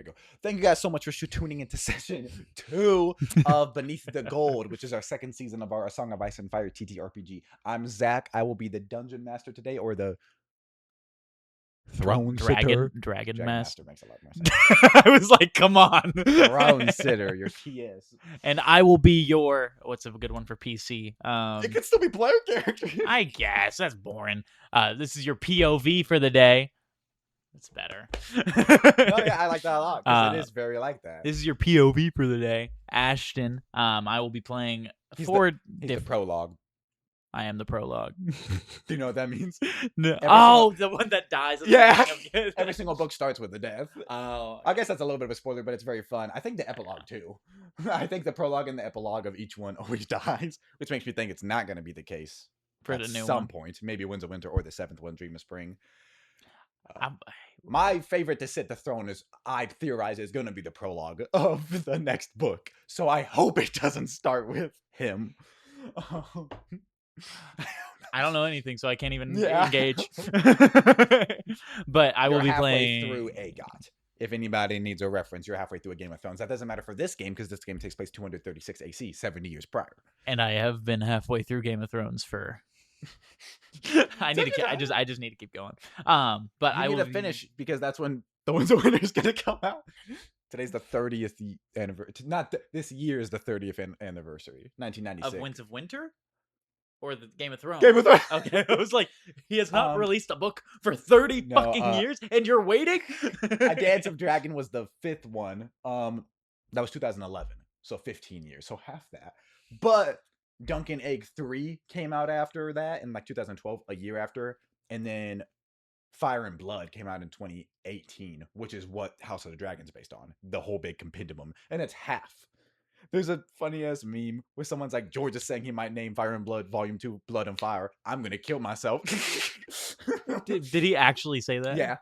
we go. Thank you guys so much for tuning into session 2 of Beneath the Gold, which is our second season of our A Song of Ice and Fire TTRPG. I'm Zach. I will be the dungeon master today, or the throne sitter. Dragon Master master. makes a lot more sense. I was like, come on. Throne sitter, your PS. And I will be your, what's a good one for PC? It could still be player character. I guess that's boring. This is your POV for the day. That's better. No, yeah, I like that a lot because it is very like that. This is your POV for the day, Ashton. I will be playing He's the prologue. I am the prologue. Do you know what that means? No. The one that dies. Yeah. Every single book starts with a death. Oh. I guess that's a little bit of a spoiler, but it's very fun. I think the epilogue too. I think the prologue and the epilogue of each one always dies, which makes me think it's not going to be the case for at the new some one. point. Maybe Winds of Winter or the 7th one, Dream of Spring. I'm My favorite to sit the throne is, I theorize, is going to be the prologue of the next book. So I hope it doesn't start with him. I don't know anything, so I can't even Yeah. engage. But I will be playing through AGOT. If anybody needs a reference, you're halfway through a Game of Thrones. That doesn't matter for this game because this game takes place 236 AC, 70 years prior. And I have been halfway through Game of Thrones for. I just need to keep going. But I need will to finish because that's when the Winds of Winter is going to come out. Today's the 30th anniversary. This year is the 30th anniversary. 1996. Of Winds of Winter, or the Game of Thrones. Game of Thrones. Okay, I was like, he has not released a book for 30 fucking years, and you're waiting. A Dance of Dragon was the 5th one. That was 2011, so 15 years, so half that. But Duncan Egg 3 came out after that in like 2012, a year after, and then Fire and Blood came out in 2018, which is what House of the Dragon's based on, the whole big compendium, and it's half. There's a funny ass meme where someone's like, George is saying he might name Fire and Blood Volume 2 Blood and Fire. I'm gonna kill myself. Did he actually say that? Yeah.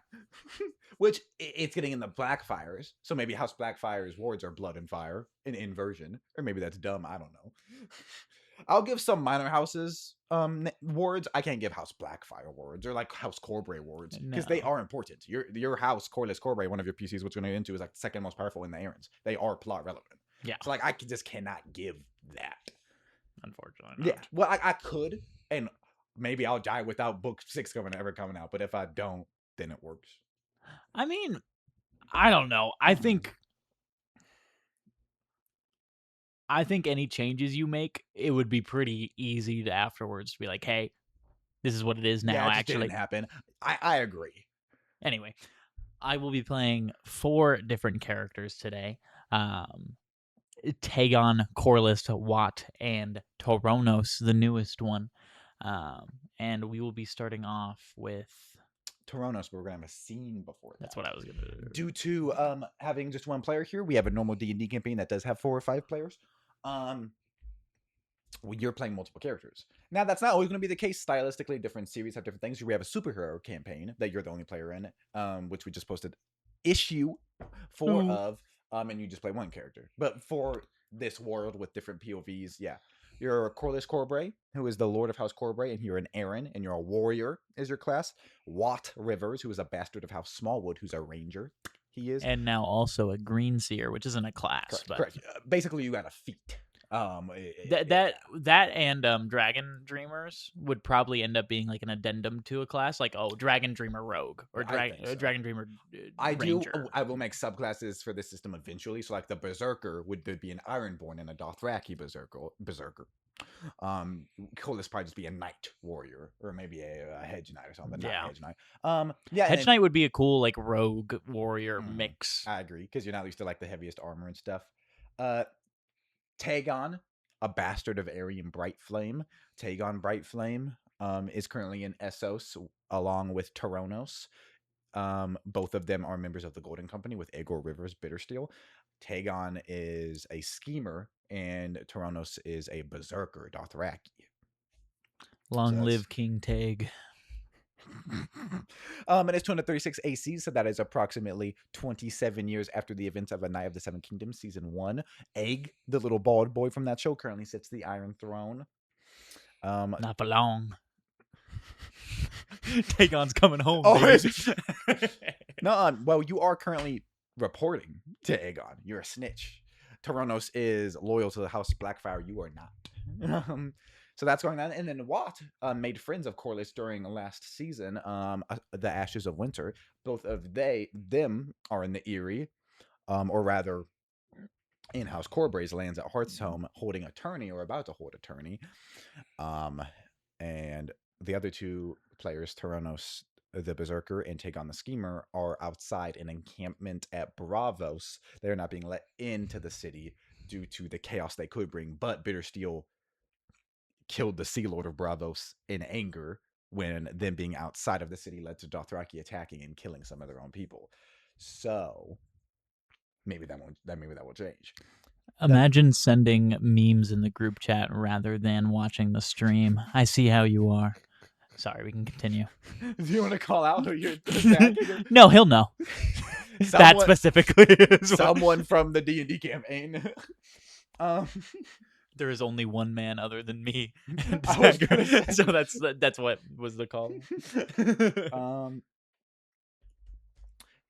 Which it's getting in the Blackfires, so maybe House Blackfire's wards are Blood and Fire, an inversion, or maybe that's dumb. I don't know. I'll give some minor houses wards. I can't give House Blackfire wards or like House Corbray wards because they are important. Your house, Corlys Corbray, one of your PCs, which we're going to get into, is like the second most powerful in the Errands. They are plot relevant. Yeah. So like I just cannot give that. Unfortunately. Not. Yeah. Well, I could, and maybe I'll die without book 6 ever coming out. But if I don't, then it works. I mean, I don't know. I think any changes you make, it would be pretty easy to afterwards be like, hey, this is what it is now. Yeah, it just actually didn't happen. I agree. Anyway, I will be playing 4 different characters today. Tagon, Corlys, Watt, and Toronos, the newest one. And we will be starting off with Toronos, but we're gonna have a scene before that. That's what I was gonna do. Due to having just one player here, we have a normal D&D campaign that does have 4 or 5 players. You're playing multiple characters. Now, that's not always going to be the case. Stylistically, different series have different things. We have a superhero campaign that you're the only player in, which we just posted issue 4 of, and you just play one character. But for this world with different POVs, yeah. You're Corlys Corbray, who is the Lord of House Corbray, and you're an Aaron, and you're a warrior is your class. Watt Rivers, who is a bastard of House Smallwood, who's a ranger. He is. And now also a Greenseer, which isn't a class. Correct. Basically, you got a feat. That and Dragon Dreamers would probably end up being like an addendum to a class, like Dragon Dreamer Rogue or Dragon Dreamer Ranger. I will make subclasses for this system eventually. So like the Berserker would be an Ironborn and a Dothraki Berserker. Cool, probably just be a Knight Warrior or maybe a Hedge Knight or something. Yeah, Hedge Knight. Hedge Knight would be a cool like rogue warrior mix. I agree because you're not used to like the heaviest armor and stuff. Tagon, a bastard of Aryan Brightflame. Tagon Brightflame is currently in Essos along with Toronos. Both of them are members of the Golden Company with Aegor Rivers Bittersteel. Tagon is a schemer and Toronos is a berserker Dothraki. Long live King Tag. And it's 236 AC, so that is approximately 27 years after the events of A Knight of the Seven Kingdoms, Season 1. Egg, the little bald boy from that show, currently sits the Iron Throne. Not for long. Tagon's coming home. Oh, no, well, you are currently reporting to Aegon. You're a snitch. Tyronos is loyal to the House Blackfire. You are not. So that's going on. And then Watt made friends of Corlys during last season, the Ashes of Winter. Both of them are in the Eyrie, or rather, in-house Corbrays lands at Hearthstone holding attorney or about to hold attorney. And the other two players, Tyronos the Berserker and Take on the Schemer, are outside an encampment at Bravos. They're not being let into the city due to the chaos they could bring, but Bittersteel killed the Sea Lord of Bravos in anger when them being outside of the city led to Dothraki attacking and killing some of their own people. So maybe that will change. Imagine sending memes in the group chat rather than watching the stream. I see how you are. Sorry, we can continue. Do you want to call out who you're attacking? No, he'll know. That specifically. Someone from the D&D campaign. There is only one man other than me. So that's what was the call.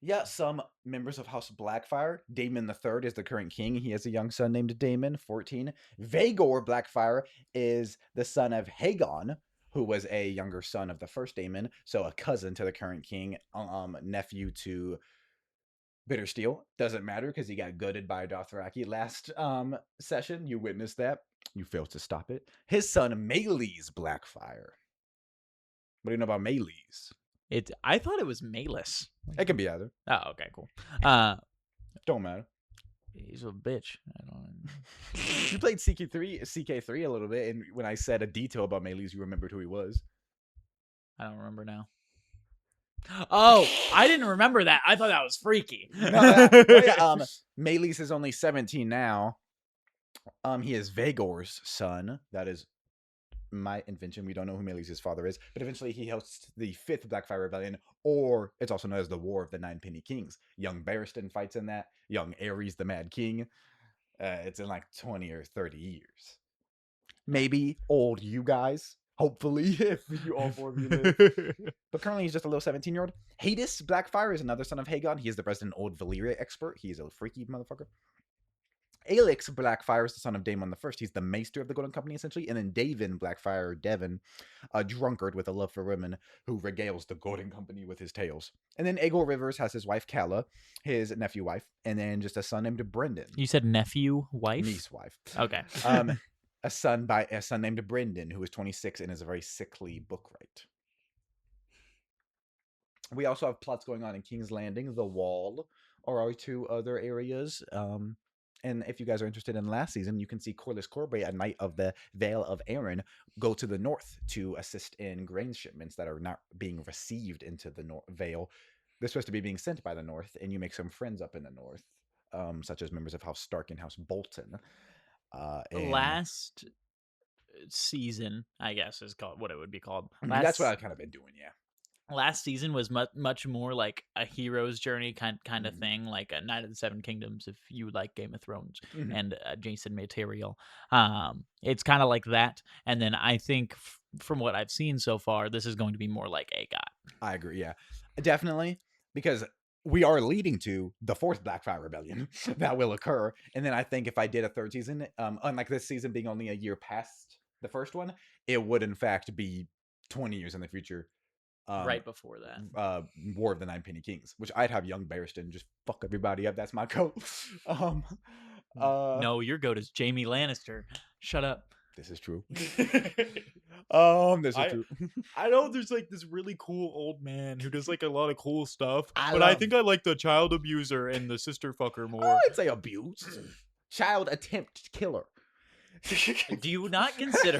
Yeah, some members of House Blackfire. Daemon III is the current king. He has a young son named Daemon, 14. Vaegor Blackfire is the son of Haegon, who was a younger son of the first Daemon, so a cousin to the current king, nephew to Bittersteel. Doesn't matter because he got gutted by Dothraki last session. You witnessed that. You failed to stop it. His son, Meleys Blackfire. What do you know about Meleys? I thought it was Malus. It can be either. Oh, okay, cool. Don't matter. He's a bitch. I don't. You played CK3 a little bit, and when I said a detail about Meleys, you remembered who he was. I don't remember now. Oh, I didn't remember that. I thought that was freaky. Meleys is only 17 now. He is Vaegor's son. That is my invention. We don't know who Meleys' father is, but eventually he hosts the 5th Blackfire Rebellion, or it's also known as the War of the Nine Penny Kings. Young Barristan fights in that. Young Aerys, the Mad King. It's in like 20 or 30 years. Maybe old you guys. Hopefully, if you all 4 of you live. But currently, he's just a little 17-year-old. Hadis Blackfire is another son of Haegon. He is the Resident Old Valyria expert. He's a freaky motherfucker. Alix Blackfire is the son of Daemon I. He's the maester of the Golden Company, essentially. And then Devon Blackfire, a drunkard with a love for women who regales the Golden Company with his tales. And then Aegor Rivers has his wife, Calla, his nephew wife, and then just a son named Brendan. You said nephew wife? Niece wife. Okay. A son named Brendan, who is 26 and is a very sickly bookwright. We also have plots going on in King's Landing, The Wall, or our 2 other areas. And if you guys are interested in last season, you can see Corlys Corbray, a knight of the Vale of Arryn, go to the north to assist in grain shipments that are not being received into the Vale. They're supposed to be being sent by the north, and you make some friends up in the north, such as members of House Stark and House Bolton. Last season, I guess, is called what it would be called. That's what I've kind of been doing, yeah. Last season was much more like a hero's journey kind of thing, like a Knight of the Seven Kingdoms, if you like Game of Thrones and Jason material. It's kind of like that. And then I think from what I've seen so far, this is going to be more like AGOT. I agree, yeah. Definitely, because we are leading to the 4th Blackfire Rebellion that will occur. And then I think if I did a 3rd season, unlike this season being only a year past the first one, it would in fact be 20 years in the future. Right before that, War of the Nine Penny Kings, which I'd have young Barristan just fuck everybody up. That's my goat. No, your goat is Jaime Lannister. Shut up. This is true. This is true. I know there's like this really cool old man who does like a lot of cool stuff, I think I like the child abuser and the sister fucker more. I'd say abuse. Child attempt killer. Do you not consider?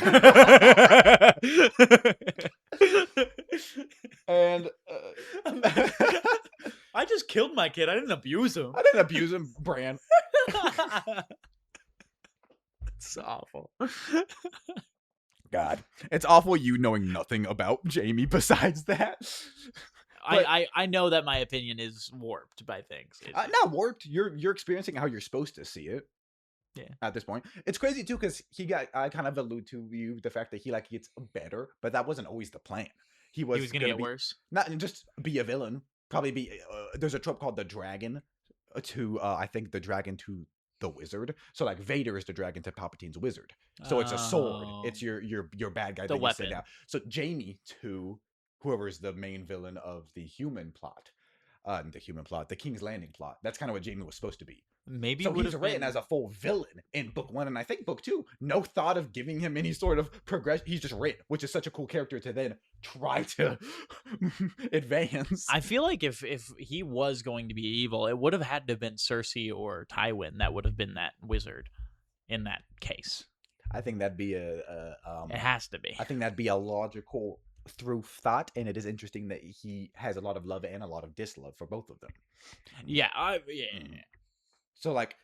And I just killed my kid. I didn't abuse him. I didn't abuse him, Bran. It's awful. God, it's awful you knowing nothing about Jaime besides that. But I know that my opinion is warped by things. Not warped. You're experiencing how you're supposed to see it. Yeah. At this point, it's crazy too because I kind of allude to the fact that he like gets better, but that wasn't always the plan. He was gonna get worse. Not just be a villain. Probably be. There's a trope called the dragon, to I think the dragon to the wizard. So like Vader is the dragon to Palpatine's wizard. So it's a sword. It's your bad guy The that you send weapon. out. So Jamie to whoever is the main villain of the human plot. The King's Landing plot. That's kind of what Jamie was supposed to be. Maybe So would he's have written been as a full villain in book 1 and I think book 2. No thought of giving him any sort of progression. He's just written, which is such a cool character to then try to advance. I feel like if he was going to be evil, it would have had to have been Cersei or Tywin that would have been that wizard in that case. I think that'd be It has to be. I think that'd be a logical through thought, and it is interesting that he has a lot of love and a lot of dislove for both of them. Yeah, So like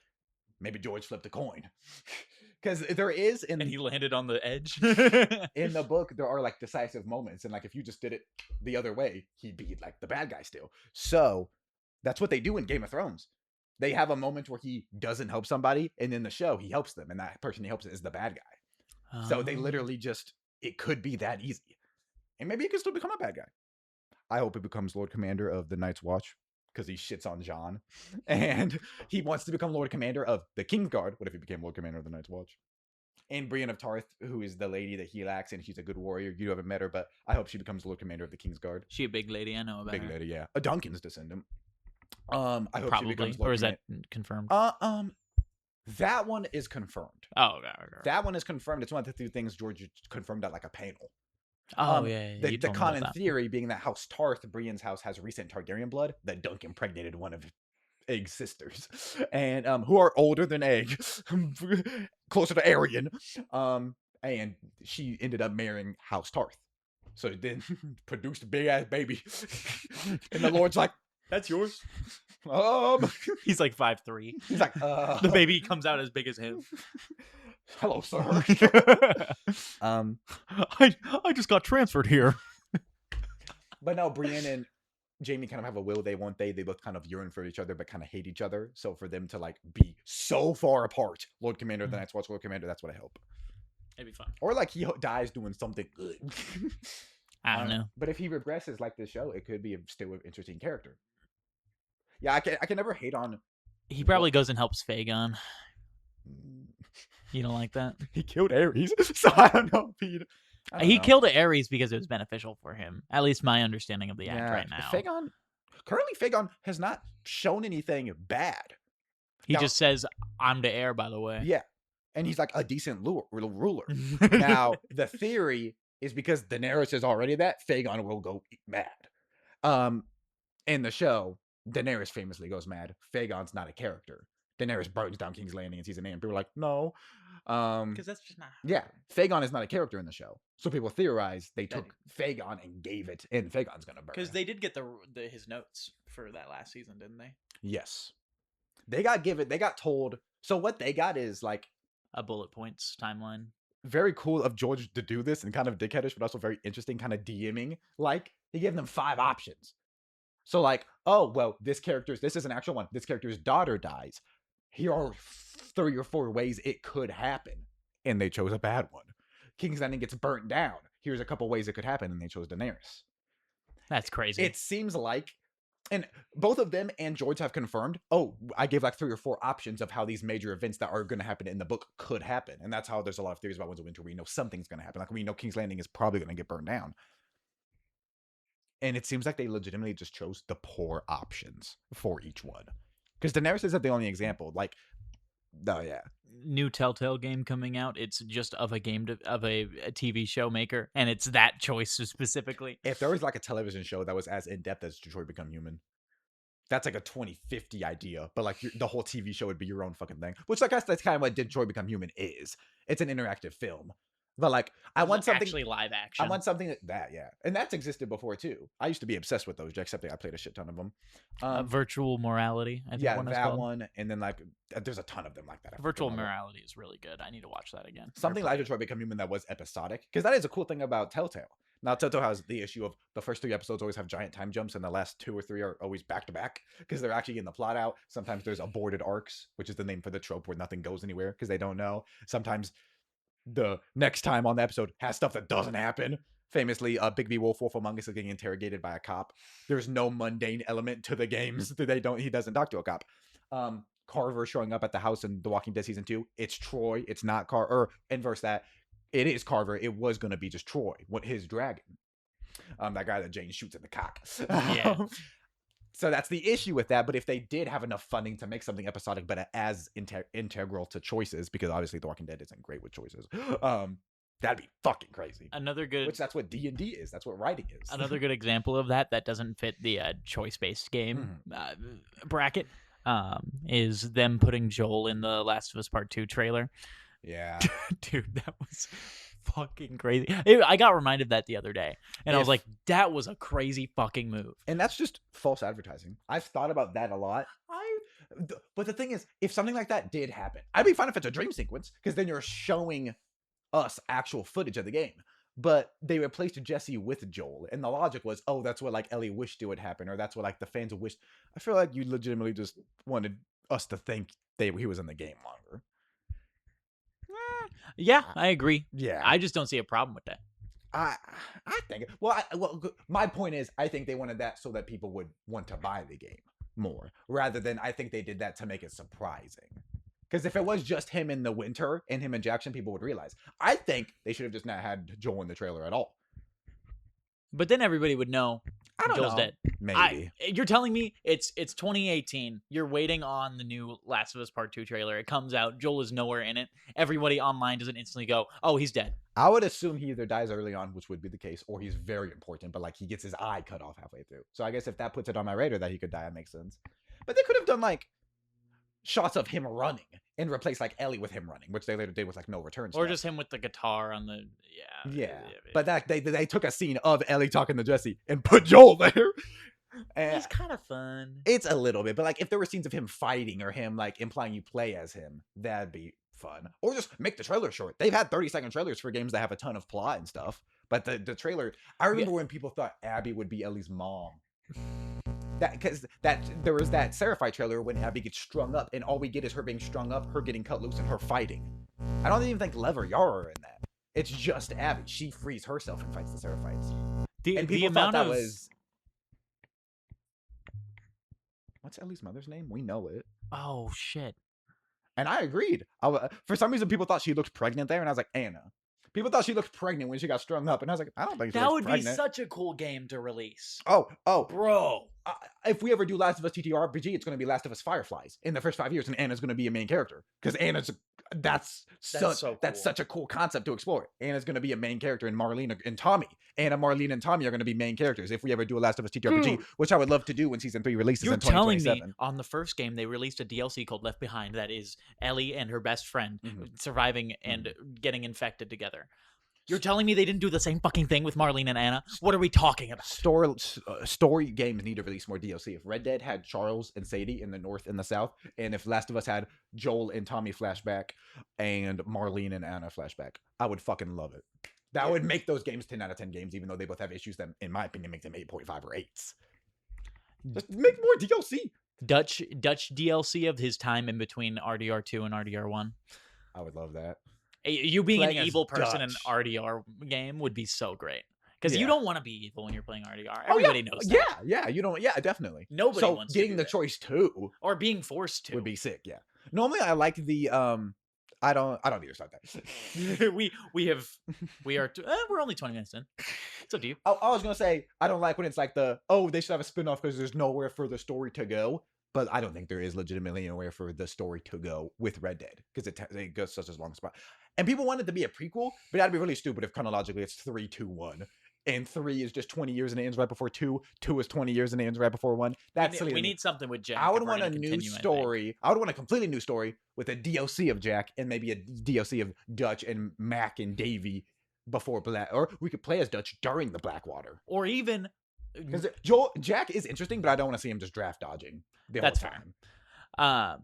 maybe George flipped a coin. Because there is and he landed on the edge. in the book, there are like decisive moments, and like if you just did it the other way, he'd be like the bad guy still. So that's what they do in Game of Thrones. They have a moment where he doesn't help somebody, and in the show he helps them, and that person he helps is the bad guy. So they literally just, it could be that easy, and maybe he could still become a bad guy. I hope he becomes Lord Commander of the Night's Watch because he shits on Jon, and he wants to become Lord Commander of the Kingsguard. What if he became Lord Commander of the Night's Watch? And Brienne of Tarth, who is the lady that he lacks, and she's a good warrior. You haven't met her, but I hope she becomes Lord Commander of the Kingsguard. She a big lady, I know about Big her. lady, yeah. A Duncan's descendant. I hope Probably, she becomes Lord or is Commander. that confirmed? That one is confirmed. Oh, okay. That one is confirmed. It's one of the few things George confirmed at like a panel. Oh, yeah. The common theory being that House Tarth, Brienne's house, has recent Targaryen blood. That Dunk impregnated one of Egg's sisters, and who are older than Egg, closer to Aryan. And she ended up marrying House Tarth. So it then produced a big ass baby, and the Lord's like, "That's yours." He's like 5'3". He's like, The baby comes out as big as him. Hello, sir. I just got transferred here. But no, Brienne and Jamie kind of have a will they won't they. They both kind of yearn for each other, but kind of hate each other. So for them to like be so far apart, Lord Commander of the Night's Watch, Lord Commander, that's what I hope. It'd be fun. Or like he dies doing something good. I don't know. But if he regresses like this show, it could be still an interesting character. Yeah, I can never hate on. He probably goes and helps Fagon. You don't like that? He killed Ares, so I don't know if he killed Ares because it was beneficial for him. At least my understanding of the act right now. Fagon has not shown anything bad. He just says, "I'm the heir," by the way. Yeah, and he's like a decent ruler. Now the theory is because Daenerys is already that, Fagon will go mad. In the show, Daenerys famously goes mad. Fagon's not a character. Daenerys burns down King's Landing in season 8, and people are like, no. Because that's just not. Yeah, Fagon is not a character in the show. So people theorize they took Fagon and gave it, and Fagon's going to burn. Because they did get his notes for that last season, didn't they? Yes. They got told. So what they got is like a bullet points timeline. Very cool of George to do this and kind of dickheadish, but also very interesting, kind of DMing. Like, he gave them 5 options. So like, oh, well, this is an actual one. This character's daughter dies. Here are 3 or 4 ways it could happen. And they chose a bad one. King's Landing gets burnt down. Here's a couple ways it could happen, and they chose Daenerys. That's crazy. It seems like, and both of them and George have confirmed, oh, I gave like 3 or 4 options of how these major events that are going to happen in the book could happen. And that's how there's a lot of theories about Winds of Winter. We know something's going to happen. Like, we know King's Landing is probably going to get burned down. And it seems like they legitimately just chose the poor options for each one. Because Daenerys isn't the only example. Like, oh yeah. New Telltale game coming out. It's just of a TV show maker, and it's that choice specifically. If there was like a television show that was as in depth as Detroit Become Human, that's like a 2050 idea. But like the whole TV show would be your own fucking thing. Which I guess that's kind of what Detroit Become Human is. It's an interactive film. But like, I want something actually live action. I want something that yeah, and that's existed before too. I used to be obsessed with those, except I played a shit ton of them. Virtual Morality, I think. Yeah, that one, and then like there's a ton of them like that. Virtual Morality is really good. I need to watch that again. Something like Detroit Become Human that was episodic, because that is a cool thing about Telltale. Now Telltale has the issue of the first 3 episodes always have giant time jumps, and the last 2 or 3 are always back to back because they're actually getting the plot out. Sometimes there's aborted arcs, which is the name for the trope where nothing goes anywhere because they don't know. Sometimes the next time on the episode has stuff that doesn't happen. Famously, Big B Wolf Among Us is getting interrogated by a cop. There's no mundane element to the games. He doesn't talk to a cop. Carver showing up at the house in The Walking Dead season 2. It's Troy. It's not Carver. Or inverse that. It is Carver. It was going to be just Troy, what his dragon. That guy that Jane shoots at the cock. Yeah. So that's the issue with that. But if they did have enough funding to make something episodic, but as integral to choices, because obviously The Walking Dead isn't great with choices, that'd be fucking crazy. Which that's what D&D is. That's what writing is. Another good example of that doesn't fit the choice-based game bracket is them putting Joel in the Last of Us Part 2 trailer. Yeah. Dude, that was fucking crazy. I got reminded of that the other day, and I was like, that was a crazy fucking move. And that's just false advertising. I've thought about that a lot. But the thing is, if something like that did happen, I'd be fine if it's a dream sequence, because then you're showing us actual footage of the game. But they replaced Jesse with Joel, and the logic was, oh, that's what like Ellie wished it would happen, or that's what like the fans wished. I feel like you legitimately just wanted us to think he was in the game longer. Yeah, I agree. Yeah, I just don't see a problem with that. I think. Well, my point is, I think they wanted that so that people would want to buy the game more, rather than I think they did that to make it surprising. Because if it was just him in the winter and him in Jackson, people would realize. I think they should have just not had Joel in the trailer at all. But then everybody would know Joel's dead. Maybe. You're telling me it's 2018. You're waiting on the new Last of Us Part 2 trailer. It comes out. Joel is nowhere in it. Everybody online doesn't instantly go, oh, he's dead. I would assume he either dies early on, which would be the case, or he's very important, but like he gets his eye cut off halfway through. So I guess if that puts it on my radar that he could die, it makes sense. But they could have done like shots of him running and replace like Ellie with him running, which they later did with like no return stuff. Or just him with the guitar on the But that they took a scene of Ellie talking to Jesse and put Joel there. And he's kind of fun. It's a little bit, but like if there were scenes of him fighting or him like implying you play as him, that'd be fun. Or just make the trailer short. They've had 30-second trailers for games that have a ton of plot and stuff, but the trailer, I remember when people thought Abby would be Ellie's mom. Because there was that Seraphite trailer when Abby gets strung up, and all we get is her being strung up, her getting cut loose, and her fighting. I don't even think Lev or Yara are in that. It's just Abby. She frees herself and fights the Seraphites. And people thought that was... What's Ellie's mother's name? We know it. Oh, shit. And I agreed. For some reason, people thought she looked pregnant there, and I was like, Anna. People thought she looked pregnant when she got strung up, and I was like, I don't think she looks pregnant. That would be such a cool game to release. Oh, bro. If we ever do Last of Us TTRPG, it's going to be Last of Us Fireflies in the first 5 years, and Anna's going to be a main character because that's such a cool concept to explore. Anna's going to be a main character, and Marlene and Tommy. Anna, Marlene, and Tommy are going to be main characters if we ever do a Last of Us TTRPG, which I would love to do when season 3 releases in 2027. You're telling me on the first game they released a DLC called Left Behind that is Ellie and her best friend surviving and getting infected together. You're telling me they didn't do the same fucking thing with Marlene and Anna? What are we talking about? Story games need to release more DLC. If Red Dead had Charles and Sadie in the north and the south, and if Last of Us had Joel and Tommy flashback and Marlene and Anna flashback, I would fucking love it. That would make those games 10 out of 10 games, even though they both have issues that, in my opinion, make them 8.5 or 8s. Just make more DLC. Dutch DLC of his time in between RDR2 and RDR1. I would love that. You being an evil person in an RDR game would be so great. Because you don't want to be evil when you're playing RDR. Everybody knows that. Yeah, you don't. Yeah, definitely. Nobody wants to getting the choice too, or being forced to, would be sick. Yeah. Normally, I like the I don't need to start that. We're only 20 minutes in. It's up to you. I was gonna say I don't like when it's like they should have a spinoff because there's nowhere for the story to go. But I don't think there is legitimately anywhere for the story to go with Red Dead because it goes such a long spot. And people want it to be a prequel, but that'd be really stupid if chronologically it's 3, 2, 1. And 3 is just 20 years and it ends right before 2. 2 is 20 years and it ends right before 1. That's silly. We need something with Jack. I would want a new story. I would want a completely new story with a DLC of Jack and maybe a DLC of Dutch and Mac and Davey before Black. Or we could play as Dutch during the Blackwater. Or even... Because Jack is interesting, but I don't want to see him just draft dodging the whole time. I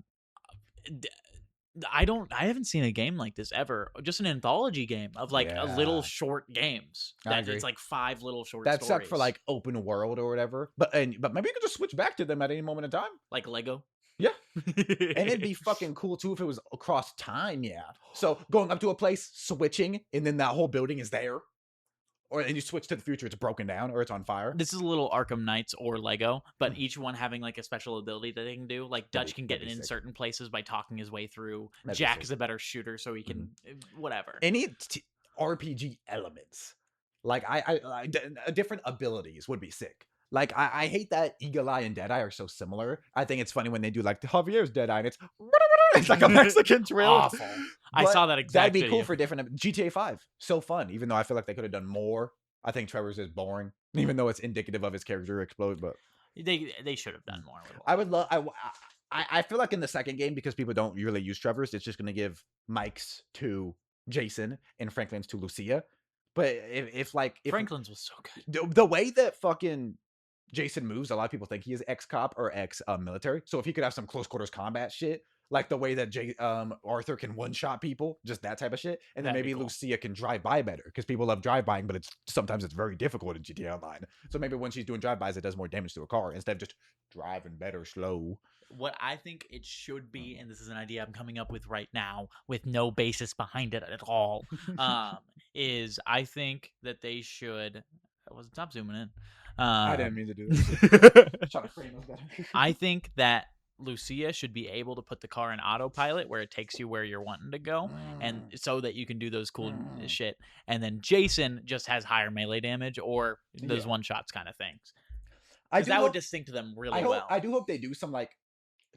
haven't seen a game like this ever. Just an anthology game of like a little short games. It's like 5 little short stories. That's up for like open world or whatever. But maybe you could just switch back to them at any moment in time. Like Lego. Yeah. And it'd be fucking cool too if it was across time, So going up to a place, switching, and then that whole building is there. and you switch to the future, it's broken down or it's on fire. This is a little Arkham Knights or Lego, but each one having like a special ability that they can do. Like Dutch can get in certain places by talking his way through. Jack is a better shooter, so he can whatever. Any RPG elements, like different abilities would be sick. Like I hate that Eagle Eye and Deadeye are so similar. I think it's funny when they do like the Javier's Deadeye and it's like a Mexican drill. Awful. I saw that exact That'd be video. cool for different GTA 5. So fun, even though I feel like they could have done more. I think Trevor's is boring, even though it's indicative of his character explode. But they should have done more. I would love. I feel like in the second game, because people don't really use Trevor's, it's just going to give Mike's to Jason and Franklin's to Lucia. But if Franklin's was so good. The way that fucking Jason moves, a lot of people think he is ex-cop or ex-military. So if he could have some close quarters combat shit, like the way that Arthur can one-shot people, just that type of shit. And then maybe cool. Lucia can drive by better, because people love drive-buying, but sometimes it's very difficult in GTA Online. So maybe when she's doing drive-bys, it does more damage to a car instead of just driving better slow. What I think it should be, and this is an idea I'm coming up with right now with no basis behind it at all, is I think that they should... Stop zooming in. I didn't mean to do this. Trying to frame us better. I think that Lucia should be able to put the car in autopilot where it takes you where you're wanting to go, and so that you can do those cool shit. And then Jason just has higher melee damage or those one shots kind of things. That would distinct them really well. I do hope they do some like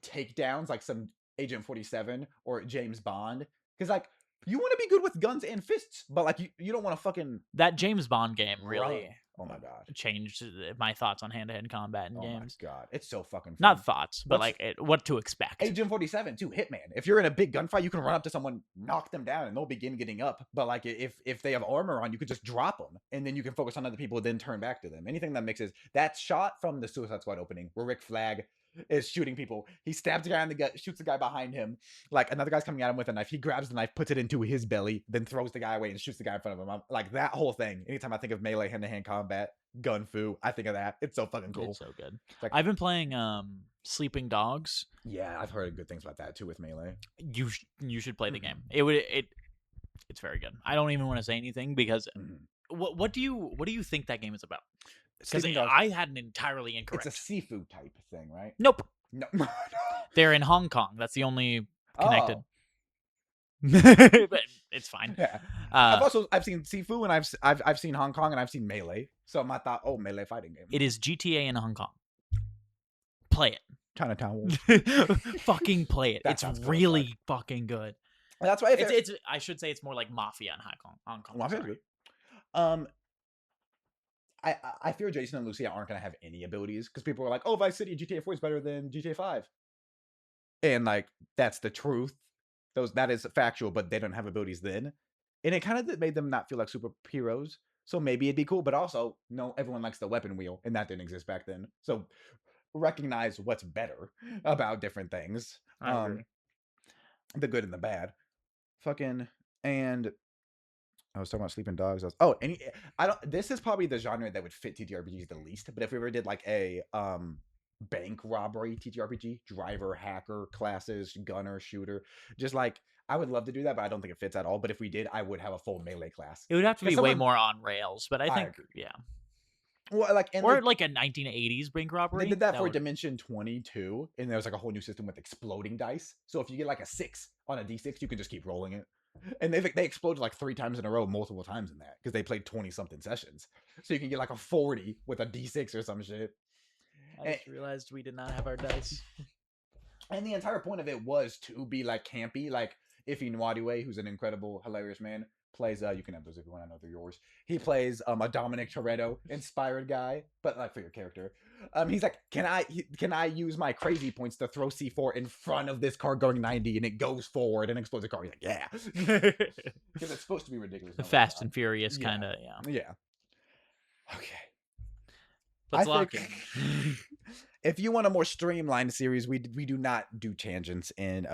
takedowns, like some Agent 47 or James Bond, because like you want to be good with guns and fists, but like you don't want to fucking... That James Bond game really... Oh my god! Changed my thoughts on hand-to-hand combat in games. Oh my god, it's so fucking fun. Not thoughts, but what to expect. Agent 47 too, Hitman. If you're in a big gunfight, you can run up to someone, knock them down, and they'll begin getting up. But like if they have armor on, you could just drop them, and then you can focus on other people, then turn back to them. Anything that mixes that shot from the Suicide Squad opening, where Rick Flag is shooting people. He stabs a guy in the gut, shoots the guy behind him. Like another guy's coming at him with a knife. He grabs the knife, puts it into his belly, then throws the guy away and shoots the guy in front of him. Like that whole thing. Anytime I think of melee hand-to-hand combat, gun fu, I think of that. It's so fucking cool. It's so good. Like, I've been playing Sleeping Dogs. Yeah, I've heard good things about that too with melee. You should play the game. It's very good. I don't even want to say anything because what do you think that game is about? Because I had an entirely incorrect. It's a seafood type thing, right? Nope. No. They're in Hong Kong. That's the only connected. But it's fine. Yeah. I've seen Sifu and I've seen Hong Kong and I've seen Melee. So I thought, melee fighting game. It is GTA in Hong Kong. Play it. Chinatown. Fucking play it. It's really fucking good. That's why it's I should say it's more like Mafia in Hong Kong. Mafia's good. I fear Jason and Lucia aren't going to have any abilities because people are like, oh, Vice City GTA 4 is better than GTA 5. And like, that's the truth. That is factual, but they don't have abilities then. And it kind of made them not feel like superheroes. So maybe it'd be cool, but also, no, everyone likes the weapon wheel, and that didn't exist back then. So recognize what's better about different things. I agree. The good and the bad. And I was talking about Sleeping Dogs. This is probably the genre that would fit TTRPGs the least. But if we ever did like a bank robbery TTRPG, driver, hacker, classes, gunner, shooter, just like I would love to do that, but I don't think it fits at all. But if we did, I would have a full melee class. It would have to be way more on rails, but I think yeah. Well, like a 1980s bank robbery. They did that for Dimension 22, and there was like a whole new system with exploding dice. So if you get like a 6 on a D6, you can just keep rolling it. And they exploded like 3 times in a row, multiple times in that, because they played 20-something sessions. So you can get like a 40 with a D6 or some shit. I just realized we did not have our dice. And the entire point of it was to be like campy, like Ife Nwadiwe, who's an incredible, hilarious man, plays you can have those if you want to know they're yours. He plays a Dominic Toretto inspired guy, but like for your character. He's like, can I use my crazy points to throw C4 in front of this car going 90 and it goes forward and explodes the car? He's like, yeah. Because it's supposed to be ridiculous. The Fast and Furious kind of, yeah. Yeah. Okay. Let's lock in. If you want a more streamlined series, we do not do tangents in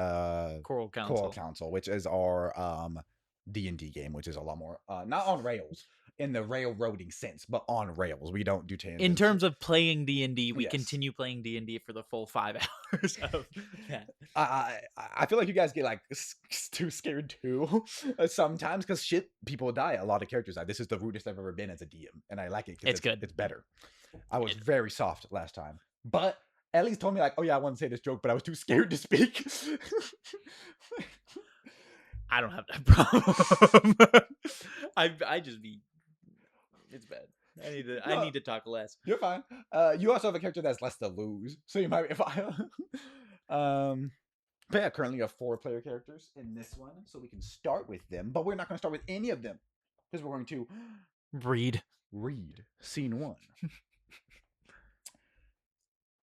Coral Council, which is our D&D game, which is a lot more not on rails. in the railroading sense, but on rails. We don't do tangents. In terms of playing D&D, we Yes. continue playing D&D for the full 5 hours of that. I feel like you guys get like too scared too sometimes because people die. A lot of characters die. This is the rudest I've ever been as a DM, and I like it because It's good. It's better. I was very soft last time, but Ellie's told me like, oh yeah, I want to say this joke, but I was too scared to speak. I don't have that problem. I just be. It's bad. I need to talk less. You're fine. You also have a character that's less to lose, so you might be fine. But yeah, currently you have 4 player characters in this one, so we can start with them. But we're not going to start with any of them because we're going to read scene 1.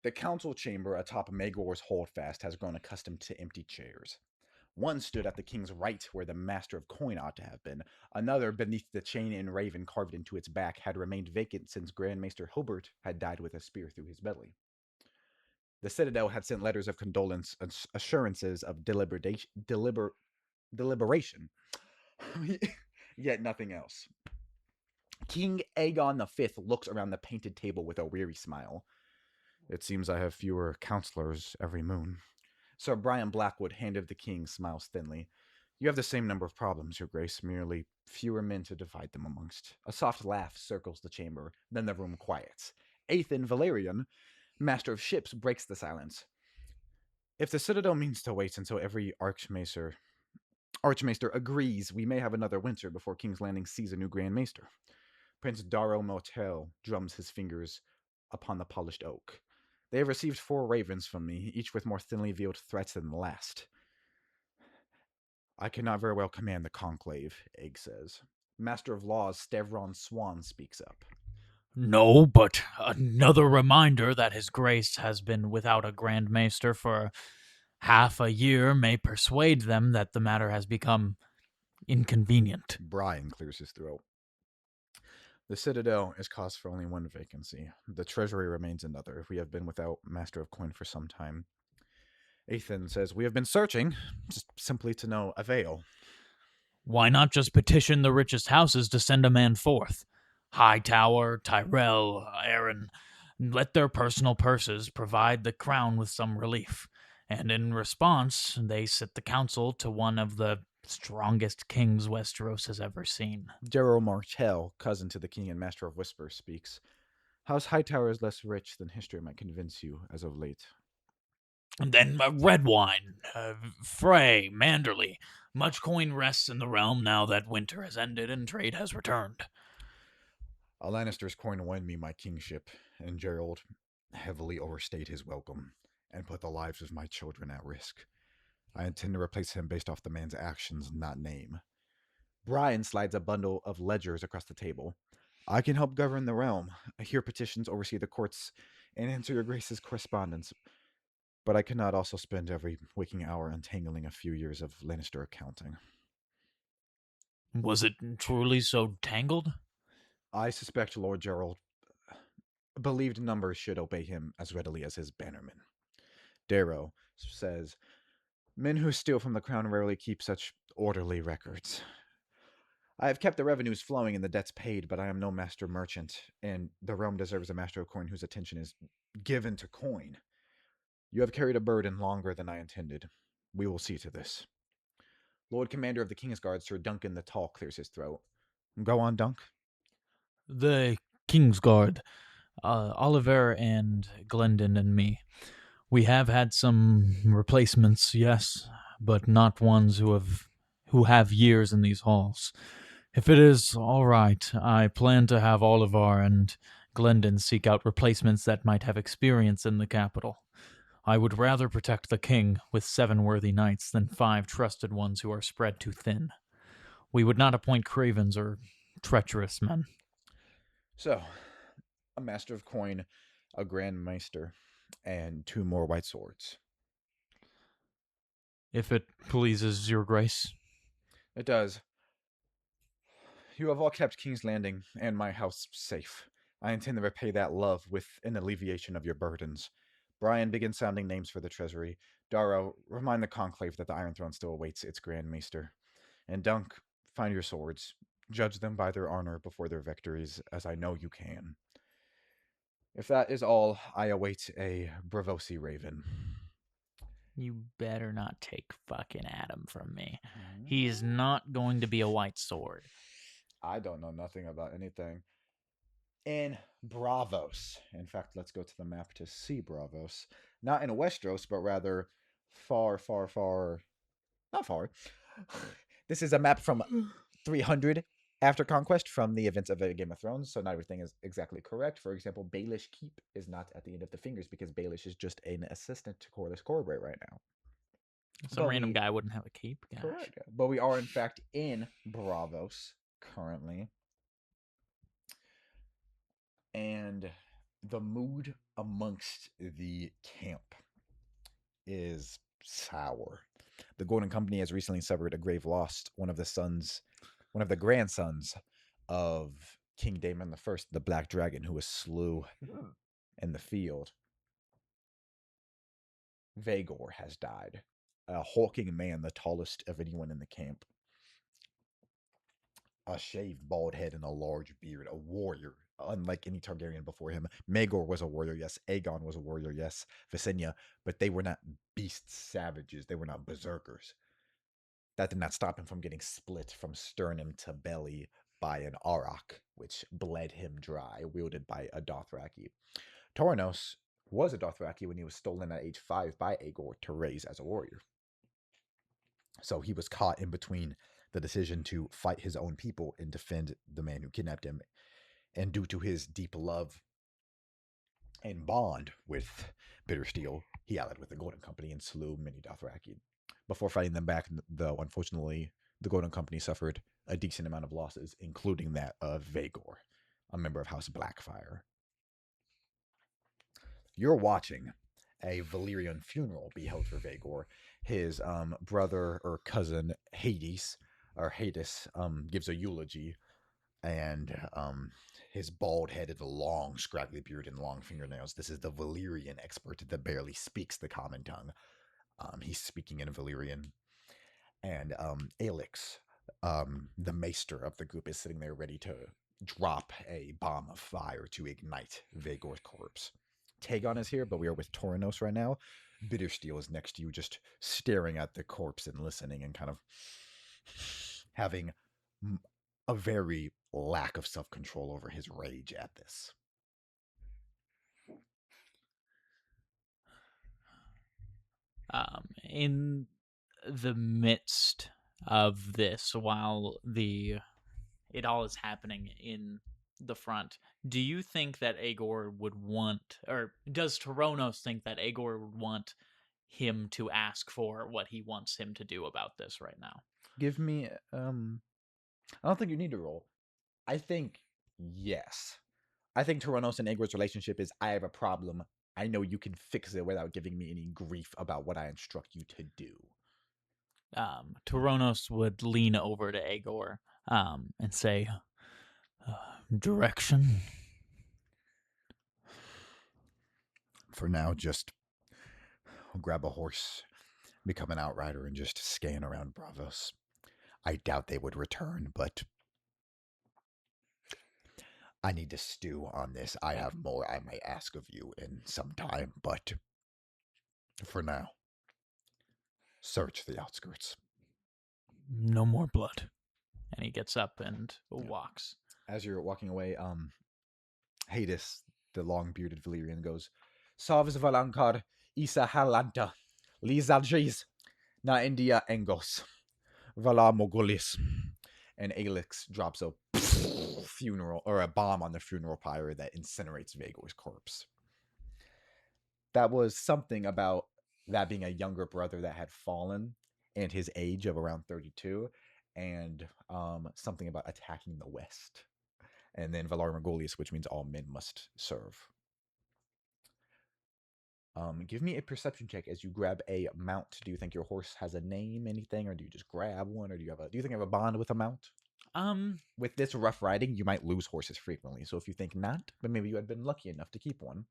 The council chamber atop Magor's holdfast has grown accustomed to empty chairs. One stood at the king's right, where the master of coin ought to have been. Another, beneath the chain enraven carved into its back, had remained vacant since Grand Maester Hilbert had died with a spear through his belly. The citadel had sent letters of condolence and assurances of deliberation, yet nothing else. King Aegon V looks around the painted table with a weary smile. It seems I have fewer counselors every moon. Sir Brian Blackwood, hand of the king, smiles thinly. You have the same number of problems, your grace, merely fewer men to divide them amongst. A soft laugh circles the chamber, then the room quiets. Athan Valerian, master of ships, breaks the silence. If the citadel means to wait until every Archmaester agrees, we may have another winter before King's Landing sees a new Grand Maester. Prince Darrow Motel drums his fingers upon the polished oak. They have received 4 ravens from me, each with more thinly veiled threats than the last. I cannot very well command the conclave, Egg says. Master of Laws Stavron Swan speaks up. No, but another reminder that his grace has been without a Grand Maester for half a year may persuade them that the matter has become inconvenient. Brian clears his throat. The Citadel is cause for only 1 vacancy. The Treasury remains another. We have been without Master of Coin for some time. Athan says, we have been searching, just simply to no avail. Why not just petition the richest houses to send a man forth? Hightower, Tyrell, Aaron, let their personal purses provide the crown with some relief. And in response, they sit the council to one of the strongest kings Westeros has ever seen. Darrow Martell, cousin to the king and master of Whispers, speaks. House Hightower is less rich than history might convince you as of late. And then Redwine, Frey, Manderley. Much coin rests in the realm now that winter has ended and trade has returned. A Lannister's coin won me my kingship, and Gerald heavily overstayed his welcome and put the lives of my children at risk. I intend to replace him based off the man's actions, not name. Brian slides a bundle of ledgers across the table. I can help govern the realm, hear petitions, oversee the courts, and answer your grace's correspondence. But I cannot also spend every waking hour untangling a few years of Lannister accounting. Was it truly so tangled? I suspect Lord Gerald believed numbers should obey him as readily as his bannermen. Darrow says, men who steal from the crown rarely keep such orderly records. I have kept the revenues flowing and the debts paid, but I am no master merchant, and the realm deserves a master of coin whose attention is given to coin. You have carried a burden longer than I intended. We will see to this. Lord Commander of the Kingsguard, Sir Duncan the Tall, clears his throat. Go on, Dunk. The Kingsguard, Oliver and Glendon and me. We have had some replacements, yes, but not ones who have years in these halls. If it is all right, I plan to have Oliver and Glendon seek out replacements that might have experience in the capital. I would rather protect the king with 7 worthy knights than 5 trusted ones who are spread too thin. We would not appoint cravens or treacherous men. So, a master of coin, a grand maester, and 2 more white swords. If it pleases your grace. It does. You have all kept King's Landing and my house safe. I intend to repay that love with an alleviation of your burdens. Brian begins sounding names for the treasury. Darrow, remind the conclave that the Iron Throne still awaits its Grand Maester. And Dunk, find your swords. Judge them by their honor before their victories, as I know you can. If that is all, I await a Bravosi Raven. You better not take fucking Adam from me. He is not going to be a white sword. I don't know nothing about anything. In Bravos, in fact, let's go to the map to see Bravos. Not in Westeros, but rather far, far, far. Not far. This is a map from 300 after conquest from the events of Game of Thrones, so not everything is exactly correct. For example, Baelish Keep is not at the end of the fingers because Baelish is just an assistant to Corlys Corbray right now. Some random guy wouldn't have a cape. Gosh. Correct. But we are in fact in Bravos currently. And the mood amongst the camp is sour. The Golden Company has recently suffered a grave loss. One of the grandsons of King Daemon I, the Black Dragon, who was slew in the field. Vaegor has died. A hulking man, the tallest of anyone in the camp. A shaved bald head and a large beard, a warrior, unlike any Targaryen before him. Maegor was a warrior, yes. Aegon was a warrior, yes. Visenya, but they were not beast savages. They were not berserkers. That did not stop him from getting split from sternum to belly by an auroch, which bled him dry, wielded by a Dothraki. Tornos was a Dothraki when he was stolen at age 5 by Aegor to raise as a warrior. So he was caught in between the decision to fight his own people and defend the man who kidnapped him. And due to his deep love and bond with Bittersteel, he allied with the Golden Company and slew many Dothraki. Before fighting them back, though, unfortunately, the Golden Company suffered a decent amount of losses, including that of Vaegor, a member of House Blackfire. You're watching a Valyrian funeral be held for Vaegor. His brother or cousin Hades gives a eulogy, and his bald-headed, long, scraggly beard and long fingernails. This is the Valyrian expert that barely speaks the common tongue. He's speaking in Valyrian, and Alix, the maester of the group, is sitting there ready to drop a bomb of fire to ignite Vaegor's corpse. Tagon is here, but we are with Toranos right now. Bittersteel is next to you, just staring at the corpse and listening and kind of having a very lack of self-control over his rage at this. In the midst of this, while it all is happening in the front, do you think that Aegor would want, or does Toronos think that Aegor would want him to ask for what he wants him to do about this right now? Give me, I don't think you need to roll. I think yes. I think Toronos and Aegor's relationship is, I have a problem. I know you can fix it without giving me any grief about what I instruct you to do. Toronos would lean over to Aegor and say, direction? For now, just grab a horse, become an outrider, and just scan around Bravos. I doubt they would return, but I need to stew on this. I have more I may ask of you in some time, but for now, search the outskirts. No more blood. And he gets up and walks. As you're walking away, Hades, the long-bearded Valyrian, goes, Savs Valankar, Isa Halanta, Lizaljes, Na India Engos, Vala Mogulis. And Alix drops a funeral or a bomb on the funeral pyre that incinerates Vaegor's corpse. That was something about that being a younger brother that had fallen and his age of around 32, and something about attacking the West. And then Valar Morghulis, which means all men must serve. Give me a perception check as you grab a mount. Do you think your horse has a name, anything, or do you just grab one, or do you think you have a bond with a mount? With this rough riding, you might lose horses frequently. So if you think not, but maybe you had been lucky enough to keep one.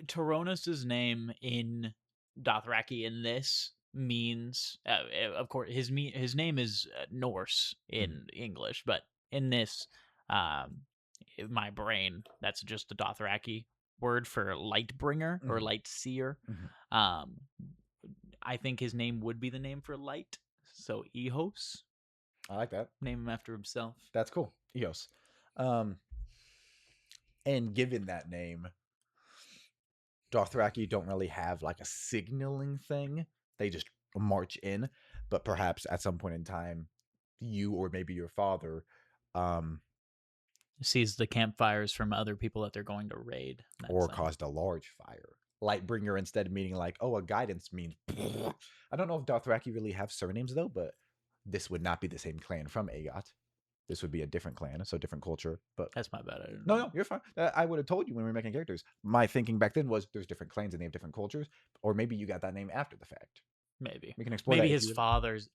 Toronos' name in Dothraki in this means, of course, his name is Norse in English, but in this, my brain, that's just the Dothraki word for light bringer or light seer. Um, I think his name would be the name for light. So Ehos, I like that. name him after himself. That's cool. Eos. And given that name, Dothraki don't really have like a signaling thing. They just march in. But perhaps at some point in time, you or maybe your father Sees the campfires from other people that they're going to raid. or caused a large fire. Lightbringer instead meaning like, oh, a guidance means. I don't know if Dothraki really have surnames though, but this would not be the same clan from Aegot. This would be a different clan, so different culture. But that's my bad. I didn't no, know. you're fine. I would have told you when we were making characters. My thinking back then was there's different clans and they have different cultures, or maybe you got that name after the fact. Maybe We can explore maybe that. his father's.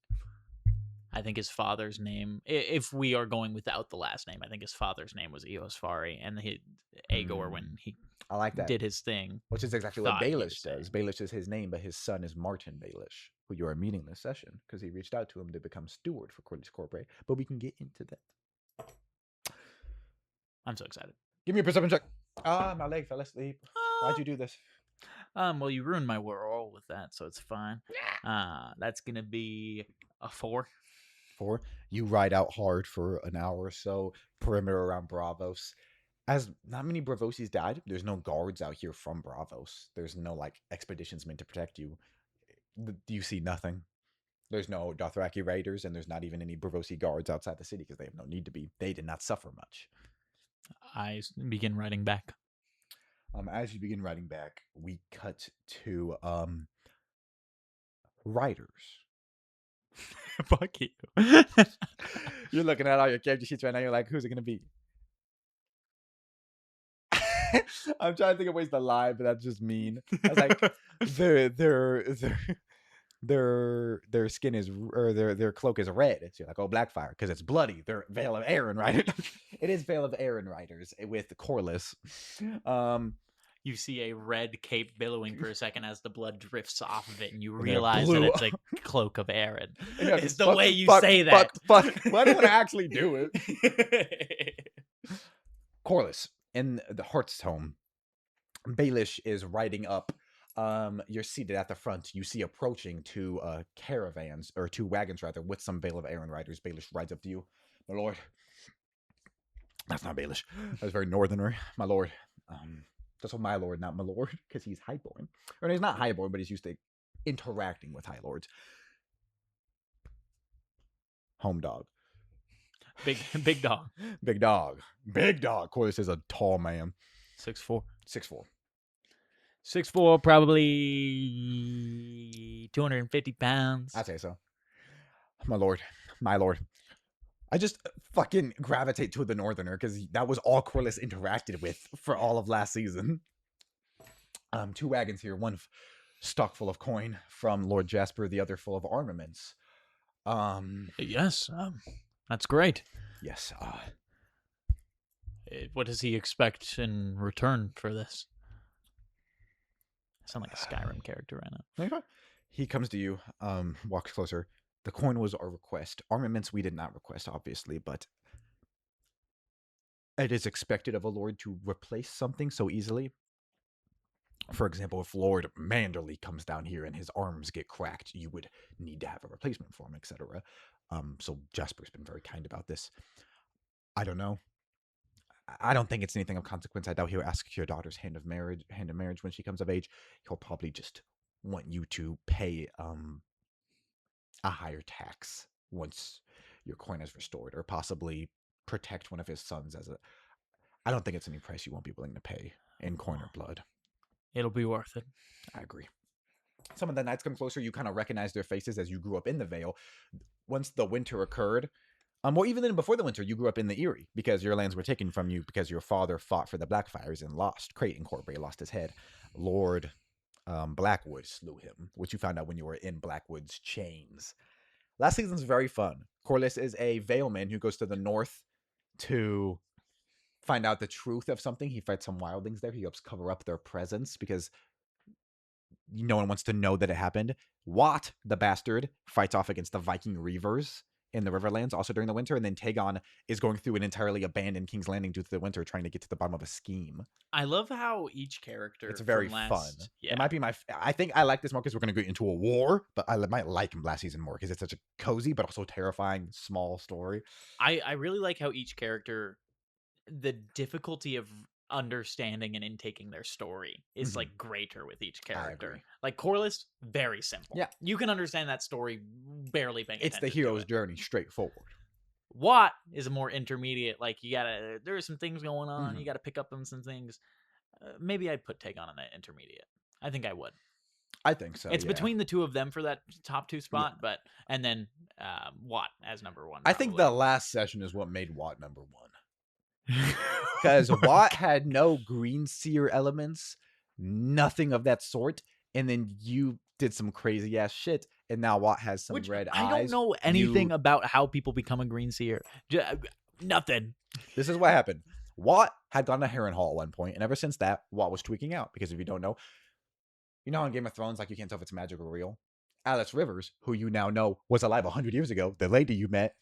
I think his father's name, if we are going without the last name, I think his father's name was Eosfari, and Aegor, when he I like that. did his thing, which is exactly what thought he Baelish was does. Baelish is his name, but his son is Martin Baelish, who you are meeting this session because he reached out to him to become steward for Corliss Corporate. But we can get into that. I'm so excited. Give me a perception check. Ah, my leg fell asleep. Why'd you do this? Well, you ruined my roll with that, so it's fine. That's gonna be a 4. 4. You ride out hard for an hour or so, perimeter around Bravos. As not many Bravosis died, there's no guards out here from Bravos. There's no like expeditions meant to protect you. You see nothing. There's no Dothraki raiders, and there's not even any Bravosi guards outside the city because they have no need to be. They did not suffer much. I begin riding back. As you begin riding back, we cut to riders. Fuck you. You're looking at all your character sheets right now. You're like, who's it gonna be? I'm trying to think of ways to lie, but that's just mean. I was like, their skin is, or their cloak is red. So you're like, oh, Blackfire, because it's bloody. They're Vale of Aaron riders. It is Vale of Aaron riders with Corliss. You see a red cape billowing for a second as the blood drifts off of it, and you realize that it's a cloak of Aaron. It's the way you say that. Fuck. Why do I actually do it? Corliss in the Hearthstone. Baelish is riding up. You're seated at the front. You see approaching two caravans, or two wagons rather, with some Vale of Aaron riders. Baelish rides up to you. My lord. That's not Baelish. That's very northerner. My lord. That's what my lord, not my lord, because he's highborn. Or he's not highborn, but he's used to interacting with high lords. Home dog. Big dog. Big dog. Big dog. Corliss is a tall man. 6'4". 6'4". 6'4", probably 250 pounds. I'd say so. My lord. I just fucking gravitate to the northerner because that was all Corliss interacted with for all of last season. Two wagons here, one stock full of coin from Lord Jasper, the other full of armaments. Yes, that's great. Yes. What does he expect in return for this? I sound like a Skyrim character right now. He comes to you, walks closer. The coin was our request. Armaments we did not request, obviously, but it is expected of a lord to replace something so easily. For example, if Lord Manderley comes down here and his arms get cracked, you would need to have a replacement for him, etc. So Jasper's been very kind about this. I don't know. I don't think it's anything of consequence. I doubt he'll ask your daughter's hand in marriage when she comes of age. He'll probably just want you to pay a higher tax once your coin is restored, or possibly protect one of his sons as a. I don't think it's any price you won't be willing to pay in coin or blood. It'll be worth it. I agree. Some of the knights come closer. You kind of recognize their faces as you grew up in the Vale. Once the winter occurred, well, even then before the winter, you grew up in the Eyrie because your lands were taken from you because your father fought for the Blackfires and lost. Creighton Corbray lost his head. Lord Blackwood slew him, which you found out when you were in Blackwood's chains. Last season's very fun. Corliss is a Valeman who goes to the north to find out the truth of something. He fights some wildlings there. He helps cover up their presence because no one wants to know that it happened. Watt, the bastard, fights off against the Viking Reavers in the Riverlands also during the winter, and then Tagon is going through an entirely abandoned King's Landing due to the winter, trying to get to the bottom of a scheme. I love how each character It's very from fun. last, It might be I think I like this more because we're going to go into a war, but I might like last season more because it's such a cozy but also terrifying small story. I really like how each character, the difficulty of understanding and intaking their story is like greater with each character. agree. Like Corliss, very simple. Yeah. You can understand that story barely paying It's the attention to hero's it. journey, straightforward. Watt is a more intermediate. Like there are some things going on. You got to pick up on some things. Maybe I'd put Tagon on that intermediate. I think I would. I think so. It's yeah. between the two of them for that top 2 spot, and then Watt as number 1. I think the last session is what made Watt number 1. Because Watt had no green seer elements, nothing of that sort, and then you did some crazy ass shit, and now Watt has some red eyes. I don't know anything about how people become a green seer. Nothing. This is what happened. Watt had gone to Harrenhal at one point, and ever since that, Watt was tweaking out. Because if you don't know, you know in Game of Thrones, like you can't tell if it's magic or real. Alice Rivers, who you now know was alive 100 years ago, the lady you met,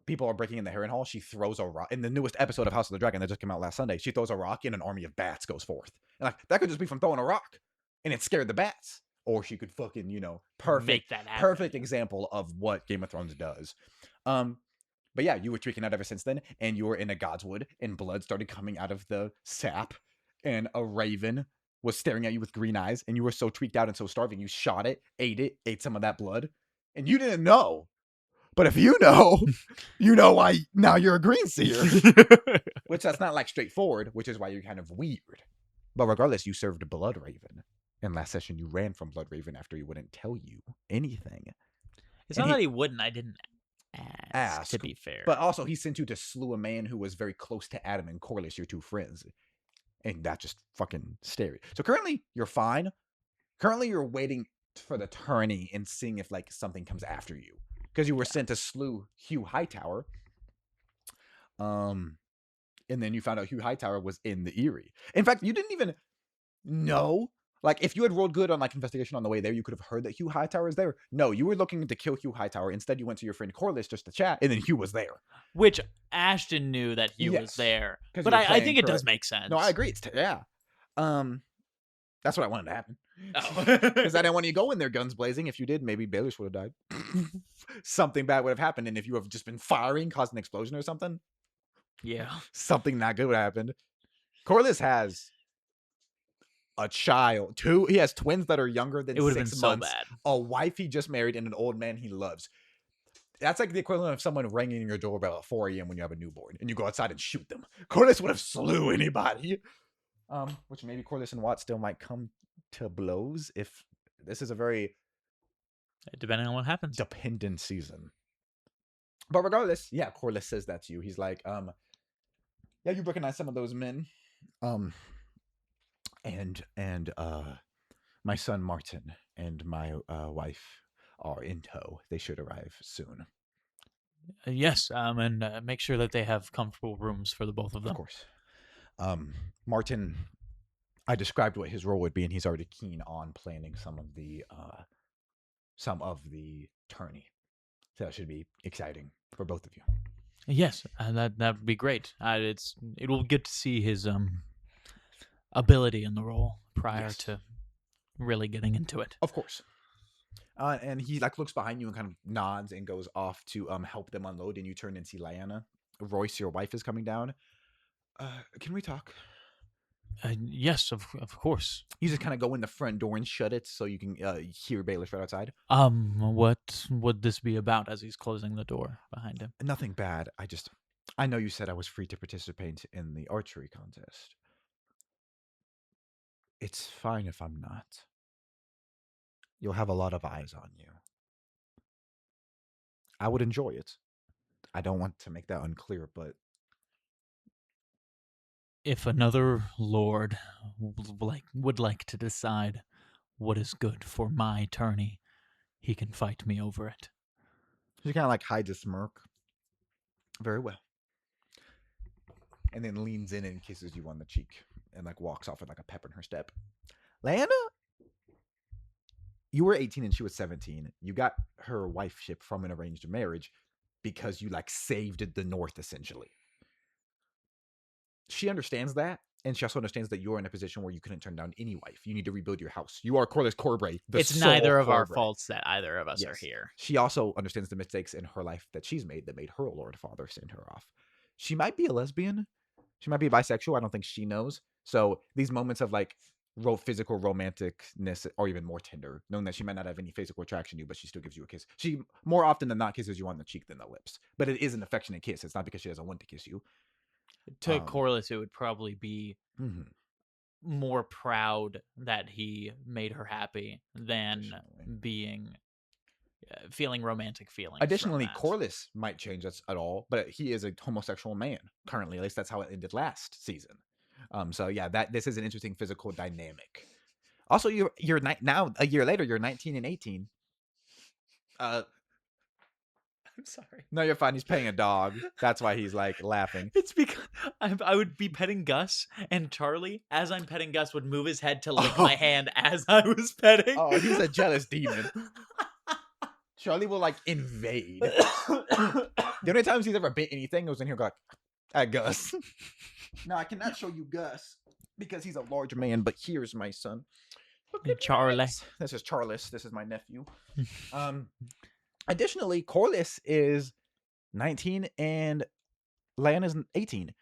people are breaking in the Harrenhal. She throws a rock in the newest episode of House of the Dragon that just came out last Sunday. She throws a rock, and an army of bats goes forth. And like that could just be from throwing a rock, and it scared the bats. Or she could fucking, perfect example of what Game of Thrones does. But yeah, you were tweaking out ever since then, and you were in a Godswood, and blood started coming out of the sap, and a raven was staring at you with green eyes, and you were so tweaked out and so starving, you shot it, ate some of that blood, and you didn't know. But if you know, you know why now you're a green seer. Which that's not like straightforward, which is why you're kind of weird. But regardless, you served a Blood Raven. And last session, you ran from Blood Raven after he wouldn't tell you anything. It's not that he wouldn't. I didn't ask, to be fair. But also, he sent you to slew a man who was very close to Adam and Corliss, your two friends. And that just fucking scary. So currently, you're fine. Currently, you're waiting for the tourney and seeing if like something comes after you. Because you were sent to slew Hugh Hightower. And then you found out Hugh Hightower was in the Eyrie. In fact, you didn't even know. Like, if you had rolled good on, like, investigation on the way there, you could have heard that Hugh Hightower is there. No, you were looking to kill Hugh Hightower. Instead, you went to your friend Corliss just to chat, and then Hugh was there. Which Ashton knew that Hugh was there. But I think it does make sense. No, I agree. Yeah. That's what I wanted to happen. Oh. Because I didn't want you to go in there guns blazing. If you did, maybe Baelish would have died. Something bad would have happened. And if you have just been firing, caused an explosion or something, yeah, something not good would have happened. Corliss has a child. He has twins that are younger than 6 months. It would have been so bad. A wife he just married and an old man he loves. That's like the equivalent of someone ringing your doorbell at 4 a.m. when you have a newborn and you go outside and shoot them. Corliss would have slew anybody. Which maybe Corliss and Watt still might come to blows if this is a very depending on what happens dependent season. But regardless, yeah, Corliss says that to you. He's like, yeah, you recognize some of those men. And my son Martin and my wife are in tow. They should arrive soon. Yes, and make sure that they have comfortable rooms for the both of them. Of course. Martin, I described what his role would be, and he's already keen on planning some of the tourney. So that should be exciting for both of you. Yes, that would be great. It will get to see his ability in the role prior to really getting into it. Of course. And he like looks behind you and kind of nods and goes off to help them unload. And you turn and see Lyanna. Royce, your wife, is coming down. Can we talk? Yes, of course. You just kind of go in the front door and shut it so you can hear Baelish right outside. What would this be about as he's closing the door behind him? Nothing bad. I know you said I was free to participate in the archery contest. It's fine if I'm not. You'll have a lot of eyes on you. I would enjoy it. I don't want to make that unclear, but if another lord would like to decide what is good for my tourney, he can fight me over it. She kind of like hides a smirk. Very well. And then leans in and kisses you on the cheek and like walks off with like a pep in her step. Lyanna, you were 18 and she was 17. You got her wifeship from an arranged marriage. because you like saved the North essentially. She understands that, and she also understands that you're in a position where you couldn't turn down any wife. You need to rebuild your house. You are Corlys Corbray. It's neither of our faults that either of us are here. She also understands the mistakes in her life that she's made that made her Lord Father send her off. She might be a lesbian. She might be bisexual. I don't think she knows. So these moments of like physical romanticness or even more tender, knowing that she might not have any physical attraction to you, but she still gives you a kiss. She more often than not kisses you on the cheek than the lips. But it is an affectionate kiss. It's not because she doesn't want to kiss you. To Corlys, it would probably be more proud that he made her happy than being feeling romantic feelings. Additionally, Corlys might change us at all, but he is a homosexual man currently. At least that's how it ended last season. So yeah, this is an interesting physical dynamic. Also, you're now a year later. You're 19 and 18. I'm sorry. No, you're fine. He's petting a dog. That's why he's like laughing. It's because I would be petting Gus, and Charlie, as I'm petting Gus, would move his head to lick my hand as I was petting. Oh, he's a jealous demon. Charlie will like invade. The only times he's ever bit anything was in here going at Gus. Now I cannot show you Gus because he's a large man, but here's my son. Charlie. This is Charles. This is my nephew. Additionally, Corlys is 19 and Lan is 18.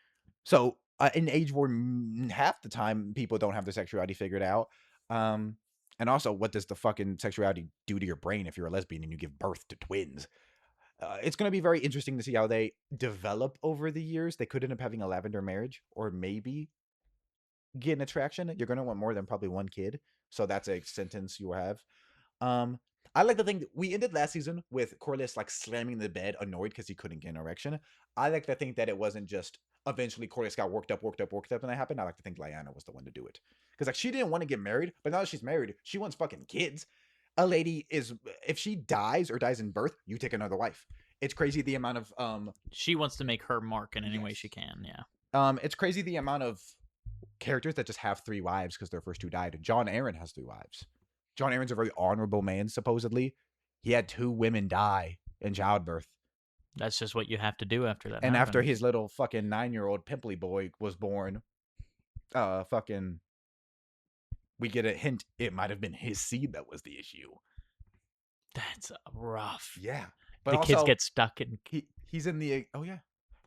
So in age where half the time people don't have their sexuality figured out. And also, what does the fucking sexuality do to your brain if you're a lesbian and you give birth to twins? It's going to be very interesting to see how they develop over the years. They could end up having a lavender marriage or maybe get an attraction. You're going to want more than probably one kid. So that's a sentence you will have. I like to think that we ended last season with Corlys like slamming the bed, annoyed because he couldn't get an erection. I like to think that it wasn't just eventually Corlys got worked up, and that happened. I like to think Lyanna was the one to do it. Because like she didn't want to get married, but now that she's married, she wants fucking kids. A lady is, if she dies or dies in birth, you take another wife. It's crazy the amount of she wants to make her mark in any way she can. Yeah. It's crazy the amount of characters that just have 3 wives because their first 2 died. Jon Arryn has 3 wives. Jon Arryn's a very honorable man, supposedly. He had 2 women die in childbirth. That's just what you have to do after that. And after his little fucking 9-year-old pimply boy was born, we get a hint it might have been his seed that was the issue. That's rough. Yeah. But the kids get stuck in... He's in the... Oh, yeah.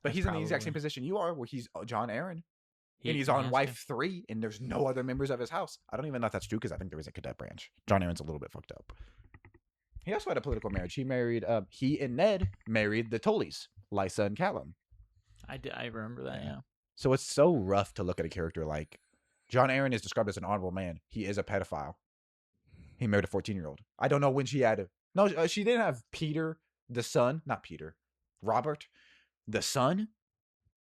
But he's in the exact same position you are, where he's Jon Arryn. And he's on wife 3, and there's no other members of his house. I don't even know if that's true, because I think there is a cadet branch. Jon Arryn's a little bit fucked up. He also had a political marriage. He married... he and Ned married the Tullys, Lysa and Callum. I remember that, yeah. So it's so rough to look at a character like... Jon Arryn is described as an honorable man. He is a pedophile. He married a 14-year-old. I don't know when she had... No, she didn't have Peter, the son. Not Peter. Robert, the son,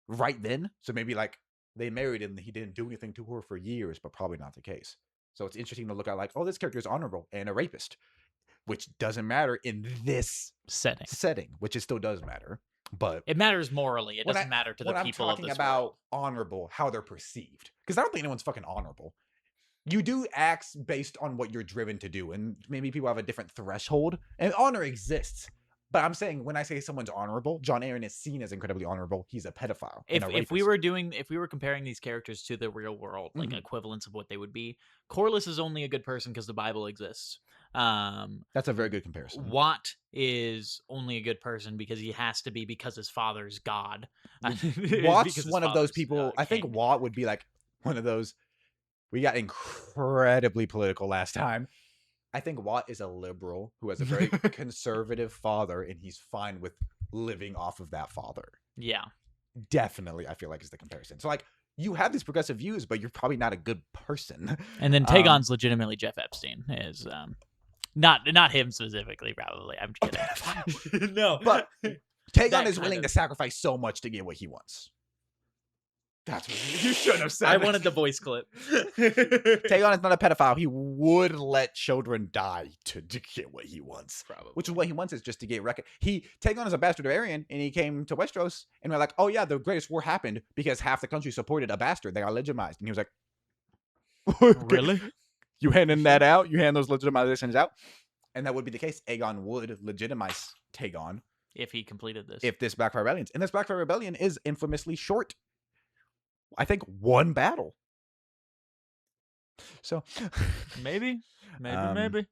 right then. So maybe like... They married and he didn't do anything to her for years, but probably not the case. So it's interesting to look at like, oh, this character is honorable and a rapist, which doesn't matter in this setting, which it still does matter. But it matters morally. It doesn't matter to the people of this world. I'm talking about honorable, how they're perceived. Because I don't think anyone's fucking honorable. You do acts based on what you're driven to do. And maybe people have a different threshold. And honor exists. But I'm saying when I say someone's honorable, Jon Arryn is seen as incredibly honorable. He's a pedophile. If we were comparing these characters to the real world, like equivalents of what they would be, Corlys is only a good person because the Bible exists. That's a very good comparison. Wat is only a good person because he has to be because his father's God. Wat's one of those people. I think Wat would be like one of those. We got incredibly political last time. I think Wat is a liberal who has a very conservative father, and he's fine with living off of that father. Yeah. Definitely, I feel like is the comparison. So, like, you have these progressive views, but you're probably not a good person. And then Taegon's legitimately Jeff Epstein. Is not him specifically, probably. I'm kidding. No. But Taegon is willing to sacrifice so much to get what he wants. That's what you shouldn't have said. I wanted the voice clip. Taegon is not a pedophile. He would let children die to get what he wants. Probably. Which is what he wants is just to get record. Taegon is a bastard of Arryn, and he came to Westeros, and we're like, oh yeah, the greatest war happened because half the country supported a bastard. They got legitimized. And he was like, really? You handing that out? You hand those legitimizations out? And that would be the case. Aegon would legitimize Taegon. if he completed this. If this Blackfire Rebellion, and this Blackfire Rebellion is infamously short. I think one battle. So maybe. maybe.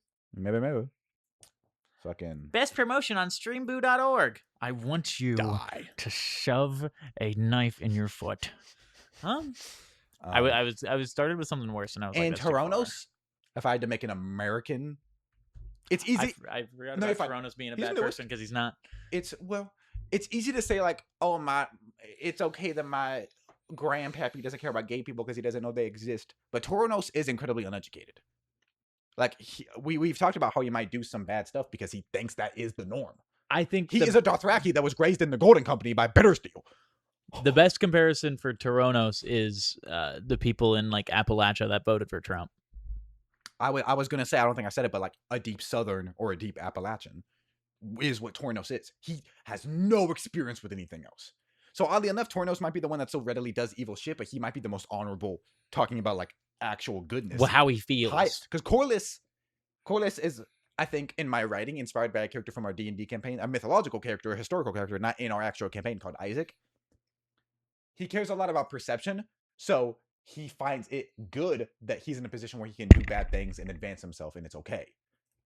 Fucking best promotion on streamboo.org. I want you die. to shove a knife in your foot. Huh? I was started with something worse, and I was and like, that's too far. Tyrannos, if I had to make an American, it's easy. I forgot about Tyrannos being a bad person because he's not. It's easy to say like, oh it's okay that my grandpappy doesn't care about gay people because he doesn't know they exist. But Tyrannos is incredibly uneducated. Like we've talked about how he might do some bad stuff because he thinks that is the norm. I think he is a Dothraki that was raised in the Golden Company by Bittersteel. The best comparison for Tyrannos is the people in like Appalachia that voted for Trump. I was gonna say, I don't think I said it, but like a deep Southern or a deep Appalachian is what Tyrannos is. He has no experience with anything else. So oddly enough, Tyrannos might be the one that so readily does evil shit, but he might be the most honorable, talking about like actual goodness. Well, how he feels. Because Corlys is, I think, in my writing, inspired by a character from our D&D campaign, a mythological character, a historical character, not in our actual campaign, called Isaac. He cares a lot about perception, so he finds it good that he's in a position where he can do bad things and advance himself, and it's okay.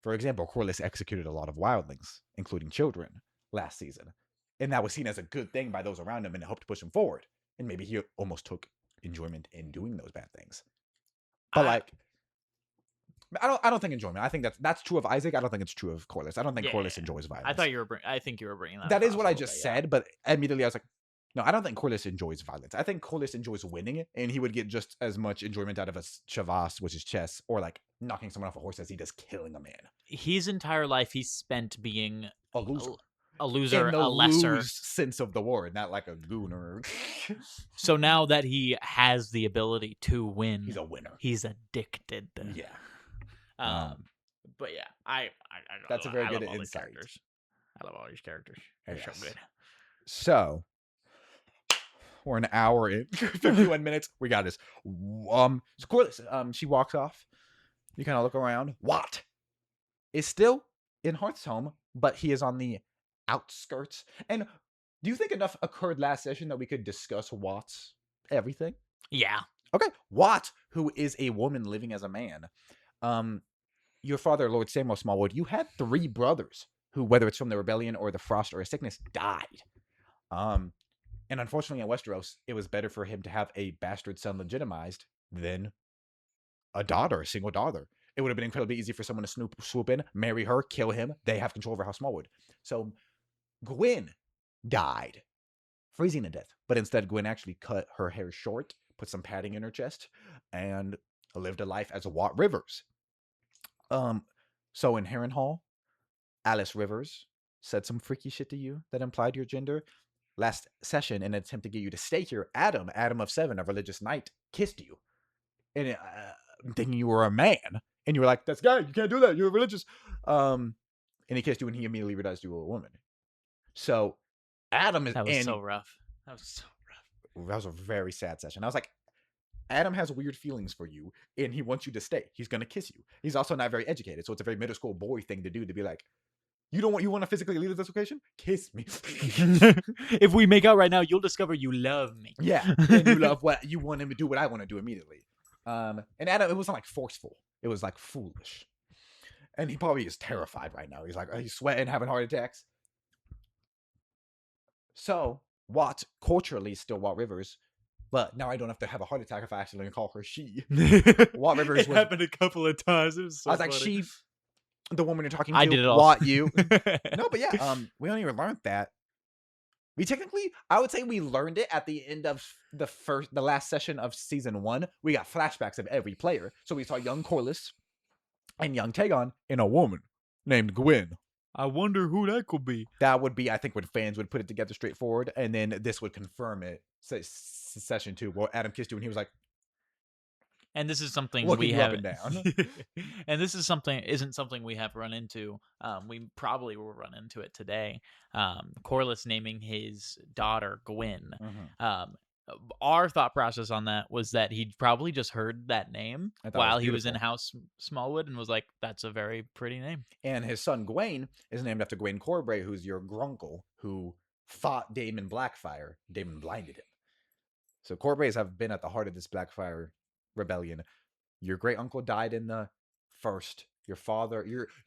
For example, Corlys executed a lot of wildlings, including children, last season. And that was seen as a good thing by those around him, and it helped push him forward. And maybe he almost took enjoyment in doing those bad things. But I don't think enjoyment. I think that's true of Isaac. I don't think it's true of Corlys. I don't think Corlys enjoys violence. I think you were bringing that. That is what I just said, but immediately I was like, no, I don't think Corlys enjoys violence. I think Corlys enjoys winning, and he would get just as much enjoyment out of a chavas, which is chess, or like knocking someone off a horse, as he does killing a man. His entire life he's spent being a loser. A loser, in the a lesser lose sense of the word, not like a gooner. So now that he has the ability to win, he's a winner. He's addicted. Yeah. But yeah, I that's a very good insight. I love all these characters. They're so good. So we're an hour in, 51 minutes. We got this. So Corlys, she walks off. You kind of look around. Wat is still in Hearthstone, but he is on the outskirts. And do you think enough occurred last session that we could discuss Wat's everything? Yeah. Okay. Wat, who is a woman living as a man. Your father, Lord Samuel Smallwood, you had 3 brothers who, whether it's from the rebellion or the frost or a sickness, died. And unfortunately in Westeros, it was better for him to have a bastard son legitimized than a single daughter. It would have been incredibly easy for someone to swoop in, marry her, kill him. They have control over House Smallwood. So Gwyn died, freezing to death. But instead, Gwyn actually cut her hair short, put some padding in her chest, and lived a life as a Wat Rivers. So in Harrenhal, Alice Rivers said some freaky shit to you that implied your gender. Last session, in an attempt to get you to stay here, Adam of 7, a religious knight, kissed you. And thinking you were a man. And you were like, that's gay, you can't do that, you're religious. And he kissed you, and he immediately realized you were a woman. So Adam is... That was so rough. That was a very sad session. I was like, Adam has weird feelings for you, and he wants you to stay. He's going to kiss you. He's also not very educated, so it's a very middle school boy thing to do, to be like, you want to physically leave this occasion? Kiss me. If we make out right now, you'll discover you love me. Yeah, and you love what you want him to do, what I want to do immediately. And Adam, it wasn't like forceful. It was like foolish. And he probably is terrified right now. He's like, he's sweating, having heart attacks. So, Wat, culturally, is still Wat Rivers. But now I don't have to have a heart attack if I accidentally call her she. Wat Rivers happened a couple of times. It was so I was funny. like, she, the woman you're talking to, I did it all. Wat you. No, but yeah, we only learned that. We technically, I would say we learned it at the end of the last session of season 1. We got flashbacks of every player. So we saw young Corlys and young Taegon and a woman named Gwyn. I wonder who that could be. That would be, I think, when fans would put it together straightforward, and then this would confirm it. Session 2, where Adam kissed you, and he was like, and this is something we have up and down. And this is isn't something we have run into. We probably will run into it today. Corlys naming his daughter Gwyn. Our thought process on that was that he probably just heard that name I thought it was while he was in beautiful. House Smallwood and was like, "That's a very pretty name." And his son Gawain is named after Gawain Corbray, who's your grunkle, who fought Daemon Blackfire. Daemon blinded him. So Corbrays have been at the heart of this Blackfire rebellion. Your great uncle died in the first. Your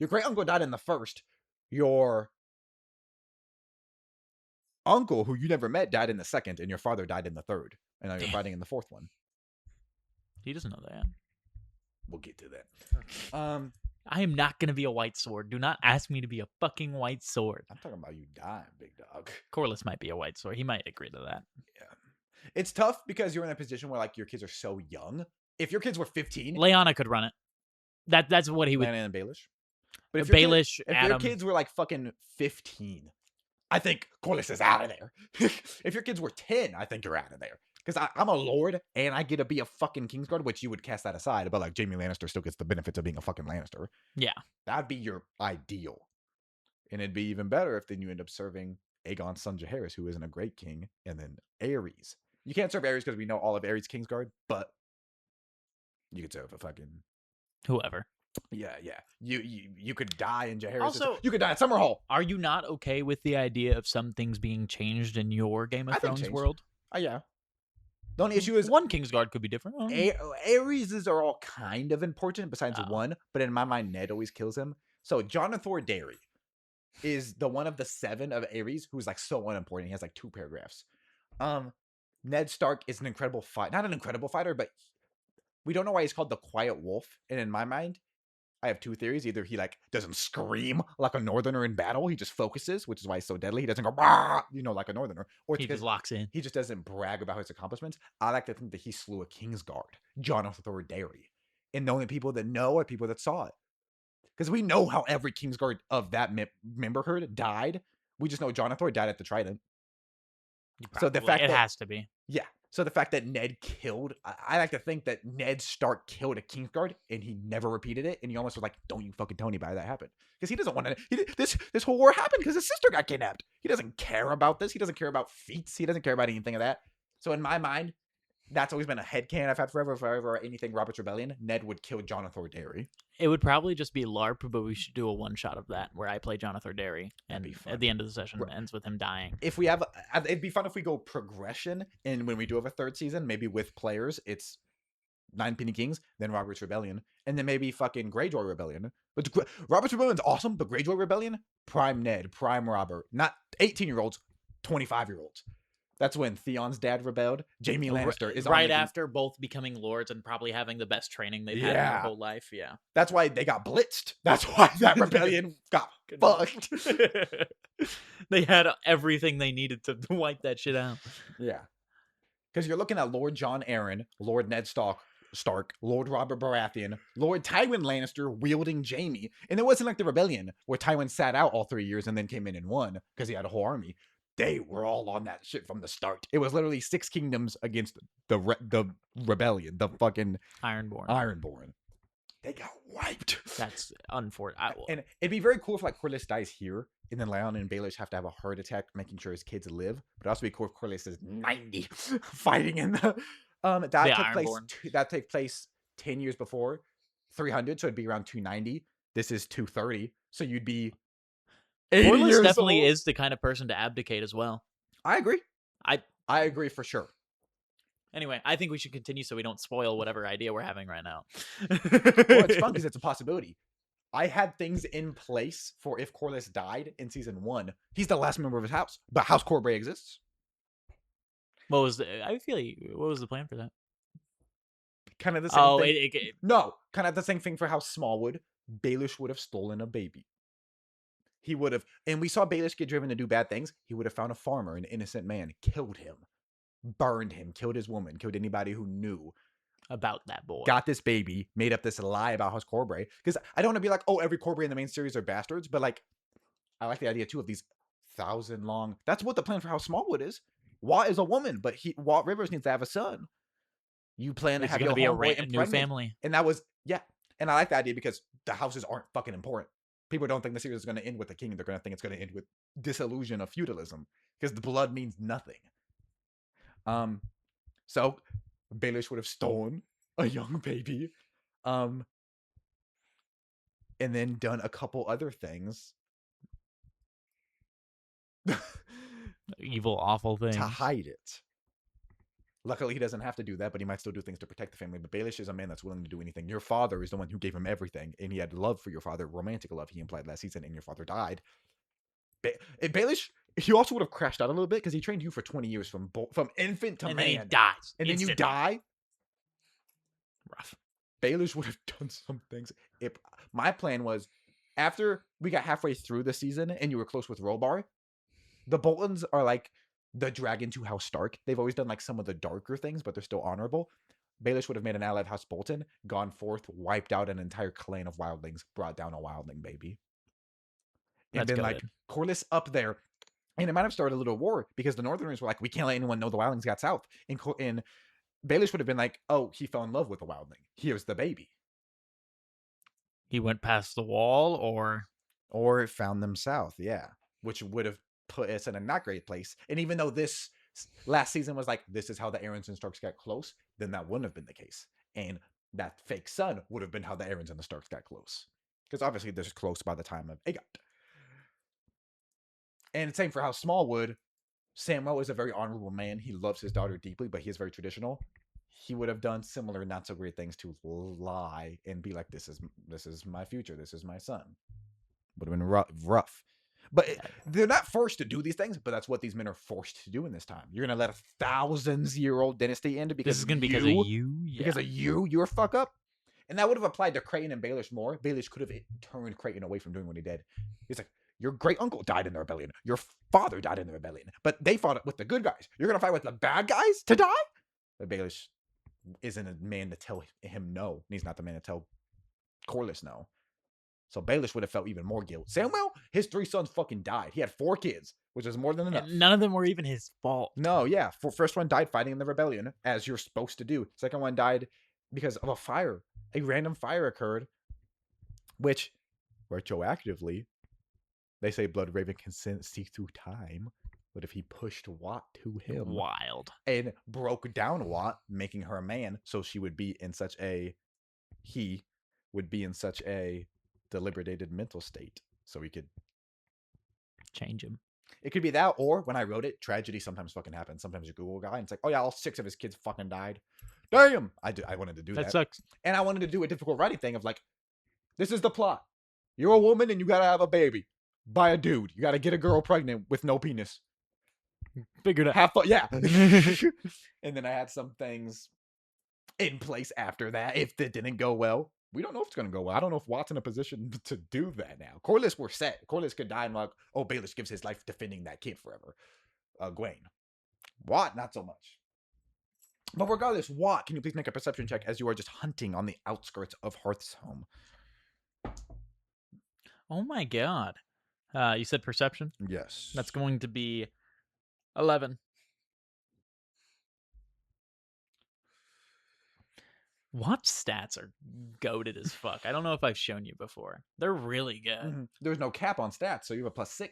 great uncle died in the first. Your uncle, who you never met, died in the second, and your father died in the third. And now you're Damn. fighting in the fourth one. He doesn't know that. We'll get to that. I am not going to be a white sword. Do not ask me to be a fucking white sword. I'm talking about you dying, big dog. Corliss might be a white sword. He might agree to that. Yeah. It's tough because you're in a position where like your kids are so young. If your kids were 15, Lyanna could run it. That's what he would. Lyanna and Baelish. But if Baelish, if Adam. your kids were like fucking 15, I think Corliss is out of there. If your kids were 10, I think you're out of there. Because I'm a lord and I get to be a fucking Kingsguard, which you would cast that aside. But like Jaime Lannister still gets the benefits of being a fucking Lannister. Yeah. That'd be your ideal. And it'd be even better if then you end up serving Aegon's son Jaehaerys, who isn't a great king, and then Aerys. You can't serve Aerys because we know all of Aerys' Kingsguard, but you could serve a fucking Whoever. yeah. You could die in Jaehaerys. Also, you could die at Summerhall. Are you not okay with the idea of some things being changed in your Game of I think Thrones changed. world? Yeah. The only issue is one Kingsguard could be different. Aerys are all kind of important besides Oh. one, but in my mind, Ned always kills him. So Jonathan Darry is the one of the 7 of Aerys who's like so unimportant. He has like 2 paragraphs. Ned Stark is an incredible fighter. Not an incredible fighter, but we don't know why he's called the Quiet Wolf. And in my mind, I have 2 theories. Either he like doesn't scream like a northerner in battle. He just focuses, which is why he's so deadly. He doesn't go, like a northerner. Or He just locks in. He just doesn't brag about his accomplishments. I like to think that he slew a Kingsguard, Jonathan Darry. And the only people that know are people that saw it. Because we know how every Kingsguard of that memberhood died. We just know Jonathan died at the Trident. So the fact it that has to be. Yeah. So the fact that Ned killed, I like to think that Ned Stark killed a Kingsguard and he never repeated it. And he almost was like, don't you fucking tell anybody that happened. Because he doesn't want to, this whole war happened because his sister got kidnapped. He doesn't care about this. He doesn't care about feats. He doesn't care about anything of that. So in my mind, that's always been a headcanon I've had forever, anything Robert's Rebellion, Ned would kill Jonathan Darry. It would probably just be LARP, but we should do a one-shot of that where I play Jonathan Darry, and at the end of the session ends with him dying. If we have, it'd be fun if we go progression, and when we do have a 3rd season, maybe with players, it's 9 Penny Kings, then Robert's Rebellion, and then maybe fucking Greyjoy Rebellion. But Robert's Rebellion's awesome, but Greyjoy Rebellion, prime Ned, prime Robert, not 18-year-olds, 25-year-olds. That's when Theon's dad rebelled. Jaime Lannister is right after both becoming lords and probably having the best training they've had in their whole life. Yeah, that's why they got blitzed. That's why that rebellion got fucked. They had everything they needed to wipe that shit out. Yeah, because you're looking at Lord Jon Arryn, Lord Ned Stark, Lord Robert Baratheon, Lord Tywin Lannister wielding Jaime. And it wasn't like the rebellion where Tywin sat out all 3 years and then came in and won because he had a whole army. They were all on that shit from the start. It was literally 6 kingdoms against the rebellion, the fucking Ironborn. They got wiped. That's unfortunate. And it'd be very cool if like Corlys dies here, and then Lyanna and Baelish have to have a heart attack, making sure his kids live. But it'd also be cool if Corlys is 90, fighting in the that took place 10 years before 300, so it'd be around 290. This is 230, so you'd be. Corlys definitely is the kind of person to abdicate as well. I agree. I agree for sure. Anyway, I think we should continue so we don't spoil whatever idea we're having right now. Well, it's fun because it's a possibility. I had things in place for if Corlys died in season 1. He's the last member of his house, but House Corbray exists. What was the plan for that? Kind of the same thing. No, kind of the same thing for House Smallwood. Baelish would have stolen a baby. He would have, and we saw Baelish get driven to do bad things. He would have found a farmer, an innocent man, killed him, burned him, killed his woman, killed anybody who knew about that boy. Got this baby, made up this lie about House Corbray. Because I don't want to be like, oh, every Corbray in the main series are bastards, but like, I like the idea too of these 1,000-long. That's what the plan for House Smallwood is. Wat is a woman, but Wat Rivers needs to have a son. You plan to have your new family, and that was And I like the idea because the houses aren't fucking important. People don't think the series is going to end with the king. They're going to think it's going to end with disillusion of feudalism because the blood means nothing. So Baelish would have stolen a young baby, and then done a couple other things Evil, awful to things. hide it. Luckily, he doesn't have to do that, but he might still do things to protect the family. But Baelish is a man that's willing to do anything. Your father is the one who gave him everything, and he had love for your father, romantic love, he implied last season, and your father died. Baelish, he also would have crashed out a little bit because he trained you for 20 years from infant to And man. then he dies. And then you instantly. die. Rough. Baelish would have done some things. My plan was, after we got halfway through the season and you were close with Rollbar, the Boltons are like the dragon to House Stark. They've always done like some of the darker things, but they're still honorable. Baelish would have made an ally of House Bolton, gone forth, wiped out an entire clan of wildlings, brought down a wildling baby. And That's been good. like, Corlys up there. And it might have started a little war because the Northerners were like, we can't let anyone know the wildlings got south. And Baelish would have been like, oh, he fell in love with a wildling. Here's the baby. He went past the wall, Or it found them south, yeah. Which would have put us in a not great place. And even though this last season was like, this is how the Aarons and Starks got close, then that wouldn't have been the case. And that fake son would have been how the Aarons and the Starks got close. Because obviously they're close by the time of Aegon. And same for House Smallwood. Samwell is a very honorable man. He loves his daughter deeply, but he is very traditional. He would have done similar not so great things to lie and be like, this is my future. This is my son. Would have been rough. But they're not forced to do these things, but that's what these men are forced to do in this time. You're going to let a 1,000-year-old dynasty end because this is going to be because of you? Yeah. Because of you, you're a fuck up. And that would have applied to Creighton and Baelish more. Baelish could have turned Creighton away from doing what he did. He's like, your great uncle died in the rebellion. Your father died in the rebellion. But they fought with the good guys. You're going to fight with the bad guys to die? But Baelish isn't a man to tell him no. And he's not the man to tell Corlys no. So Baelish would have felt even more guilt. Samwell, his 3 sons fucking died. He had 4 kids, which is more than enough. And none of them were even his fault. No, yeah. First one died fighting in the rebellion, as you're supposed to do. Second one died because of a fire. A random fire occurred, which retroactively, they say Bloodraven can see through time. But if he pushed Wat to him, wild, and broke down Wat, making her a man, so she would be in such a, he would be in such a deliberated mental state, so he could change him. It could be that, or when I wrote it, tragedy sometimes fucking happens. Sometimes you Google a guy and it's like, oh yeah, all 6 of his kids fucking died. Damn! I wanted to do that. That sucks. And I wanted to do a difficult writing thing of like, this is the plot. You're a woman and you gotta have a baby by a dude. You gotta get a girl pregnant with no penis. Figured out. Have fun, yeah. And then I had some things in place after that. If it didn't go well, we don't know if it's going to go well. I don't know if Watt's in a position to do that now. Corlys, we're set. Corlys could die and like, oh, Baelish gives his life defending that kid forever. Gwaine. Watt, not so much. But regardless, Watt, can you please make a perception check as you are just hunting on the outskirts of Hearthstone? Oh my god. You said perception? Yes. That's going to be 11. Watt's stats are goated as fuck. I don't know if I've shown you before. They're really good. Mm-hmm. There's no cap on stats, so you have a +6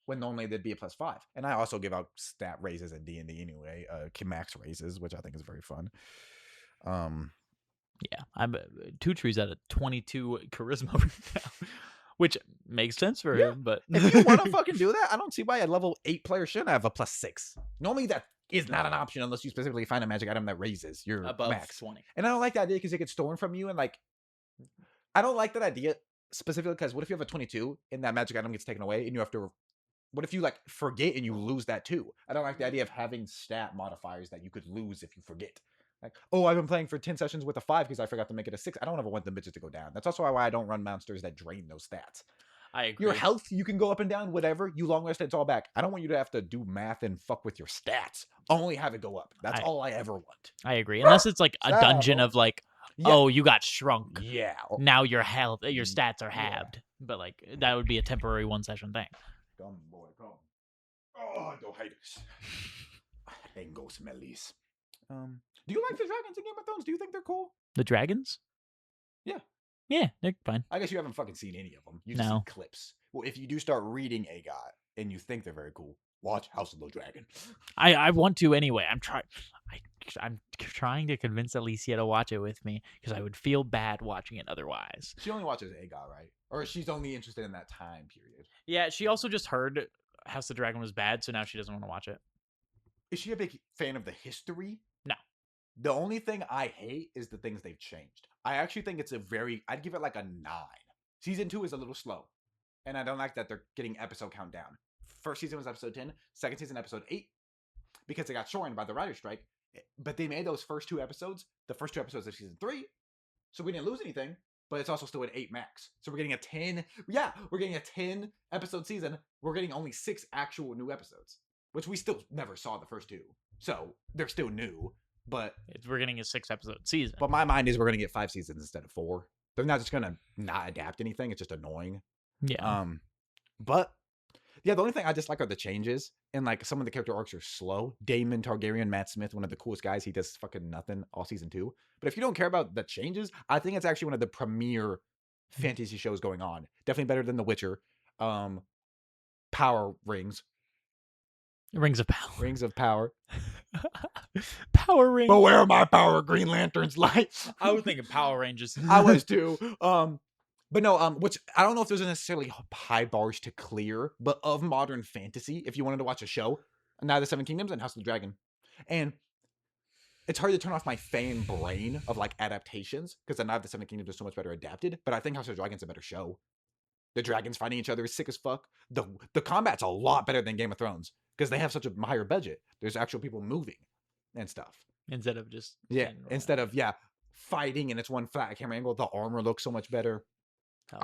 when normally they'd be a +5. And I also give out stat raises in D&D anyway, max raises, which I think is very fun. Yeah, I'm 2 trees at a 22 charisma right now, which makes sense for him. But if you want to fucking do that, I don't see why a level 8 player shouldn't have a +6. Normally that is not an option unless you specifically find a magic item that raises your above max 20. And I don't like that idea because it gets stolen from you, and like, I don't like that idea specifically because what if you have a 22 and that magic item gets taken away and you have to, what if you like forget and you lose that too? I don't like the idea of having stat modifiers that you could lose if you forget. Like, oh, I've been playing for 10 sessions with a 5 because I forgot to make it a 6. I don't ever want them bitches to go down. That's also why I don't run monsters that drain those stats. I agree. Your health, you can go up and down, whatever. You long rest, it's all back. I don't want you to have to do math and fuck with your stats. Only have it go up. That's all I ever want. I agree. Unless it's like a dungeon of like, oh, you got shrunk. Yeah. Now your health, your stats are halved. But like, that would be a temporary 1-session thing. Come, boy, come. Oh, no haters. Engos Melis. Do you like the dragons in Game of Thrones? Do you think they're cool? The dragons? Yeah. Yeah, they're fine. I guess you haven't fucking seen any of them. You just see clips. Well, if you do start reading AGOT and you think they're very cool, watch House of the Dragon. I want to anyway. I'm trying to convince Alicia to watch it with me because I would feel bad watching it otherwise. She only watches Aegon, right? Or she's only interested in that time period. Yeah, she also just heard House of the Dragon was bad, so now she doesn't want to watch it. Is she a big fan of the history? No. The only thing I hate is the things they've changed. I actually think it's I'd give it like a 9. Season 2 is a little slow. And I don't like that they're getting episode countdown. First season was episode 10, second season episode 8, because they got shortened by the writer's strike. But they made those first 2 episodes, the first 2 episodes of season 3, so we didn't lose anything, but it's also still at 8 max. So we're getting we're getting a 10 episode season. We're getting only 6 actual new episodes, which we still never saw the first 2. So they're still new, but we're getting a 6 episode season. But my mind is we're going to get 5 seasons instead of 4. They're not just going to not adapt anything. It's just annoying. Yeah. But yeah, the only thing I dislike are the changes, and like some of the character arcs are slow. Daemon Targaryen, Matt Smith, one of the coolest guys. He does fucking nothing all season 2. But if you don't care about the changes, I think it's actually one of the premier fantasy shows going on. Definitely better than The Witcher. Power Rings. Rings of Power. Rings of Power. Power Rings. But where are my power Green Lantern's lights? I was thinking Power Rangers. I was too. But no, which I don't know if there's necessarily high bars to clear, but of modern fantasy, if you wanted to watch a show, Night of the Seven Kingdoms and House of the Dragon. And it's hard to turn off my fan brain of like adaptations, because the Night of the Seven Kingdoms is so much better adapted, but I think House of the Dragon's a better show. The dragons fighting each other is sick as fuck. The combat's a lot better than Game of Thrones, because they have such a higher budget. There's actual people moving and stuff. Instead of just fighting and it's one flat camera angle. The armor looks so much better. Oh,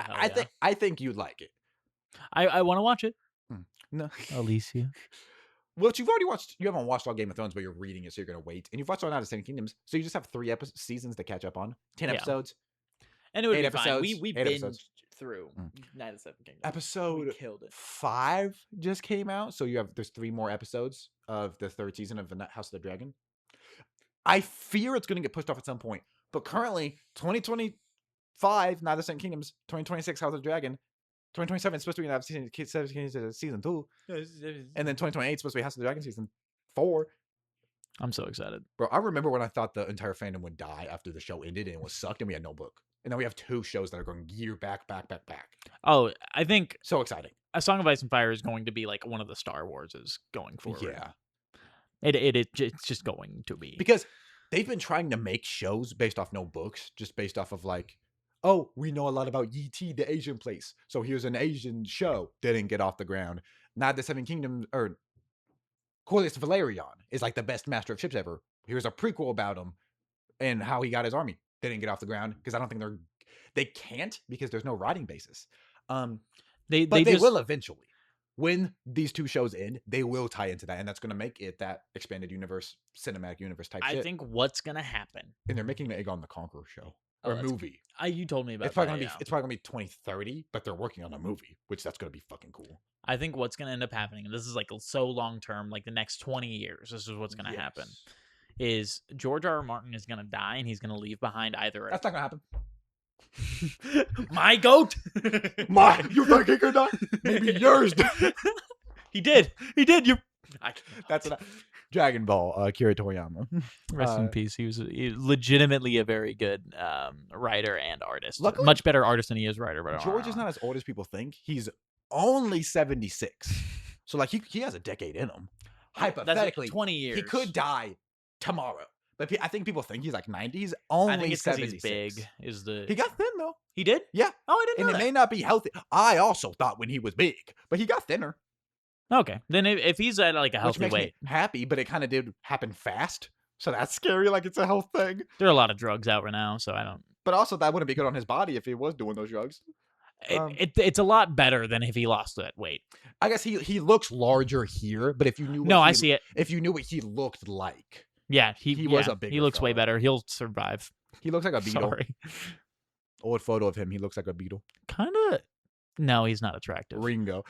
I think you'd like it. I want to watch it. No, Alicia. Well, you've already watched. You haven't watched all Game of Thrones, but you're reading it, so you're gonna wait. And you've watched all Night of the Seven Kingdoms, so you just have 3 seasons to catch up on. 10 episodes. And it would 8 be episodes. Fine. We 8 binged episodes. through Night of the Seven Kingdoms. Episode we killed it. 5 just came out, so there's 3 more episodes of the 3rd season of the House of the Dragon. I fear it's gonna get pushed off at some point, but currently 2025 Night of the Seven Kingdoms, 2026 House of the Dragon, 2027 is supposed to be Night of the Seven Kingdoms season 2, and then 2028 is supposed to be House of the Dragon season 4. I'm so excited, bro. I remember when I thought the entire fandom would die after the show ended and it was sucked, and we had no book, and then we have 2 shows that are going year back. Oh, I think so exciting. A Song of Ice and Fire is going to be like one of the Star Warses going forward. Yeah, it's just going to be, because they've been trying to make shows based off no books, just based off of like, oh, we know a lot about Yi, the Asian place, so here's an Asian show. Didn't get off the ground. Not the Seven Kingdoms, or Corlys Valerian is like the best master of ships ever. Here's a prequel about him and how he got his army. They didn't get off the ground because I don't think they can't, because there's no writing basis. They will eventually. When these 2 shows end, they will tie into that, and that's going to make it that expanded universe, cinematic universe type shit. I think what's going to happen, and they're making the Aegon the Conqueror show or movie. You told me about. It's probably gonna be 2030, but they're working on a movie, which that's gonna be fucking cool. I think what's gonna end up happening, and this is like so long term, like the next 20 years. This is what's gonna happen. Is George R.R. Martin is gonna die, and he's gonna leave behind either. That's not gonna happen. My goat. You think he could die? Maybe yours. He did. That's Dragon Ball. Akira Toriyama. Rest in peace. He was legitimately a very good writer and artist. Luckily, much better artist than he is writer. But George is not as old as people think. He's only 76, so like he has a decade in him. Hypothetically, that's like 20 years. He could die tomorrow. But I think people think he's like 90. He's only I think it's 76. He's big. He got thin though. He did? Yeah. Oh, I didn't know and that. It may not be healthy. I also thought when he was big, but he got thinner. Okay, then if he's at like a healthy weight, me happy. But it kind of did happen fast, so that's scary. Like it's a health thing. There are a lot of drugs out right now, so I don't. But also, that wouldn't be good on his body if he was doing those drugs. It's a lot better than if he lost that weight. I guess he looks larger here, but if you knew, I see it. If you knew what he looked like, yeah, he was a big. He looks fella. way better. He'll survive. He looks like a beetle. Sorry. Old photo of him. He looks like a beetle. Kind of. No, he's not attractive. Ringo.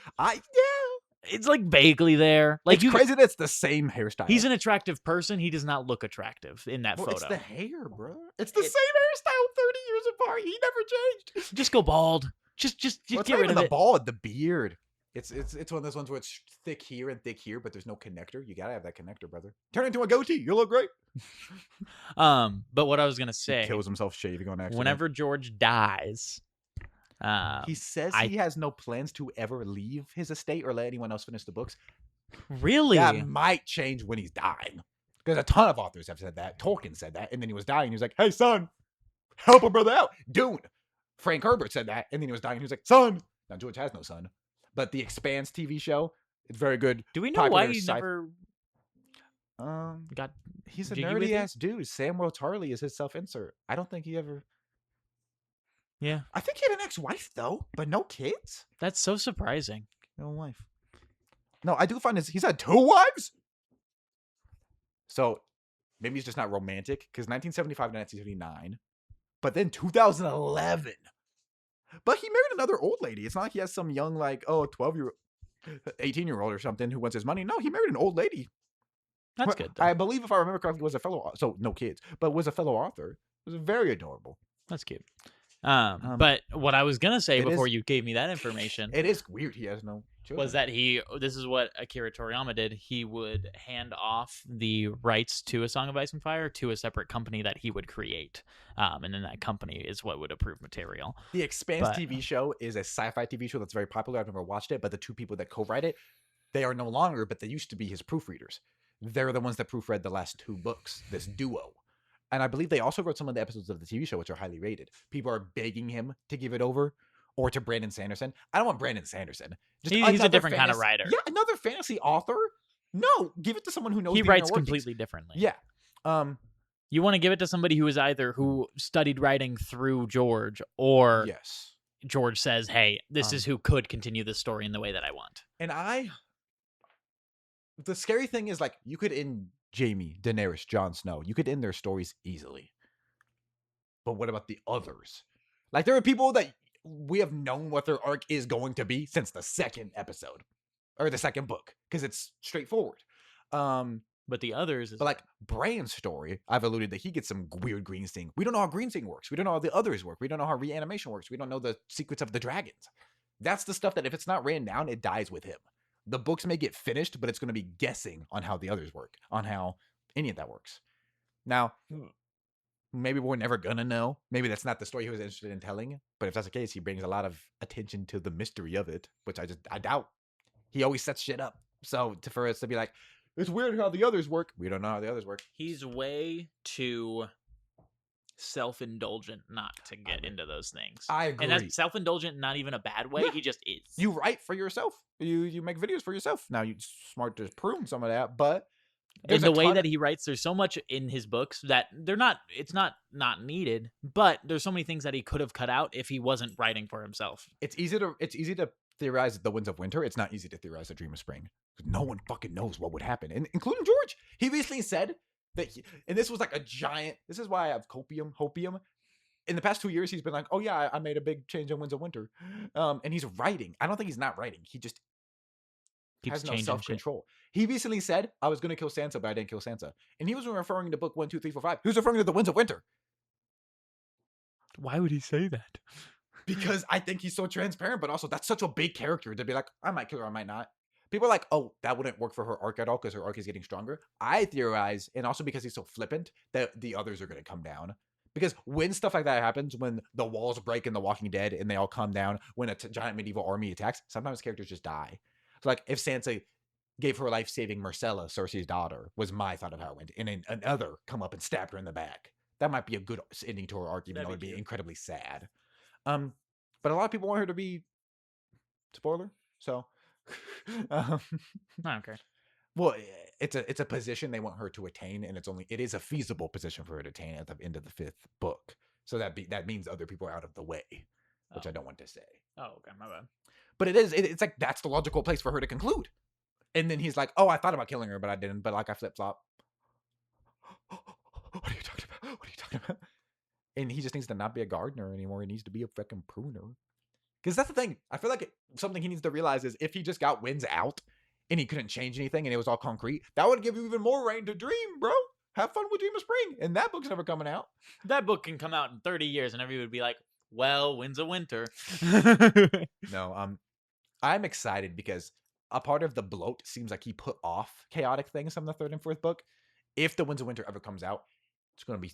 It's like vaguely there. Like it's crazy that it's the same hairstyle. He's an attractive person. He does not look attractive in that photo. It's the hair, bro. It's the same hairstyle 30 years apart. He never changed. Just go bald. Just get rid of the it. bald, the beard. It's one of those ones where it's thick here and thick here, but there's no connector. You gotta have that connector, brother. Turn into a goatee. You look great. But what I was gonna He say, kills himself shaving on accident. whenever George dies, He says he has no plans to ever leave his estate or let anyone else finish the books. really, That might change when he's dying. Because a ton of authors have said that. Tolkien said that, and then he was dying. He was like, "Hey, son, help a brother out." Dune. Frank Herbert said that, and then he was dying. He was like, "Son." Now George has no son, but the Expanse TV show, it's very good. do we know why Popular he sci- never got? He's a jiggy with nerdy it? ass dude. Samuel Tarly is his self-insert. I don't think he ever. Yeah, I think he had an ex-wife though, but no kids. that's so surprising. No wife. No, I do find he's had 2 wives. So maybe he's just not romantic, because 1975 to 1979, but then 2011. But he married another old lady. It's not like he has some young, like, 18-year-old or something who wants his money. No, he married an old lady. That's good. Though. I believe, if I remember correctly, was a fellow. So no kids, but was a fellow author. It was very adorable. That's cute. But what I was gonna say before you gave me that information, it is weird. He has no children. was that this is what Akira Toriyama did. He would hand off the rights to A Song of Ice and Fire to a separate company that he would create, and then that company is what would approve material. The Expanse TV show is a sci-fi TV show that's very popular. I've never watched it, but the 2 people that co-write it, they are no longer, but they used to be his proofreaders. They're the ones that proofread the last 2 books, this duo. And I believe they also wrote some of the episodes of the TV show, which are highly rated. People are begging him to give it over, or to Brandon Sanderson. I don't want Brandon Sanderson. He's a different kind of writer. Yeah, another fantasy author. No, give it to someone who knows. He writes completely differently. Yeah. You want to give it to somebody who studied writing through George, or yes, George says, "Hey, this is who could continue the story in the way that I want." And the scary thing is, like, you could end Jaime, Daenerys, Jon Snow. You could end their stories easily. But what about the others? Like, there are people that we have known what their arc is going to be since the 2nd episode. Or the 2nd book. Because it's straightforward. But the others is... But, like, Bran's story, I've alluded that he gets some weird green sting. We don't know how green sting works. We don't know how the others work. We don't know how reanimation works. We don't know the secrets of the dragons. That's the stuff that if it's not written down, it dies with him. The books may get finished, but it's going to be guessing on how the others work, on how any of that works. Now, maybe we're never going to know. Maybe that's not the story he was interested in telling. But if that's the case, he brings a lot of attention to the mystery of it, which I doubt. He always sets shit up. So for us to be like, it's weird how the others work. We don't know how the others work. He's way too self-indulgent not to get into those things. I agree. And that's self-indulgent, not even a bad way. Yeah. He just is. You write for yourself. You make videos for yourself. Now, you're smart to prune some of that, but in the way that he writes, there's so much in his books that it's not needed, but there's so many things that he could have cut out if he wasn't writing for himself. It's easy to theorize the Winds of Winter. It's not easy to theorize the Dream of Spring. No one fucking knows what would happen, including George. He recently said that and this was like a giant, this is why I have hopium. In the past 2 years, he's been like, oh yeah, I made a big change in Winds of Winter. And he's writing. I don't think he's not writing. He just has no self-control. He recently said, I was going to kill Sansa, but I didn't kill Sansa. And he wasn't referring to book 1, 2, 3, 4, 5. He was referring to the Winds of Winter. Why would he say that? Because I think he's so transparent, but also that's such a big character to be like, I might kill her, I might not. People are like, oh, that wouldn't work for her arc at all because her arc is getting stronger. I theorize, and also because he's so flippant, that the others are going to come down. Because when stuff like that happens, when the walls break in The Walking Dead and they all come down, when a giant medieval army attacks, sometimes characters just die. So like if Sansa gave her life saving Myrcella, Cersei's daughter, was my thought of how it went, and then another come up and stab her in the back. That might be a good ending to her arc, even though it'd be incredibly sad. But a lot of people want her to be spoiler, so I don't care. Well, it's a position they want her to attain, and it is a feasible position for her to attain at the end of the 5th book. So that means other people are out of the way, which I don't want to say. Oh, okay, my bad. But it's like that's the logical place for her to conclude. And then he's like, "Oh, I thought about killing her, but I didn't. But like I flip flop." What are you talking about? What are you talking about? And he just needs to not be a gardener anymore. He needs to be a freaking pruner. Because that's the thing. I feel like something he needs to realize is if he just got Winds out and he couldn't change anything and it was all concrete, that would give you even more reign to dream, bro. Have fun with Dream of Spring. And that book's never coming out. That book can come out in 30 years and everybody would be like, well, Winds of Winter. No, I'm excited because a part of the bloat seems like he put off chaotic things from the third and fourth book. If the Winds of Winter ever comes out, it's going to be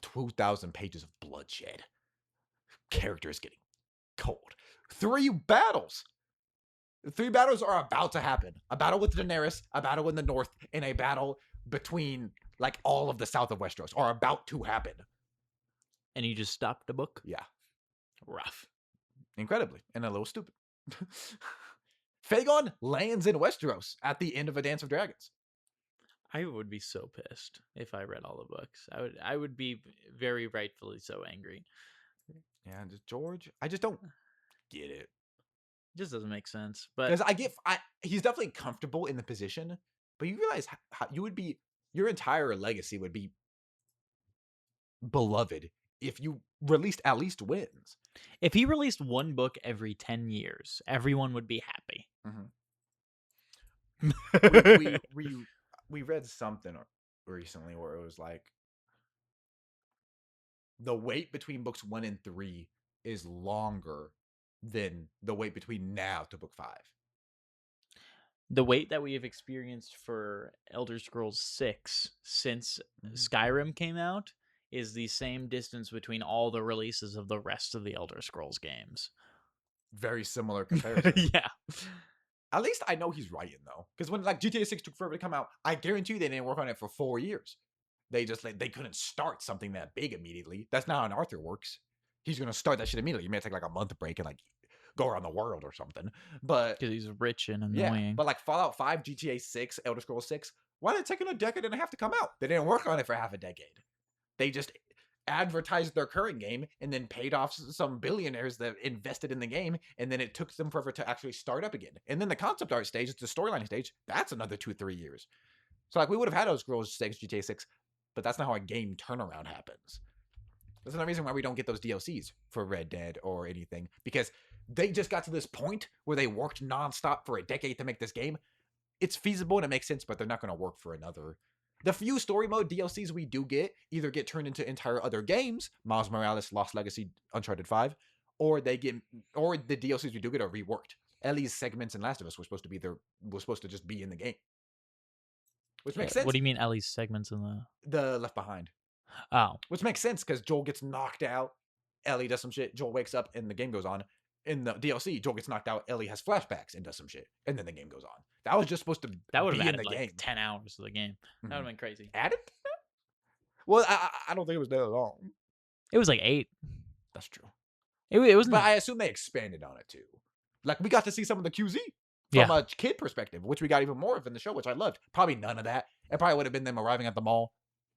2,000 pages of bloodshed. Characters getting cold. 3 battles. 3 battles are about to happen. A battle with Daenerys, a battle in the north, and a battle between like all of the south of Westeros are about to happen. And you just stopped the book? Yeah. Rough. Incredibly. And a little stupid. Fagon lands in Westeros at the end of A Dance of Dragons. I would be so pissed if I read all the books. I would be very rightfully so angry. Yeah, just George. I just don't get it. It just doesn't make sense. But Because he's definitely comfortable in the position, but you realize how you would be, your entire legacy would be beloved if you released at least wins. if he released one book every 10 years, everyone would be happy. We read something recently where it was like the wait between books 1 and 3 is longer than the wait between now to book 5. The wait that we have experienced for Elder Scrolls 6 since Skyrim came out is the same distance between all the releases of the rest of the Elder Scrolls games. Very similar comparison. Yeah. At least I know he's writing though, because when like GTA 6 took forever to come out, I guarantee you they didn't work on it for 4 years. They just they couldn't start something that big immediately. That's not how an Arthur works. He's gonna start that shit immediately. You may take like a month break and like go around the world or something. But Because he's rich and yeah, annoying. but like Fallout 5, GTA 6, Elder Scrolls 6, why did it take them a decade and a half to come out? They didn't work on it for half a decade. They just advertised their current game and then paid off some billionaires that invested in the game, and then it took them forever to actually start up again. And then the concept art stage, the storyline stage, that's another 2-3 years. So like we would have had Elder Scrolls 6, GTA 6, but that's not how a game turnaround happens. That's another reason why we don't get those DLCs for Red Dead or anything, because they just got to this point where they worked nonstop for a decade to make this game. It's feasible and it makes sense, but they're not going to work for another. The few story mode DLCs we do get either get turned into entire other games, Miles Morales, Lost Legacy, Uncharted 5, or the DLCs we do get are reworked. Ellie's segments in Last of Us were supposed to just be in the game. Which makes sense. What do you mean Ellie's segments in The Left Behind. Oh. Which makes sense because Joel gets knocked out, Ellie does some shit, Joel wakes up, and the game goes on. In the DLC, Joel gets knocked out, Ellie has flashbacks and does some shit, and then the game goes on. That was just supposed to That would be have in added the like game. 10 hours to the game. That would have been crazy. Added? Well, I don't think it was that long. It was like 8. That's true. It wasn't. But I assume they expanded on it too. Like we got to see some of the QZ from a kid perspective, which we got even more of in the show, which I loved. Probably none of that. It probably would have been them arriving at the mall,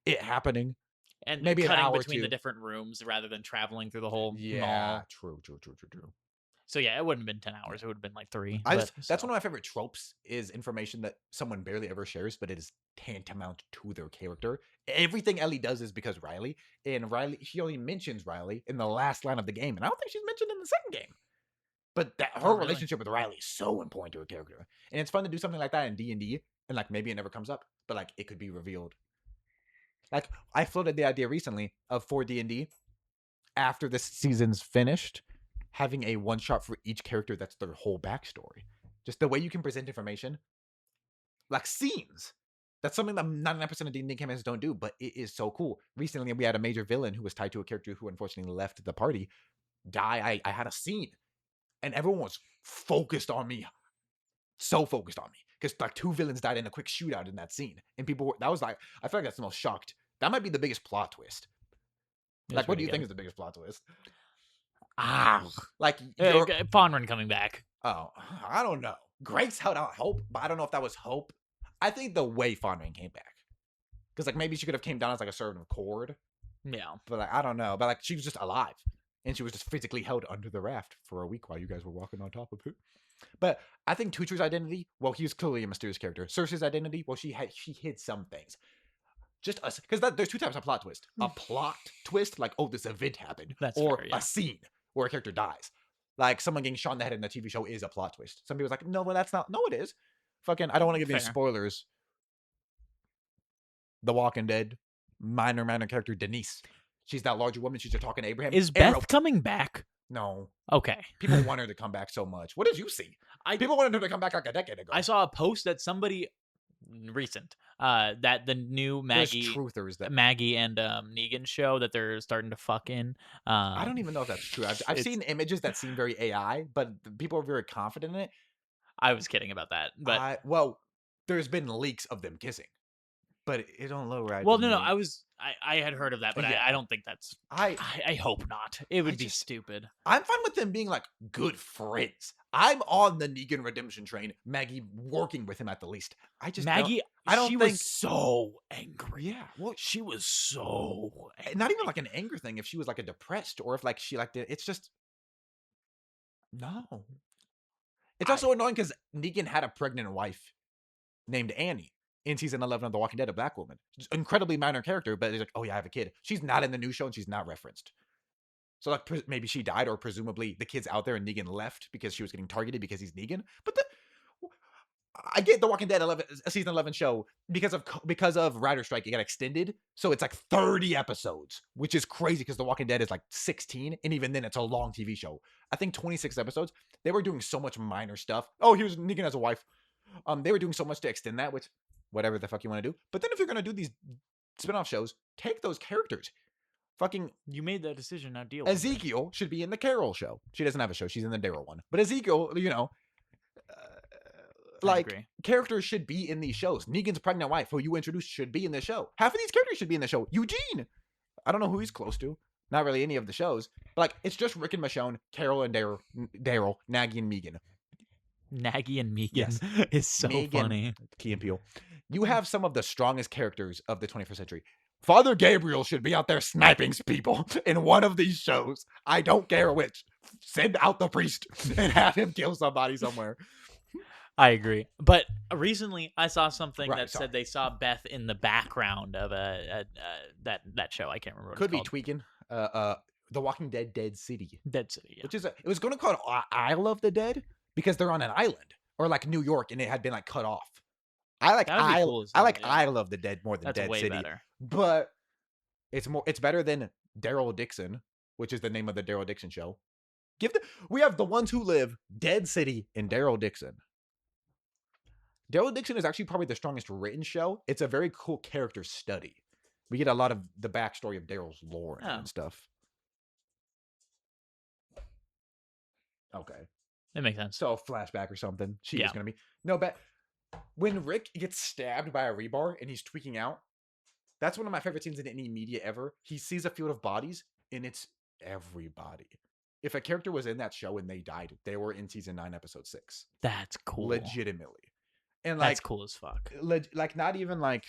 it happening, and maybe an cutting hour between or the two. different rooms rather than traveling through the whole Yeah, mall. true. So yeah, it wouldn't have been 10 hours. It would have been like 3. That's one of my favorite tropes is information that someone barely ever shares, but it is tantamount to their character. Everything Ellie does is because Riley, and Riley, she only mentions Riley in the last line of the game, and I don't think she's mentioned in the second game. But her relationship with Riley is so important to her character, and it's fun to do something like that in D&D, and like maybe it never comes up, but like it could be revealed. Like I floated the idea recently of for D&D, after this season's finished, having a one shot for each character that's their whole backstory. Just the way you can present information, like scenes. That's something that 99% of D&D campaigns don't do, but it is so cool. Recently, we had a major villain who was tied to a character who unfortunately left the party die. I had a scene, and everyone was focused on me. So focused on me. Because like 2 villains died in a quick shootout in that scene. And people were, that was like, I feel like that's the most shocked. That might be the biggest plot twist. Like, what do you think is the biggest plot twist? Like Fawnrun coming back. Oh, I don't know. Grace held out hope, but I don't know if that was hope. I think the way Fawnrun came back, because like maybe she could have came down as like a servant of Cord. Yeah, but like I don't know. But like she was just alive, and she was just physically held under the raft for a week while you guys were walking on top of it. But I think Tutri's identity, well, he was clearly a mysterious character. Cersei's identity, well, she hid some things. Just us, because there's 2 types of plot twist: a plot twist, like this event happened, or a scene where a character dies. Like someone getting shot in the head in the TV show is a plot twist. Some people's like, no, well, that's not. No, it is. Fucking, I don't want to give you any spoilers. The Walking Dead, minor character Denise. She's that larger woman. She's just talking to Abraham. Is Beth coming back? No. Okay. People want her to come back so much. What did you see? People wanted her to come back like a decade ago. I saw a post that somebody recent that the new There's truthers that Maggie and Negan show that they're starting to fuck in. I don't even know if that's true. I've seen images that seem very AI, but people are very confident in it. I was kidding about that, but Well, there's been leaks of them kissing, but it don't look right. well, to no, me. I had heard of that, but Yeah. I don't think that's. I hope not. It would be stupid. I'm fine with them being like good friends. I'm on the Negan redemption train. Maggie working with him at the least. I just Maggie, I don't she think was so angry. Yeah, well, She was so angry. not even like an anger thing. If she was like a depressed, or if like she liked it, it's just no. It's also annoying because Negan had a pregnant wife named Annie in season 11 of The Walking Dead, a black woman. Incredibly minor character, but it's like, oh yeah, I have a kid. She's not in the new show and she's not referenced. So like maybe she died, or presumably the kid's out there and Negan left because she was getting targeted because he's Negan. But I get The Walking Dead season 11 show because of writer strike. It got extended, so it's like 30 episodes, which is crazy because The Walking Dead is like 16, and even then it's a long TV show. I think 26 episodes. They were doing so much minor stuff. Oh, here's Negan as a wife. They were doing so much to extend that, which whatever the fuck you want to do. But then if you're gonna do these spin-off shows, take those characters. Fucking You made that decision, now deal with it. Ezekiel should be in the Carol show. She doesn't have a show. She's in the Daryl one. But Ezekiel, I agree. characters should be in these shows. Negan's pregnant wife, who you introduced, should be in this show. Half of these characters should be in the show. Eugene, I don't know who he's close to. Not really any of the shows. But like, it's just Rick and Michonne, Carol and Daryl, Nagy and Megan. Nagy and Megan Yes. is so Megan, funny. Key and Peele. You have some of the strongest characters of the 21st century. Father Gabriel should be out there sniping people in one of these shows. I don't care which. Send out the priest and have him kill somebody somewhere. I agree. But recently I saw something Right, that said they saw Beth in the background of that show. I can't remember what Could it's be called. tweaking. The Walking Dead Dead City. Dead City, yeah. Which is it was going to call it Isle of the Dead because they're on an island, or like New York, and it had been like cut off. I like That would be Isle. cool as I hell, like yeah. Isle of the Dead more than That's Dead way City. better. But it's better than Daryl Dixon, which is the name of the Daryl Dixon show. We have The Ones Who Live, Dead City, and Daryl Dixon. Daryl Dixon is actually probably the strongest written show. It's a very cool character study. We get a lot of the backstory of Daryl's lore and stuff. Okay. It makes sense. So flashback or something. She Yeah. was gonna be but when Rick gets stabbed by a rebar and he's tweaking out, that's one of my favorite scenes in any media ever. He sees a field of bodies and it's everybody. If a character was in that show and they died, they were in season 9, episode 6. That's cool. Legitimately. And That's cool as fuck. Like not even like,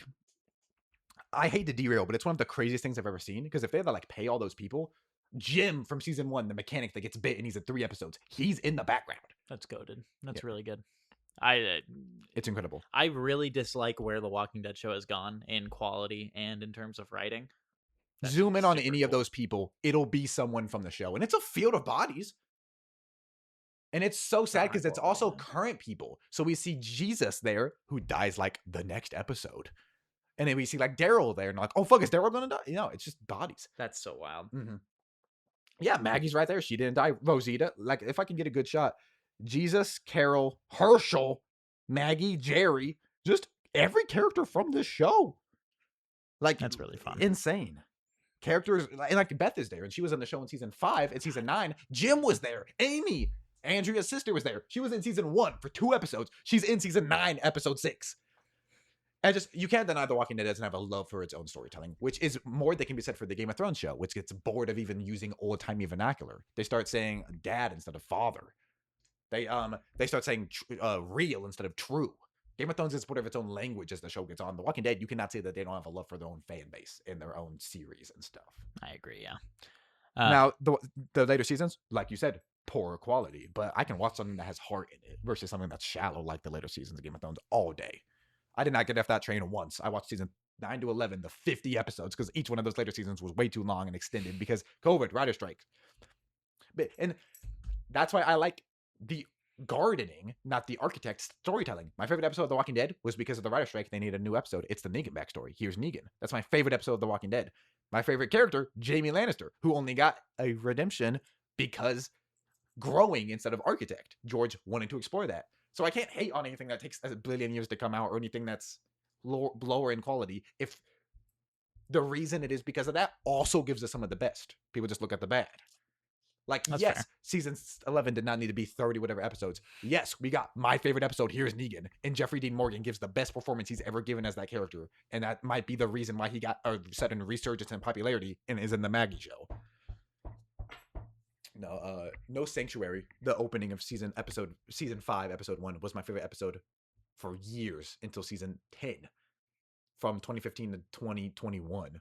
I hate to derail, but it's one of the craziest things I've ever seen. Because if they had to like pay all those people, Jim from season 1, the mechanic that gets bit and he's in 3 episodes, he's in the background. That's goated. That's Yeah. really good. It's incredible. I really dislike where the Walking Dead show has gone in quality and in terms of writing. That's Zoom in on super any of cool. those people, it'll be someone from the show. And it's a field of bodies. And it's so sad because it's also current people. So we see Jesus there, who dies like the next episode. And then we see like Daryl there, and like, oh fuck, is Daryl gonna die? You know, it's just bodies. That's so wild. Mm-hmm. Yeah, Maggie's right there. She didn't die. Rosita, like if I can get a good shot, Jesus, Carol, Herschel, Maggie, Jerry, just every character from this show. Like That's really fun. Insane. Characters, and like Beth is there, and she was in the show in season 5 and season 9. Jim was there. Amy, Andrea's sister, was there. She was in season 1 for 2 episodes. She's in season 9, episode 6. And just, you can't deny The Walking Dead doesn't have a love for its own storytelling, which is more that can be said for the Game of Thrones show, which gets bored of even using old-timey vernacular. They start saying dad instead of father. They start saying real instead of true. Game of Thrones is sort of its own language as the show gets on. The Walking Dead, you cannot say that they don't have a love for their own fan base in their own series and stuff. I agree, yeah. Now, the later seasons, like you said, poor quality, but I can watch something that has heart in it versus something that's shallow like the later seasons of Game of Thrones all day. I did not get off that train once. I watched season 9 to 11, the 50 episodes, because each one of those later seasons was way too long and extended because COVID, writer strike. And that's why I like the gardening, not the architect storytelling. My favorite episode of The Walking Dead was because of the writer strike. They needed a new episode. It's the Negan backstory. Here's Negan. That's my favorite episode of The Walking Dead. My favorite character, Jaime Lannister, who only got a redemption because growing instead of architect. George wanted to explore that. So I can't hate on anything that takes a billion years to come out or anything that's lower in quality if the reason it is because of that also gives us some of the best. People just look at the bad. Like, That's yes, fair. season 11 did not need to be 30 whatever episodes. Yes, we got my favorite episode, Here's Negan, and Jeffrey Dean Morgan gives the best performance he's ever given as that character. And that might be the reason why he got a sudden resurgence in popularity and is in the Maggie show. No Sanctuary, the opening of season 5, episode 1, was my favorite episode for years until season 10, from 2015 to 2021.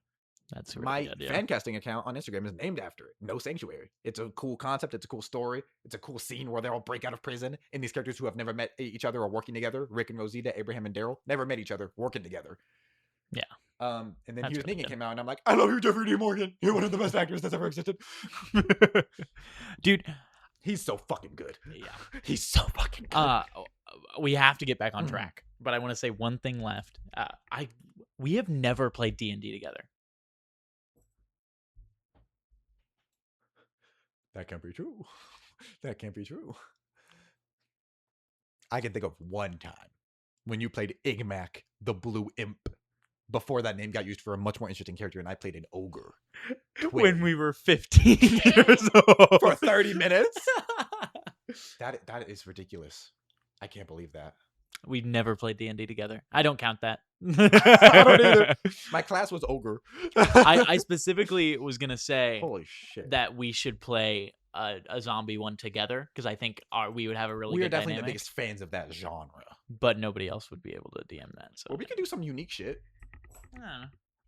That's really my good, yeah. fan casting account on Instagram is named after it. No Sanctuary. It's a cool concept. It's a cool story. It's a cool scene where they all break out of prison, and these characters who have never met each other are working together. Rick and Rosita, Abraham and Daryl, never met each other, working together. Yeah. And then That's Here's really Negan good. came out, and I'm like, I love you, Jeffrey D. Morgan. You're one of the best actors that's ever existed. Dude, He's so fucking good. yeah. He's so fucking good. We have to get back on Mhm. track, but I want to say one thing left. We have never played D&D together. That can't be true. That can't be true. I can think of one time when you played Igmac, the Blue Imp. Before that name got used for a much more interesting character, and I played an ogre. When we were 15 years old. For 30 minutes? That is ridiculous. I can't believe that. We've never played D&D together. I don't count that. I don't either. My class was ogre. I specifically was going to say Holy shit. that we should play a zombie one together, because I think we would have a really We are good definitely dynamic, the biggest fans of that genre. but nobody else would be able to DM that. So Well, we can do some unique shit. I don't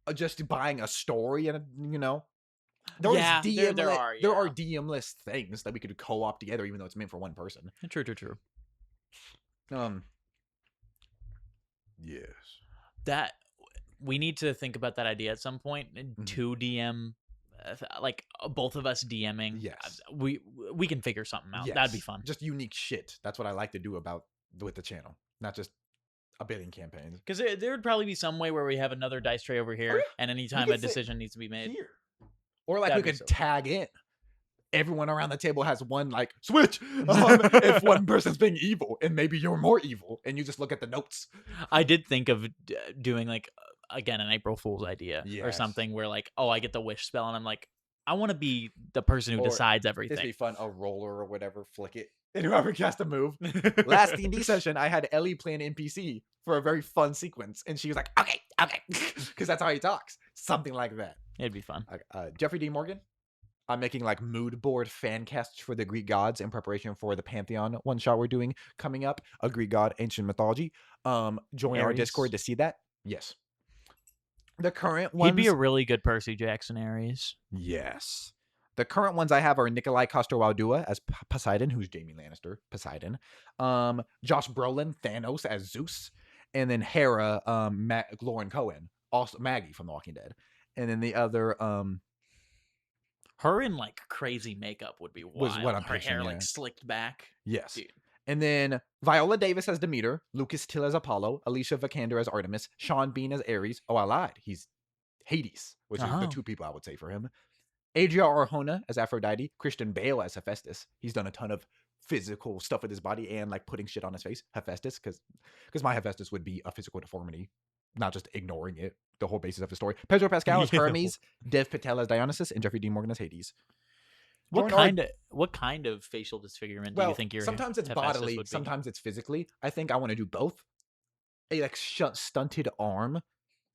know. Just buying a story and, There Yeah, DM there are, there are yeah. DM-less things that we could co-op together, even though it's meant for one person. True. Yes. That we need to think about that idea at some point. Mm-hmm. 2 DM, both of us DMing. Yes. We can figure something out. Yes. That'd be fun. Just unique shit. That's what I like to do with the channel, not just a billion campaigns. Because there would probably be some way where we have another dice tray over here, yeah. and anytime can a sit decision needs to be made. Here. Or like That'd we be could so tag in. Everyone around the table has one like switch. If one person's being evil, and maybe you're more evil, and you just look at the notes. I did think of doing again an April Fool's idea or Yes. something where I get the wish spell, and I'm like, I want to be the person who Or decides This everything. would be fun. A roller or whatever, flick it, and whoever cast a move. Last D&D session, I had Ellie play an NPC for a very fun sequence, and she was like, "Okay," because that's how he talks. Something like that. It'd be fun. Jeffrey D. Morgan. I'm making like mood board fan casts for the Greek gods in preparation for the Pantheon one shot we're doing coming up. A Greek god, ancient mythology. Join our Ares. Discord to see that. Yes. The current ones. He'd be a really good Percy Jackson Ares. Yes. The current ones I have are Nikolai Coster-Waldau as Poseidon, who's Jaime Lannister, Poseidon. Josh Brolin, Thanos as Zeus. And then Hera, Lauren Cohen, also Maggie from The Walking Dead. And then the other, Her in crazy makeup would be wild. Was what I'm Her picturing, hair yeah. slicked back. yes. Dude. And then Viola Davis as Demeter, Lucas Till as Apollo, Alicia Vikander as Artemis, Sean Bean as Ares. Oh, I lied. He's Hades, which is the two people I would say for him. Adria Arjona as Aphrodite, Christian Bale as Hephaestus. He's done a ton of physical stuff with his body and putting shit on his face. Hephaestus, because my Hephaestus would be a physical deformity, not just ignoring it. The whole basis of the story. Pedro Pascal as Hermes, Dev Patel as Dionysus, and Jeffrey Dean Morgan as Hades. What kind of facial disfigurement do you think you're? Sometimes it's bodily, sometimes it's physically. I think I want to do both. A stunted arm.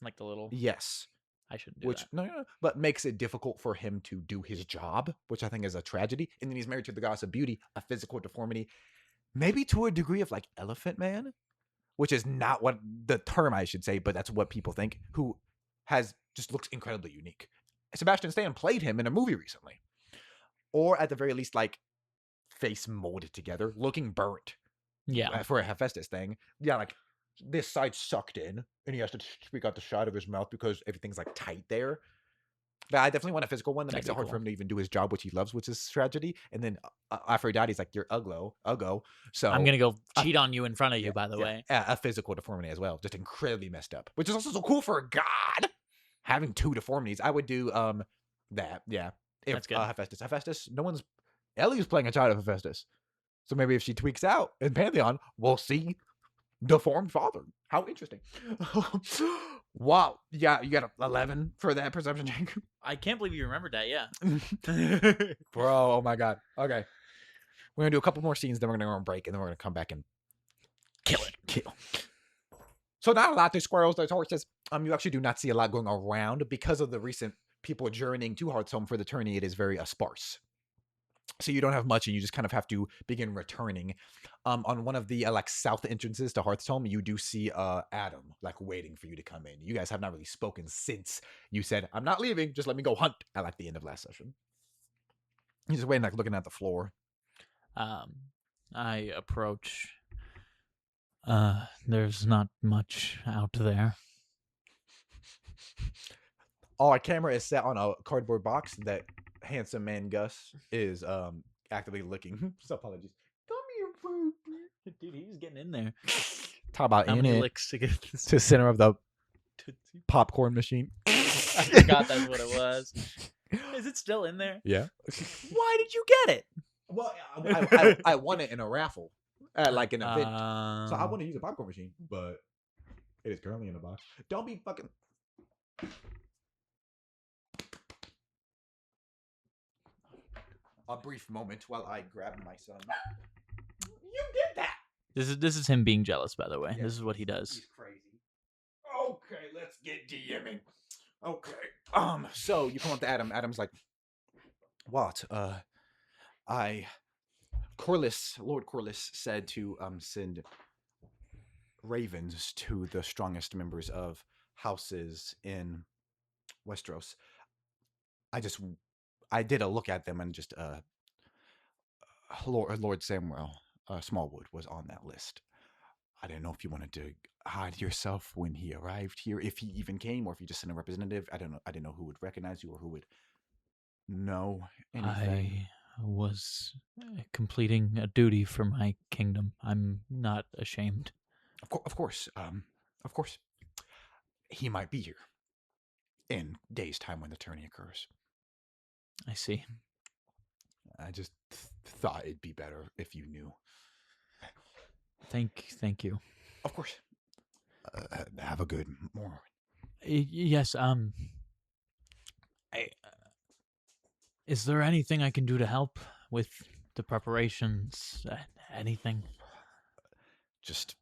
Like the little. Yes. I shouldn't do that. No, but makes it difficult for him to do his job, which I think is a tragedy. And then he's married to the goddess of beauty, a physical deformity, maybe to a degree of Elephant Man, which is not what the term I should say, but that's what people think. Who just looks incredibly unique. Sebastian Stan played him in a movie recently, or at the very least, face molded together, looking burnt. Yeah, for a Hephaestus thing. Yeah, this side sucked in, and he has to speak out the side of his mouth because everything's tight there. But I definitely want a physical one that makes it hard for him to even do his job, which he loves, which is tragedy. And then Aphrodite's you're uggo. So I'm gonna go cheat on you in front of you. By the way, a physical deformity as well, just incredibly messed up, which is also so cool for a god having two deformities. I would do that. Yeah, that's good. Hephaestus, no one's Ellie's playing a child of Hephaestus. So maybe if she tweaks out in Pantheon, we'll see deformed father. How interesting. Wow. Yeah, you got 11 for that perception check. I can't believe you remembered that. Yeah. Bro, oh my god. Okay. We're going to do a couple more scenes, then we're going to go on break, and then we're going to come back and Kill it. kill. So not a lot. There's squirrels, there's horses. You actually do not see a lot going around because of the recent people journeying to Hearthstone for the tourney. It is very sparse. So you don't have much, and you just kind of have to begin returning. On one of the like south entrances to Hearthstone, you do see Adam like waiting for you to come in. You guys have not really spoken since you said, "I'm not leaving. Just let me go hunt." At like the end of last session, he's just waiting, like looking at the floor. I approach. There's not much out there. Our camera is set on a cardboard box that handsome man Gus is actively licking. So apologies. Come here, food. Dude, he's getting in there. Talk about How in many it licks to get this? to the center of the popcorn machine. I forgot that's what it was. Is it still in there? Yeah. Why did you get it? Well, I won it in a raffle at like an event. So I want to use a popcorn machine, but it is currently in the box. Don't be fucking. A brief moment while I grab my son. You did that. This is him being jealous, by the way. Yeah, this is what he does. He's crazy. Okay, let's get DMing. Okay. So you come up to Adam. Adam's like, what? Lord Corliss said to send ravens to the strongest members of houses in Westeros. I did a look at them, and just Lord Samuel Smallwood was on that list. I didn't know if you wanted to hide yourself when he arrived here, if he even came, or if you just sent a representative. I don't know. I didn't know who would recognize you or who would know anything. I was completing a duty for my kingdom. I'm not ashamed. Of course. He might be here in days' time when the tourney occurs. I see. I just thought it'd be better if you knew. Thank you. Of course. Have a good morning. Yes. Is there anything I can do to help with the preparations? Anything? Just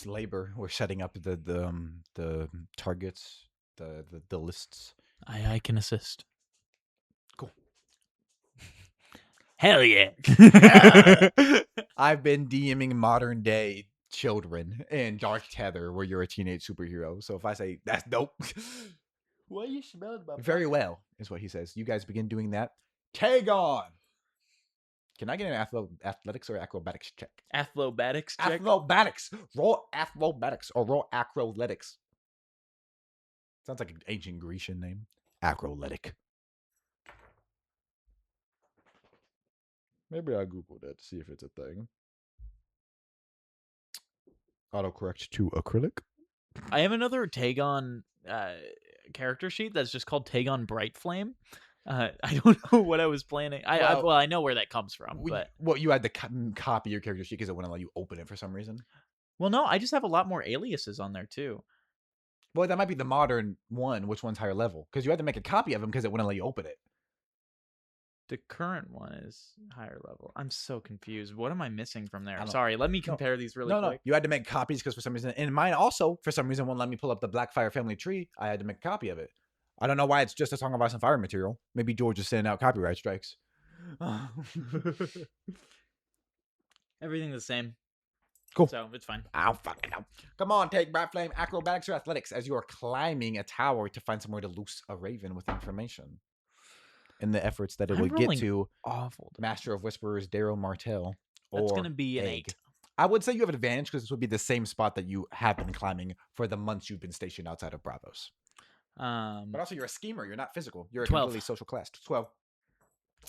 labor. We're setting up the targets, the lists. I can assist. Cool. Hell yeah. I've been DMing modern day children in Dark Tether where you're a teenage superhero. So if I say that's dope, Why are you smelling about very well is what he says. You guys begin doing that. Tagon. Can I get an athletics or acrobatics check? Athlobatics check? Acrobatics. Roll acrobatics or roll acroletics. Sounds like an ancient Grecian name. Acroletic. Maybe I'll Google that to see if it's a thing. Autocorrect to acrylic. I have another Tagon character sheet that's just called Tagon Brightflame. I don't know what I was planning. I know where that comes from, but you had to copy your character sheet because it wouldn't let you open it for some reason. Well, no, I just have a lot more aliases on there too. Well, that might be the modern one. Which one's higher level? Because you had to make a copy of them because it wouldn't let you open it. The current one is higher level. I'm so confused. What am I missing from there? Sorry, let me compare these really quick. No, you had to make copies because for some reason, and mine also, for some reason, won't let me pull up the Blackfire family tree. I had to make a copy of it. I don't know why it's just a Song of Ice and Fire material. Maybe George is sending out copyright strikes. Everything the same. Cool. So it's fine. I'll fucking know. Come on, take Brightflame, acrobatics or athletics as you are climbing a tower to find somewhere to loose a raven with information. In the efforts that it would get to awful. Master of Whisperers, Daryl Martell. That's going to be an 8. I would say you have an advantage because this would be the same spot that you have been climbing for the months you've been stationed outside of Bravos. But also, you're a schemer. You're not physical. You're a 12. completely social class. 12.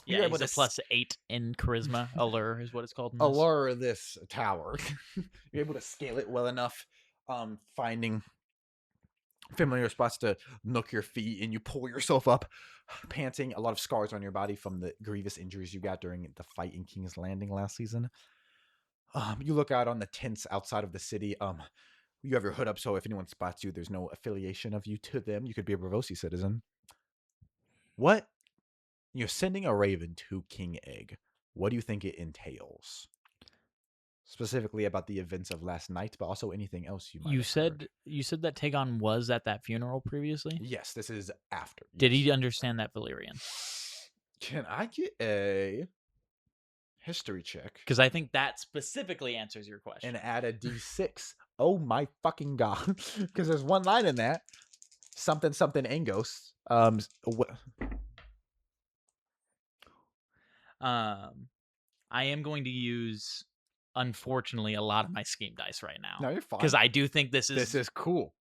Yeah, he's a +8 in charisma. Allure is what it's called. Allure this tower. You're able to scale it well enough. Finding familiar spots to nook your feet, and you pull yourself up, panting. A lot of scars on your body from the grievous injuries you got during the fight in King's Landing last season. You look out on the tents outside of the city. You have your hood up, so if anyone spots you, there's no affiliation of you to them. You could be a Bravosi citizen. What? You're sending a raven to King Egg. What do you think it entails? Specifically about the events of last night, but also anything else you might have heard. You said that Tagon was at that funeral previously. Yes, this is after. Did Yes. he understand that Valyrian? Can I get a history check Because I think that specifically answers your question. and add a d6? Oh my fucking god! Because there's one line in that. Something something Angos. I am going to use, unfortunately, a lot of my scheme dice right now. No, you're fine. Because I do think this is cool.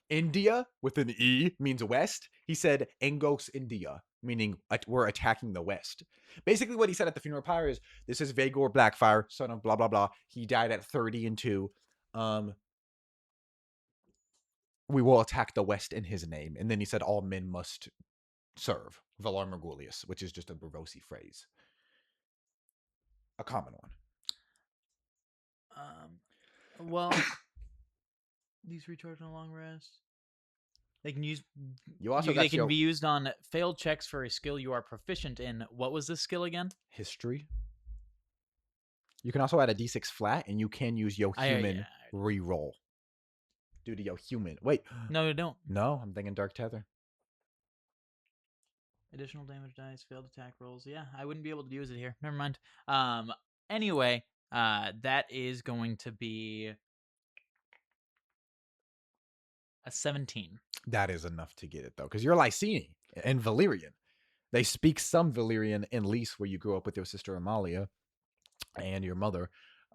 India with an E means west. He said Angos India, meaning we're attacking the west. Basically, what he said at the funeral pyre is, this is Vaegor Blackfire, son of blah blah blah. He died at 30 and 2. We will attack the west in his name. And then he said all men must serve. Valar Morghulius, which is just a Bravosi phrase. A common one. Well, these recharge on a long rest. They can use. You also they can be used on failed checks for a skill you are proficient in. What was this skill again? History. You can also add a d6 flat, and you can use Yo Human reroll. Due to Yo Human. Wait. No, you don't. No, I'm thinking Dark Tether. Additional damage dice, failed attack rolls. Yeah, I wouldn't be able to use it here. Never mind. Anyway, that is going to be a 17. That is enough to get it, though, because you're Lysini and Valyrian. They speak some Valyrian in Lys, where you grew up with your sister Amalia and your mother,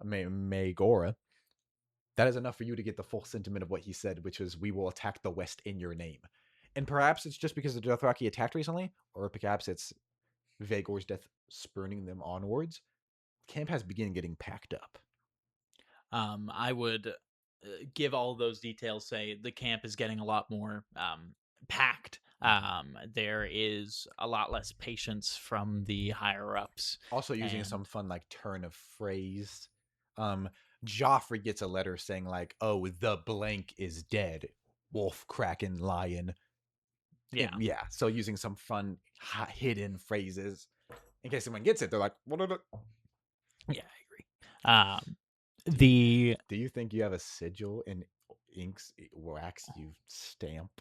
Maegora. That is enough for you to get the full sentiment of what he said, which is, we will attack the West in your name. And perhaps it's just because the Dothraki attacked recently, or perhaps it's Vaegor's death spurning them onwards. Camp has begun getting packed up. I would give all those details, say the camp is getting a lot more packed. There is a lot less patience from the higher ups. Also using some fun turn of phrase. Joffrey gets a letter saying oh, the blank is dead. Wolf, Kraken, Lion. Yeah. So using some fun hidden phrases. In case someone gets it, they're like, what are the... Yeah, I agree. Do you think you have a sigil in inks wax you stamp?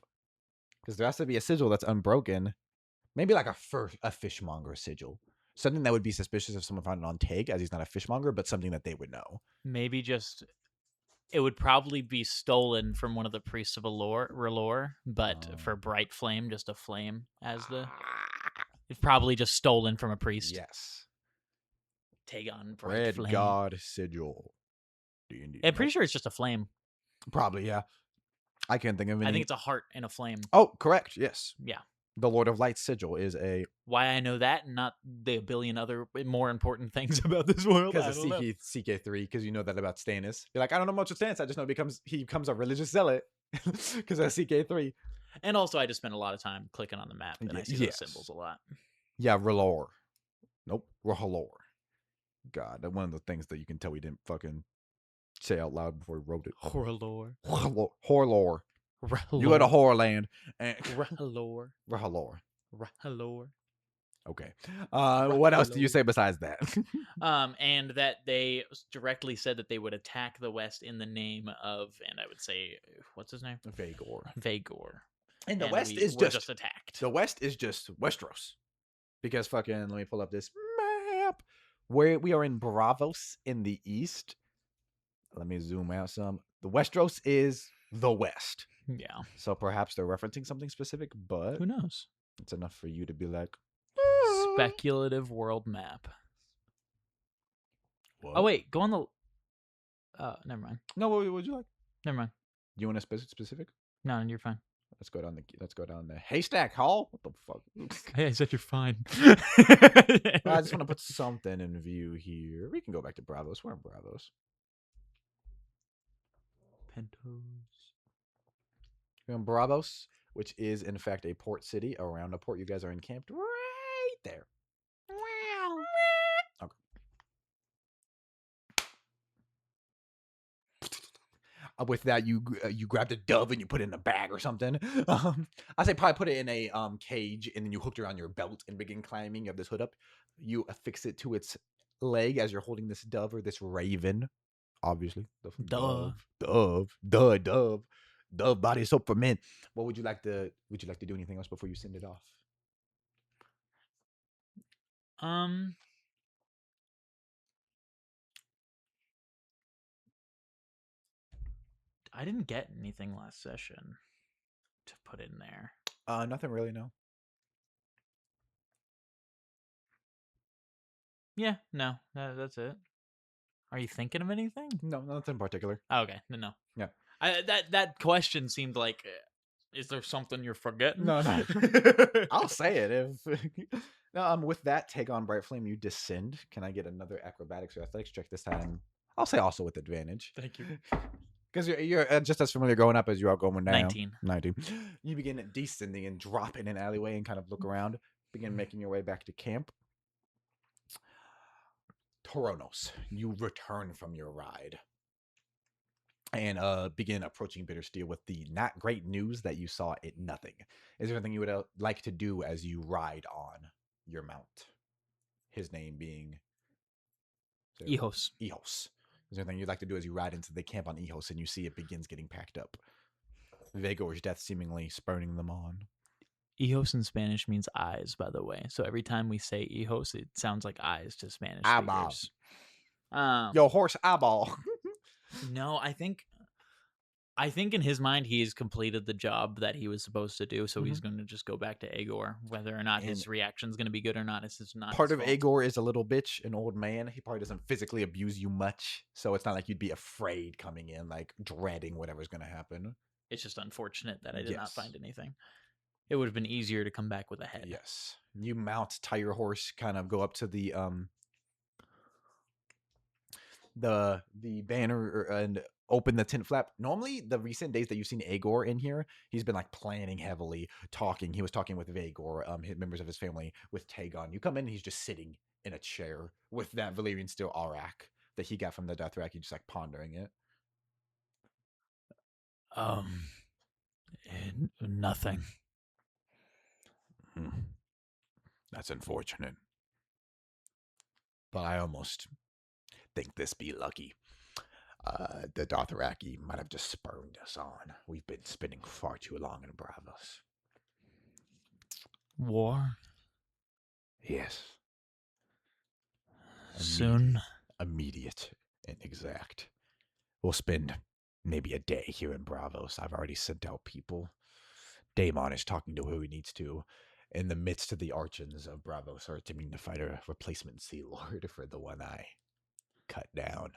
Because there has to be a sigil that's unbroken. Maybe a fishmonger sigil. Something that would be suspicious if someone found it on Tag, as he's not a fishmonger, but something that they would know. Maybe it would probably be stolen from one of the priests of R'hllor, but for Bright Flame, just a flame as it's probably just stolen from a priest. Yes. Tagon Bright Flame. Red God sigil. D&D. I'm pretty sure it's just a flame. Probably, yeah. I can't think of any. I think it's a heart and a flame. Oh, correct. Yes. Yeah. The Lord of Light sigil is a... Why I know that and not the billion other more important things about this world. Because of CK3, because you know that about Stannis. You're like, I don't know much of Stannis. I just know he becomes a religious zealot because of CK3. And also, I just spent a lot of time clicking on the map, and I see those symbols a lot. Yeah, R'hllor. Nope, R'hllor. God, that's one of the things that you can tell we didn't fucking say out loud before we wrote it. R'hllor. R'hllor. You go to Horrorland. R'hllor. R'hllor. Okay. What else do you say besides that? And that they directly said that they would attack the West in the name of, and I would say, what's his name? Vaegor. And the West is just attacked. The West is just Westeros. Because let me pull up this map. Where we are in Braavos in the east. Let me zoom out some. The Westeros is the West. Yeah. So perhaps they're referencing something specific, but who knows? It's enough for you to be like, speculative world map. What? Oh wait, go on the. Never mind. No, what would you like? Never mind. Do you want a specific? No, you're fine. Let's go down the haystack hall. What the fuck? Hey, I said you're fine. I just want to put something in view here. We can go back to Braavos. We're in Braavos. Pentos. You're in Bravos, which is in fact a port city around a port. You guys are encamped right there. Okay. With that, you grabbed a dove and you put it in a bag or something. I say probably put it in a cage and then you hooked it around your belt and begin climbing. You have this hood up. You affix it to its leg as you're holding this dove or this raven. Obviously, Duh. dove body soap for men. What would you like to? Would you like to do anything else before you send it off? Um, I didn't get anything last session to put in there. Nothing really. No. Yeah, no, that's it. Are you thinking of anything? No, nothing in particular. Oh, okay, no. Yeah. That question seemed like, is there something you're forgetting? No. I'll say it if. No, with that, take on Bright Flame. You descend. Can I get another acrobatics or athletics check this time? I'll say also with advantage. Thank you. Because you're just as familiar going up as you are going down. 19. 19. You begin descending and drop in an alleyway and kind of look around. Begin making your way back to camp. Toronos, you return from your ride and begin approaching Bittersteel with the not great news that you saw it nothing. Is there anything you would like to do as you ride on your mount? His name being Ehos. Ehos. Is there anything you'd like to do as you ride into the camp on Ehos and you see it begins getting packed up? Vegor's death seemingly spurning them on. Ehos in Spanish means eyes, by the way. So every time we say Ehos, it sounds like eyes to Spanish Eyeball. speakers. Yo, horse eyeball. No, I think in his mind he has completed the job that he was supposed to do, so he's going to just go back to Agor. Whether or not his reaction's going to be good or not is not part his of fault. Agor is a little bitch, an old man. He probably doesn't physically abuse you much, so it's not like you'd be afraid coming in, like dreading whatever's going to happen. It's just unfortunate that I did not find anything. It would have been easier to come back with a head. Yes. You mount, tie your horse, kind of go up to the banner and open the tent flap. Normally, the recent days that you've seen Agor in here, he's been like planning heavily, talking. He was talking with Vagor, members of his family, with Tagon. You come in, he's just sitting in a chair with that Valyrian steel arak that he got from the Dothraki, just like pondering it. Nothing. That's unfortunate. But I almost think this be lucky. The Dothraki might have just spurned us on. We've been spending far too long in Bravos. War? Yes. Soon? Immediate and exact. We'll spend maybe a day here in Bravos. I've already sent out people. Daemon is talking to who he needs to. In the midst of the archons of Bravos are attempting to fight a replacement Sea Lord for the one I cut down.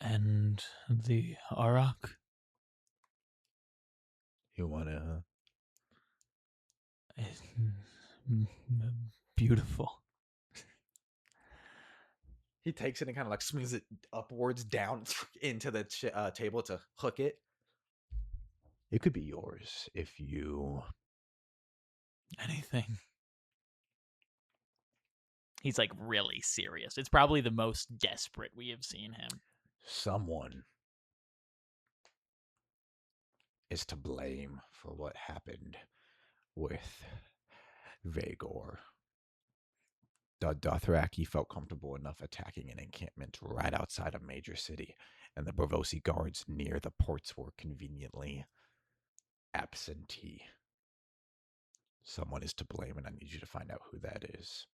And the Arak? You wanna... It's beautiful. He takes it and kind of like swings it upwards down into the table to hook it. It could be yours if you... Anything. He's like really serious. It's probably the most desperate we have seen him. Someone is to blame for what happened with Vagor. The Dothraki felt comfortable enough attacking an encampment right outside a major city, and the Bravosi guards near the ports were conveniently absentee. Someone is to blame, and I need you to find out who that is.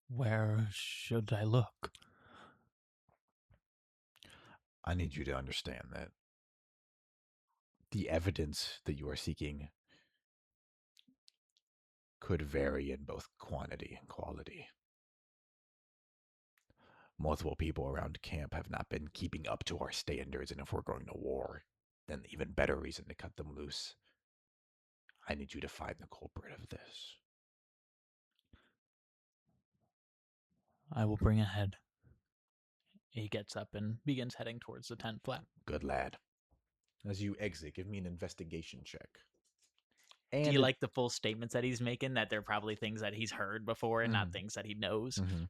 Where should I look? I need you to understand that the evidence that you are seeking could vary in both quantity and quality. Multiple people around camp have not been keeping up to our standards, and if we're going to war, then even better reason to cut them loose. I need you to find the culprit of this. I will bring a head. He gets up and begins heading towards the tent flap. Good lad. As you exit, give me an investigation check. Do And you like the full statements that he's making? That they're probably things that he's heard before and not Mhm. things that he knows. Mhm.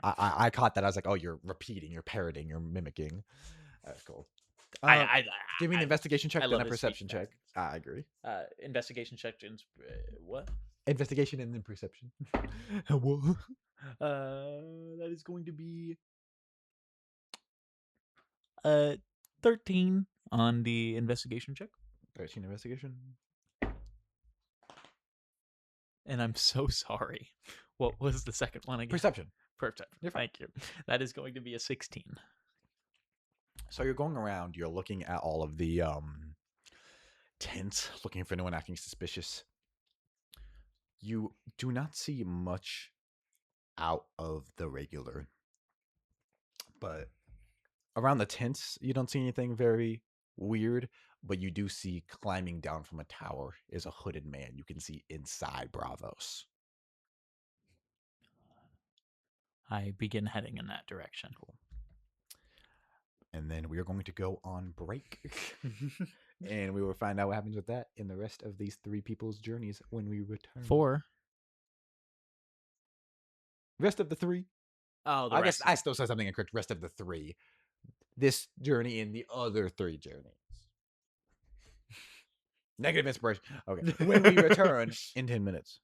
I caught that. I was like, oh, you're repeating, you're parroting, you're mimicking. That's cool. I Give me an investigation check, I then love a his speech perception check. I agree. Investigation check. What? Investigation and then perception. That is going to be 13 on the investigation check. 13 investigation. And I'm so sorry. What was the second one again? Perception. Perception. You're fine. Thank you. That is going to be a 16. So you're going around, you're looking at all of the tents, looking for anyone acting suspicious. You do not see much out of the regular. But around the tents, you don't see anything very weird, but you do see climbing down from a tower is a hooded man. You can see inside Bravos. I begin heading in that direction. Cool. And then we are going to go on break. And we will find out what happens with that in the rest of these three people's journeys when we return. 4. Rest of the three. Oh, the I rest. guess I still said something incorrect. Rest of the three. This journey and the other 3 journeys. Negative inspiration. Okay. When we return in 10 minutes.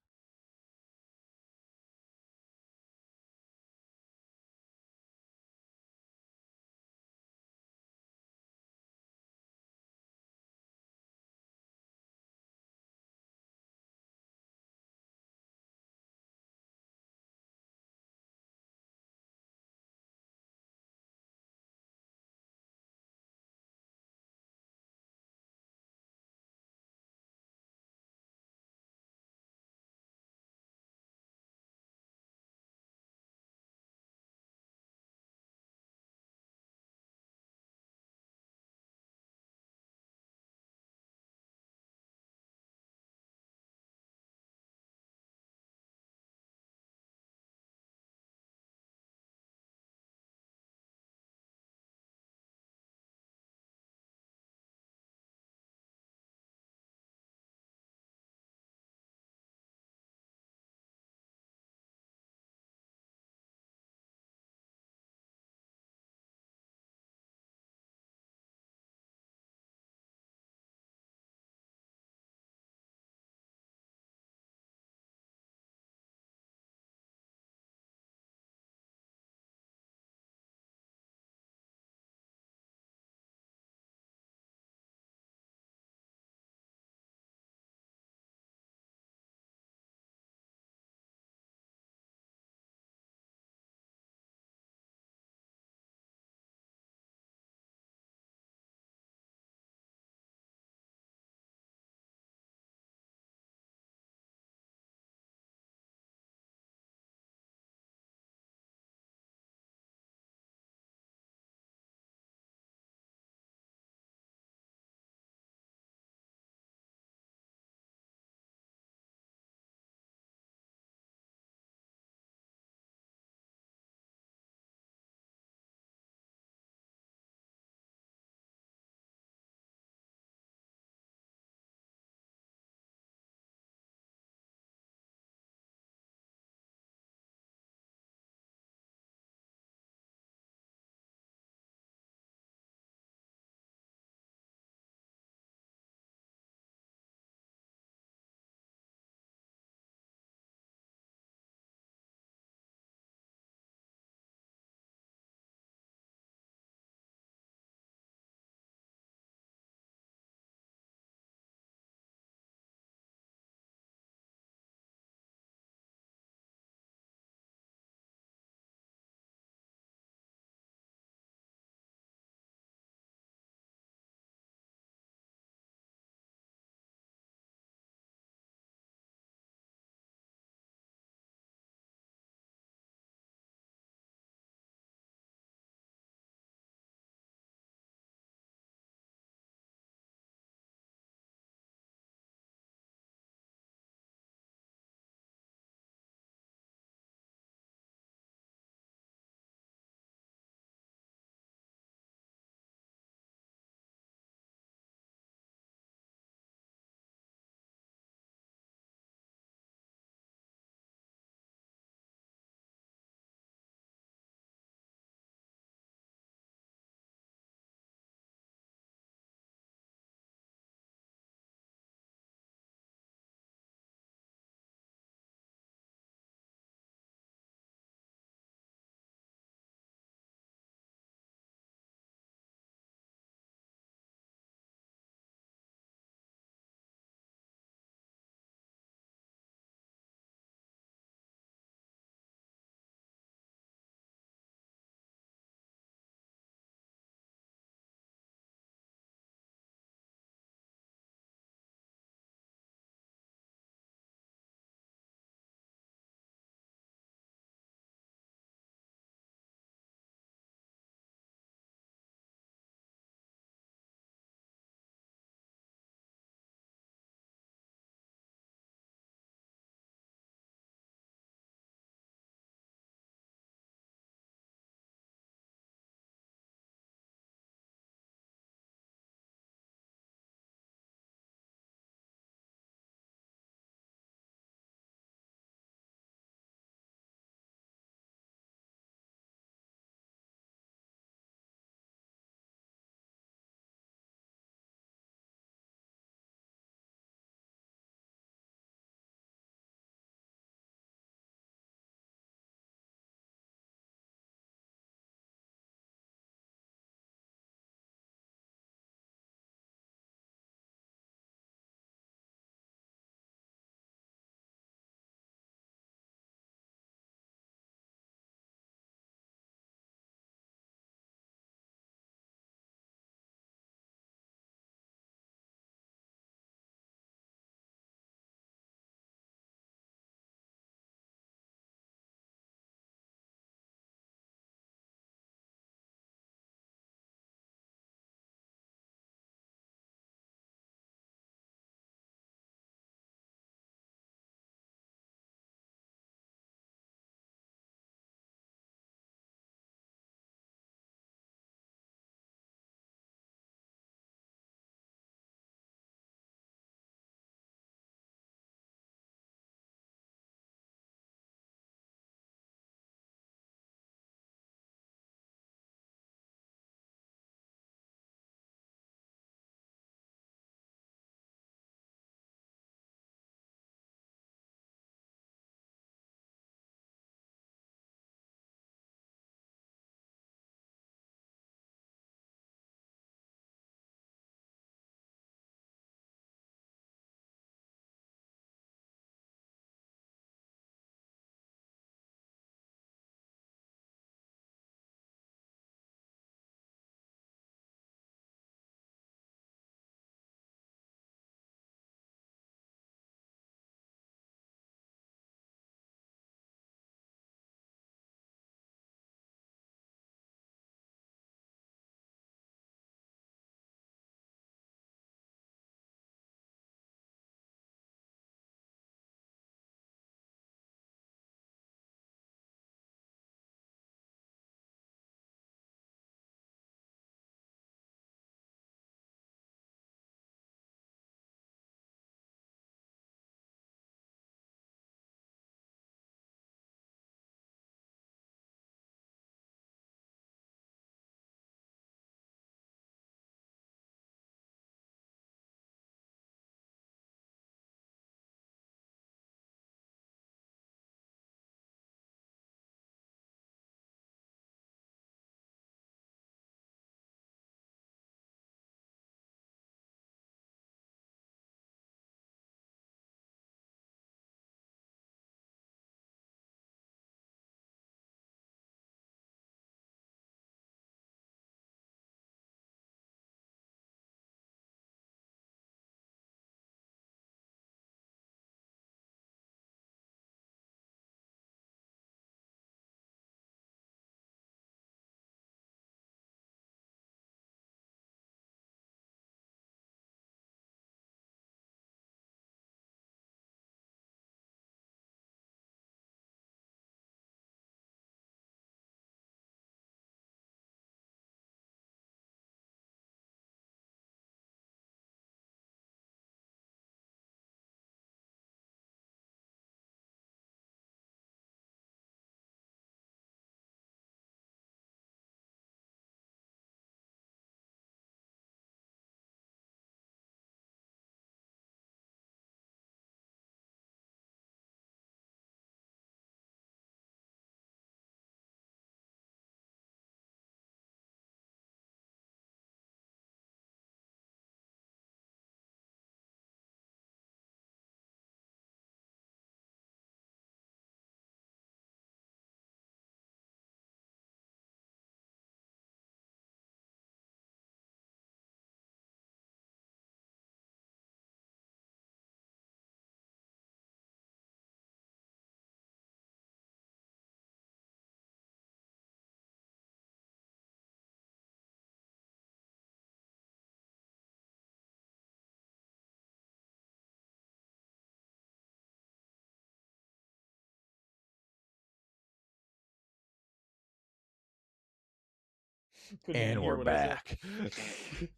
Couldn't even And hear we're what I said.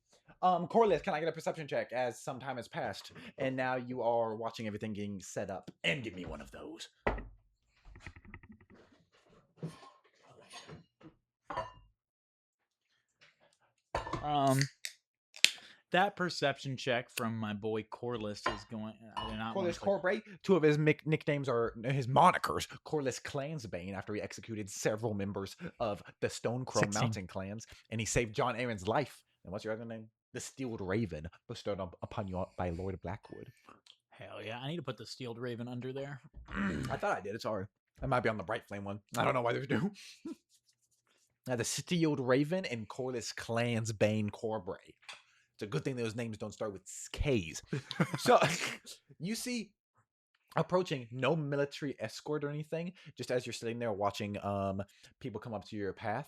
back. Corliss, can I get a perception check as some time has passed and now you are watching everything getting set up? And give me one of those. That perception check from my boy Corliss is going. I do not want Corliss to play. Corbray. Two of his nicknames are his monikers. Corliss Clansbane, after he executed several members of the Stonecrow 16. Mountain clans, and he saved John Aaron's life. And what's your other name? The Steeled Raven, bestowed upon you by Lord Blackwood. Hell yeah! I need to put the Steeled Raven under there. I thought I did. Sorry, I might be on the Bright Flame one. I don't know why there's two. Now the Steeled Raven and Corliss Clansbane Corbray. It's a good thing those names don't start with K's. So you see approaching, no military escort or anything, just as you're sitting there watching people come up to your path,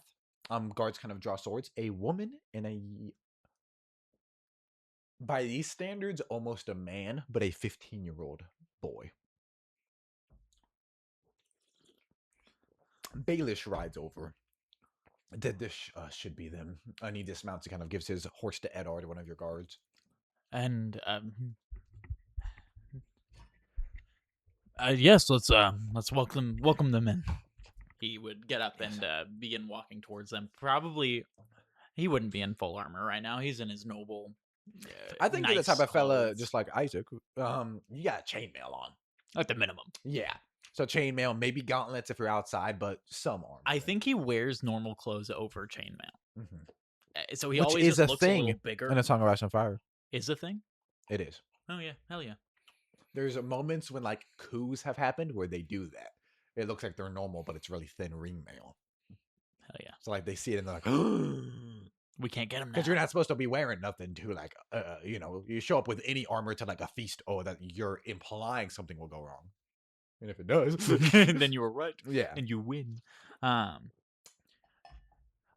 guards kind of draw swords, a woman and a, by these standards, almost a man, but a 15-year-old boy. Baelish rides over. This should be them. And he dismounts and kind of gives his horse to Eddard, one of your guards. And yes, let's welcome them in. He would get up and begin walking towards them. Probably, he wouldn't be in full armor right now. He's in his noble. I think you're the nice type of fella, clothes. just like Isaac. You got chainmail on. At the minimum. Yeah. So chainmail, maybe gauntlets if you're outside, but some armor. I think he wears normal clothes over chainmail. Mm-hmm. So he Which always is just a looks thing a little bigger. in A Song of Ice and Fire. Is a thing? It is. Oh yeah, hell yeah. There's moments when like coups have happened where they do that. It looks like they're normal, but it's really thin ring mail. Hell yeah. So like they see it and they're like, we can't get him now. Because you're not supposed to be wearing nothing to like, you show up with any armor to like a feast. Oh, that you're implying something will go wrong. And if it does, then you were right. Yeah. And you win.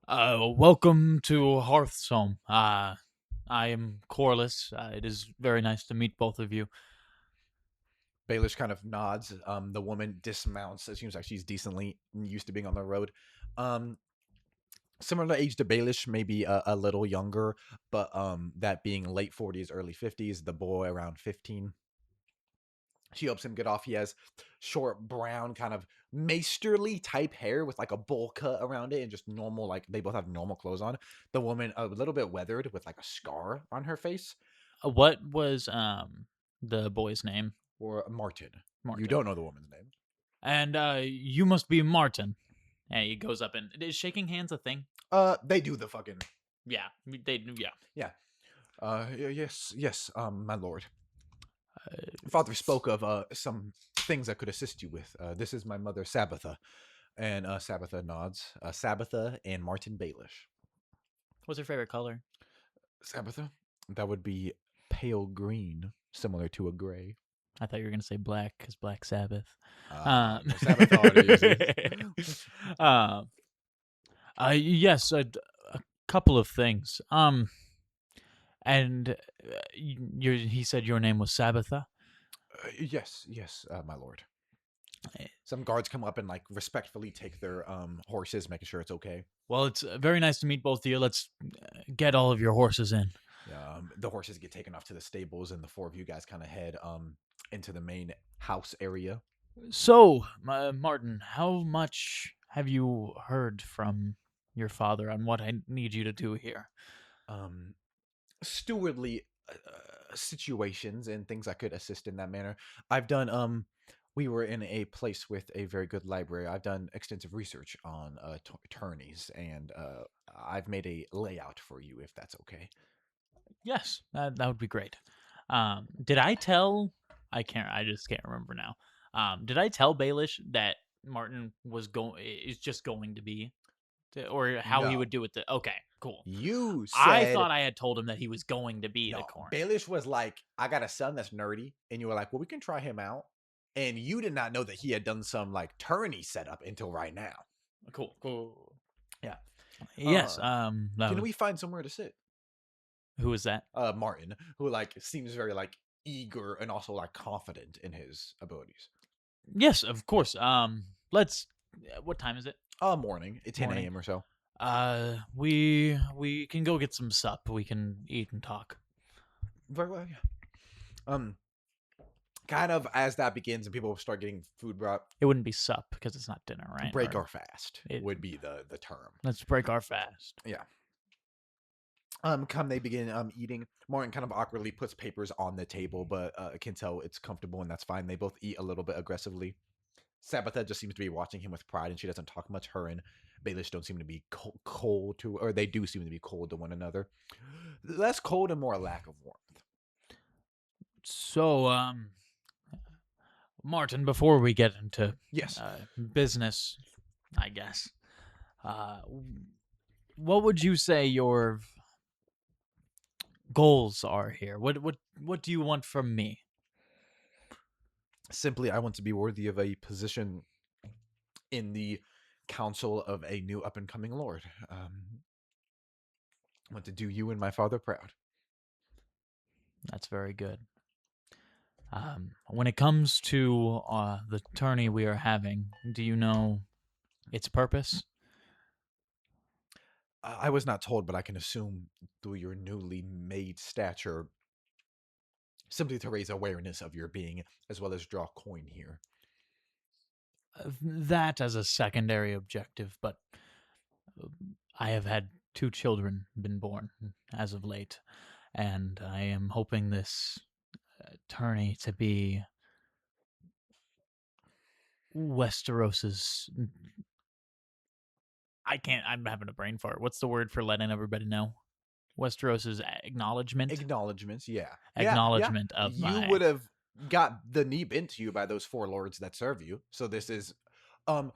Welcome to Hearthstone. I am Corliss. It is very nice to meet both of you. Baelish kind of nods. The woman dismounts. It seems like she's decently used to being on the road. Similar age to Baelish, maybe a little younger, but that being late 40s, early 50s. The boy around 15. She helps him get off. He has short brown kind of maesterly type hair with like a bowl cut around it and just normal, like they both have normal clothes on. The woman a little bit weathered with like a scar on her face. What was the boy's name? Or Martin. Martin. You don't know the woman's name. And you must be Martin. And he goes up and is shaking hands a thing? They do the fucking. Yeah, they do. Yeah. Yes, my lord. Father spoke of some things I could assist you with. This is my mother, Sabbatha. And Sabbatha nods. Sabbatha and Martin Baelish. What's her favorite color? Sabbatha? That would be pale green, similar to a gray. I thought you were going to say black, because Black Sabbath. No, Sabbath yes, a couple of things. And he said your name was Sabbatha? Yes, my lord. Some guards come up and like respectfully take their horses, making sure it's okay. Well, it's very nice to meet both of you. Let's get all of your horses in. The horses get taken off to the stables, and the four of you guys kind of head into the main house area. So, Martin, how much have you heard from your father on what I need you to do here? Stewardly situations and things I could assist in that manner. I've done we were in a place with a very good library. I've done extensive research on attorneys, and I've made a layout for you if that's okay. Yes, that would be great. Did I tell? I just can't remember now. Did I tell Baelish that Martin is just going to be, or how he would do it? Okay, cool. You said, I thought I had told him that he was going to be the corn. Baelish was like, I got a son that's nerdy, and you were like, well, we can try him out. And you did not know that he had done some like tourney setup until right now. Cool. Yeah. Yes. Can we find somewhere to sit? Who is that? Martin, who like seems very like eager and also like confident in his abilities. Yes, of course. Let's. What time is it? Morning. It's 10 a.m. or so. We can go get some sup. We can eat and talk. Very well, yeah. Kind of as that begins and people start getting food brought, It wouldn't be sup because it's not dinner, right? break Or our fast it, would be the term. let's break our fast. Yeah. Come they begin eating. Martin kind of awkwardly puts papers on the table, but can tell it's comfortable and that's fine. They both eat a little bit aggressively. Sabbatha just seems to be watching him with pride, and she doesn't talk much. Her and Baelish don't seem to be cold to, or they do seem to be cold to one another. Less cold and more a lack of warmth. So, Martin, before we get into Yes. business, I guess, what would you say your goals are here? What do you want from me? Simply, I want to be worthy of a position in the council of a new up and coming lord. I want to do you and my father proud. That's very good. When it comes to the tourney we are having, do you know its purpose? I was not told, but I can assume through your newly made stature, simply to raise awareness of your being, as well as draw coin here. That as a secondary objective, but I have had 2 children been born as of late, and I am hoping this tourney to be Westeros's. I'm having a brain fart. What's the word for letting everybody know? Westeros' acknowledgement. Acknowledgements, yeah. Acknowledgement of you would have got the knee bent to you by those 4 lords that serve you. So this is a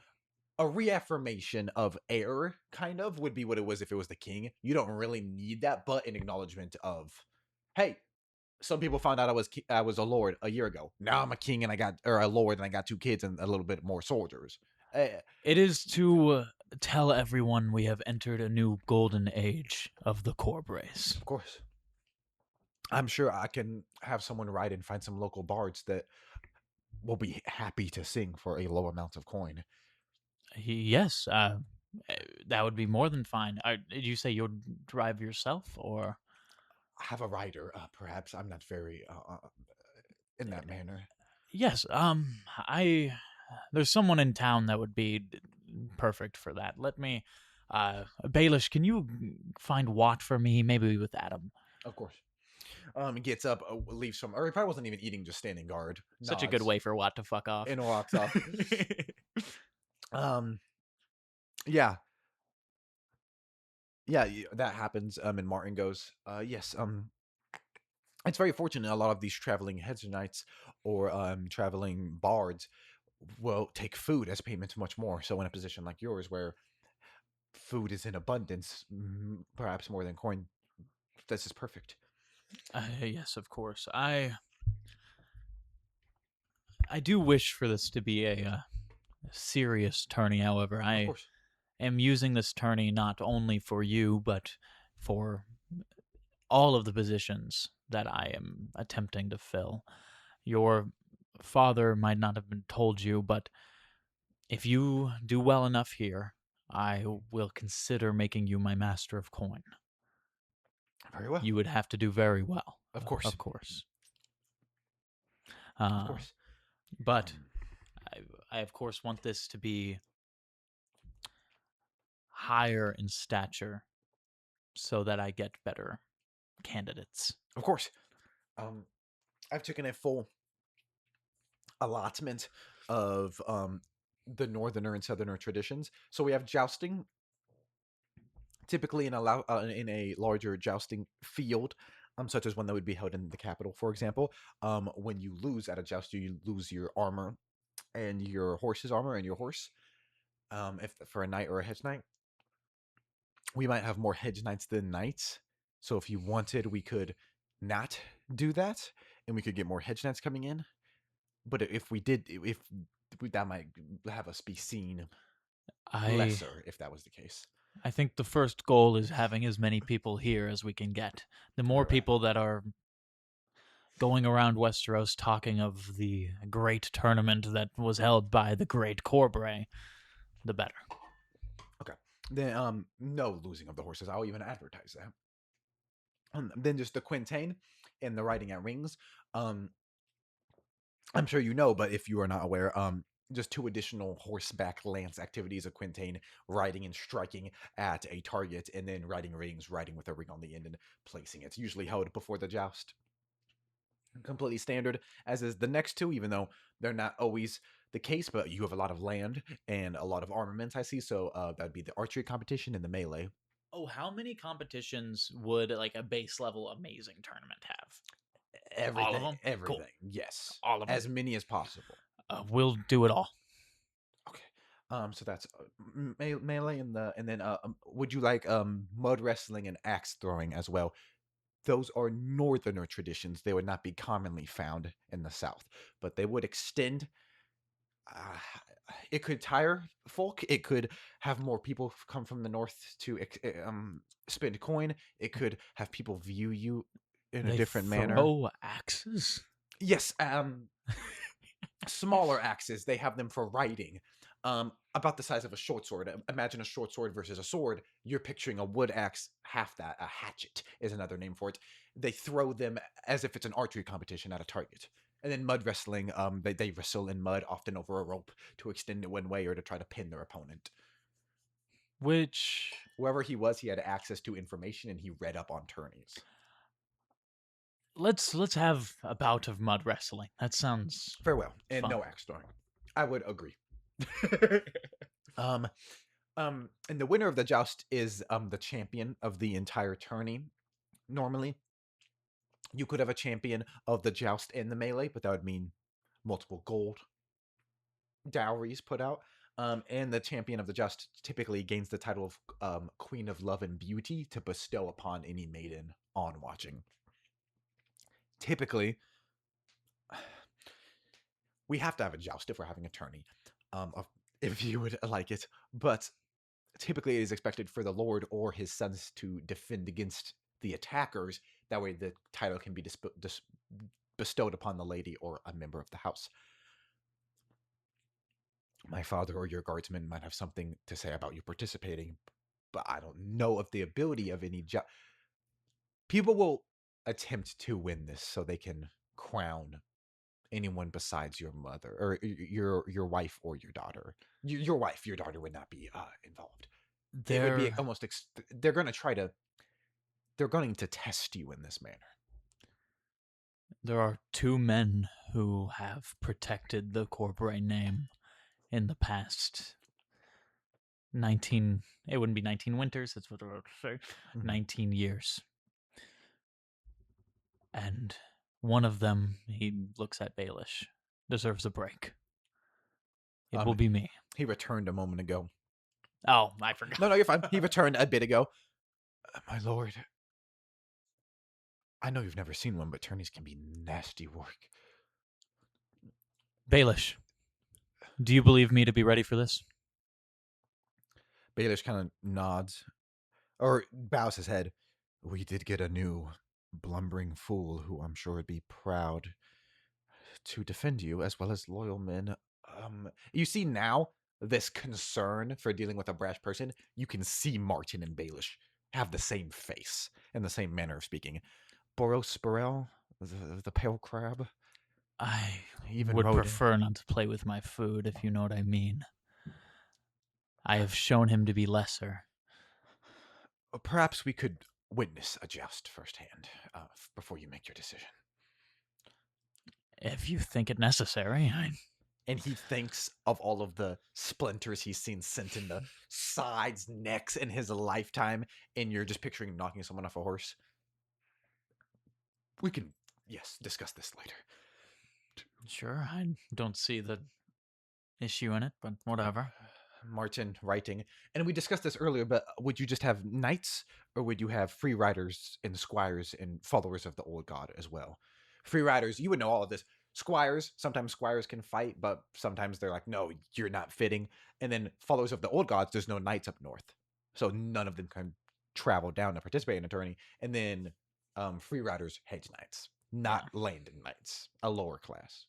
reaffirmation of heir, kind of, would be what it was if it was the king. You don't really need that, but an acknowledgement of, hey, some people found out I was a lord a year ago. Now I'm a king and a lord and I got 2 kids and a little bit more soldiers. It is to tell everyone we have entered a new golden age of the Corb race. Of course. I'm sure I can have someone write and find some local bards that will be happy to sing for a low amount of coin. Yes, that would be more than fine. Did you say you'll drive yourself, or Have a writer, perhaps. I'm not very in that manner. yes? I there's someone in town that would be perfect for that. Let me, Baelish, can you find Watt for me? Maybe with Adam. Of course. Gets up, leaves from, or he probably wasn't even eating, just standing guard. Such a good Nods, way for Watt to fuck off. and walks off. Yeah, yeah, that happens. And Martin goes, yes, it's very fortunate a lot of these traveling heads knights or traveling bards will take food as payment much more. So in a position like yours where food is in abundance, perhaps more than coin, this is perfect. Yes, of course. I do wish for this to be a serious tourney. However, Of I course. am using this tourney not only for you, but for all of the positions that I am attempting to fill. Your father might not have been told you, but if you do well enough here, I will consider making you my master of coin. Very well. You would have to do very well. Of course. Of course. Of course. But I, of course, want this to be higher in stature so that I get better candidates. Of course. I've taken a full allotment of the northerner and southerner traditions. So we have jousting, typically in a larger jousting field, such as one that would be held in the capital, for example. When you lose at a joust, you lose your armor and your horse's armor and your horse. If for a knight or a hedge knight, we might have more hedge knights than knights. So if you wanted, we could not do that, and we could get more hedge knights coming in. But if we did, that might have us be seen lesser if that was the case. I think the first goal is having as many people here as we can get. The more people that are going around Westeros talking of the great tournament that was held by the Great Corbray, the better. Okay. Then no losing of the horses. I'll even advertise that. Then just the quintain and the riding at rings. Um, I'm sure you know, but if you are not aware, just two additional horseback lance activities: a quintain, riding and striking at a target, and then riding rings, riding with a ring on the end and placing it. It's usually held before the joust. Completely standard, as is the next two, even though they're not always the case. But you have a lot of land and a lot of armaments, I see. So that'd be the archery competition and the melee. Oh, how many competitions would like a base level amazing tournament have? All of Everything, them? Cool. everything. Yes, All of them. as many as possible. We'll do it all. Okay. So that's melee and then would you like mud wrestling and axe throwing as well? Those are northerner traditions. They would not be commonly found in the south, but they would extend. Uh, it could tire folk. It could have more people come from the north to spend coin. It could have people view you in a They different manner. throw axes? Yes, smaller axes. They have them for riding. About the size of a short sword. Imagine a short sword versus a sword. You're picturing a wood axe, half that. A hatchet is another name for it. They throw them as if it's an archery competition at a target. And then mud wrestling, they wrestle in mud, often over a rope, to extend it one way or to try to pin their opponent. Which Wherever he was, he had access to information, and he read up on tourneys. let's have a bout of mud wrestling. That sounds Farewell, and fun. no axe throwing. I would agree. um, and the winner of the joust is the champion of the entire tourney. Normally, you could have a champion of the joust and the melee, but that would mean multiple gold dowries put out. And the champion of the joust typically gains the title of Queen of Love and Beauty to bestow upon any maiden on watching. Typically, we have to have a joust if we're having a tourney, if you would like it. But typically, it is expected for the lord or his sons to defend against the attackers. That way, the title can be bestowed upon the lady or a member of the house. My father or your guardsman might have something to say about you participating, but I don't know of the ability of any people will attempt to win this so they can crown anyone besides your mother or your wife or your daughter. Your wife, your daughter would not be involved. It would be There almost they're going to try to they're going to test you in this manner. there are two men who have protected the corporate name in the past 19, it wouldn't be 19 winters, that's what I would say, 19 years. And one of them, he looks at Baelish, deserves a break. It will be me. He returned a moment ago. Oh, I forgot. No, you're fine. He returned a bit ago. My lord, I know you've never seen one, but tourneys can be nasty work. Baelish, do you believe me to be ready for this? Baelish kind of nods, or bows his head. We did get a new blumbering fool who I'm sure would be proud to defend you, as well as loyal men. You see now this concern for dealing with a brash person. You can see Martin and Baelish have the same face and the same manner of speaking. Boros Burrell, the pale crab. I Even would Rodin. prefer not to play with my food, if you know what I mean. I have shown him to be lesser. Perhaps we could witness a joust firsthand before you make your decision. If you think it necessary, And he thinks of all of the splinters he's seen sent in the sides, necks in his lifetime, and you're just picturing knocking someone off a horse. We can, yes, discuss this later. Sure, I don't see the issue in it, but whatever. Martin writing, and we discussed this earlier, but would you just have knights, or would you have free riders and squires and followers of the old god as well? Free riders, you would know all of this. Squires, sometimes squires can fight, but sometimes they're like, no, you're not fitting. And then followers of the old gods, there's no knights up north, so none of them can travel down to participate in a tourney. And then free riders, hedge knights, not landed knights, a lower class.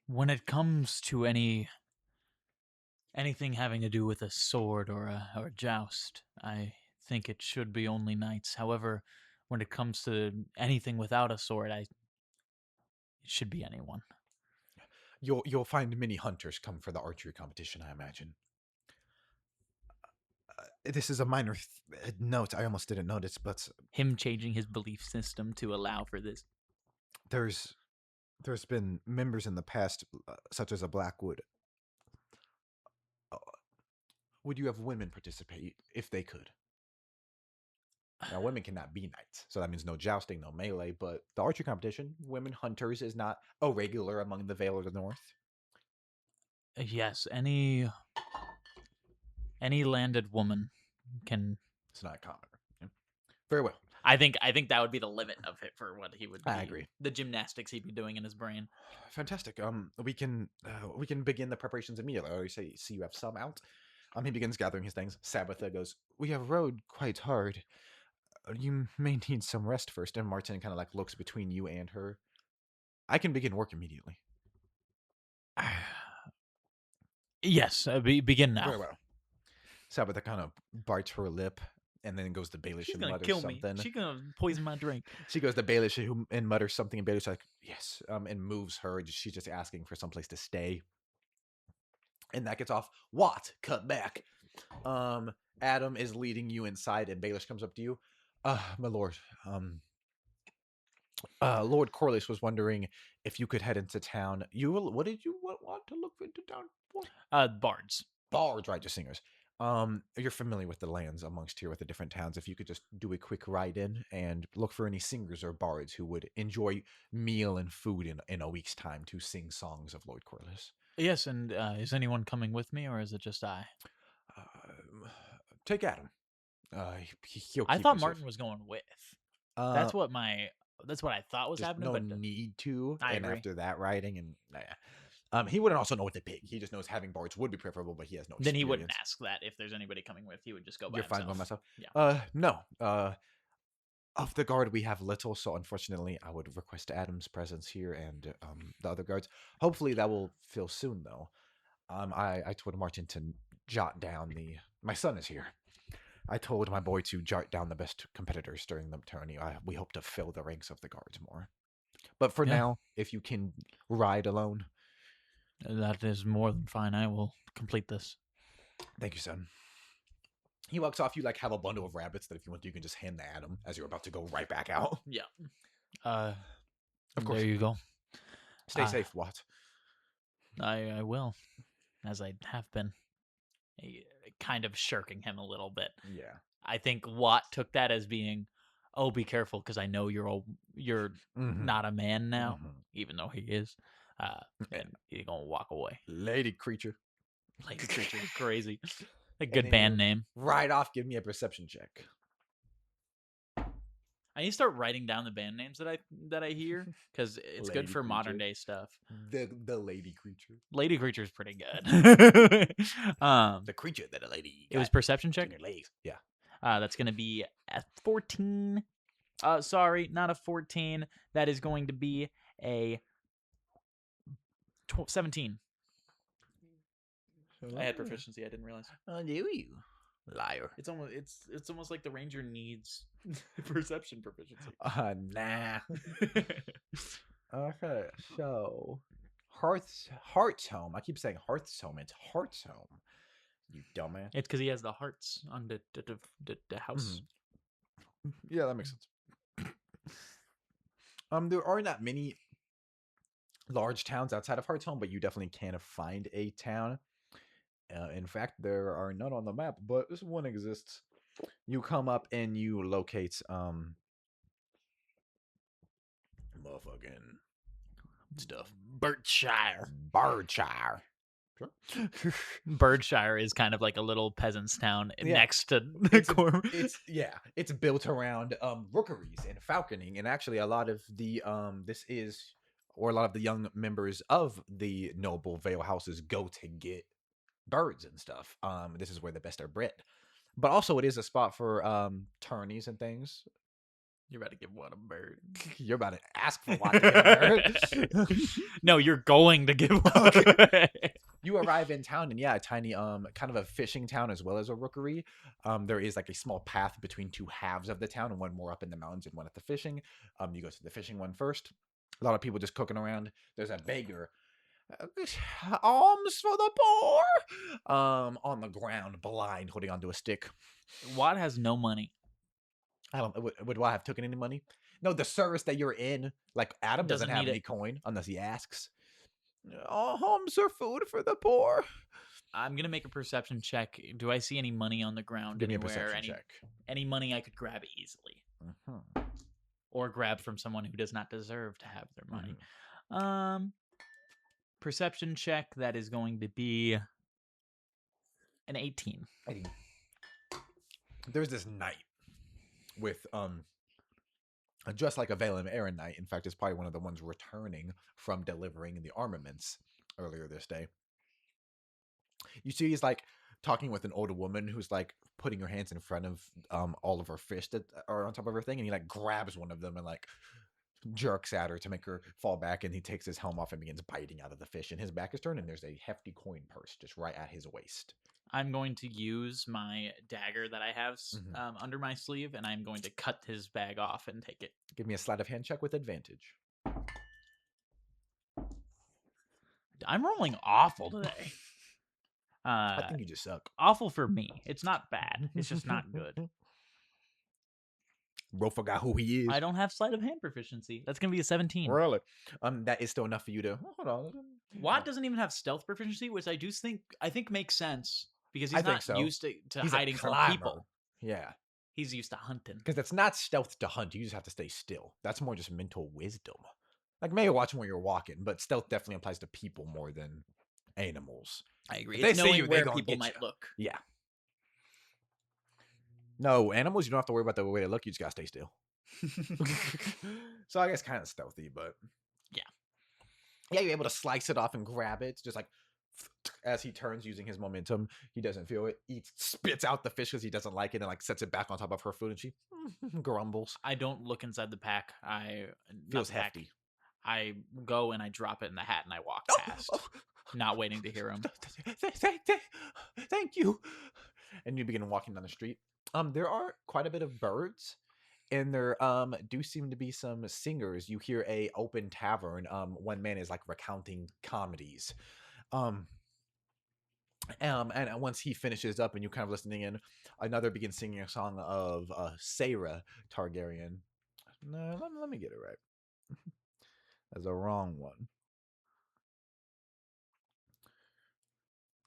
When it comes to any Anything having to do with a sword or a joust, I think it should be only knights. However, when it comes to anything without a sword, it should be anyone. You'll find many hunters come for the archery competition, I imagine. This is a minor note. I almost didn't notice, but Him changing his belief system to allow for this. there's been members in the past, such as a Blackwood. Would you have women participate if they could? Now, women cannot be knights, so that means no jousting, no melee. But the archery competition, women hunters, is not a regular among the Vale of the North. Yes, any landed woman can. It's not common. Yeah. Very well. I think that would be the limit of it for what he would. I agree. The gymnastics he'd be doing in his brain. Fantastic. We can begin the preparations immediately. I already see you have some out. He begins gathering his things. Sabbatha goes, "We have rode quite hard. You may need some rest first." And Martin kind of like looks between you and her. I can begin work immediately. Yes, begin now. Very well. Sabbatha kind of bites her lip and then goes to Baelish She's and gonna mutters kill something. me. She's gonna poison my drink. She goes to Baelish and mutters something, and Baelish's like, "Yes," and moves her. She's just asking for someplace to stay. And that gets off. What? Cut back. Adam is leading you inside, and Baelish comes up to you. My lord, Lord Corliss was wondering if you could head into town. What did you want to look into town for? Bards. Bards, right, just singers. You're familiar with the lands amongst here with the different towns. If you could just do a quick ride in and look for any singers or bards who would enjoy meal and food in a week's time to sing songs of Lord Corliss. Yes, and is anyone coming with me, or is it just I? Take Adam. I thought Martin was going with. That's what I thought was happening. No but need to. I and agree. after that riding, and he wouldn't also know what to pick. He just knows having bards would be preferable, but he has no. Then he wouldn't ask that if there's anybody coming with. He would just go by himself. You're fine by myself. Yeah. No. Of the guard, we have little, so unfortunately, I would request Adam's presence here and the other guards. Hopefully, that will fill soon, though. I told Martin to jot down my son is here. I told my boy to jot down the best competitors during the tourney. We hope to fill the ranks of the guards more. But for now, if you can ride alone. That is more than fine. I will complete this. Thank you, son. He walks off. You have a bundle of rabbits that if you want to, you can just hand to Adam as you're about to go right back out. Yeah. Of course. There you go. Stay safe, Watt. I will, as I have been. Kind of shirking him a little bit. Yeah. I think Watt took that as being, "Oh, be careful, because I know you're not a man now," even though he is. And he's gonna walk away. Lady creature. Lady creature is crazy. A good band name. Right off, give me a perception check. I need to start writing down the band names that I hear, because it's good for modern day stuff. The lady creature. Lady creature is pretty good. The creature that a lady. It was perception check. Your legs. Yeah. That's gonna be a 14. Sorry, not a 14. That is going to be a 17. I had proficiency. I didn't realize. Oh, do you? Liar. It's almost like the ranger needs perception proficiency. Nah. Okay, so Hearthstone. I keep saying Hearthstone. It's Hearthstone. You dumbass. It's because he has the hearts on the house. Yeah, that makes sense. There are not many large towns outside of Hearthstone, but you definitely can find a town. In fact, there are none on the map, but this one exists. You come up and you locate motherfucking stuff. Birdshire. Sure. Birdshire is kind of like a little peasant's town next to the it's built around rookeries and falconing, and actually a lot of the a lot of the young members of the noble Vale houses go to get birds and stuff. This is where the best are bred, but also it is a spot for tourneys and things. You're about to give one a bird. You're about to ask for one to get a bird. No, you're going to give one. Okay. You arrive in town, and yeah, a tiny kind of a fishing town as well as a rookery. There is like a small path between two halves of the town, and one more up in the mountains and one at the fishing. You go to the fishing one first. A lot of people just cooking around. There's a beggar, alms for the poor, on the ground, blind, holding onto a stick. Watt has no money. I don't. Would I have taken any money? No, the service that you're in, like Adam doesn't Doesn't have need any it. coin unless he asks. Alms are food for the poor. I'm gonna make a perception check. Do I see any money on the ground Give me a anywhere? perception check. Any money I could grab easily, or grab from someone who does not deserve to have their money? Perception check. That is going to be an 18. There's this knight with dressed like a Valen Aaron knight. In fact, it's probably one of the ones returning from delivering the armaments earlier this day. You see, he's like talking with an older woman who's like putting her hands in front of all of her fish that are on top of her thing, and he like grabs one of them and like jerks at her to make her fall back, and he takes his helm off and begins biting out of the fish, and his back is turned, and there's a hefty coin purse just right at his waist. I'm going to use my dagger that I have under my sleeve, and I'm going to cut his bag off and take it. Give me a sleight of hand check with advantage. I'm rolling awful today. I think you just suck. Awful for me. It's not bad. It's just not good. Bro forgot who he is. I don't have sleight of hand proficiency. That's gonna be a 17. Really? That is still enough for you to hold on. Watt doesn't even have stealth proficiency, which I think makes sense because he's not used to hiding from people. Yeah. He's used to hunting. Because it's not stealth to hunt. You just have to stay still. That's more just mental wisdom. Like maybe watching where you're walking, but stealth definitely applies to people more than animals. I agree. If they it's see knowing you, where people might look. Yeah. No, animals, you don't have to worry about the way they look. You just gotta stay still. So I guess kind of stealthy, but yeah. Yeah, you're able to slice it off and grab it. Just like as he turns using his momentum, he doesn't feel it. He spits out the fish because he doesn't like it and like sets it back on top of her food, and she grumbles. I don't look inside the pack. Feels hefty. I go and I drop it in the hat and I walk past, not waiting to hear him. Thank you. And you begin walking down the street. There are quite a bit of birds, and there do seem to be some singers. You hear a open tavern. One man is like recounting comedies. And once he finishes up and you kind of listening in, another begins singing a song of Sarah Targaryen. No, let me get it right. That's a wrong one.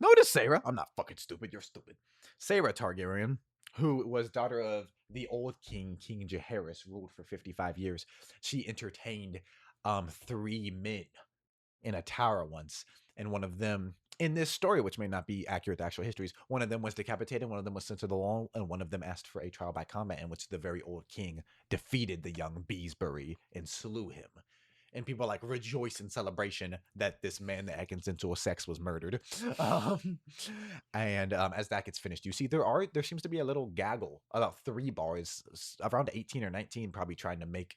No, it is Sarah. I'm not fucking stupid. You're stupid. Sarah Targaryen, who was daughter of the old king, King Jaehaerys, ruled for 55 years. She entertained 3 men in a tower once, and one of them, in this story, which may not be accurate to actual histories, one of them was decapitated, one of them was sent to the wall, and one of them asked for a trial by combat, in which the very old king defeated the young Beesbury and slew him. And people like rejoice in celebration that this man that had consensual sex was murdered. As that gets finished, you see there seems to be a little gaggle, about 3 bars, around 18 or 19, probably trying to make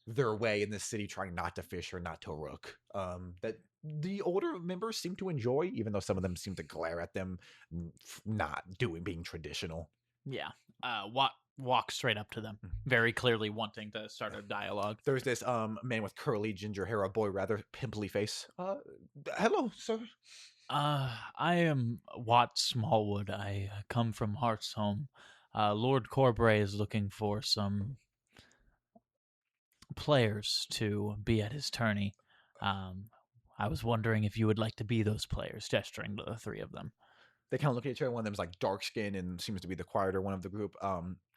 their way in this city, trying not to fish or not to rook. That the older members seem to enjoy, even though some of them seem to glare at them, not being traditional. Yeah. Walk straight up to them, very clearly wanting to start a dialogue. There's this man with curly ginger hair, a boy rather pimply face. Hello, sir. I am Watt Smallwood. I come from Hearthstone. Lord Corbray is looking for some players to be at his tourney. I was wondering if you would like to be those players, gesturing to the 3 of them. They kind of look at each other. One of them is like dark skin and seems to be the quieter one of the group.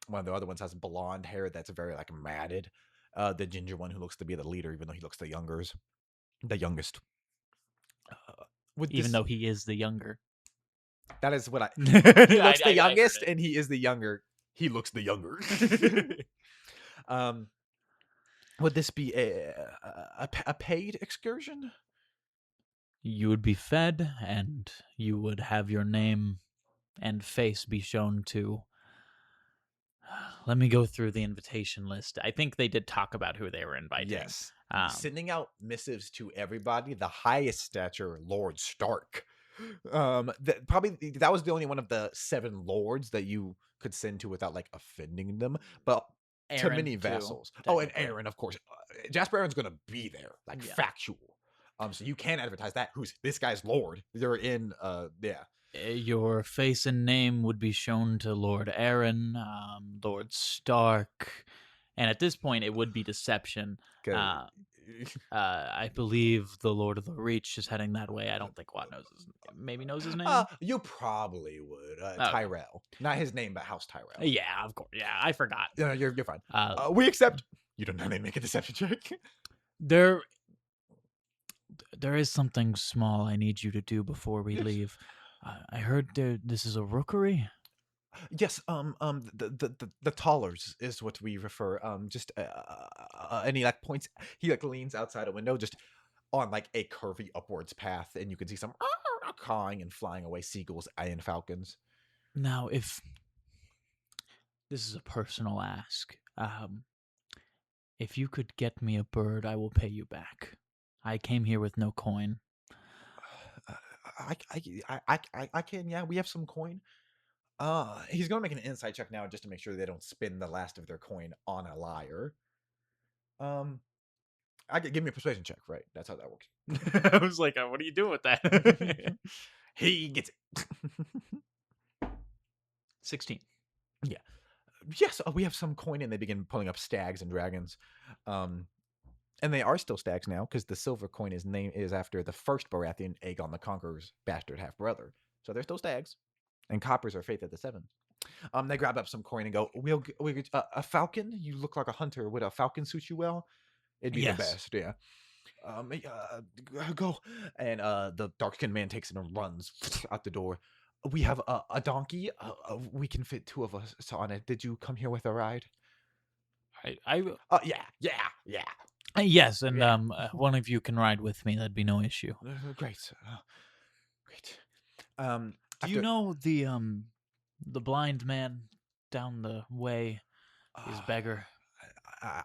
One of the other ones has blonde hair that's very like matted. The ginger one who looks to be the leader, even though he looks the youngest. Even though he is the younger. That is what he looks the youngest, and he is the younger. He looks the younger. Would this be a paid excursion? You would be fed, and you would have your name and face be shown to. Let me go through the invitation list. I think they did talk about who they were inviting. Yes. Sending out missives to everybody. The highest stature, Lord Stark, That was the only one of the 7 lords that you could send to without like offending them. But to Aaron many too, vassals. Oh, and technically. Aaron, of course. Jasper Aaron's gonna be there, like Yeah. factual. So you can advertise that. Who's this guy's lord? They're in. Yeah. Your face and name would be shown to Lord Aaron, Lord Stark, and at this point it would be deception. 'Cause- I believe the Lord of the Reach is heading that way. I don't think Watt knows his name. You probably would. Okay. Tyrell, not his name, but House Tyrell. Yeah, of course. Yeah, I forgot. You're fine. We accept. You don't know how to make a deception check. There is something small I need you to do before we Yes. leave. I heard this is a rookery. Yes, the tallers is what we refer. Just and he like points. He like leans outside a window, just on like a curvy upwards path, and you can see some cawing and flying away seagulls and falcons. Now, if this is a personal ask, if you could get me a bird, I will pay you back. I came here with no coin. I can. Yeah, we have some coin. He's gonna make an insight check now just to make sure they don't spend the last of their coin on a liar. Give me a persuasion check, right? That's how that works. I was like, what do you do with that? He gets it. 16. Yeah. Yes, we have some coin, and they begin pulling up stags and dragons. And they are still stags now because the silver coin is after the first Baratheon, Aegon the Conqueror's bastard half brother. So they're still stags, and coppers are Faith of the Seven. They grab up some coin and go, "We'll a falcon. You look like a hunter. Would a falcon suit you well? It'd be Yes. the best, yeah." Go, and the dark-skinned man takes it and runs out the door. We have a donkey. We can fit 2 of us on it. Did you come here with a ride? Yeah. Yes, and Yeah. one of you can ride with me. That'd be no issue. Great. Great. Do you know the blind man down the way? His beggar.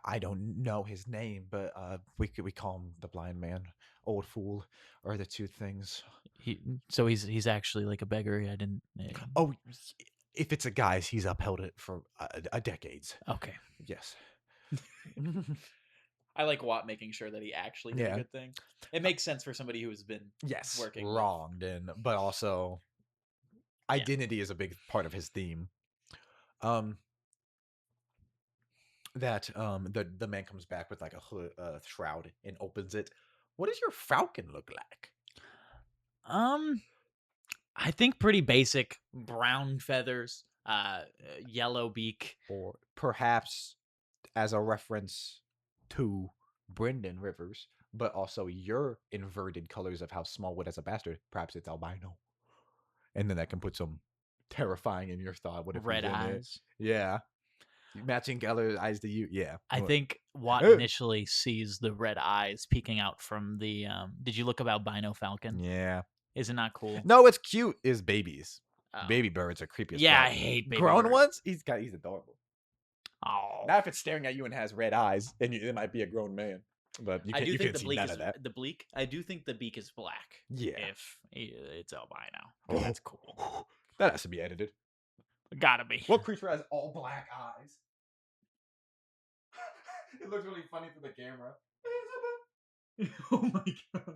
I don't know his name, but we call him the blind man, old fool, or the 2 things. So he's actually like a beggar. I didn't. Oh, if it's a guy's, he's upheld it for decades. Okay. Yes. I like Watt making sure that he actually did a good thing. It makes sense for somebody who has been working wronged, but also identity is a big part of his theme. That the man comes back with like a hood, shroud, and opens it. What does your falcon look like? I think pretty basic brown feathers, yellow beak, or perhaps as a reference to Brendan Rivers, but also your inverted colors of how Smallwood as a bastard. Perhaps it's albino, and then that can put some terrifying in your thought. What if red eyes? Yeah, matching color eyes to you. Yeah, I think Watt initially sees the red eyes peeking out from the. Did you look up albino falcon? Yeah, is it not cool? No, it's cute. Is babies. Baby birds are creepy as fuck. I hate baby grown birds. ones. He's adorable. Oh, not if it's staring at you and has red eyes, and it might be a grown man. But you can't see none of that. The bleak. I do think the beak is black. Yeah, if it's albino, that's cool. That has to be edited. Gotta be. What creature has all black eyes? It looks really funny through the camera. Oh my god.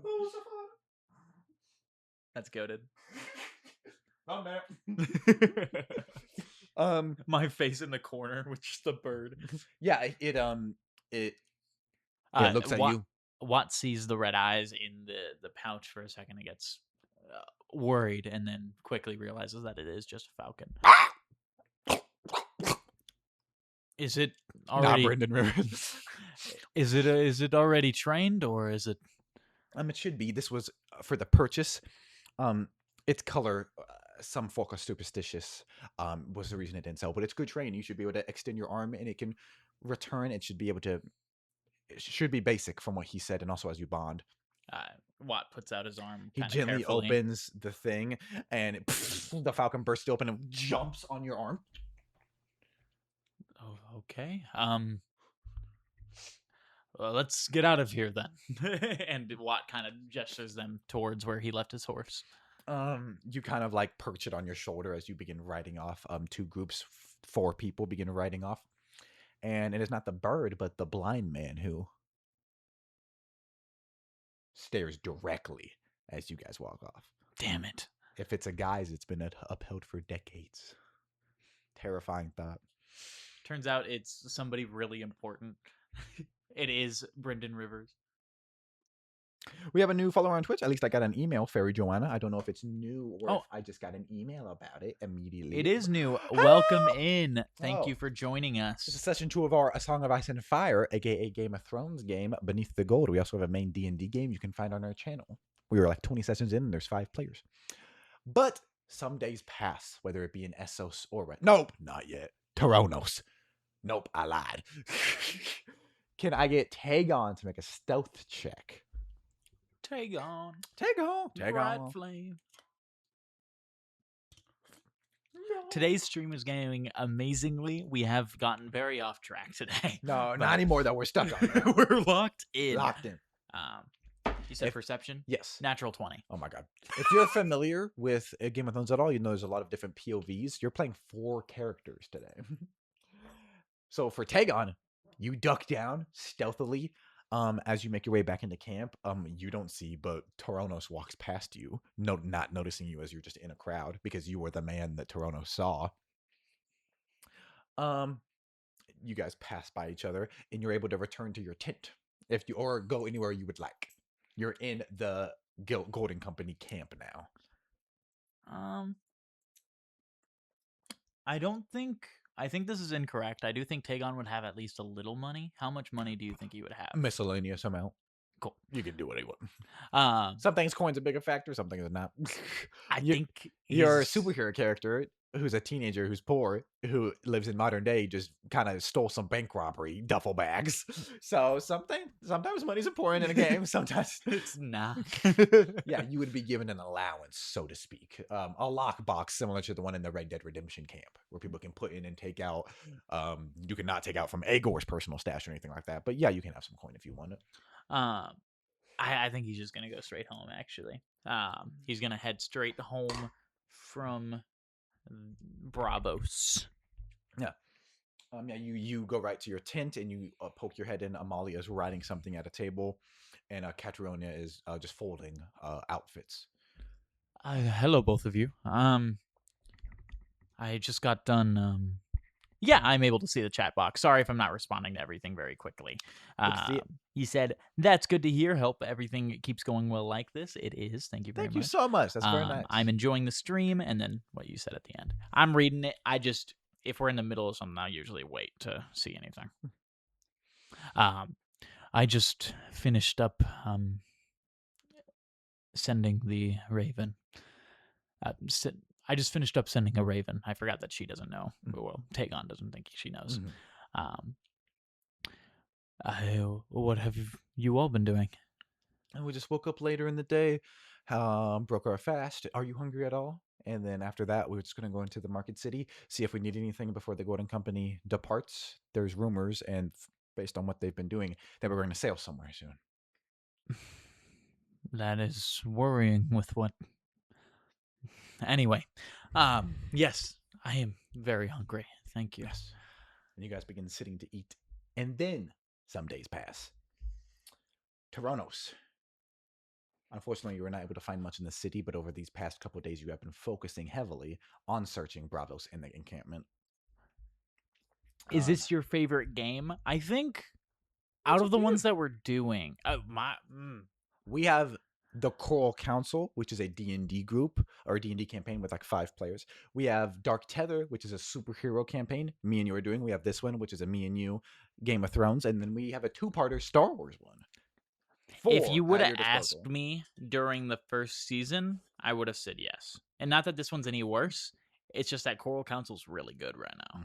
That's goated. Not that. My face in the corner with just the bird. Yeah, it looks at you. Watt sees the red eyes in the pouch for a second and gets worried, and then quickly realizes that it is just a falcon. Is it already? Not Brendan Rivers. Is it already trained, or is it? It should be. This was for the purchase. Its color. Some folk are superstitious. Was the reason it didn't sell, but it's good training. You should be able to extend your arm, and it can return. It should be able to. It should be basic from what he said, and also as you bond. Watt puts out his arm. He gently opens the thing, and the falcon bursts open and jumps on your arm. Oh, okay. Well, let's get out of here then. And Watt kind of gestures them towards where he left his horse. You kind of like perch it on your shoulder as you begin riding off. Two groups, 4 people begin riding off, and it is not the bird, but the blind man who stares directly as you guys walk off. Damn it. If it's a guise, it's been upheld for decades. Terrifying thought. Turns out it's somebody really important. It is Brendan Rivers. We have a new follower on Twitch. At least I got an email, Fairy Joanna. I don't know if it's new or Oh. if I just got an email about it immediately. It is new. Welcome in. Thank you Oh. for joining This is us. session 2 of our A Song of Ice and Fire, aka Game of Thrones game, Beneath the Gold. We also have a main D&D game you can find on our channel. We were like 20 sessions in, and there's 5 players. But some days pass, whether it be in Essos or... Nope, not yet. Tyronos. Nope, I lied. Can I get Tagon to make a stealth check? Tagon. Tagon. Bright flame. Today's stream is going amazingly. We have gotten very off track today. No, not anymore though. We're stuck on it. We're locked in. Locked in. You said perception? Yes. Natural 20. Oh my god. If you're familiar with Game of Thrones at all, you know there's a lot of different POVs. You're playing 4 characters today. So for Tagon, you duck down stealthily. As you make your way back into camp, you don't see, but Tyronos walks past you, not noticing you as you're just in a crowd because you were the man that Tyronos saw. You guys pass by each other, and you're able to return to your tent or go anywhere you would like. You're in the Golden Company camp now. I think this is incorrect. I do think Tagon would have at least a little money. How much money do you think he would have? Miscellaneous amount. Cool. You can do what you want. Some things coin's a bigger factor, some things are not. I think you're a superhero character who's a teenager who's poor, who lives in modern day, just kind of stole some bank robbery duffel bags. So sometimes money's important in a game, sometimes it's not. Yeah, you would be given an allowance, so to speak. A lockbox similar to the one in the Red Dead Redemption camp, where people can put in and take out. You cannot take out from Agor's personal stash or anything like that. But yeah, you can have some coin if you want it. I think he's just gonna go straight home. Actually, he's gonna head straight home from Bravos. Yeah. Yeah. You go right to your tent and you poke your head in. Amalia is writing something at a table, and Catriona is just folding outfits. Hello, both of you. I just got done. Yeah, I'm able to see the chat box. Sorry if I'm not responding to everything very quickly. He said, "That's good to hear. Hope everything keeps going well like this." It is. Thank you very much. Thank you so much. That's very nice. I'm enjoying the stream, and then what you said at the end. I'm reading it. If we're in the middle of something, I usually wait to see anything. I just finished up sending the raven. I just finished up sending a raven. I forgot that she doesn't know. Well, Tagon doesn't think she knows. What have you all been doing? And we just woke up later in the day, broke our fast. Are you hungry at all? And then after that, we're just going to go into the market city, see if we need anything before the Golden Company departs. There's rumors, and based on what they've been doing, that we're going to sail somewhere soon. That is worrying with what... Anyway, yes, I am very hungry. Thank you. Yes. And you guys begin sitting to eat. And then some days pass. Tyronos. Unfortunately, you were not able to find much in the city, but over these past couple of days, you have been focusing heavily on searching Bravos in the encampment. Is this your favorite game? I think out of the ones that we're doing, we have the Coral Council, which is a D&D group or D&D campaign with like 5 players. We have Dark Tether, which is a superhero campaign. Me and you are doing. We have this one, which is a me and you Game of Thrones, and then we have a 2-parter Star Wars one. If you would have asked me during the first season, I would have said yes. And not that this one's any worse. It's just that Coral Council's really good right now.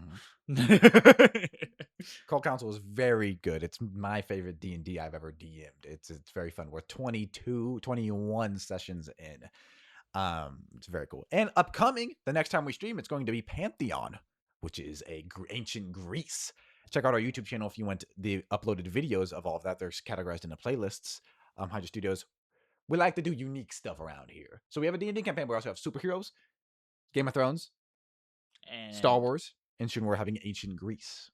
Coral Council is very good. It's my favorite D&D I've ever DM'd. It's very fun. We're 21 sessions in. It's very cool. And upcoming, the next time we stream, it's going to be Pantheon, which is ancient Greece. Check out our YouTube channel if you want the uploaded videos of all of that. They're categorized into playlists. Hydra Studios we like to do unique stuff around here. So we have a D&D campaign. We also have superheroes, Game of Thrones, And Star Wars, and soon we're having ancient Greece.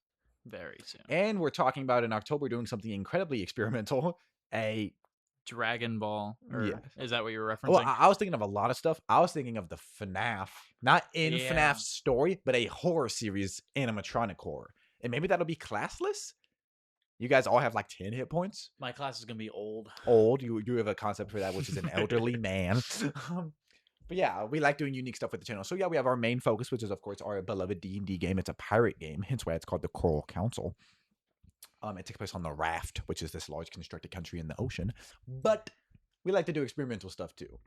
very soon. And we're talking about in October doing something incredibly experimental, a Dragon Ball, or Yeah. is that what you were referencing? Well, I was thinking of a lot of stuff. I was thinking of the FNAF, not in Yeah. FNAF's story, but a horror series, animatronic horror. And maybe that'll be classless? You guys all have like 10 hit points? My class is going to be old. Old. You have a concept for that, which is an elderly man. But yeah, we like doing unique stuff with the channel. So yeah, we have our main focus, which is, of course, our beloved D&D game. It's a pirate game, hence why it's called the Coral Council. It takes place on the Raft, which is this large constructed country in the ocean. But we like to do experimental stuff too.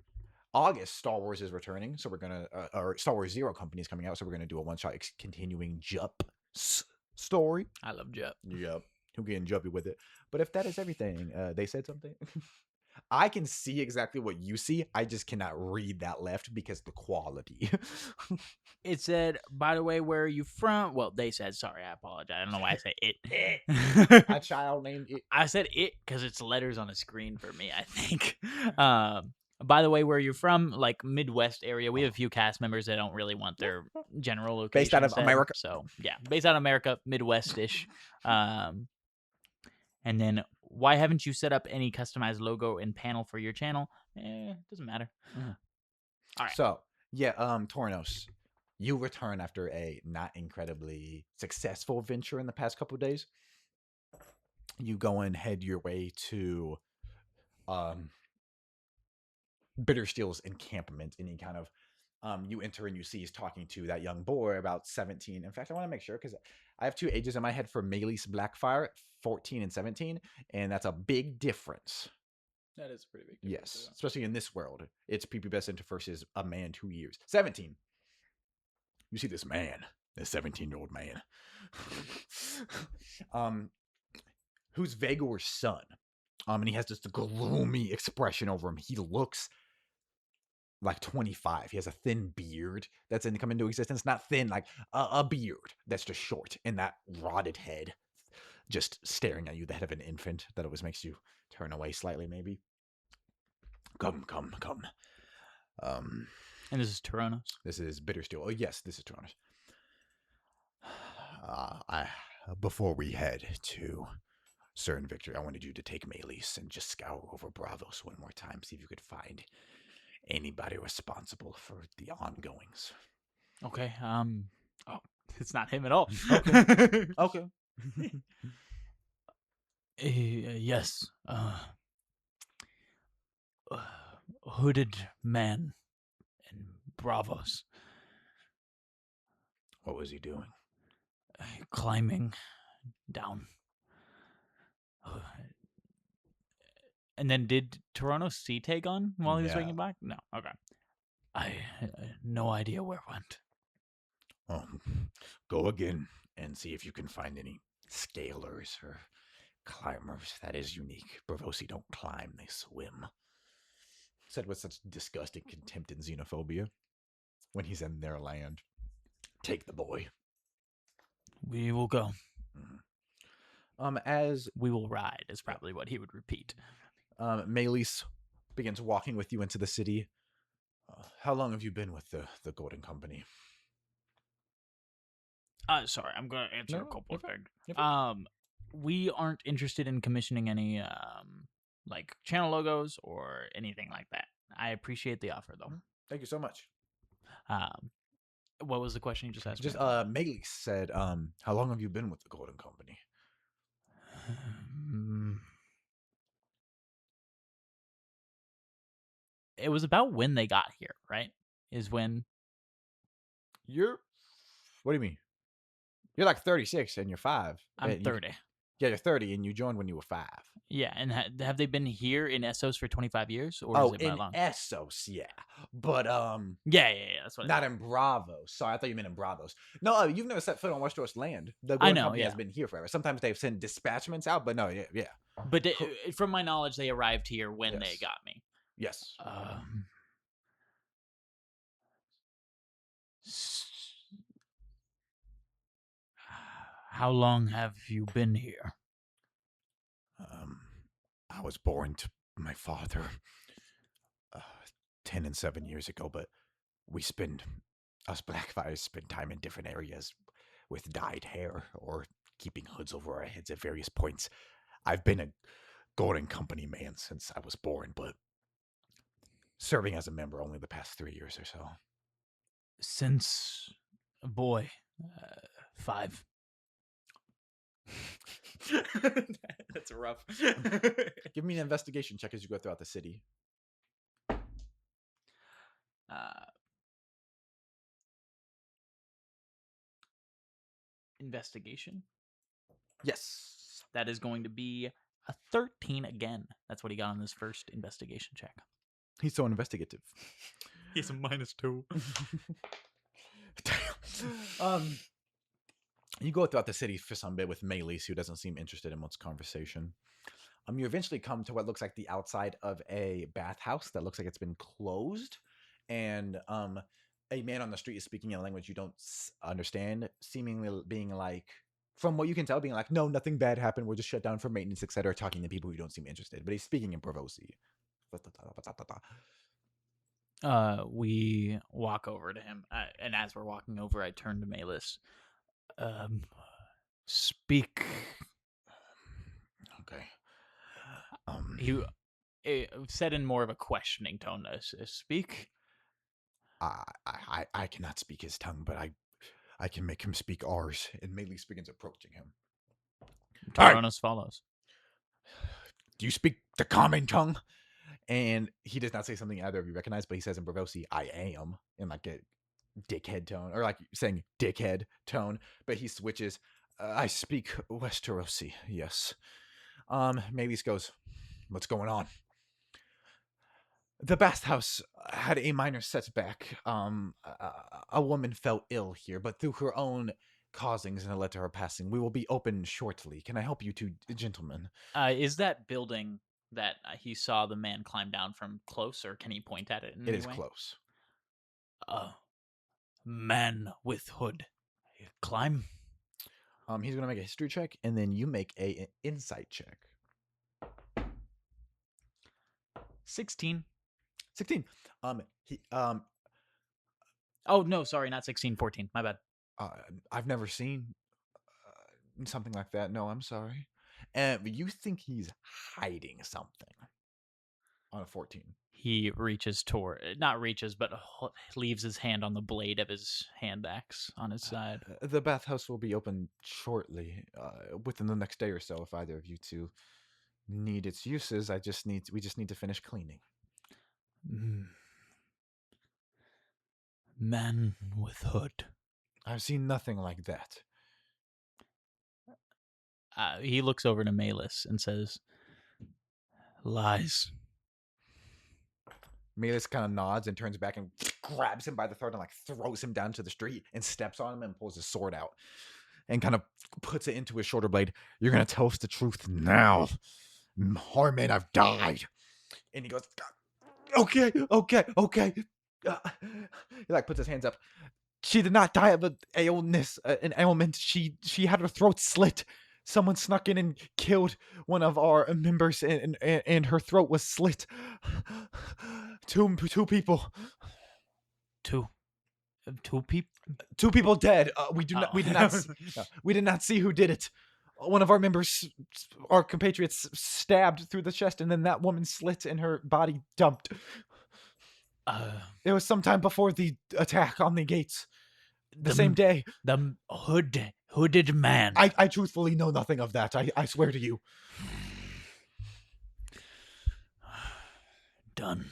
August, Star Wars is returning, so we're gonna, or Star Wars Zero Company is coming out, so we're gonna do a one-shot continuing Jup story. I love Jup. Yep, who getting jumpy with it. But if that is everything, they said something. I can see exactly what you see. I just cannot read that left because the quality. It said, by the way, where are you from? Well, they said, sorry, I apologize. I don't know why I say it. A child named it. I said it because it's letters on a screen for me, I think. By the way, where you're from, like Midwest area, we have a few cast members that don't really want their general location Based out of said. America. So, yeah, based out of America, Midwest-ish. And then, why haven't you set up any customized logo and panel for your channel? Doesn't matter. Mhm. All right. So, yeah, Tornos, you return after a not incredibly successful venture in the past couple of days. You go and head your way to Bittersteel's encampment, and he kind of you enter and you see he's talking to that young boy about 17. In fact, I want to make sure because I have two ages in my head for Melis Blackfire, 14 and 17, and that's a big difference. That is pretty big. Yes, especially in this world. It's prepubescent versus a man 2 years. 17. You see this man, this 17-year-old man, who's Vegor's son. And he has this gloomy expression over him. He looks like 25. He has a thin beard that's come into existence. Not thin, like a beard that's just short, and that rotted head just staring at you, the head of an infant that always makes you turn away slightly, maybe. Come. And this is Toronos. This is Bittersteel. Oh, yes, this is Toronos. Before we head to certain victory, I wanted you to take Melis and just scour over Bravos one more time, see if you could find anybody responsible for the ongoings. Okay. Oh, it's not him at all. Okay. Okay. Yes. Hooded man in Bravos. What was he doing? Climbing down. And then did Toronto see Tagon while he was waiting back? No. Okay. I no idea where it went. Go again and see if you can find any scalers or climbers. That is unique. Bravosi don't climb, they swim. Said with such disgusting contempt and xenophobia when he's in their land. Take the boy. We will go. As we will ride is probably what he would repeat. Melis begins walking with you into the city. How long have you been with the Golden Company? Sorry, I'm gonna answer a couple of things. We aren't interested in commissioning any like channel logos or anything like that. I appreciate the offer though. Thank you so much. What was the question you just asked? Just Melis said, how long have you been with the Golden Company? It was about when they got here, right? Is when you're. What do you mean? You're like 36 and you're 5. I'm 30. Yeah, you're 30 and you joined when you were 5. Yeah, and have they been here in Essos for 25 years? Or oh, is it in long? Essos, yeah. But, Yeah, that's what not in Bravos. Sorry, I thought you meant in Bravos. No, you've never set foot on Westeros land. The Golden Company has been here forever. Sometimes they've sent dispatchments out, but no, yeah. But from my knowledge, they arrived here when they got me. Yes. How long have you been here? I was born to my father 10 and 7 years ago, but us Blackfires spend time in different areas with dyed hair or keeping hoods over our heads at various points. I've been a Golden Company man since I was born, but serving as a member only the past 3 years or so. Since a boy, 5. That's rough. Give me an investigation check as you go throughout the city. Investigation. Yes. That is going to be a 13 again. That's what he got on his first investigation check. He's so investigative. He's a -2. You go throughout the city for some bit with Melis, who doesn't seem interested in much conversation. You eventually come to what looks like the outside of a bathhouse that looks like it's been closed, and a man on the street is speaking in a language you don't understand, seemingly being like, from what you can tell, being like, no, nothing bad happened, we're just shut down for maintenance, etc., talking to people who don't seem interested, but he's speaking in Provosi. We walk over to him, and as we're walking over, I turn to Melis. Speak. Okay. He said in more of a questioning tone. Speak. I cannot speak his tongue, but I can make him speak ours. And Melis begins approaching him. Taranos follows. Do you speak the common tongue? And he does not say something either of you recognize, but he says in Bravosi, I am, in like a dickhead tone, or like saying dickhead tone, but he switches. I speak Westerosi, yes. Melis goes, what's going on? The bathhouse had a minor setback. A woman fell ill here, but through her own causings and led to her passing. We will be open shortly. Can I help you two gentlemen? Is that building that he saw the man climb down from close, or can he point at it in any way? It is close. Man with hood. Climb. He's going to make a history check, and then you make an insight check. 16. 16. Oh, no, sorry, not 16, 14. My bad. I've never seen something like that. No, I'm sorry. You think he's hiding something on a 14. He reaches toward, not reaches, but leaves his hand on the blade of his hand axe on his side. The bathhouse will be open shortly, within the next day or so. If either of you two need its uses, we just need to finish cleaning. Man with hood. I've seen nothing like that. He looks over to Melis and says, lies. Melis kind of nods and turns back and grabs him by the throat and like throws him down to the street and steps on him and pulls his sword out and kind of puts it into his shoulder blade. You're going to tell us the truth now. Our men have died. And he goes, okay. He like puts his hands up. She did not die of an ailment. She had her throat slit. Someone snuck in and killed one of our members, and her throat was slit. Two people. Two people. Two people dead. We did not see who did it. One of our members, our compatriots, stabbed through the chest, and then that woman slit and her body dumped. It was sometime before the attack on the gates. The same day. The hooded man. I truthfully know nothing of that. I swear to you. Done.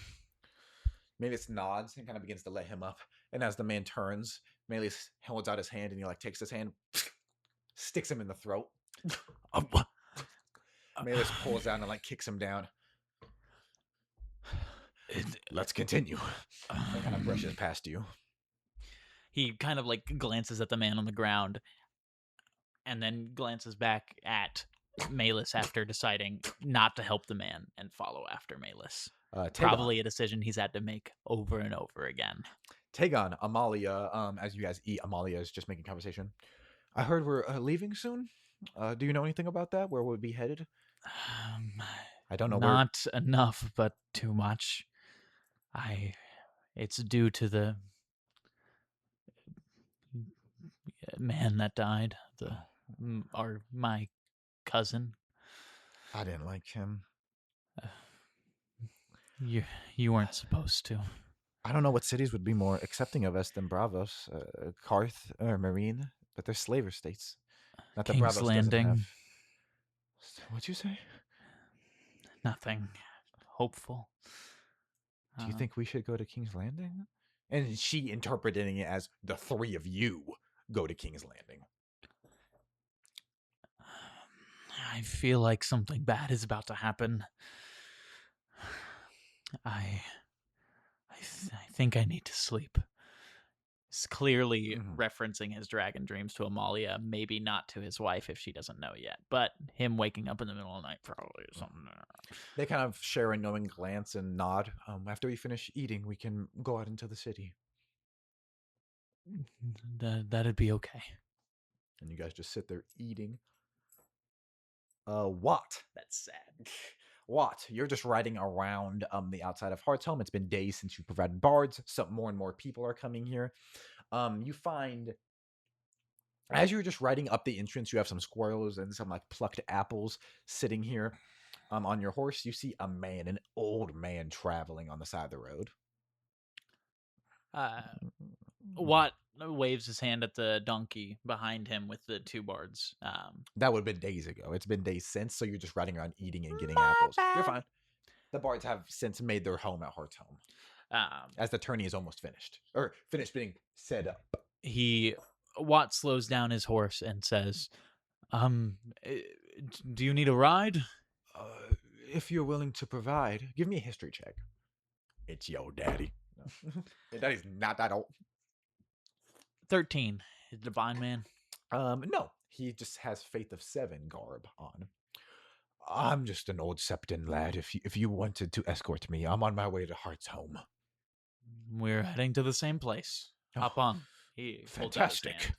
Melis nods and kind of begins to let him up. And as the man turns, Melis holds out his hand and he like takes his hand, sticks him in the throat. Melis pulls out and like kicks him down. Let's continue. And kind of brushes past you. He kind of like glances at the man on the ground and then glances back at Melis after deciding not to help the man and follow after Melis. Probably a decision he's had to make over and over again. Tagon, Amalia, as you guys eat, Amalia is just making conversation. I heard we're leaving soon. Do you know anything about that? Where we'll be headed? I don't know. Not enough, but too much. It's due to the man that died, my cousin. I didn't like him. You weren't supposed to. I don't know what cities would be more accepting of us than Bravos, Karth, or Marine, but they're slaver states. Not that King's Bravos doesn't have. Landing, What'd you say? nothing hopeful. Do you think we should go to King's Landing? And she interpreting it as the three of you go to King's Landing. I feel like something bad is about to happen. I think I need to sleep. He's clearly referencing his dragon dreams to Amalia, maybe not to his wife if she doesn't know yet, but him waking up in the middle of the night probably is something. They kind of share a knowing glance and nod. After we finish eating, we can go out into the city. That'd be okay. And you guys just sit there eating. Watt. That's sad. Watt, you're just riding around the outside of Hearthome. It's been days since you provided bards. Some more and more people are coming here. You find, as you're just riding up the entrance, you have some squirrels and some like plucked apples sitting here on your horse. You see a man, an old man, traveling on the side of the road. Watt waves his hand at the donkey behind him with the two bards. That would have been days ago. It's been days since, so you're just riding around eating and getting apples. You're fine. The bards have since made their home at Hearthome. As the tourney is almost finished. Or finished being set up. Watt slows down his horse and says, do you need a ride? If you're willing to provide, give me a history check. It's your daddy. No. Your daddy's not that old. 13. Divine man? No. He just has Faith of 7 garb on. I'm just an old Septon lad. If you wanted to escort me, I'm on my way to Hearthome. We're heading to the same place. Hop on. Fantastic.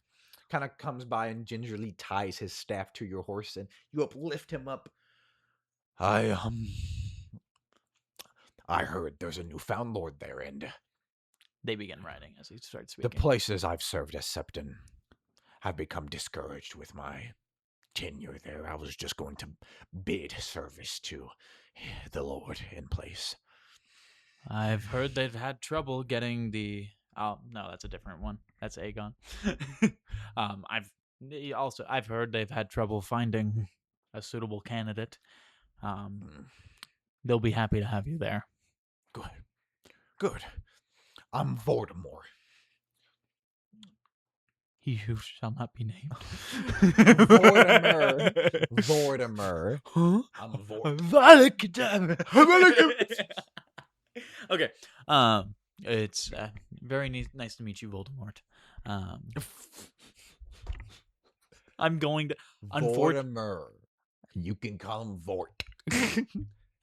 Kind of comes by and gingerly ties his staff to your horse, and you uplift him up. I heard there's a newfound lord there, and they begin riding as he starts speaking. The places I've served as Septon have become discouraged with my tenure there. I was just going to bid service to the lord in place. I've heard they've had trouble getting the... Oh, no, that's a different one. That's Aegon. I've heard they've had trouble finding a suitable candidate. They'll be happy to have you there. Good. I'm Voldemort. He who shall not be named. Vortimer. Huh? I'm Vort. Okay. It's very nice to meet you, Voldemort. I'm going to... Vortimer. You can call him Vort.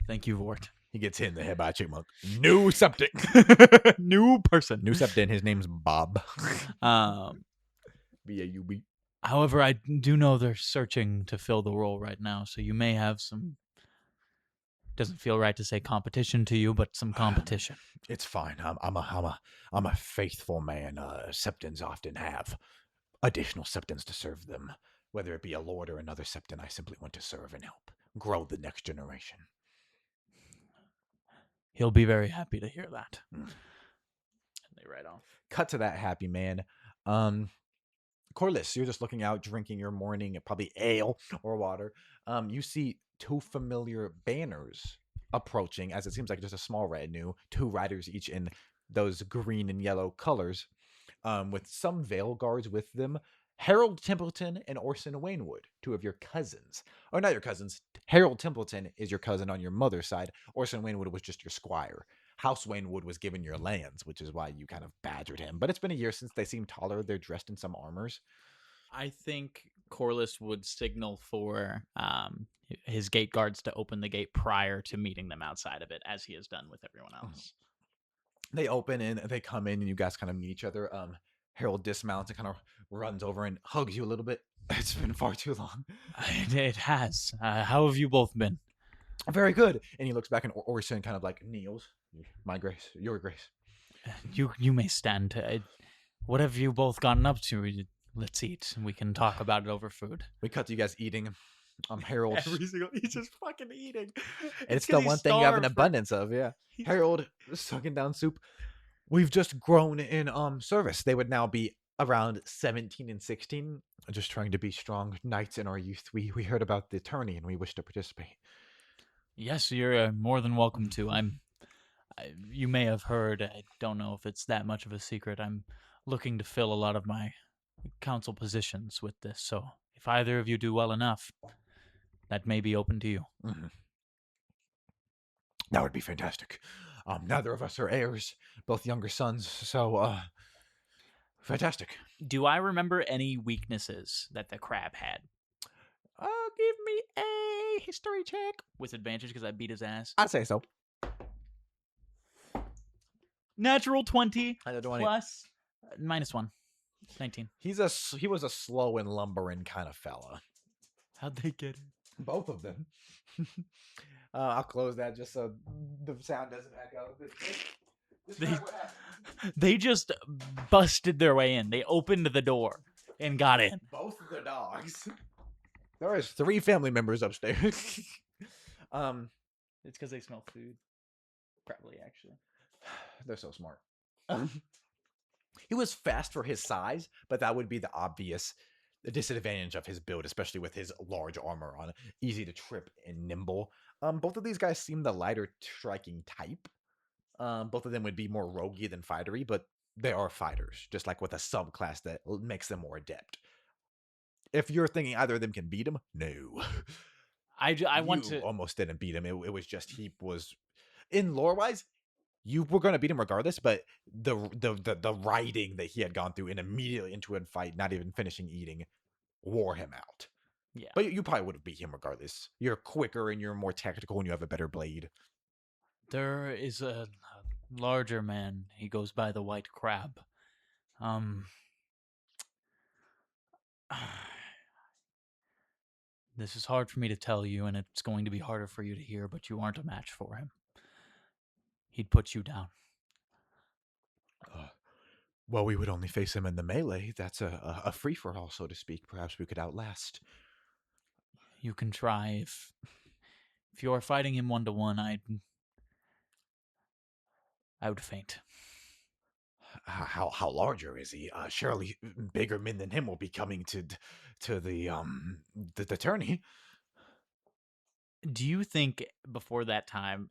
Thank you, Vort. He gets hit in the head by a chipmunk. New Septon. New person. New Septon. His name's Bob. B-A-U-B. However, I do know they're searching to fill the role right now, so you may have some... Doesn't feel right to say competition to you, but some competition. It's fine. I'm a faithful man. Septons often have additional Septons to serve them. Whether it be a lord or another Septon, I simply want to serve and help grow the next generation. He'll be very happy to hear that. And they ride off. Cut to that happy man. Corliss, you're just looking out, drinking your morning, probably ale or water. You see two familiar banners approaching, as it seems like just a small retinue, 2 riders each in those green and yellow colors, with some Veil guards with them. Harold Templeton and Orson Wainwood, 2 of your cousins. Oh, not your cousins. Harold Templeton is your cousin on your mother's side. Orson Wainwood was just your squire. House Wainwood was given your lands, which is why you kind of badgered him. But it's been a year since they seem taller. They're dressed in some armors. I think Corliss would signal for his gate guards to open the gate prior to meeting them outside of it, as he has done with everyone else. They open and they come in, and you guys kind of meet each other. Harold dismounts and kind of runs over and hugs you a little bit. It's been far too long. It has. How have you both been? Very good. And he looks back, and Orson kind of like kneels. My grace, your grace. You may stand. What have you both gotten up to? Let's eat. We can talk about it over food. We cut to you guys eating. Harold. He's just fucking eating. It's the one thing you have an abundance of, yeah. Harold sucking down soup. We've just grown in service. They would now be around 17 and 16. Just trying to be strong knights in our youth. We heard about the tourney and we wish to participate. Yes, you're more than welcome to. You may have heard. I don't know if it's that much of a secret. I'm looking to fill a lot of my council positions with this. So if either of you do well enough, that may be open to you. Mm-hmm. That would be fantastic. Neither of us are heirs, both younger sons, so fantastic. Do I remember any weaknesses that the crab had? Give me a history check. With advantage because I beat his ass. I'd say so. Natural 20 20. plus -1. 19. He was a slow and lumbering kind of fella. How'd they get it? Both of them. I'll close that just so the sound doesn't echo. They just busted their way in. They opened the door and got in. Both of the dogs. There is 3 family members upstairs. It's because they smell food. Probably, actually. They're so smart. He was fast for his size, but that would be the obvious disadvantage of his build, especially with his large armor on. Easy to trip and nimble. Both of these guys seem the lighter striking type. Both of them would be more roguey than fightery, but they are fighters, just like with a subclass that makes them more adept. If you're thinking either of them can beat him, no. I want to almost didn't beat him. It was just he was in lore wise. You were going to beat him regardless, but the riding that he had gone through and immediately into a fight, not even finishing eating, wore him out. Yeah. But you probably would have beat him regardless. You're quicker and you're more tactical and you have a better blade. There is a larger man. He goes by the White Crab. This is hard for me to tell you, and it's going to be harder for you to hear, but you aren't a match for him. He'd put you down. Well, we would only face him in the melee. That's a free-for-all, so to speak. Perhaps we could outlast. You can try. If you are fighting him 1-to-1, I would faint. How larger is he? Surely bigger men than him will be coming to the tourney. Do you think before that time,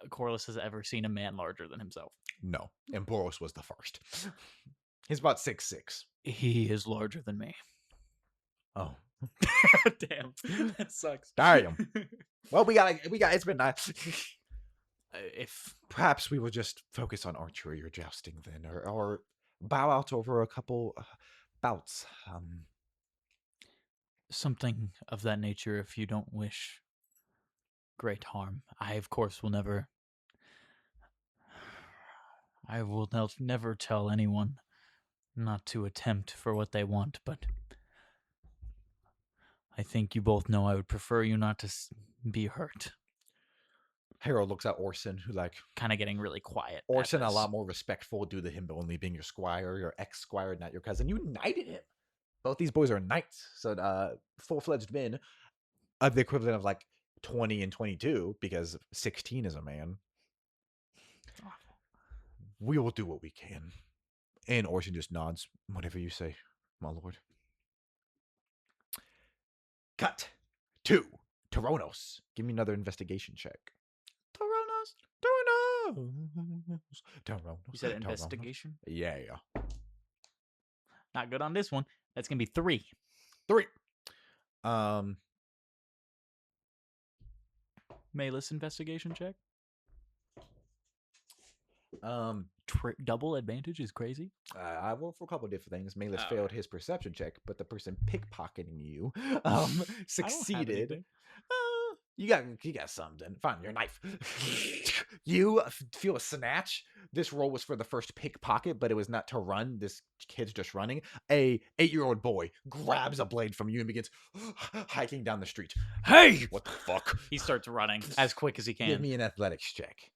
Corliss has ever seen a man larger than himself? No, and Boros was the first. He's about 6'6". He is larger than me. Oh, damn, that sucks. Damn. Well, we got. It's been nice. If perhaps we will just focus on archery or jousting then, or bow out over a couple bouts. Something of that nature, if you don't wish great harm. I, of course, will never. I will never tell anyone not to attempt for what they want, but I think you both know I would prefer you not to be hurt. Harold looks at Orson, who kind of getting really quiet. Orson a lot more respectful due to him only being your squire, your ex-squire, not your cousin. You knighted him. Both these boys are knights, so full-fledged men, the equivalent of 20 and 22, because 16 is a man. We will do what we can. And Orson just nods. Whatever you say, my lord. Cut to Toronos. Give me another investigation check. Toronos. You said investigation? Yeah. Not good on this one. That's going to be 3. 3. Malus investigation check. Double advantage is crazy. I rolled for a couple of different things. Malus failed his perception check, but the person pickpocketing you succeeded. You got something. Fine, your knife. You feel a snatch. This roll was for the first pickpocket, but it was not to run. This kid's just running. A 8-year-old boy grabs a blade from you and begins hiking down the street. Hey! What the fuck? He starts running as quick as he can. Give me an athletics check.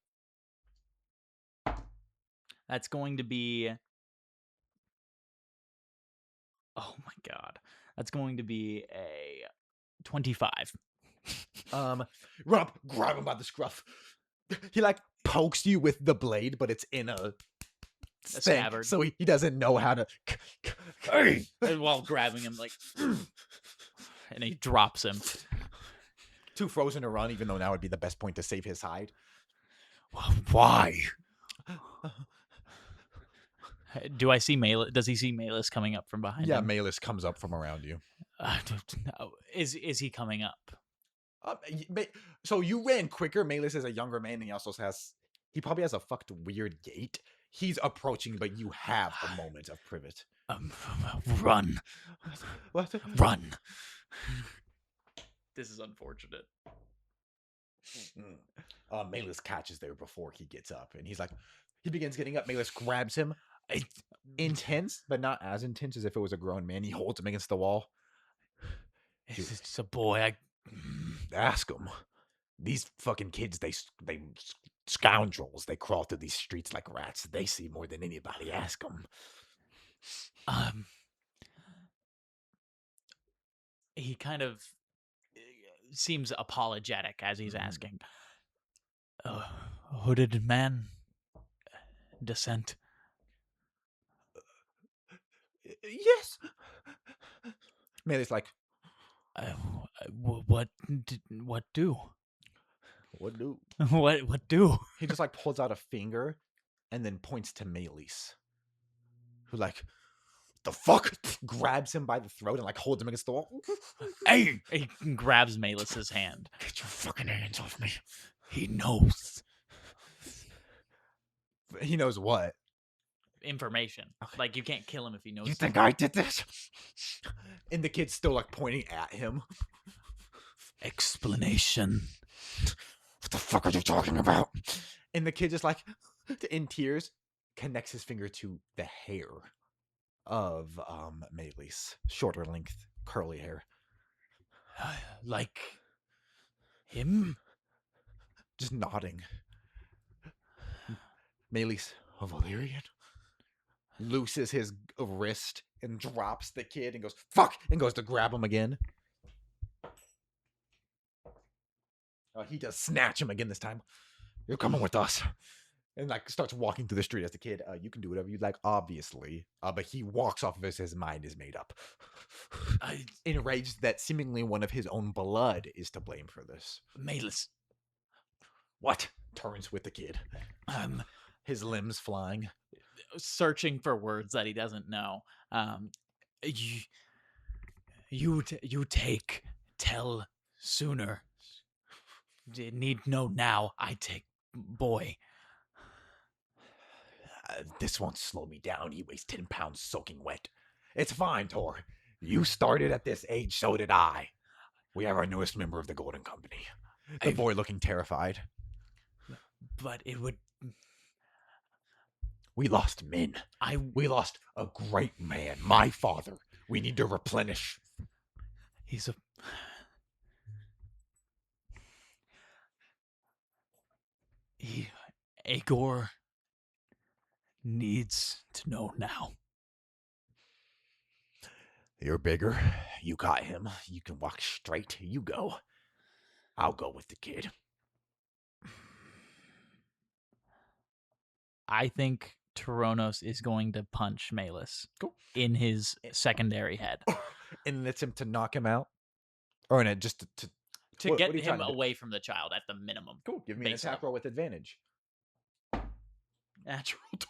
That's going to be. Oh my god. That's going to be a 25. Run up, grab him by the scruff. He like pokes you with the blade, but it's in a thing, scabbard. so he doesn't know how to. Hey! And while grabbing him, like, and he drops him. Too frozen to run, even though now would be the best point to save his hide. Why? Do I see Malus? Does he see Malus coming up from behind Yeah, him? Malus comes up from around you. I don't know. Is he coming up? So you ran quicker. Malus is a younger man, and he probably has a fucked weird gait. He's approaching, but you have a moment of privet. Run. What? Run. This is unfortunate. Malus catches there before he gets up, and he begins getting up. Malus grabs him. Intense, but not as intense as if it was a grown man. He holds him against the wall. It's a boy. Ask him. These fucking kids, they scoundrels. They crawl through these streets like rats. They see more than anybody. Ask them. He kind of seems apologetic as he's asking. Hooded man. Descent. Yes. Malus like, what do? what do? What do? He just like pulls out a finger and then points to Malus, who like, the fuck? Grabs him by the throat and like holds him against the wall. Hey! He grabs Malus's hand. Get your fucking hands off me. He knows. He knows what? Information. Like, you can't kill him if he knows. You think I did this? And the kid's still like pointing at him. Explanation. What the fuck are you talking about? And the kid just like, in tears, connects his finger to the hair of Malus. Shorter length, curly hair. Like him? Just nodding. Malus, a Valyrian, looses his wrist and drops the kid and goes, fuck! And goes to grab him again. He does snatch him again this time. You're coming with us. And like starts walking through the street as the kid. You can do whatever you like, obviously. But he walks off of us. His mind is made up. Enraged that seemingly one of his own blood is to blame for this. Malus. What? Turns with the kid. His limbs flying. Searching for words that he doesn't know. You take, tell sooner. Need know now. I take, boy. This won't slow me down. He weighs 10 pounds soaking wet. It's fine, Tor. You started at this age, so did I. We have our newest member of the Golden Company. The boy looking terrified. But it would... We lost men. We lost a great man, my father. We need to replenish. He's a... Agor needs to know now. You're bigger. You got him. You can walk straight. You go. I'll go with the kid. I think Toronos is going to punch Malus in his secondary head. In an attempt to knock him out? Or in a just to get him away from the child at the minimum. Cool. Give me an attack roll with advantage. Natural 20.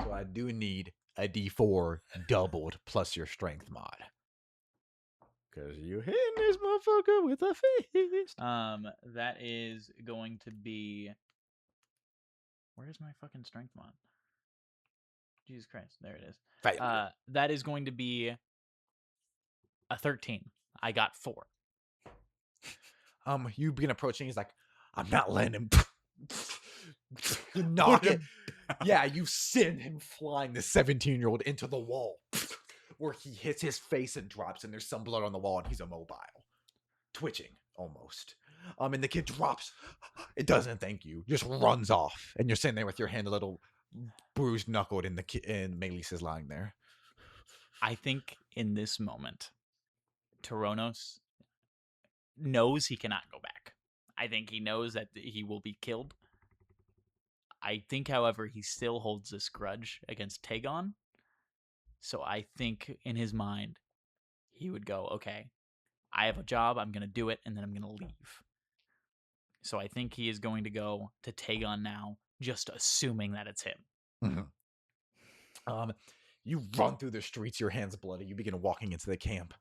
So I do need a D4 doubled plus your strength mod. Because you hit this motherfucker with a fist. That is going to be... Where's my fucking strength mod? Jesus Christ. There it is. That is going to be a 13. I got 4. You begin approaching. He's like, I'm not letting him... You knock it. Yeah, you send him flying, the 17-year-old, into the wall, where he hits his face and drops, and there's some blood on the wall, and he's immobile, twitching almost. And the kid drops. It doesn't thank you. Just runs off, and you're sitting there with your hand a little bruised, knuckled, and Melis is lying there. I think in this moment, Toronos knows he cannot go back. I think he knows that he will be killed. I think, however, he still holds this grudge against Tagon. So I think in his mind, he would go, okay, I have a job, I'm going to do it, and then I'm going to leave. So I think he is going to go to Tagon now, just assuming that it's him. Mm-hmm. You run through the streets, your hands bloody. You begin walking into the camp.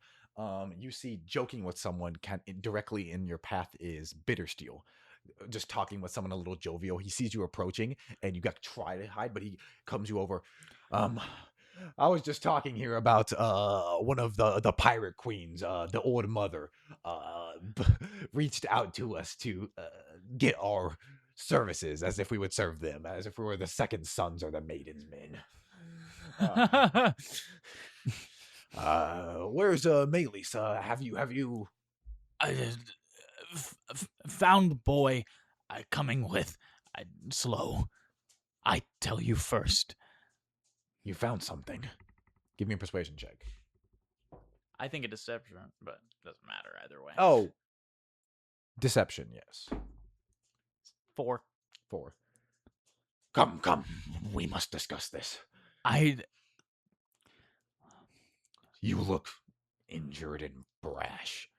You see joking with someone directly in your path is Bittersteel. Just talking with someone a little jovial. He sees you approaching, and you got to try to hide, but he comes you over. I was just talking here about one of the pirate queens, the old mother, reached out to us to get our services, as if we would serve them, as if we were the second sons or the maiden's men. Where's Melis? Have you I found the boy coming with slow. I tell you first. You found something. Give me a persuasion check. I think a deception, but it doesn't matter either way. Oh. Deception, yes. 4. Come. We must discuss this. You look injured and brash.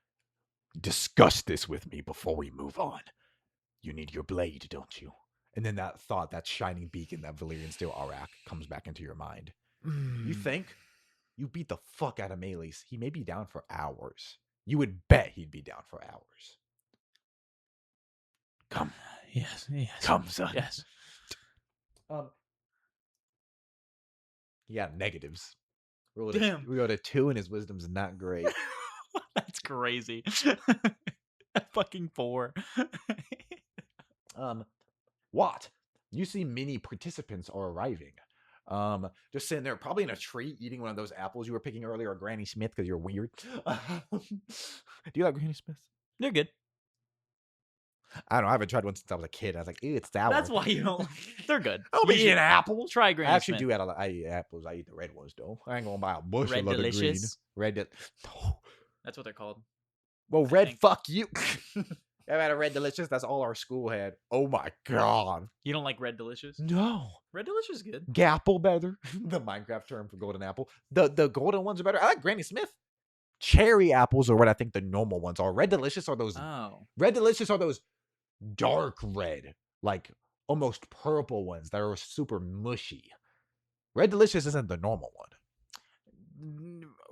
Discuss this with me before we move on. You need your blade, don't you? And then that thought, that shining beacon, that Valyrian steel arak comes back into your mind. You think you beat the fuck out of Melis. He may be down for hours. You would bet he'd be down for hours. Come. Yes. Come, son. Yes. He got negatives. Damn. We go to 2 and his wisdom's not great. That's crazy. Fucking 4. What? You see many participants are arriving. Just sitting there, probably in a tree, eating one of those apples you were picking earlier, or Granny Smith, because you're weird. Do you like Granny Smith? They're good. I don't know. I haven't tried one since I was a kid. I was like, ew, it's sour. That's why you don't. They're good. I'll be eating apples. Try Granny I actually Smith. do. I eat apples. I eat the red ones, though. I ain't gonna buy a bushel Red of the green. Delicious. No. That's what they're called. Well, I red, think. fuck you. I've had a Red Delicious. That's all our school had. Oh my god. You don't like Red Delicious? No. Red Delicious is good. Gapple better. The Minecraft term for golden apple. The golden ones are better. I like Granny Smith. Cherry apples are what I think the normal ones are. Red Delicious are those. Oh. Red Delicious are those dark red, like almost purple ones that are super mushy. Red Delicious isn't the normal one.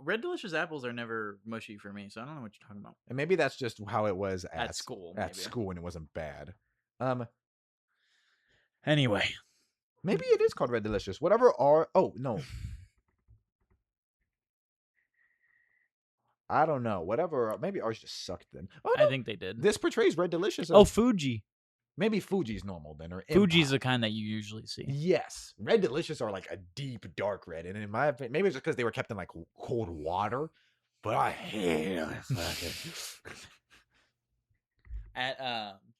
Red Delicious apples are never mushy for me, so I don't know what you're talking about. And maybe that's just how it was At school. At school, and it wasn't bad. Anyway. Maybe it is called Red Delicious. Whatever are. Oh, no. I don't know. Whatever. Maybe ours just sucked then. Oh, no. I think they did. This portrays Red Delicious. Oh, Fuji. Maybe Fuji's normal then, or Fuji's Empire. the kind that you usually see. Yes, Red Delicious are like a deep dark red, and in my opinion, maybe it's just because they were kept in like cold water. But I hate it.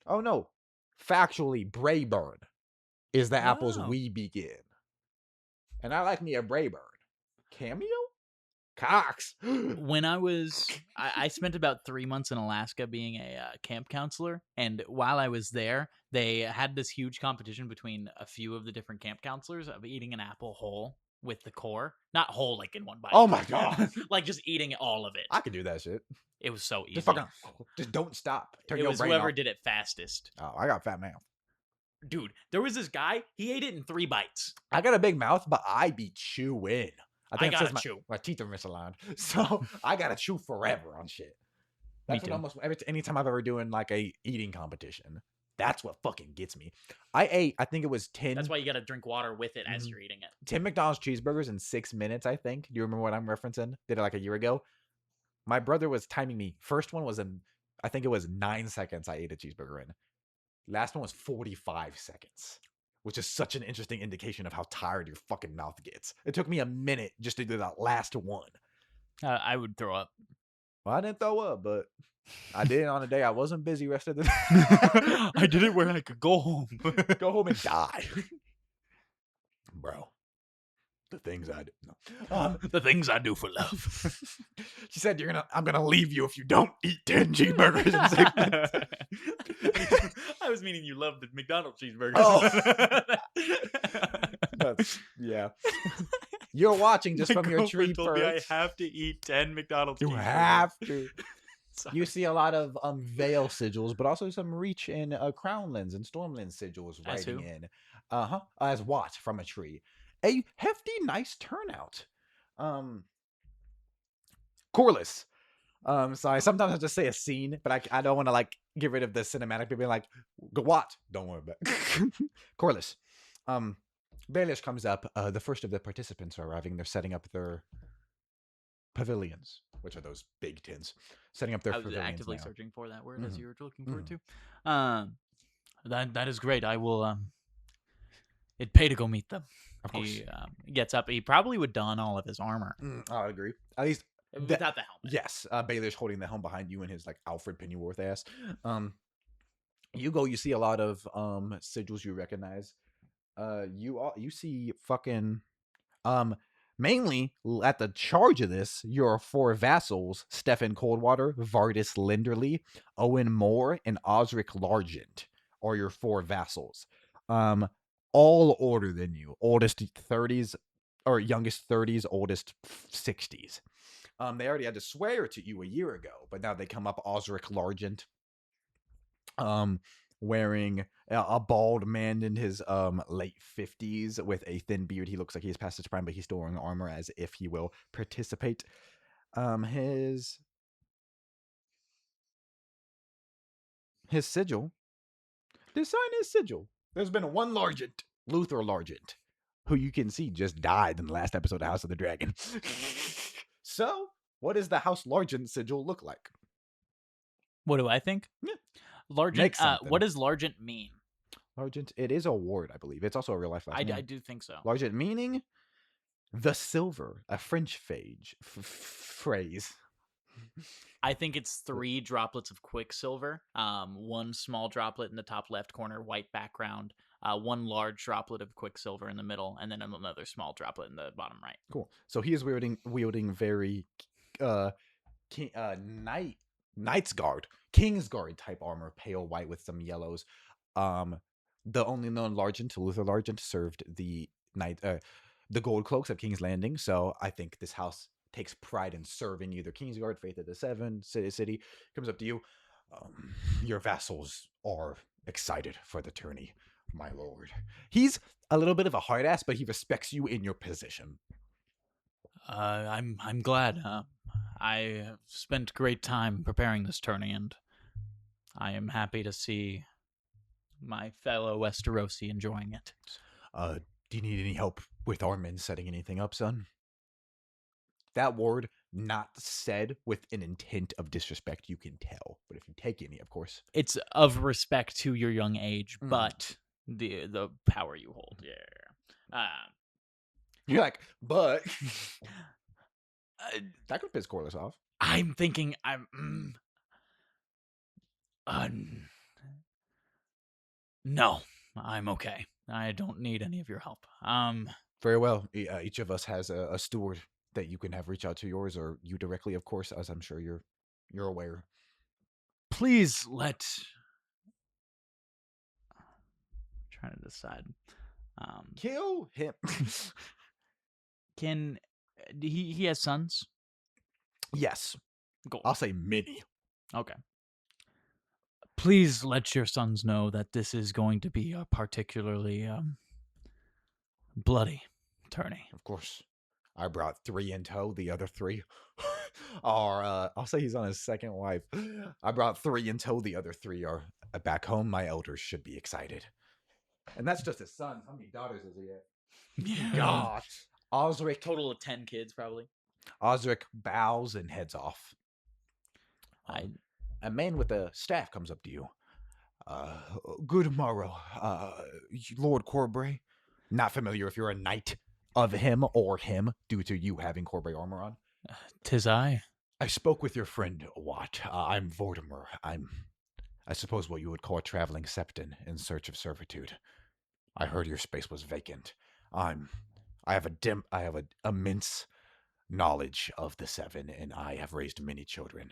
Oh no, factually, Brayburn is the apples we begin, and I like me a Brayburn cameo. Cox. When I spent about 3 months in Alaska being a camp counselor, and while I was there, they had this huge competition between a few of the different camp counselors of eating an apple whole with the core, not whole like in one bite. Oh my god! Like just eating all of it. I could do that shit. It was so easy. Just don't stop. Turn it was whoever did it fastest. Oh, I got fat mouth. Dude, there was this guy. He ate it in 3 bites. I got a big mouth, but I be chewing. I gotta chew. My teeth are misaligned, so I gotta chew forever on shit. That's what almost anytime I've ever doing like a eating competition. That's what fucking gets me. I think it was 10. That's why you gotta drink water with it as you're eating it. 10 McDonald's cheeseburgers in 6 minutes, I think. Do you remember what I'm referencing? Did it like a year ago. My brother was timing me. First one was I think it was 9 seconds I ate a cheeseburger in. Last one was 45 seconds. Which is such an interesting indication of how tired your fucking mouth gets. It took me a minute just to do that last one. I would throw up. Well, I didn't throw up, but I did it on a day I wasn't busy rest of the day. I did it where I could go home. Go home and die. Bro. The things I do. No. The things I do for love. She said I'm gonna leave you if you don't eat 10 cheeseburgers in 6 minutes. I was meaning you love the McDonald's cheeseburgers. Oh. Yeah. You're watching just My from your tree girlfriend told me I perch. have to eat 10 McDonald's You cheeseburgers. have to. Sorry. You see a lot of Veil sigils, but also some Reach and Crownlands and Stormlands sigils As writing who? in. As Watt from a tree. A hefty, nice turnout. Corliss. Sorry, sometimes I just say a scene, but I don't want to like get rid of the cinematic people being like, go Watt. Don't worry about it. Corliss. Baelish comes up. The first of the participants are arriving. They're setting up their pavilions, which are those big tins. Setting up their I was pavilions actively now. searching for that word as Mhm. you were looking for it too. That is great. I will. It'd pay to go meet them. Of course. He gets up. He probably would don all of his armor I would agree. At least without the helmet. yes. Baelish holding the helm behind you and his like Alfred Pennyworth ass. You see a lot of sigils you recognize. You see fucking mainly at the charge of this, your 4 vassals, Stefan Coldwater, Vardis Linderly, Owen Moore, and Osric Largent are your 4 vassals. All older than you. Oldest 30s or youngest 30s, oldest 60s. They already had to swear to you a year ago, but now they come up Osric Largent. Wearing a bald man in his late 50s with a thin beard. He looks like he's past his prime, but he's still wearing armor as if he will participate. His sigil. Design his sigil. There's been one Largent, Luther Largent, who you can see just died in the last episode of House of the Dragon. So, what does the House Largent sigil look like? What do I think? Yeah. Largent. What does Largent mean? Largent, it is a word, I believe. It's also a real life last name. I do think so. Largent meaning the silver, a French phrase. I think it's 3 droplets of Quicksilver. 1 small droplet in the top left corner, white background. 1 large droplet of Quicksilver in the middle, and then another small droplet in the bottom right. Cool. So he is wielding very Knight's Guard, King's Guard type armor, pale white with some yellows. The only known Largent, Luther Largent, served the gold cloaks of King's Landing. So I think this house takes pride in serving either King's Guard, Faith of the Seven, City. Comes up to you. Your vassals are excited for the tourney, my lord. He's a little bit of a hard ass, but he respects you in your position. I'm glad. I have spent great time preparing this tourney, and I am happy to see my fellow Westerosi enjoying it. Do you need any help with our men setting anything up, son? That word not said with an intent of disrespect, you can tell. But if you take any, of course. It's of respect to your young age, but the power you hold. Yeah. You're like, but that could piss Corliss off. I'm thinking no, I'm okay. I don't need any of your help. Very well. Each of us has a steward that you can have reach out to yours, or you directly, of course, as I'm sure you're aware. Please let. I'm trying to decide. Kill him. Can he has sons? Yes. Cool. I'll say many. Okay. Please let your sons know that this is going to be a particularly bloody tourney. Of course. I brought 3 in tow. The other 3 are, I'll say he's on his second wife. I brought 3 in tow. The other 3 are back home. My elders should be excited. And that's just his sons. How many daughters is he at? Yeah. God. Osric. Total of 10 kids, probably. Osric bows and heads off. A man with a staff comes up to you. Good morrow, Lord Corbray. Not familiar if you're a knight of him or him, due to you having Corbray armor on. 'Tis I. I spoke with your friend Watt. I'm Vortimer. I suppose, what you would call a traveling septon in search of servitude. I heard your space was vacant. I'm. I have a immense knowledge of the Seven, and I have raised many children.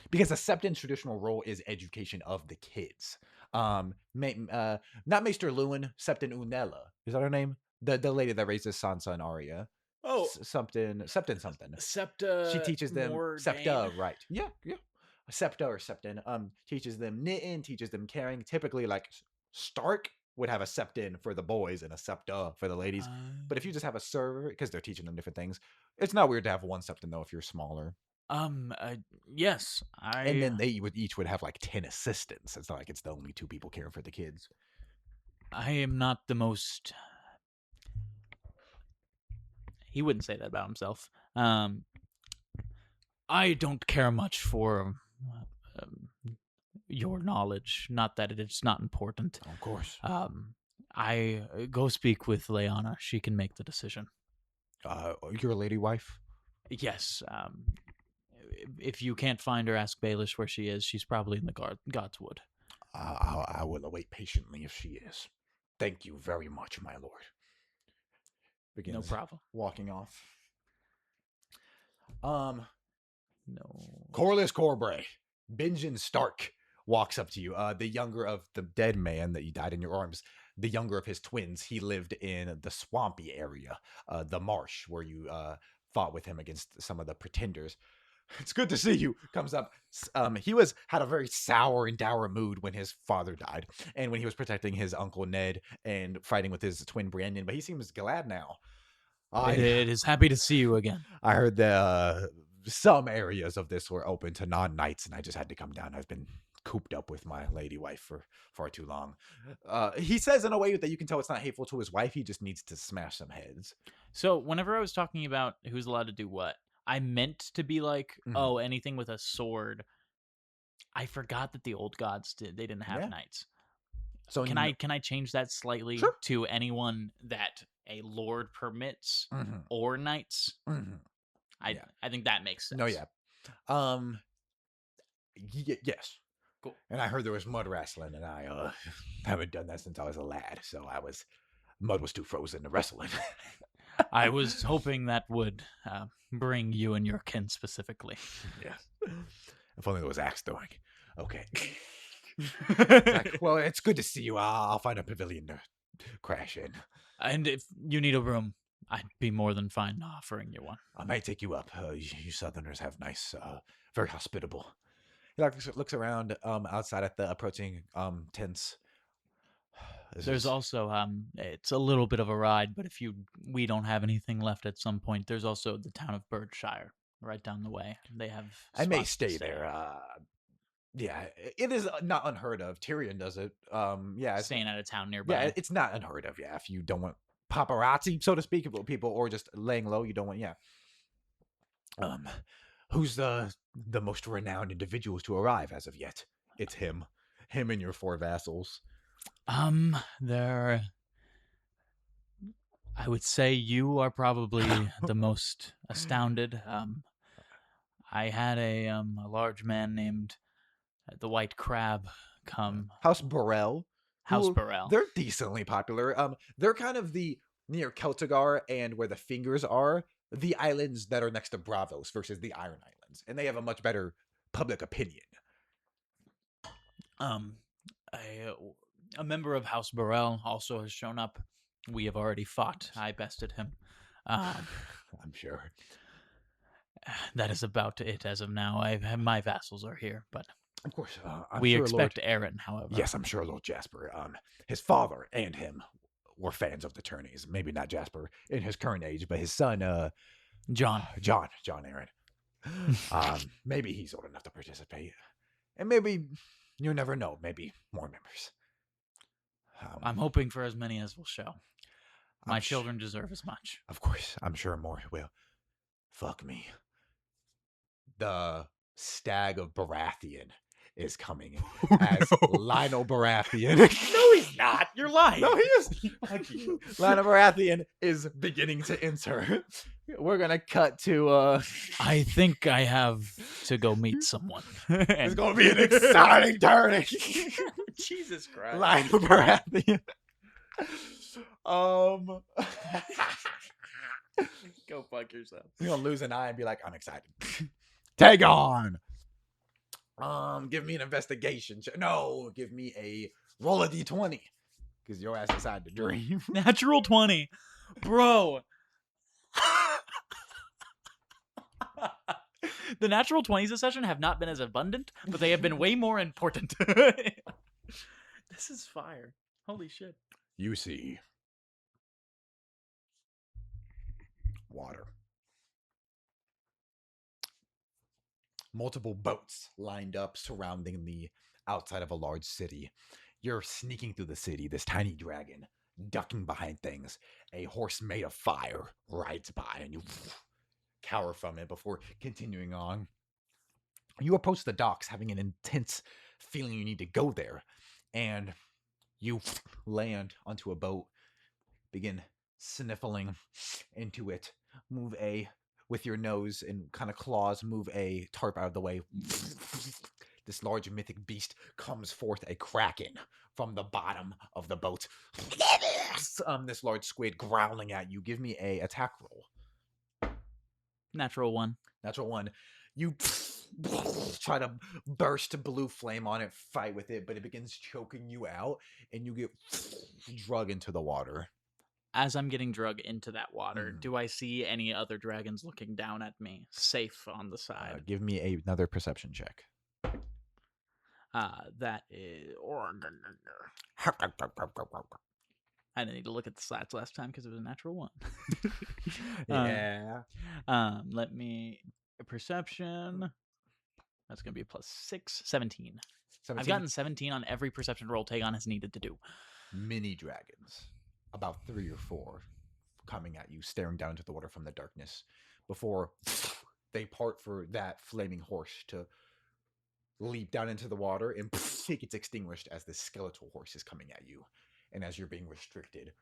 Because the Septon's traditional role is education of the kids. Not Maester Lewin, Septon Unella. Is that her name? The lady that raises Sansa and Arya. Oh, Septon something. She Septa teaches them Mordain. Septa, right? Yeah, yeah. Septa or Septon teaches them knitting, teaches them caring. Typically, like Stark would have a Septon for the boys and a Septa for the ladies. But if you just have a server, because they're teaching them different things, it's not weird to have one Septon though if you're smaller. Yes, And then they would each have like 10 assistants. It's not like it's the only two people caring for the kids. I am not the most. He wouldn't say that about himself. I don't care much for um, your knowledge. Not that it's not important. Of course. I go speak with Leanna. She can make the decision. Your lady wife? Yes. If you can't find her, ask Baelish where she is. She's probably in the God's Wood. I will await patiently if she is. Thank you very much, my lord. Begins No problem. walking off. No. Corlys Corbray, Benjen Stark walks up to you. The younger of the dead man that you died in your arms. The younger of his twins. He lived in the swampy area, the marsh, where you fought with him against some of the pretenders. It's good to see you. Comes up. He had a very sour and dour mood when his father died, and when he was protecting his uncle Ned and fighting with his twin Brandon. But he seems glad now. It is happy to see you again. I heard that some areas of this were open to non-knights, and I just had to come down. I've been cooped up with my lady wife for far too long. He says in a way that you can tell it's not hateful to his wife. He just needs to smash some heads. So whenever I was talking about who's allowed to do what, I meant to be like, oh, anything with a sword. I forgot that the old gods they didn't have knights. So can I change that slightly to anyone that a lord permits or knights? I think that makes sense. No, yeah. Yes. Cool. And I heard there was mud wrestling, and I haven't done that since I was a lad, so mud was too frozen to wrestle in. I was hoping that would bring you and your kin specifically. Yeah. If only it was axe throwing. Okay. Well, it's good to see you. I'll find a pavilion to crash in. And if you need a room, I'd be more than fine offering you one. I might take you up. You Southerners have nice, very hospitable. He looks around outside at the approaching tents. There's also it's a little bit of a ride, but we don't have anything left at some point, there's also the town of Berkshire right down the way. They have I may stay there. Yeah, it is not unheard of. Tyrion does it. Yeah, staying at a town nearby. Yeah, it's not unheard of. Yeah, if you don't want paparazzi, so to speak, of people, or just laying low, you don't want. Yeah. Who's the most renowned individuals to arrive as of yet? It's him and your 4 vassals. They're. I would say you are probably the most astounded. I had a large man named the White Crab come. House Burrell. House Burrell. They're decently popular. They're kind of near Celtigar and where the Fingers are, the islands that are next to Bravos versus the Iron Islands, and they have a much better public opinion. A member of House Burrell also has shown up. We have already fought. I bested him. I'm sure. That is about it as of now. My vassals are here, but of course, we expect Aaron. However, yes, I'm sure Lord Jasper. His father and him were fans of the tourneys. Maybe not Jasper in his current age, but his son, John Aaron. Maybe he's old enough to participate, and maybe you never know. Maybe more members. I'm hoping for as many as will show. My children deserve as much. Of course, I'm sure more will. Fuck me. The Stag of Baratheon is coming Oh, as no. Lionel Baratheon. No, he's not. You're lying. No, he is. Fuck you. Lionel Baratheon is beginning to enter. We're gonna cut to I think I have to go meet someone. it's gonna be an exciting turn. Jesus Christ. Lionel Baratheon. Go fuck yourself. You're gonna lose an eye and be like, I'm excited. Take on. Give me an investigation. No, give me a roll a d20. Because your ass decided to dream. Natural 20. Bro. The natural 20s this session have not been as abundant, but they have been way more important. This is fire. Holy shit. You see water. Multiple boats lined up surrounding the outside of a large city. You're sneaking through the city, this tiny dragon, ducking behind things. A horse made of fire rides by, and you cower from it before continuing on. You approach the docks, having an intense feeling you need to go there, and you land onto a boat, begin sniffling into it, move with your nose and kind of claws, move a tarp out of the way. This large mythic beast comes forth, a kraken, from the bottom of the boat. This large squid growling at you. Give me a attack roll. Natural 1. Natural 1. You try to burst blue flame on it, fight with it, but it begins choking you out, and you get drug into the water. As I'm getting drug into that water, do I see any other dragons looking down at me, safe on the side? Give me another perception check. That is... I didn't need to look at the stats last time because it was a natural 1. Yeah. Let me... Perception... That's going to be a +6. 17. 17? I've gotten 17 on every perception roll Tagon has needed to do. Mini dragons, about 3 or 4, coming at you, staring down into the water from the darkness, before they part for that flaming horse to leap down into the water, and it gets extinguished as this skeletal horse is coming at you. And as you're being restricted,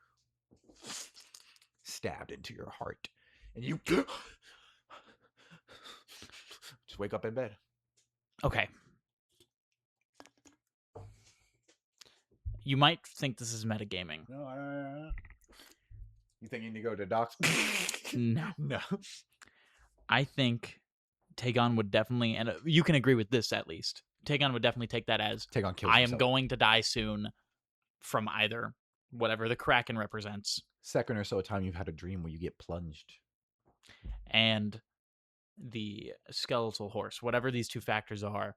stabbed into your heart, and you just wake up in bed. Okay. You might think this is metagaming. No, you think you need to go to docs? No. No. I think Tagon would definitely, and you can agree with this at least, Tagon would definitely take that as, Tagon kills I am himself. going to die soon from either whatever the Kraken represents. Second or so time you've had a dream where you get plunged. And the skeletal horse, whatever these two factors are,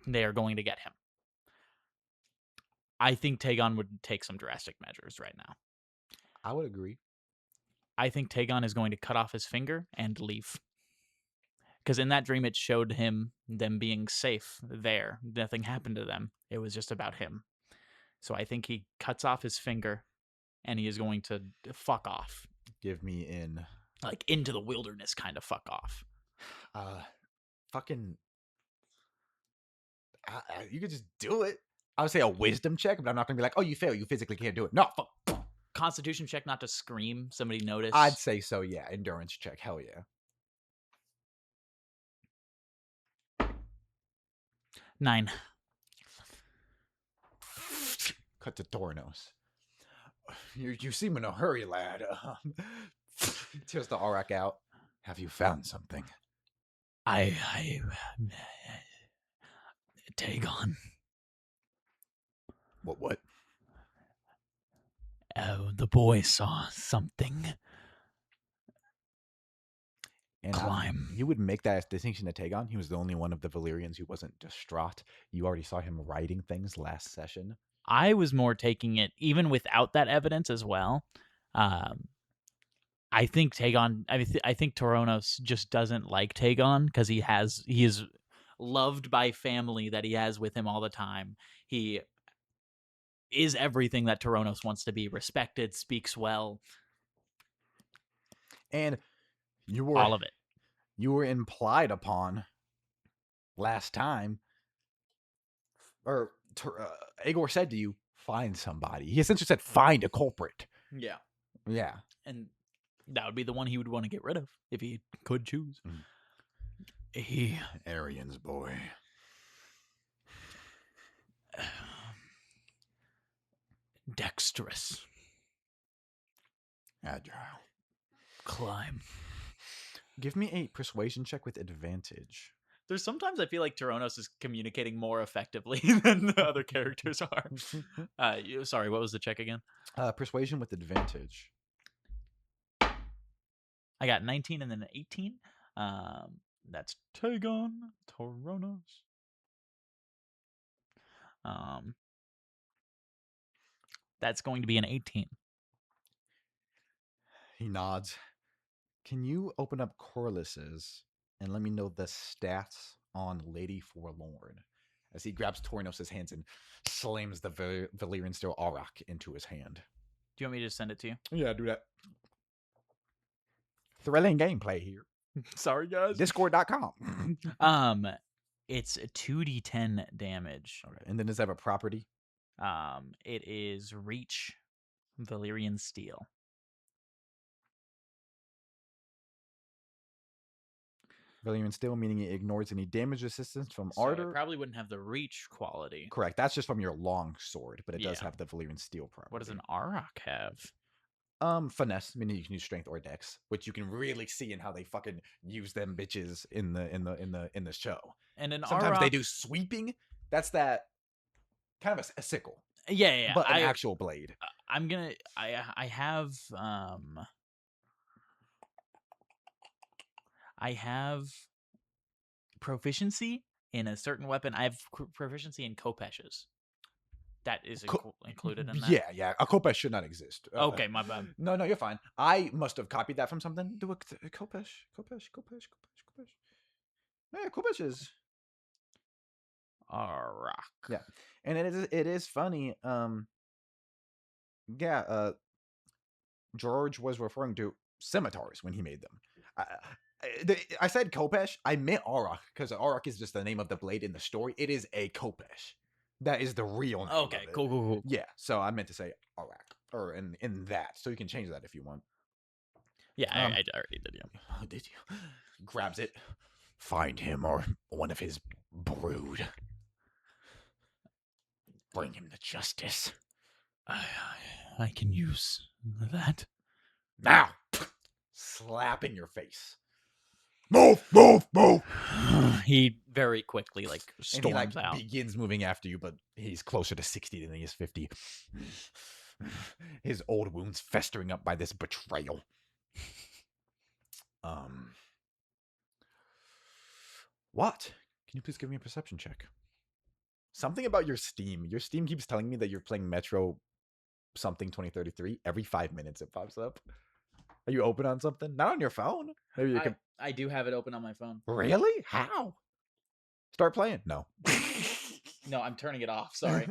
they are going to get him. I think Tagon would take some drastic measures right now. I would agree. I think Tagon is going to cut off his finger and leave. Because in that dream, it showed them being safe there. Nothing happened to them. It was just about him. So I think he cuts off his finger and he is going to fuck off. Give me in. Like into the wilderness kind of fuck off. You could just do it. I would say a wisdom check, but I'm not going to be like, oh, you fail. You physically can't do it. No, fuck. Constitution check not to scream. Somebody notice. I'd say so, yeah. Endurance check. Hell yeah. 9. Cut to Tornos. You seem in a hurry, lad. Tears the Aurak out. Have you found something? Tagon. What? Oh, the boy saw something. And Climb. You would make that distinction to Tagon. He was the only one of the Valyrians who wasn't distraught. You already saw him writing things last session. I was more taking it, even without that evidence as well. I think Tagon, I think Toronos just doesn't like Tagon because he is loved by family that he has with him all the time. He is everything that Toronos wants to be, respected, speaks well. And you were all of it. You were implied upon last time Igor said to you, find somebody. He essentially said, find a culprit. Yeah. Yeah. And that would be the one he would want to get rid of if he could choose. Arian's boy. Dexterous. Agile. Climb. Give me a persuasion check with advantage. There's sometimes I feel like Tyronos is communicating more effectively than the other characters are. Sorry, what was the check again? Persuasion with advantage. I got 19 and then an 18. That's Tagon Tyronos. That's going to be an 18. He nods. Can you open up Corliss's and let me know the stats on Lady Forlorn? As he grabs Torinos' hands and slams the Valyrian Steel Auroch into his hand. Do you want me to just send it to you? Yeah, do that. Thrilling gameplay here. Sorry, guys. Discord.com. It's a 2d10 damage. Okay. And then does it have a property? It is Reach Valyrian Steel. Valyrian Steel, meaning it ignores any damage resistance from So Ardor. it probably wouldn't have the Reach quality. Correct. That's just from your long sword, but it does have the Valyrian Steel property. What does an Auroch have? Finesse, meaning you can use strength or dex, which you can really see in how they fucking use them bitches in the show. And sometimes they do sweeping. That's that kind of a sickle. Yeah. But an actual blade. I have proficiency in a certain weapon. I have proficiency in Kopeshes. That is included in that? Yeah. A Kopesh should not exist. Okay, my bad. No, you're fine. I must have copied that from something. Do a Kopesh. Yeah, Kopesh is... Auroch. Yeah. And it is funny. George was referring to scimitars when he made them. I said Kopesh. I meant Auroch because Auroch is just the name of the blade in the story. It is a Kopesh. That is the real name. Okay, cool. Yeah, so I meant to say Auroch or in that. So you can change that if you want. Yeah, I already did. Yeah. Did you? Grabs it. Find him or one of his brood. Bring him to justice. I can use that. Now! Slap in your face. Move! He very quickly storms and he, out. Begins moving after you, but he's closer to 60 than he is 50. His old wounds festering up by this betrayal. What? Can you please give me a perception check? Something about your Steam. Your Steam keeps telling me that you're playing Metro something 2033. Every 5 minutes it pops up. Are you open on something? Not on your phone. Maybe you can. I do have it open on my phone. Really? How? Start playing? No. No, I'm turning it off. Sorry.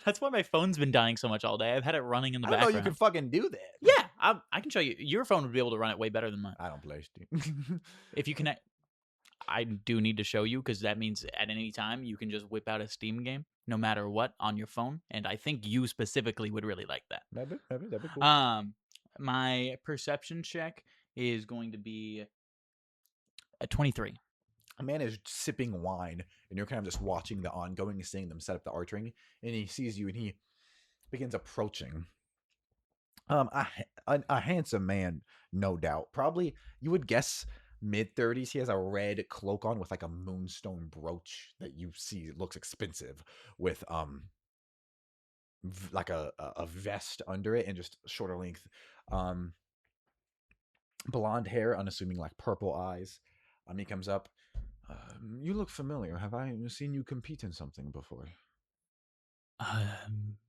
That's why my phone's been dying so much all day. I've had it running in the background. I know you can fucking do that. Yeah, I can show you. Your phone would be able to run it way better than mine. I don't play Steam. If you connect, I do need to show you because that means at any time you can just whip out a Steam game, no matter what, on your phone. And I think you specifically would really like that. Maybe that'd be cool. My perception check is going to be a 23. A man is sipping wine, and you're kind of just watching the ongoing, seeing them set up the archering, and he sees you, and he begins approaching. A handsome man, no doubt. Probably, you would guess mid-30s. He has a red cloak on with like a moonstone brooch that you see looks expensive, with like a vest under it and just shorter length. Blonde hair, unassuming, like purple eyes. He comes up. You look familiar. Have I seen you compete in something before?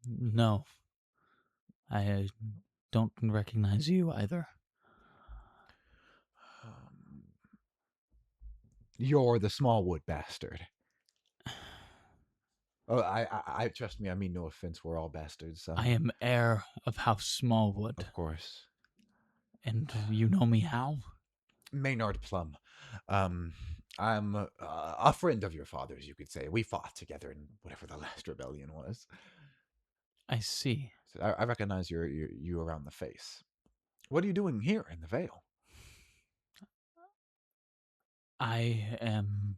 No. I don't recognize you either. You're the Smallwood bastard. Oh, I trust me. I mean no offense. We're all bastards. So. I am heir of House Smallwood. Of course. And you know me how? Maynard Plum. I'm a friend of your father's, you could say. We fought together in whatever the last rebellion was. I see. So I recognize you around the face. What are you doing here in the Vale? I am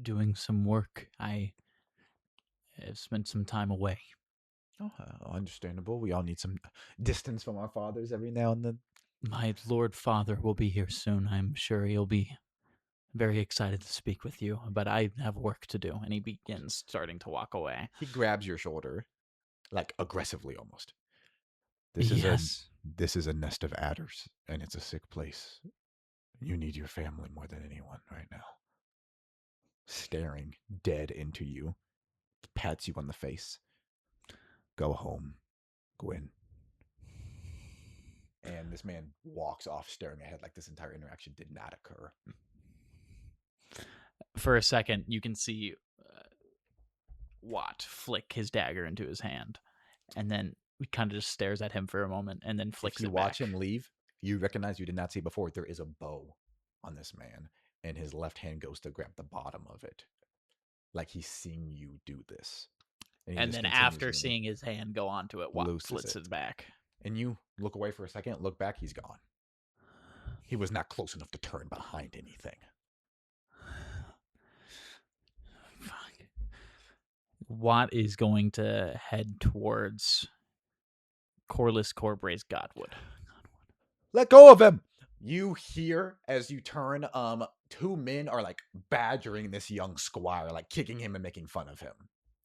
doing some work. I have spent some time away. Oh, understandable. We all need some distance from our fathers every now and then. My Lord Father will be here soon. I'm sure he'll be very excited to speak with you, but I have work to do. And he begins starting to walk away. He grabs your shoulder, like aggressively almost. This is a Yes. this is a nest of adders, and it's a sick place. You need your family more than anyone right now. Staring dead into you, pats you on the face. Go home, Gwen. And this man walks off, staring ahead like this entire interaction did not occur. For a second, you can see Watt flick his dagger into his hand, and then he kind of just stares at him for a moment, and then flicks If you it watch back. him leave, you recognize you did not see before. There is a bow on this man, and his left hand goes to grab the bottom of it, like he's seen you do this. And, And then after seeing his hand go onto it, Watt looses flits it. it back. And you look away for a second, look back, he's gone. He was not close enough to turn behind anything. Fuck. Watt is going to head towards Corliss Corbrae's Godwood. Let go of him! You hear as you turn, two men are like badgering this young squire, like kicking him and making fun of him.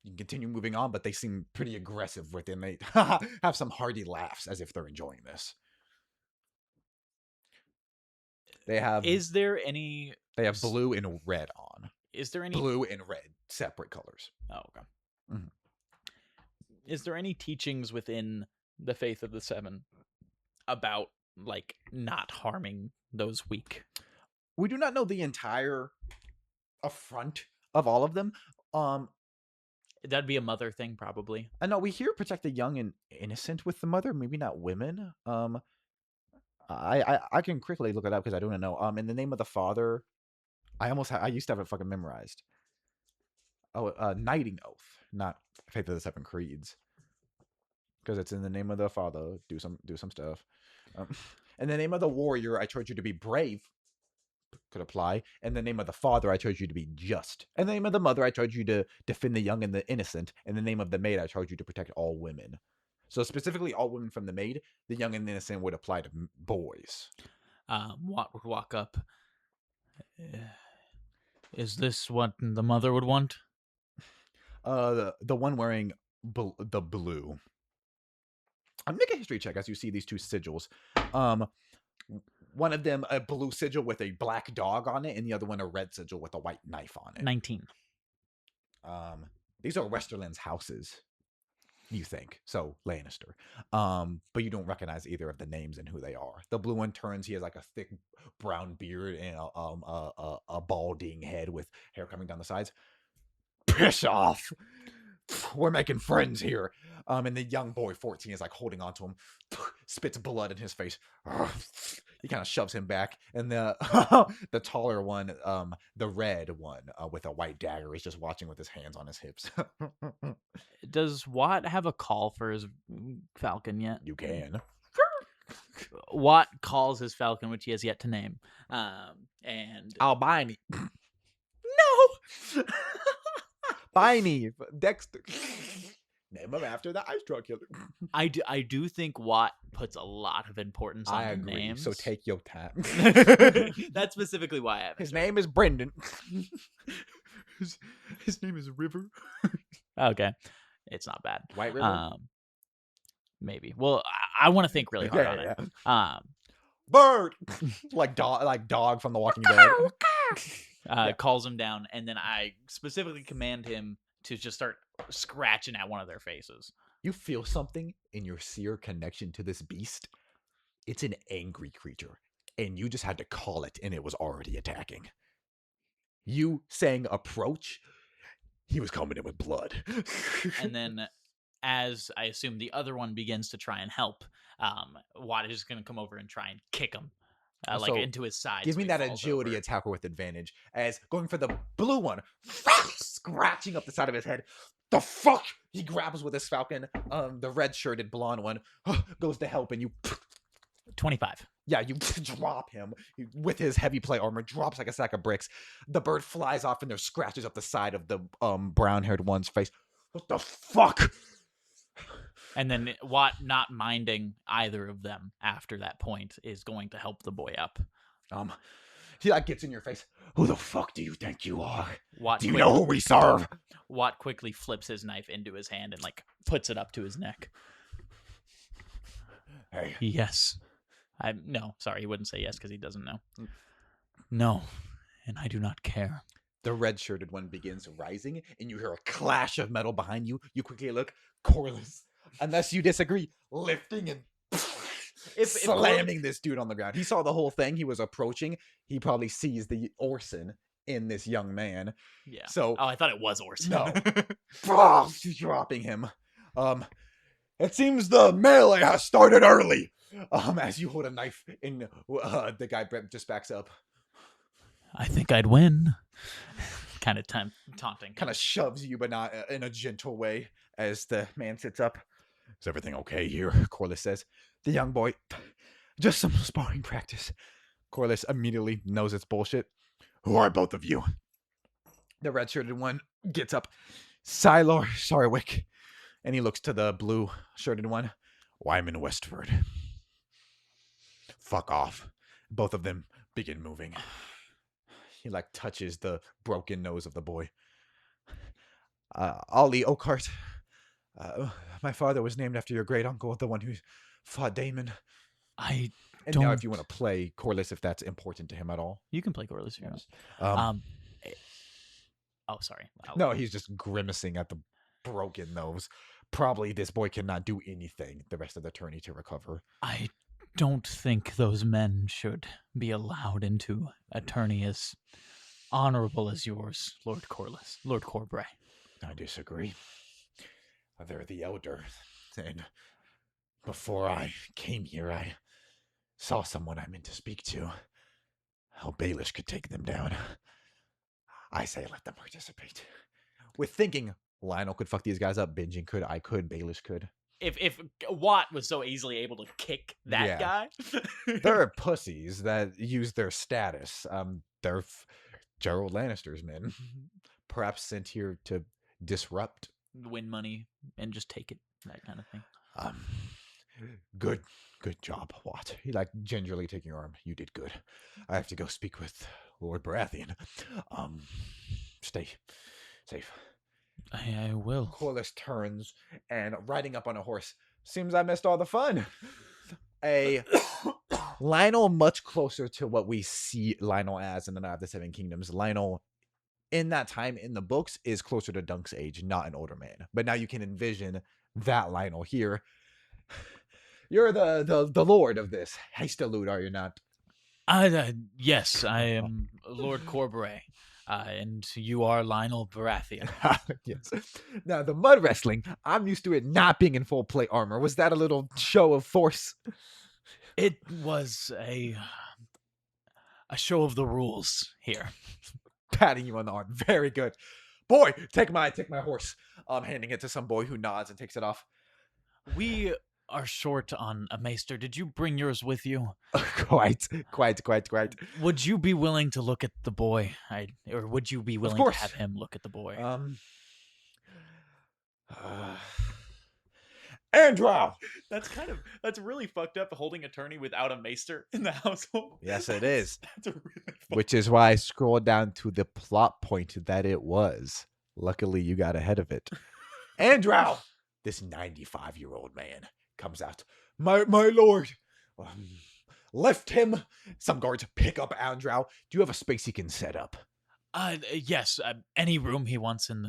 You can continue moving on, but they seem pretty aggressive with him. They have some hearty laughs as if they're enjoying this. They have Is there any blue and red on. Is there any Blue and red, separate colors. Oh, okay. Mhm. Is there any teachings within the Faith of the Seven about like not harming those weak? We do not know the entire affront of all of them. That'd be a mother thing, probably. I know we hear protect the young and innocent with the mother, maybe not women. I can quickly look it up because I don't know. In the name of the father, I used to have it fucking memorized. Oh, knighting oath, not Faith of the Seven Creeds, because it's in the name of the father. Do some stuff. In the name of the warrior, I charge you to be brave. Could apply. In the name of the father, I charge you to be just. In the name of the mother, I charge you to defend the young and the innocent. In the name of the maid, I charge you to protect all women. So specifically, all women from the maid. The young and innocent would apply to boys. Watt would walk up. Is this what the mother would want? The one wearing the blue. Make a history check as you see these two sigils. One of them a blue sigil with a black dog on it, and the other one a red sigil with a white knife on it. 19. These are Westerland's houses, you think. So Lannister. But you don't recognize either of the names and who they are. The blue one turns, he has like a thick brown beard and a balding head with hair coming down the sides. Piss off! We're making friends here. And the young boy, 14, is like holding onto him, spits blood in his face. He kind of shoves him back. And the the taller one, the red one with a white dagger, is just watching with his hands on his hips. Does Watt have a call for his falcon yet? You can. Watt calls his falcon, which he has yet to name. And Albini. no! Biney. Dexter. Name him after the ice truck killer. I do think Watt puts a lot of importance on I the agree. names. So take your time. That's specifically why I have His name is Brendan. His name is River. Okay. It's not bad. White River? Maybe. Well, I want to think really hard on it. Bird. like dog from The Walking Dead. Calls him down, and then I specifically command him to just start scratching at one of their faces. You feel something in your seer connection to this beast. It's an angry creature, and you just had to call it, and it was already attacking. You saying approach, he was coming in with blood. And then, as I assume the other one begins to try and help, Watt is just going to come over and try and kick him. like So, into his side. Give so me he that falls agility over. attacker with advantage. As going for the blue one, scratching up the side of his head. The fuck! He grabs with his falcon. The red-shirted blonde one goes to help, and you 25. Yeah, you drop him with his heavy plate armor, drops like a sack of bricks. The bird flies off and there scratches up the side of the brown-haired one's face. What the fuck? And then Watt, not minding either of them after that point, is going to help the boy up. He like gets in your face. Who the fuck do you think you are? Watt Do you know who we serve? Watt quickly flips his knife into his hand and like puts it up to his neck. Hey. Yes. No, sorry, he wouldn't say yes because he doesn't know. No, and I do not care. The red-shirted one begins rising, and you hear a clash of metal behind you. You quickly look, Corliss, unless you disagree, lifting and slamming this dude on the ground. He saw the whole thing. He was approaching. He probably sees the Orson in this young man. Yeah. So, I thought it was Orson. No. Dropping him. It seems the melee has started early. As you hold a knife in, the guy just backs up. I think I'd win. Kind of taunting. Kind of shoves you, but not in a gentle way, as the man sits up. Is everything okay here? Corliss says. The young boy, just some sparring practice. Corliss immediately knows it's bullshit. Who are both of you? The red-shirted one gets up. Sylar Sarwick. And he looks to the blue-shirted one. Wyman Westford. Fuck off. Both of them begin moving. He like touches the broken nose of the boy. Ollie Oakheart. My father was named after your great uncle, the one who fought Damon. I And don't... now if you want to play Corliss, if that's important to him at all. You can play Corliss if you want. Oh, sorry. No, he's just grimacing at the broken nose. Probably this boy cannot do anything the rest of the tourney to recover. I don't think those men should be allowed into a tourney as honorable as yours, Lord Corbray. I disagree. They're the elder, and before I came here, I saw someone I meant to speak to. How Baelish could take them down. I say let them participate. With thinking, Lionel could fuck these guys up, Binging could, I could, Baelish could. If Watt was so easily able to kick that guy. There are pussies that use their status. They're Gerald Lannister's men. Perhaps sent here to disrupt. Win money and just take it. That kind of thing. Good job, Watt. He like gingerly taking your arm. You did good. I have to go speak with Lord Baratheon. Stay safe. I will. Corliss turns and riding up on a horse. Seems I missed all the fun. A Lionel much closer to what we see Lionel as in the Night of the Seven Kingdoms. Lionel, in that time in the books, is closer to Dunk's age, not an older man. But now you can envision that Lionel here. You're the lord of this Hastelud, are you not? Yes, I am Lord Corbray. And you are Lionel Baratheon. Yes. Now, the mud wrestling, I'm used to it not being in full plate armor. Was that a little show of force? It was a show of the rules here. Patting you on the arm. Very good. Boy, take my horse. Handing it to some boy who nods and takes it off. We are short on a maester. Did you bring yours with you? Quite. Would you be willing to look at the boy? Or would you be willing to have him look at the boy? Andrew! That's really fucked up, holding a tourney without a maester in the household. Yes, it is. That's really Which is why I scrolled down to the plot point that it was. Luckily, you got ahead of it. Andrew! This 95-year-old man comes out. My lord! Lift him! Some guards pick up Andrew. Do you have a space he can set up? Yes. Any room he wants in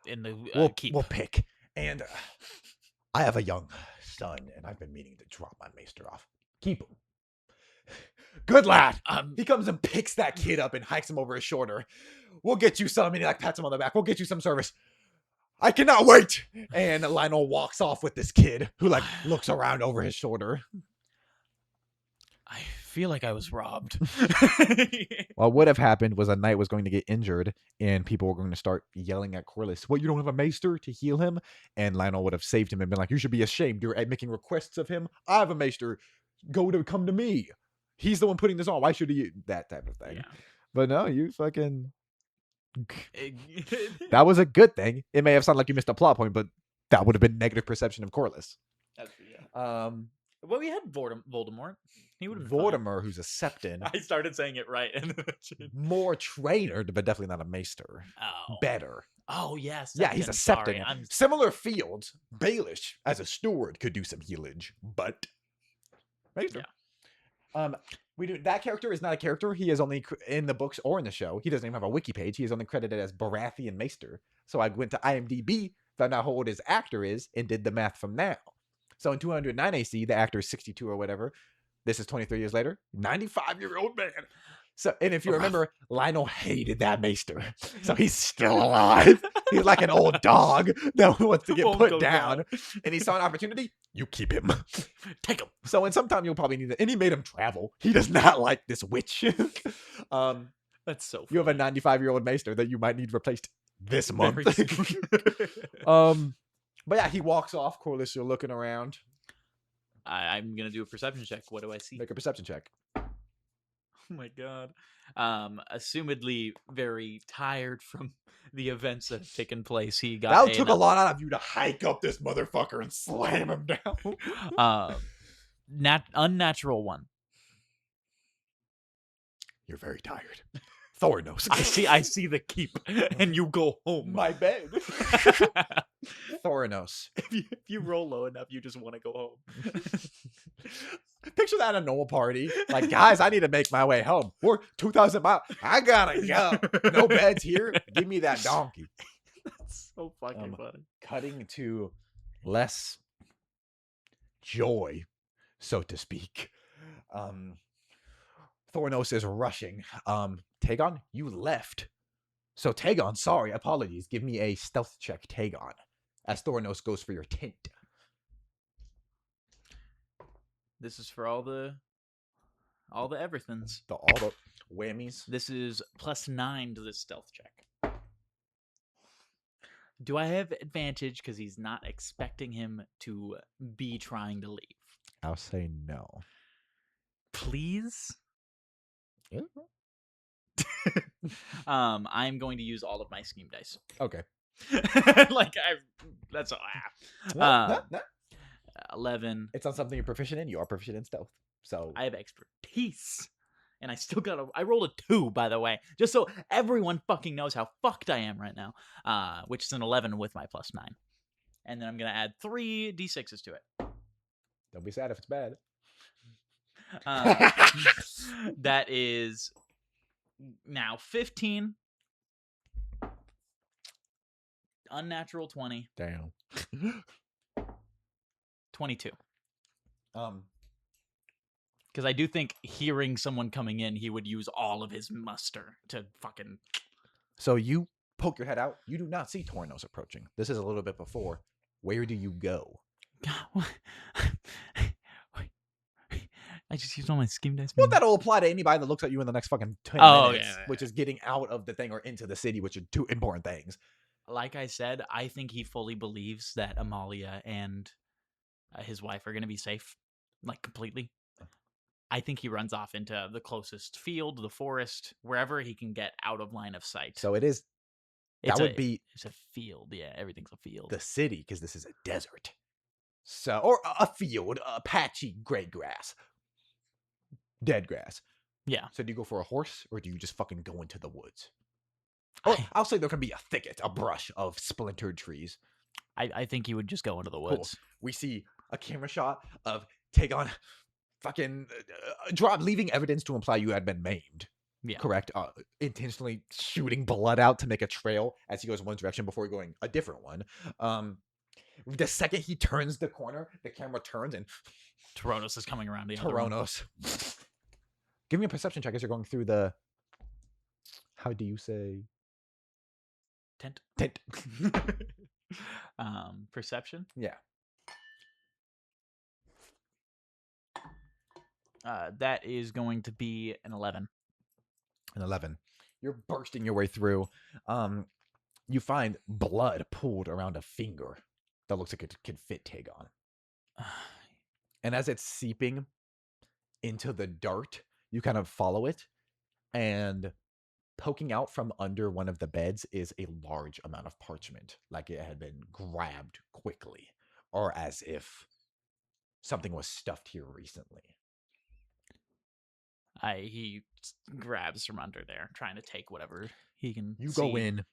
the keep. We'll pick. And I have a young son, and I've been meaning to drop my maester off. Keep him. Good lad. He comes and picks that kid up and hikes him over his shoulder. We'll get you some. And he like pats him on the back. We'll get you some service. I cannot wait. And Lionel walks off with this kid who like looks around over his shoulder. I feel like I was robbed. What would have happened was a knight was going to get injured, and people were going to start yelling at Corliss, "What, you don't have a maester to heal him?" And Lionel would have saved him and been like, "You should be ashamed. You're making requests of him. I have a maester. Come to me. He's the one putting this on. Why should he?" That type of thing. Yeah. But no, you fucking... That was a good thing. It may have sounded like you missed a plot point, but that would have been negative perception of Corliss. Well, we had Voldemort. He would have Vortimer, who's a Septon. I started saying it right. And more trainer, but definitely not a maester. Oh. Better. Oh, yes. Yeah, he's a Septon. Similar fields. Baelish, as a steward, could do some healage, but maester. Yeah. That character is not a character. He is only in the books or in the show. He doesn't even have a wiki page. He is only credited as Baratheon Maester. So I went to IMDb, found out how old his actor is, and did the math from now. So in 209 AC, the actor is 62 or whatever. This is 23 years later. 95-year-old man. So, and if you remember, Lionel hated that maester. So he's still alive. He's like an old dog that wants to get put down. And he saw an opportunity. You keep him. Take him. So in some time, you'll probably need it. And he made him travel. He does not like this witch. That's so funny. You have a 95-year-old maester that you might need replaced this month. But yeah, he walks off. Corliss, you're looking around. I'm going to do a perception check. What do I see? Make a perception check. Oh my god. Assumedly very tired from the events that have taken place. He got that took a lot out of you to hike up this motherfucker and slam him down. Unnatural 1. You're very tired. Thornos. I see the keep, and you go home. My bed. Thornos. If you roll low enough, you just want to go home. Picture that at a normal party. Like, guys, I need to make my way home. We're 2,000 miles. I gotta go. No beds here. Give me that donkey. That's so fucking funny. Cutting to less joy, so to speak. Thornos is rushing. Tagon, you left. So Tagon, sorry, apologies. Give me a stealth check, Tagon, as Thornos goes for your tent. This is for all the everythings. All the whammies. This is +9 to this stealth check. Do I have advantage because he's not expecting him to be trying to leave? I'll say no. Please? Yeah. I'm going to use all of my scheme dice. Okay. That's all. 11. It's not something you're proficient in. You are proficient in stealth. So I have expertise. And I still I rolled a 2, by the way, just so everyone fucking knows how fucked I am right now. Which is an 11 with my +9. And then I'm going to add 3 d6s to it. Don't be sad if it's bad. That is now 15. Unnatural 20. Damn. 22. Because I do think hearing someone coming in, he would use all of his muster to fucking... So you poke your head out. You do not see Tornos approaching. This is a little bit before. Where do you go? I just used all my scheme dice. Well, that'll apply to anybody that looks at you in the next fucking 10 minutes, which is getting out of the thing or into the city, which are two important things. Like I said, I think he fully believes that Amalia and his wife are going to be safe, like completely. I think he runs off into the closest field, the forest, wherever he can get out of line of sight. So it is. It's a field. Yeah, everything's a field. The city, because this is a desert. So, or a field, a patchy gray grass, dead grass. Yeah. So do you go for a horse, or do you just fucking go into the woods? Or I'll say there can be a thicket, a brush of splintered trees. I think he would just go into the woods. Cool. We see a camera shot of Tagon fucking leaving evidence to imply you had been maimed. Yeah. Correct. Intentionally shooting blood out to make a trail as he goes one direction before going a different one. The second he turns the corner, the camera turns and Toronos is coming around the other one. Give me a perception check as you're going through the... How do you say? Tent. Perception? Yeah. That is going to be an 11. An 11. You're bursting your way through. You find blood pooled around a finger that looks like it could fit Tagon. And as it's seeping into the dirt, you kind of follow it, and poking out from under one of the beds is a large amount of parchment, like it had been grabbed quickly, or as if something was stuffed here recently. He grabs from under there, trying to take whatever he can. You see. go in.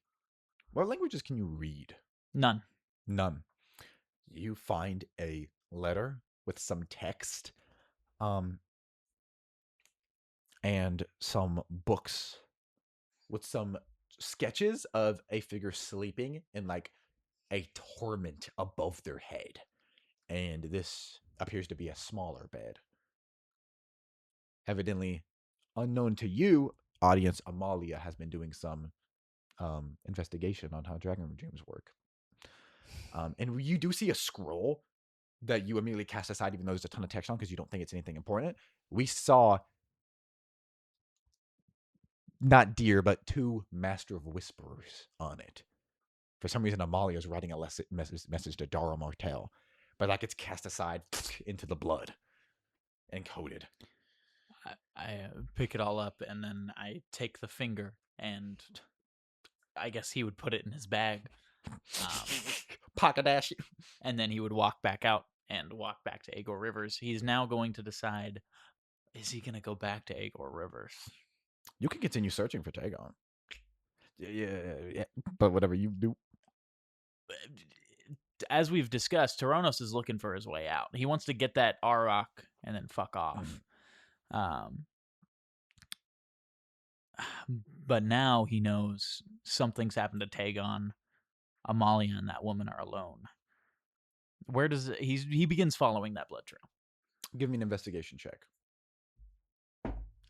What languages can you read? None. None. You find a letter with some text, and some books with some sketches of a figure sleeping in like a torment above their head. And this appears to be a smaller bed. Evidently, unknown to you, audience, Amalia has been doing some investigation on how dragon dreams work. And you do see a scroll that you immediately cast aside, even though there's a ton of text on, because you don't think it's anything important. We saw not deer, but 2 Master of Whisperers on it. For some reason, Amalia is writing a message to Dara Martel, but like it's cast aside into the blood and coded. I pick it all up, and then I take the finger, and I guess he would put it in his bag. Pocket dash. And then he would walk back out and walk back to Agor Rivers. He's now going to decide, is he going to go back to Agor Rivers? You can continue searching for Tagon. Yeah. But whatever you do. As we've discussed, Tyronos is looking for his way out. He wants to get that Arok and then fuck off. But now he knows something's happened to Tagon. Amalia and that woman are alone. Where does he begins following that blood trail? Give me an investigation check.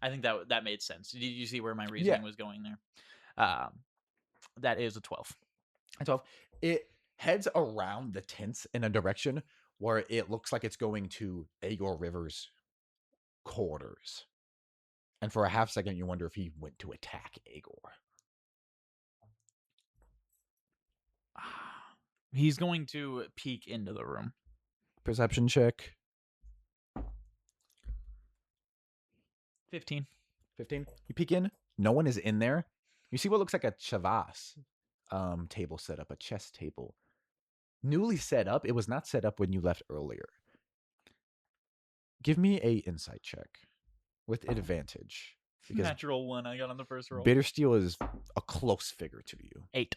I think that made sense. Did you see where my reasoning was going there? That is a 12. A 12. It heads around the tents in a direction where it looks like it's going to Agor River's quarters. And for a half second, you wonder if he went to attack Agor. He's going to peek into the room. Perception check. 15. 15. You peek in. No one is in there. You see what looks like a chavas table set up, a chess table. Newly set up. It was not set up when you left earlier. Give me a insight check with advantage. Because natural 1 I got on the first roll. Bittersteel is a close figure to you. 8.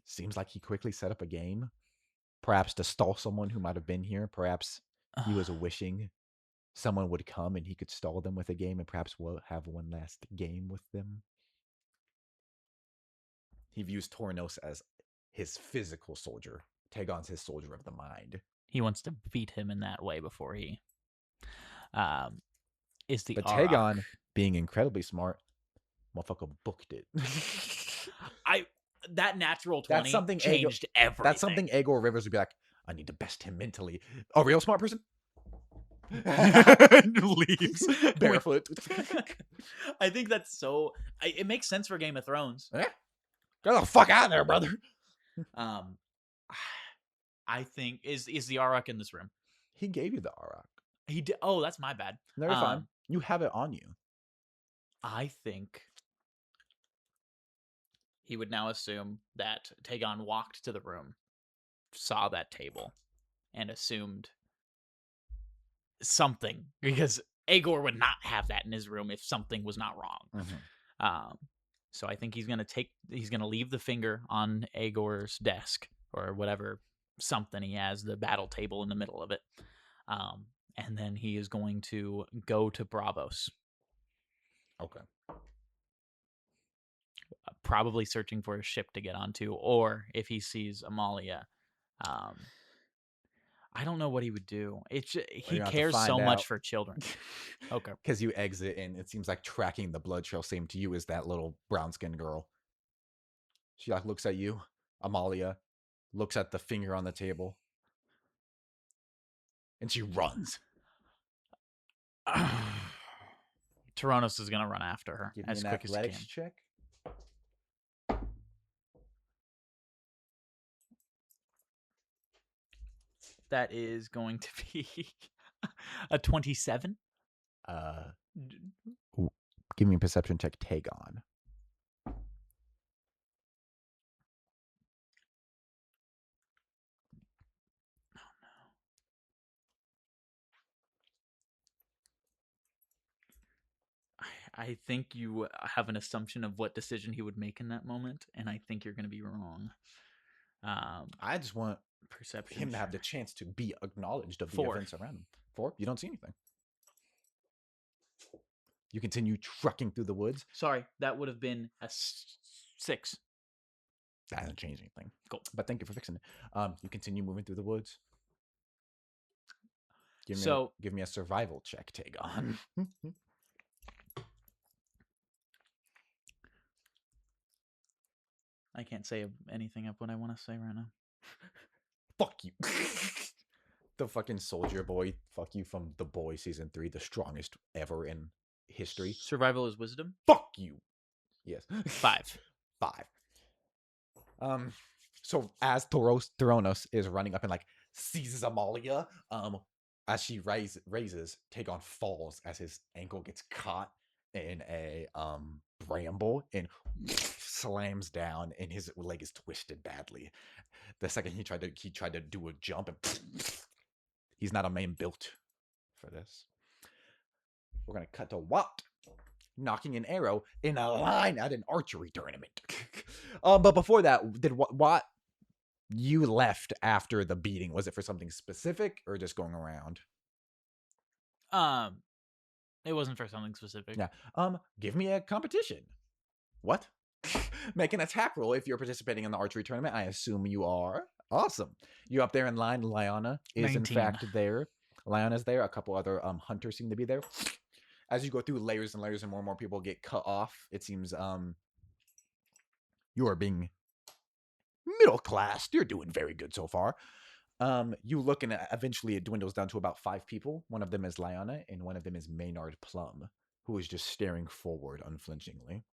Seems like he quickly set up a game. Perhaps to stall someone who might have been here. Perhaps he was wishing someone would come and he could stall them with a game and perhaps have one last game with them. He views Tornos as his physical soldier. Tagon's his soldier of the mind. He wants to beat him in that way before he is the But Arok. Tagon, being incredibly smart, motherfucker booked it. That natural 20 that's something changed everything. That's something Agor Rivers would be like, I need to best him mentally. A real smart person? Leaves barefoot. I think that's so. It makes sense for Game of Thrones. Yeah. Get the fuck out of there, brother. I think is the Arok in this room? He gave you the Arok. He did. Oh, that's my bad. No, you're fine. You have it on you. I think he would now assume that Tagon walked to the room, saw that table, and assumed something, because Agor would not have that in his room if something was not wrong. Mm-hmm. So I think he's gonna leave the finger on Agor's desk or whatever something he has, the battle table in the middle of it. And then he is going to go to Bravos. Okay. Probably searching for a ship to get onto, or if he sees Amalia, I don't know what he would do. He cares so much for children. Okay. Because you exit, and it seems like tracking the blood trail same to you as that little brown-skinned girl. She like looks at you, Amalia, looks at the finger on the table, and she runs. Tyrannus is gonna run after her Give me as an quick as he athletics can. check. That is going to be a 27. Ooh, give me a perception check, Tagon. I think you have an assumption of what decision he would make in that moment, and I think you're going to be wrong. I just want Perception. him to have the chance to be acknowledged of the 4. events around him. 4? You don't see anything. You continue trucking through the woods. Sorry, that would have been a 6. That hasn't changed anything. Cool. But thank you for fixing it. You continue moving through the woods. Give me a survival check, Tagon. I can't say anything of what I want to say right now. Fuck you. The fucking soldier boy. Fuck you from The Boy season 3, the strongest ever in history. Survival is wisdom. Fuck you. Yes. 5. 5. So as Thronos is running up and like seizes Amalia, as she raises, Tagon falls as his ankle gets caught in a bramble and slams down, and his leg is twisted badly. The second he tried to do a jump, and he's not a man built for this. We're gonna cut to Watt knocking an arrow in a line at an archery tournament. But before that, did Watt, you left after the beating? Was it for something specific or just going around? It wasn't for something specific. Yeah. Give me a competition. What? Make an attack roll if you're participating in the archery tournament. I assume you are. Awesome. You up there in line. Lyanna is 19. in fact there. Lyanna's there. A couple other hunters seem to be there. As you go through layers and layers and more people get cut off, it seems you are being middle class. You're doing very good so far. You look and eventually it dwindles down to about 5 people. One of them is Lyanna and one of them is Maynard Plum, who is just staring forward unflinchingly.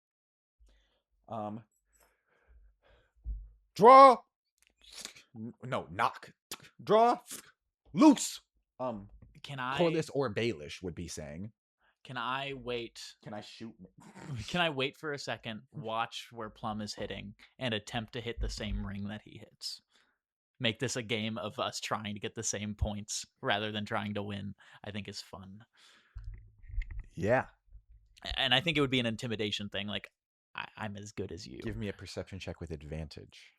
Draw. No, knock. Draw. Loose. Can I? Corliss or Baelish would be saying. Can I wait? Can I shoot? Can I wait for a second, watch where Plum is hitting, and attempt to hit the same ring that he hits? Make this a game of us trying to get the same points rather than trying to win. I think is fun. Yeah. And I think it would be an intimidation thing. Like, I'm as good as you. Give me a perception check with advantage.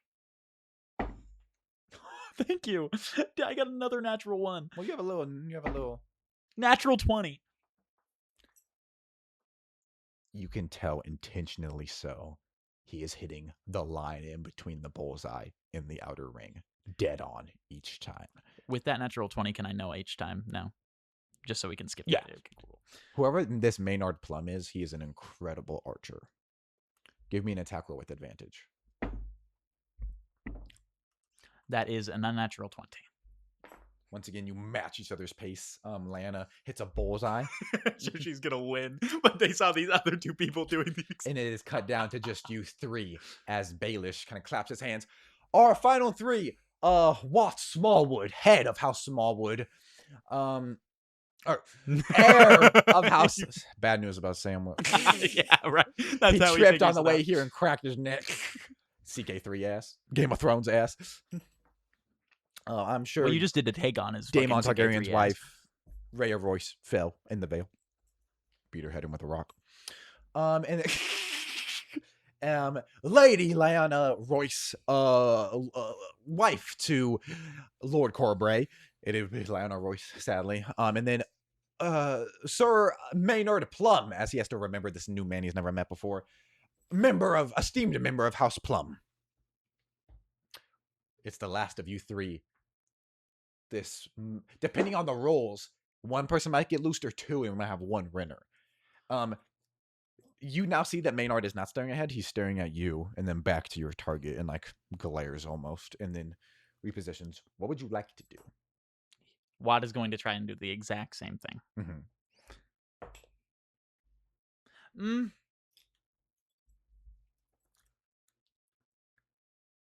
Thank you. I got another natural 1. Well, you have a little natural 20. You can tell intentionally so. He is hitting the line in between the bullseye and the outer ring. Dead on each time. With that natural 20, can I know each time now? Just so we can skip Yeah. that. Okay, cool. Whoever this Maynard Plum is, he is an incredible archer. Give me an attack roll with advantage. That is an unnatural 20. Once again, you match each other's pace. Lyanna hits a bullseye. So she's going to win. But they saw these other 2 people doing these. And it is cut down to just you 3 as Baelish kind of claps his hands. Our final 3. Watt Smallwood, head of House Smallwood. Heir of House. Bad news about Sam. Yeah, right. That's he how tripped on the way here and cracked his neck. CK3 ass. Game of Thrones ass. I'm sure. Well, you just did a take on his Daemon Targaryen's wife, Rhea Royce, fell in the Vale. Beat her head in with a rock. And Lady Lyanna Royce, wife to Lord Corbray. It is Lyanna Royce, sadly. And then Sir Maynard Plum, as he has to remember this new man he's never met before. Esteemed member of House Plum. It's the last of you 3. This, depending on the rolls, one person might get loosed or 2, and we might have 1 winner. You now see that Maynard is not staring ahead. He's staring at you and then back to your target and like glares almost and then repositions. What would you like to do? Watt is going to try and do the exact same thing. Mm-hmm.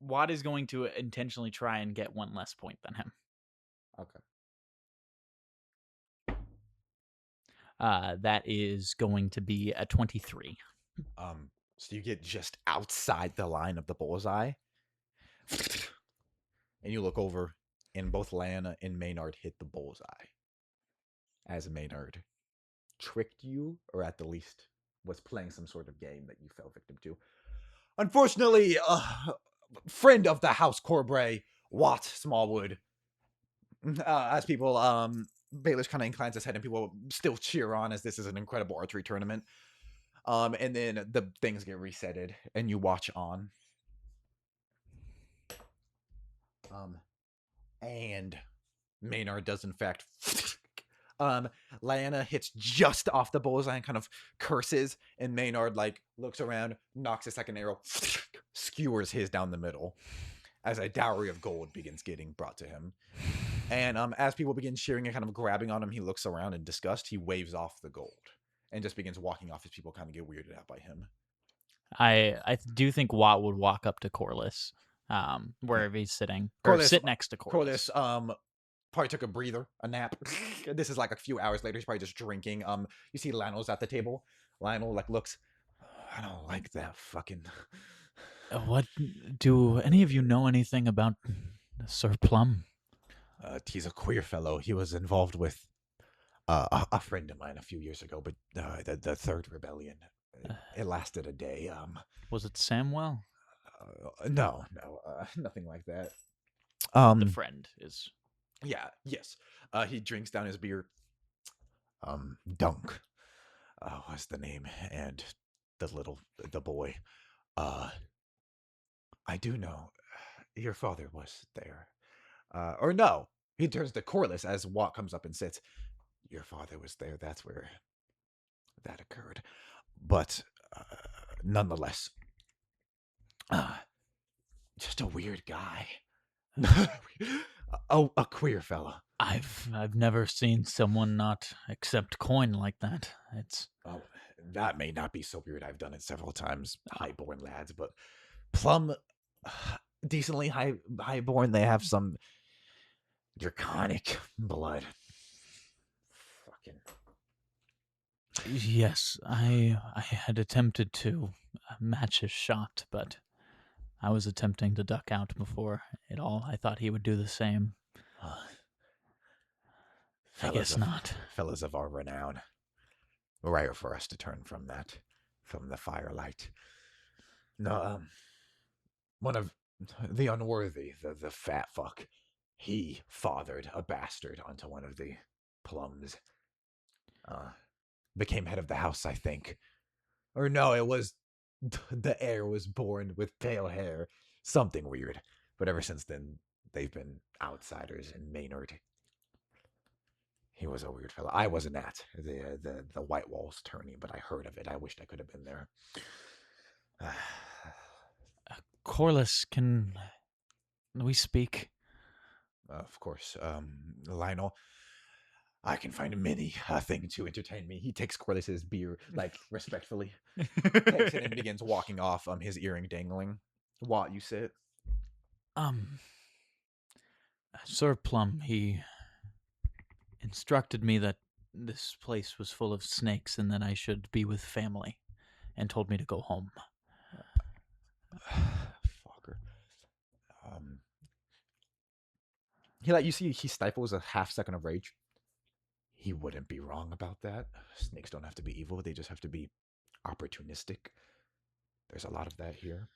Watt is going to intentionally try and get one less point than him. Okay. That is going to be a 23. So you get just outside the line of the bullseye, and you look over, and both Lana and Maynard hit the bullseye. As Maynard tricked you, or at the least was playing some sort of game that you fell victim to. Unfortunately, friend of the House Corbray, Watt Smallwood, as people, Baelish kind of inclines his head, and people still cheer on as this is an incredible archery tournament. And then the things get resetted, and you watch on. And Maynard does in fact. Lyanna hits just off the bullseye and kind of curses, and Maynard looks around, knocks a second arrow, skewers his down the middle, as a dowry of gold begins getting brought to him. And as people begin cheering and kind of grabbing on him, he looks around in disgust. He waves off the gold and just begins walking off as people kind of get weirded out by him. I do think Watt would walk up to Corliss, wherever he's sitting, or sit next to Corliss. Corliss, probably took a breather, a nap. This is like a few hours later. He's probably just drinking. You see Lionel's at the table. Lionel looks. I don't like that fucking. What do any of you know anything about Sir Plum? He's a queer fellow. He was involved with a friend of mine a few years ago, but the third rebellion. It lasted a day. Was it Samwell? No, nothing like that. The friend is. Yeah, yes. He drinks down his beer. Dunk was the name, and the boy. I do know your father was there. Or no, he turns to Corliss as Watt comes up and sits. Your father was there. That's where that occurred. But nonetheless, just a weird guy. A queer fella. I've never seen someone not accept coin like that. It's that may not be so weird. I've done it several times, highborn lads, but Plum, decently highborn. They have some draconic blood. Fucking. Yes, I had attempted to match his shot, but I was attempting to duck out before it all. I thought he would do the same. I guess not. Fellas of our renown. Rare for us to turn from the firelight. No, one of the unworthy, the fat fuck, he fathered a bastard onto one of the Plums. Became head of the house, I think. Or no, it was the heir was born with pale hair. Something weird. But ever since then, they've been outsiders in Maynard. He was a weird fellow. I wasn't at the White Walls tourney, but I heard of it. I wished I could have been there. Corliss, can we speak? Of course, Lionel. I can find many a thing to entertain me. He takes Corliss's beer, respectfully. Takes it and begins walking off, his earring dangling. Watt, you sit. Sir Plum, he instructed me that this place was full of snakes and that I should be with family, and told me to go home. Fucker. You see, he stifles a half second of rage. He wouldn't be wrong about that. Snakes don't have to be evil. They just have to be opportunistic. There's a lot of that here.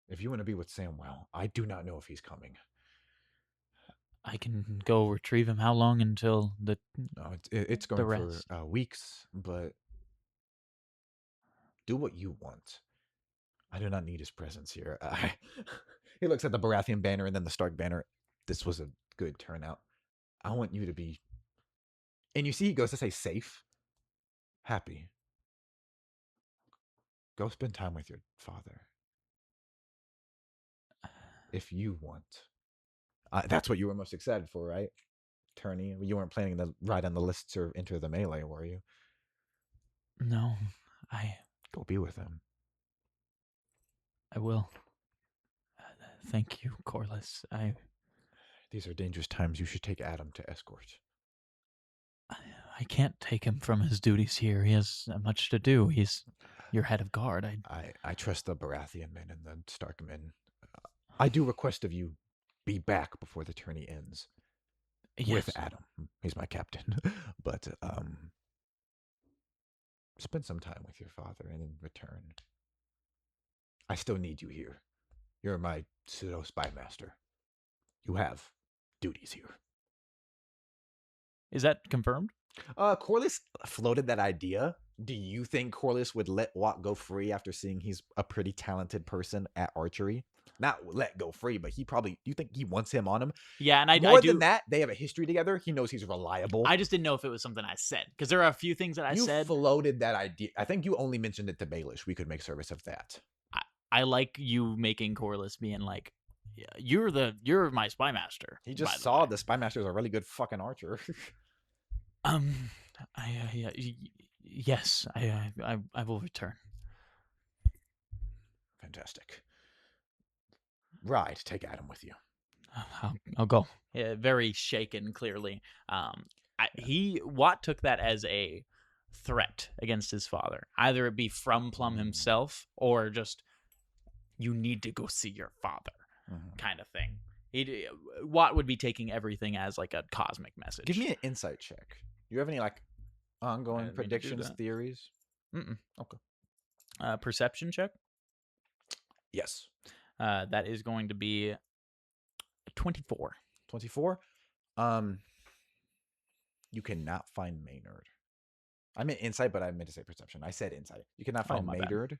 If you want to be with Samwell, I do not know if he's coming. I can go retrieve him. How long until the? No, it's going for weeks, but do what you want. I do not need his presence here. He looks at the Baratheon banner and then the Stark banner. This was a good turnout. I want you to be. And you see, he goes to say safe, happy. Go spend time with your father. If you want. That's what you were most excited for, right? Tourney. You weren't planning to ride on the lists or enter the melee, were you? No, Go be with him. I will. Thank you, Corliss. These are dangerous times. You should take Adam to escort. I can't take him from his duties here. He has much to do. He's your head of guard. I trust the Baratheon men and the Stark men. I do request of you, be back before the tourney ends. Yes. With Adam. He's my captain. But, spend some time with your father and in return. I still need you here. You're my pseudo spy master. You have duties here. Is that confirmed? Corliss floated that idea. Do you think Corliss would let Watt go free after seeing he's a pretty talented person at archery? Not let go free, but he probably. Do you think he wants him on him? Yeah, and More than that, they have a history together. He knows he's reliable. I just didn't know if it was something I said because there are a few things that I said. You floated that idea. I think you only mentioned it to Baelish. We could make service of that. I like you making Corliss being like, yeah, you're my spy master. He just saw the spy master is a really good fucking archer. Yes, I will return. Fantastic. Right, take Adam with you. I'll go. Yeah, very shaken, clearly. Watt took that as a threat against his father. Either it be from Plum himself or just you need to go see your father kind of thing. Watt would be taking everything as like a cosmic message. Give me an insight check. You have any like ongoing predictions, theories? Okay. Perception check? Yes. That is going to be 24. 24? You cannot find Maynard. I meant insight, but I meant to say perception. I said insight. You cannot find Maynard.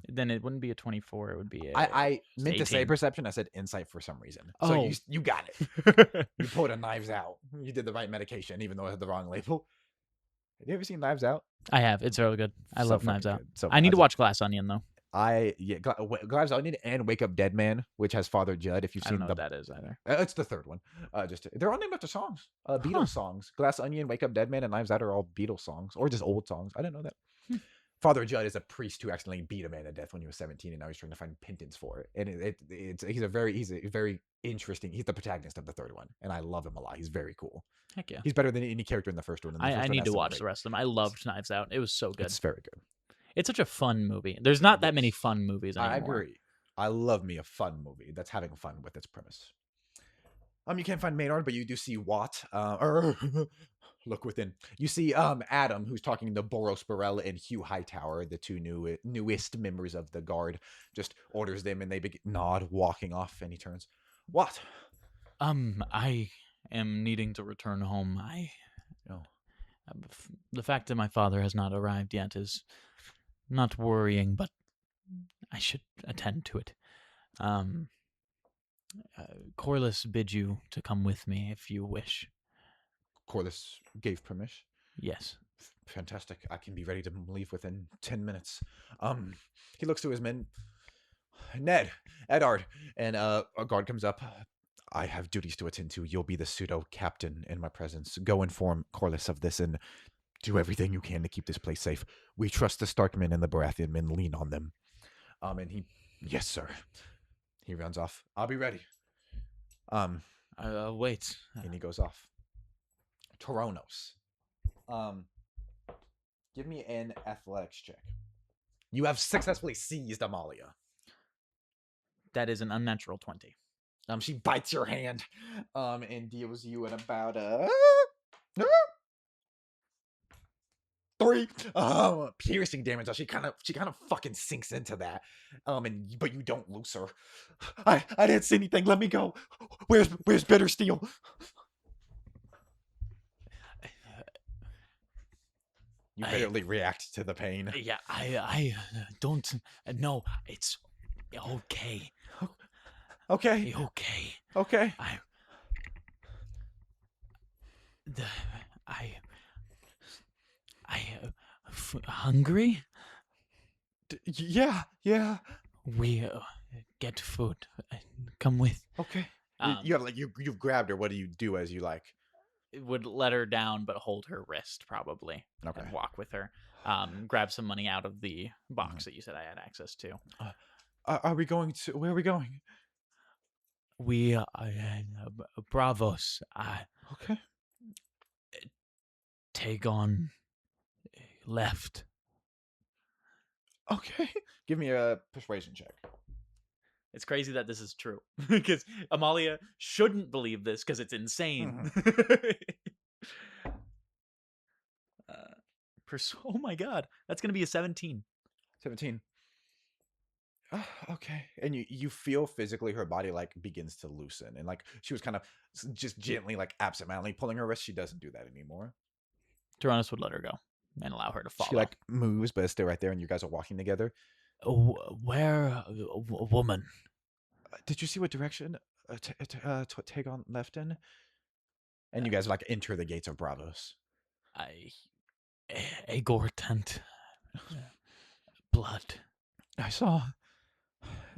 Then it wouldn't be a 24. It would be I meant 18. to say perception. I said insight for some reason. Oh. So you got it. You pulled a Knives Out. You did the right medication, even though it had the wrong label. Have you ever seen Knives Out? I have. It's really good. I love Knives Out. So I need to watch Glass Onion, though. Glass Onion and Wake Up Dead Man, which has Father Judd. If you've seen I don't know what that is either. It's the third one. They're all named after songs. Beatles songs. Glass Onion, Wake Up Dead Man, and Knives Out are all Beatles songs, or just old songs. I didn't know that. Father Judd is a priest who accidentally beat a man to death when he was 17, and now he's trying to find penance for it. And he's a very interesting. He's the protagonist of the third one, and I love him a lot. He's very cool. Heck yeah. He's better than any character in the first one. I need to watch the rest of them. I loved Knives Out. It was so good. It's very good. It's such a fun movie. There's not that many fun movies anymore. I agree. I love me a fun movie that's having fun with its premise. You can't find Maynard, but you do see Watt. Look within. You see Adam, who's talking to Boros Burrell and Hugh Hightower, the two newest members of the guard, just orders them, and they nod, walking off, and he turns. What? I am needing to return home. The fact that my father has not arrived yet is not worrying, but I should attend to it. Corliss bid you to come with me if you wish. Corliss gave permission? Yes. Fantastic. I can be ready to leave within 10 minutes. He looks to his men. Ned, Eddard, and a guard comes up. I have duties to attend to. You'll be the pseudo-captain in my presence. Go inform Corliss of this and do everything you can to keep this place safe. We trust the Stark men and the Baratheon men. Lean on them. Yes, sir. He runs off. I'll be ready. Wait. And he goes off. Toronos. Give me an athletics check. You have successfully seized Amalia. That is an unnatural 20. She bites your hand, and deals you in about 3 piercing damage. She kind of fucking sinks into that. But you don't lose her. I didn't see anything. Let me go. Where's Bitter Steel? You barely react to the pain. Yeah, I don't know. It's okay. Okay. Okay. Okay. Hungry? Yeah. We get food. Come with. Okay. You've grabbed her. What do you do as you like? Would let her down, but hold her wrist probably. Okay. And walk with her. grab some money out of the box that you said I had access to. Are we going to? Where are we going? We Bravos. Okay. Take on left. Okay. Give me a persuasion check. It's crazy that this is true because Amalia shouldn't believe this because it's insane. Oh my god, that's gonna be a 17. 17. Okay. And you feel physically her body like begins to loosen, and like she was kind of just gently like absentmindedly pulling her wrist. She doesn't do that anymore. Tyrannus would let her go and allow her to follow. She like moves, but it's still right there, and you guys are walking together. Where woman? Did you see what direction Tagon left in? And you guys like enter the gates of Bravos. A gore tent. Blood. I saw.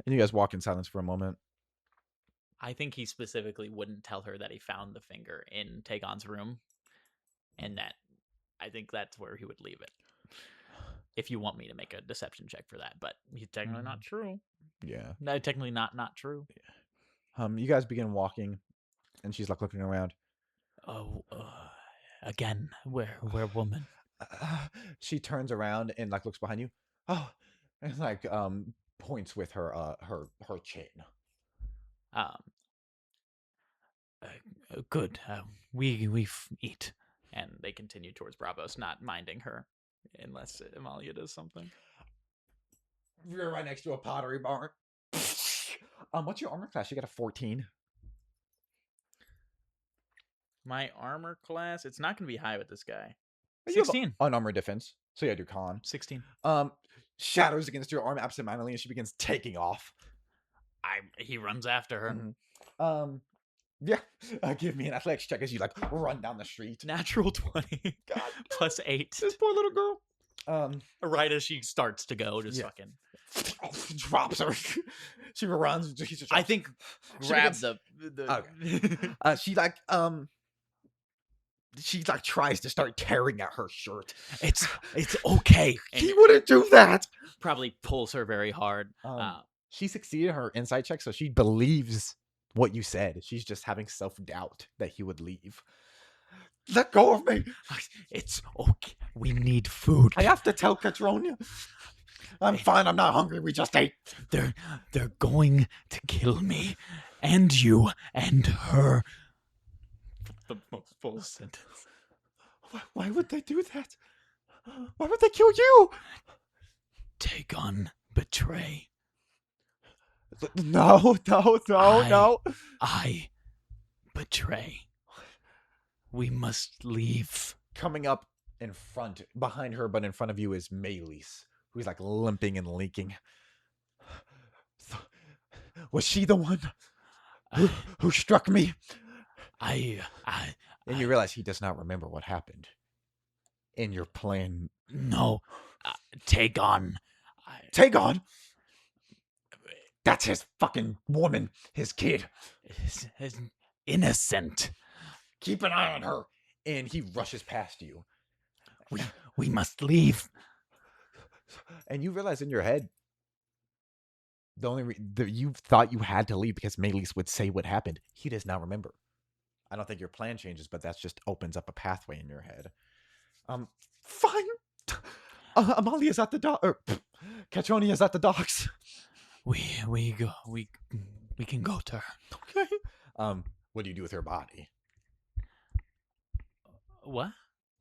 And you guys walk in silence for a moment. I think he specifically wouldn't tell her that he found the finger in Tagon's room, and that I think that's where he would leave it. If you want me to make a deception check for that, but he's technically not true. Yeah. No, technically not true. Yeah. You guys begin walking, and she's like looking around. Oh, again, where woman? She turns around and like looks behind you. Oh, and like points with her her chain. Good. We eat, and they continue towards Bravos, not minding her, unless Amalia does something. You're right next to a pottery barn. What's your armor class? You got a 14. My armor class, it's not going to be high with this guy. You 16. Unarmored defense. So you had your con. 16. Shatters against your arm absentmindedly, and she begins taking off. He runs after her. Mm-hmm. Yeah. Give me an athletics check as you like run down the street. Natural 20. God. Plus 8. This poor little girl. Right as she starts to go, just fucking drops her. She runs. I think grab the okay. She like tries to start tearing at her shirt. It's okay. He wouldn't do that. Probably pulls her very hard. She succeeded her insight check, so she believes what you said. She's just having self-doubt that he would leave. Let go of me. It's okay. We need food. I have to tell Catronia. I'm fine. I'm not hungry. We just ate. They're going to kill me, and you, and her. The most full sentence. Why would they do that? Why would they kill you? Take on betray. No. I betray. We must leave. Coming up in front, behind her, but in front of you is Maylise, who's like limping and leaking. Was she the one who struck me? And you realize he does not remember what happened in your plan. No. Tagon. Tagon? That's his fucking woman, his kid. His innocent. Keep an eye on her. And he rushes past you. We must leave. And you realize in your head, you thought you had to leave because Maylise would say what happened. He does not remember. I don't think your plan changes, but that just opens up a pathway in your head. Fine. Amalia's at the dock. Catronia's at the docks. We can go to her. Okay. What do you do with her body? What?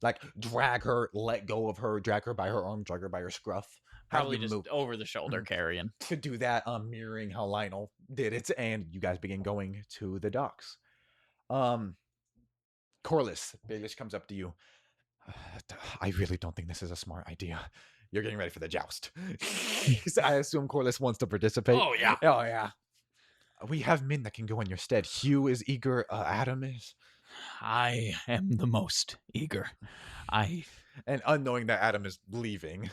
Like drag her, let go of her, drag her by her arm, drag her by her scruff. Probably just over the shoulder carrying. To do that, mirroring how Lionel did it, and you guys begin going to the docks. Corliss, Baelish comes up to you. I really don't think this is a smart idea. You're getting ready for the joust. I assume Corliss wants to participate. Oh yeah. Oh yeah. We have men that can go in your stead. Hugh is eager. Adam is. I am the most eager. And unknowing that Adam is leaving,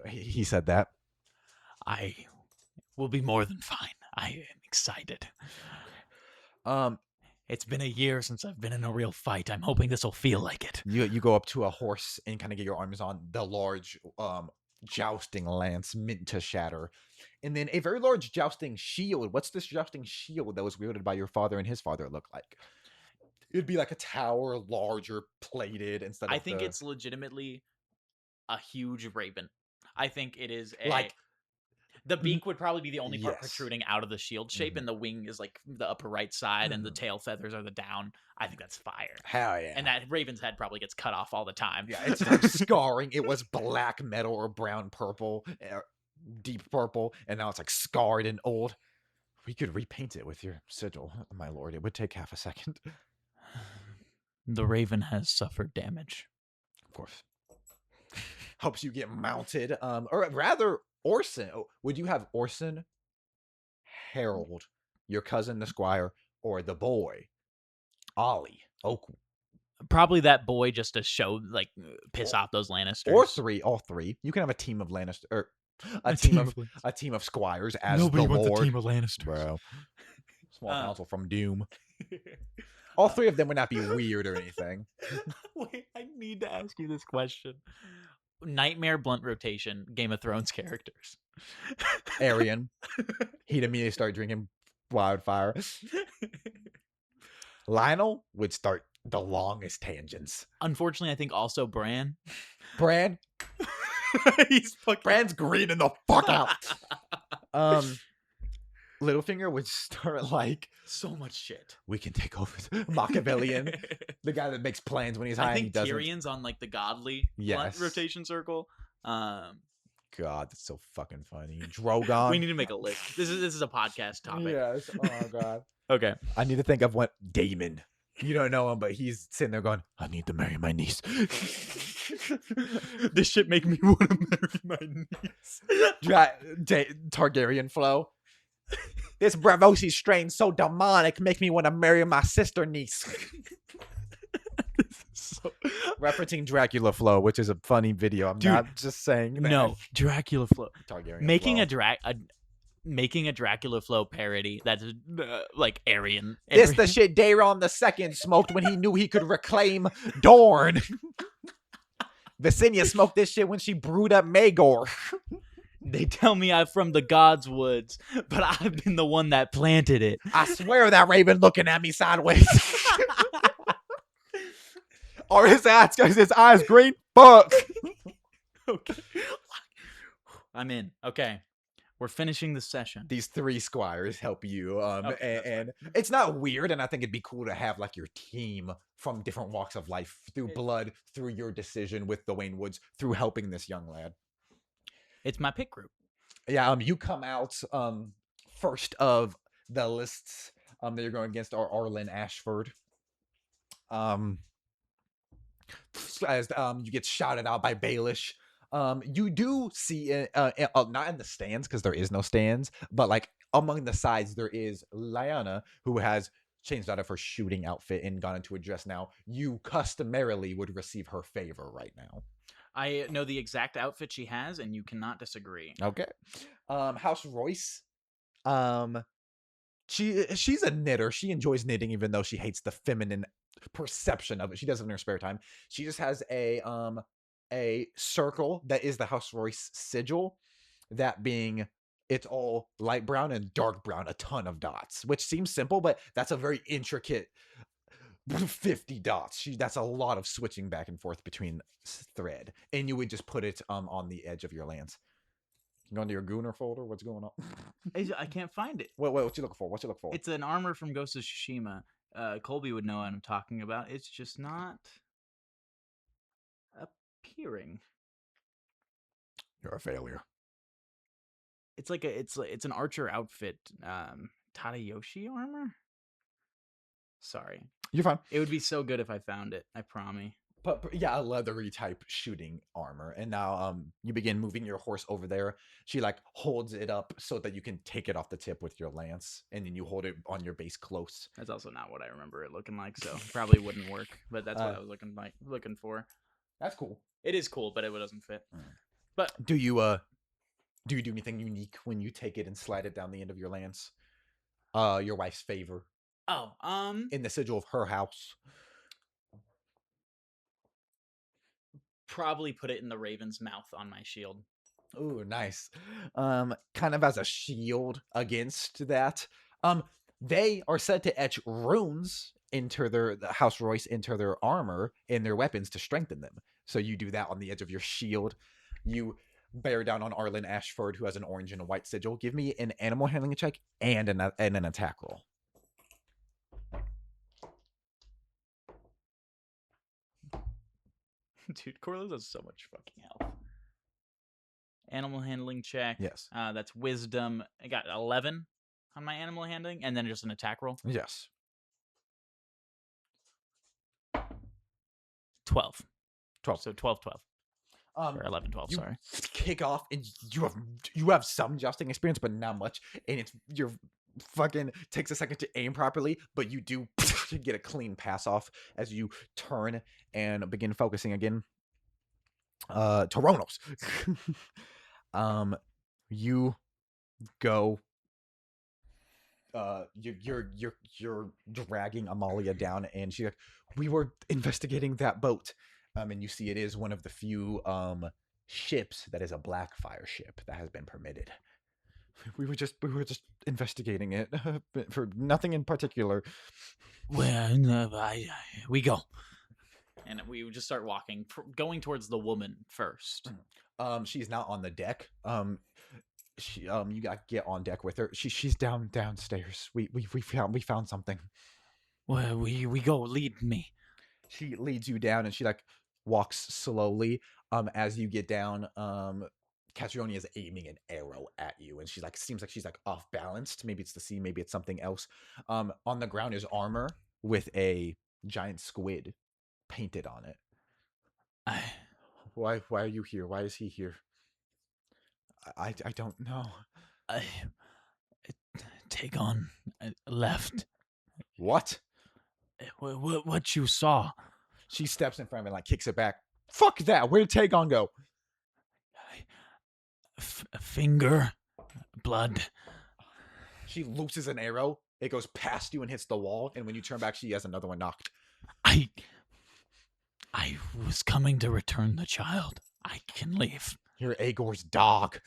he said that. I will be more than fine. I am excited. It's been a year since I've been in a real fight. I'm hoping this will feel like it. You go up to a horse and kind of get your arms on the large jousting lance meant to shatter. And then a very large jousting shield. What's this jousting shield that was wielded by your father and his father look like? It'd be like a tower, larger, plated instead of I think it's legitimately a huge raven. I think it is like the beak would probably be the only part yes. protruding out of the shield shape, and the wing is like the upper right side, and the tail feathers are the down. I think that's fire. Hell yeah. And that raven's head probably gets cut off all the time. Yeah, it's like scarring. It was black metal or brown purple, deep purple, and now it's like scarred and old. We could repaint it with your sigil, my lord. It would take half a second. The raven has suffered damage. Of course. Helps you get mounted. Or rather, Orson. Oh, would you have Orson, Harold, your cousin, the squire, or the boy, Ollie? Oh, Probably that boy just to show, like, piss off those Lannisters. or three, all three. You can have a team of Lannister, or a team of squires as Nobody the wants lord. a team of Lannisters, bro. Small council from Doom. All three of them would not be weird or anything. Wait, I need to ask you this question. Nightmare blunt rotation, Game of Thrones characters. Arian. He'd immediately start drinking wildfire. Lionel would start the longest tangents. Unfortunately, I think also Bran. Bran? He's fucking... Bran's greening the fuck out. Littlefinger would start like so much shit. We can take over Machiavellian, the guy that makes plans when he's high. I think and he doesn't. Tyrion's on like the godly blunt rotation circle. God, that's so fucking funny. Drogon. We need to make a list. This is a podcast topic. Yes. Oh god. Okay. I need to think of what Damon. You don't know him, but he's sitting there going, "I need to marry my niece." This shit make me want to marry my niece. Targaryen flow. This Bravosi strain so demonic make me want to marry my sister niece. Referencing Dracula flow, which is a funny video. I'm not just saying that. No, Dracula flow. Targaryen making flow. Making a Dracula flow parody that's like Aryan. This the shit Daeron II smoked when he knew he could reclaim Dorne. Visenya smoked this shit when she brewed up Maegor. They tell me I'm from the God's Woods, but I've been the one that planted it. I swear that raven looking at me sideways. Or his eyes green. Fuck. Okay. I'm in. Okay. We're finishing the session. These three squires help you. And it's not weird, and I think it'd be cool to have like your team from different walks of life, through blood, through your decision with the Wayne Woods, through helping this young lad. It's my pick group. Yeah, you come out first of the lists that you're going against are Arlen Ashford. As you get shouted out by Baelish. You do see not in the stands, because there is no stands, but like among the sides there is Lyanna, who has changed out of her shooting outfit and gone into a dress now. You customarily would receive her favor right now. I know the exact outfit she has, and you cannot disagree. Okay. House Royce. She's a knitter. She enjoys knitting, even though she hates the feminine perception of it. She does it in her spare time. She just has a circle that is the House Royce sigil. That being, it's all light brown and dark brown, a ton of dots, which seems simple, but that's a very intricate 50 dots. That's a lot of switching back and forth between thread, and you would just put it on the edge of your lance. You go into your Gunner folder. What's going on? I can't find it. Wait, what you looking for? What you looking for? It's an armor from Ghost of Tsushima. Colby would know what I'm talking about. It's just not appearing. You're a failure. It's like it's an archer outfit. Tadayoshi armor. Sorry. You're fine. It would be so good if I found it. I promise. But yeah, a leathery type shooting armor. And now you begin moving your horse over there. She like holds it up so that you can take it off the tip with your lance, and then you hold it on your base close. That's also not what I remember it looking like, so probably wouldn't work. But that's what I was looking for. That's cool. It is cool, but it doesn't fit. But do you do anything unique when you take it and slide it down the end of your lance? Your wife's favor. Oh, in the sigil of her house. probably put it in the raven's mouth on my shield. Ooh, nice. Kind of as a shield against that. They are said to etch runes into the House Royce into their armor and their weapons to strengthen them. So you do that on the edge of your shield. You bear down on Arlen Ashford, who has an orange and a white sigil. Give me an animal handling check and an attack roll. Dude, Corliss has so much fucking health. Animal handling check. Yes. That's wisdom. I got 11 on my animal handling, and then just an attack roll. Yes. 12. 12. So 12, 12. Or 11, 12, you sorry. kick off, and you have some jousting experience, but not much. And it's your fucking takes a second to aim properly, but you do get a clean pass off as you turn and begin focusing again. Toronos. You go. You're dragging Amalia down, and she's like, "We were investigating that boat." And you see it is one of the few ships that is a Blackfire ship that has been permitted. We were just investigating it for nothing in particular. Where we go. And we would just start walking, going towards the woman first. She's not on the deck. She you got to get on deck with her. She's downstairs. We found something. Where we go, lead me. She leads you down, and she like walks slowly. As you get down, Catriona is aiming an arrow at you, and she's like, seems like she's like off balanced. Maybe it's the sea, maybe it's something else. On the ground is armor with a giant squid painted on it. Why are you here? Why is he here? I don't know. Take on left. What? What you saw? She steps in front of it and like kicks it back. Fuck that! Where did Tagon go? Finger, blood. She looses an arrow. It goes past you and hits the wall. And when you turn back, she has another one knocked. I was coming to return the child. I can leave. You're Agor's dog.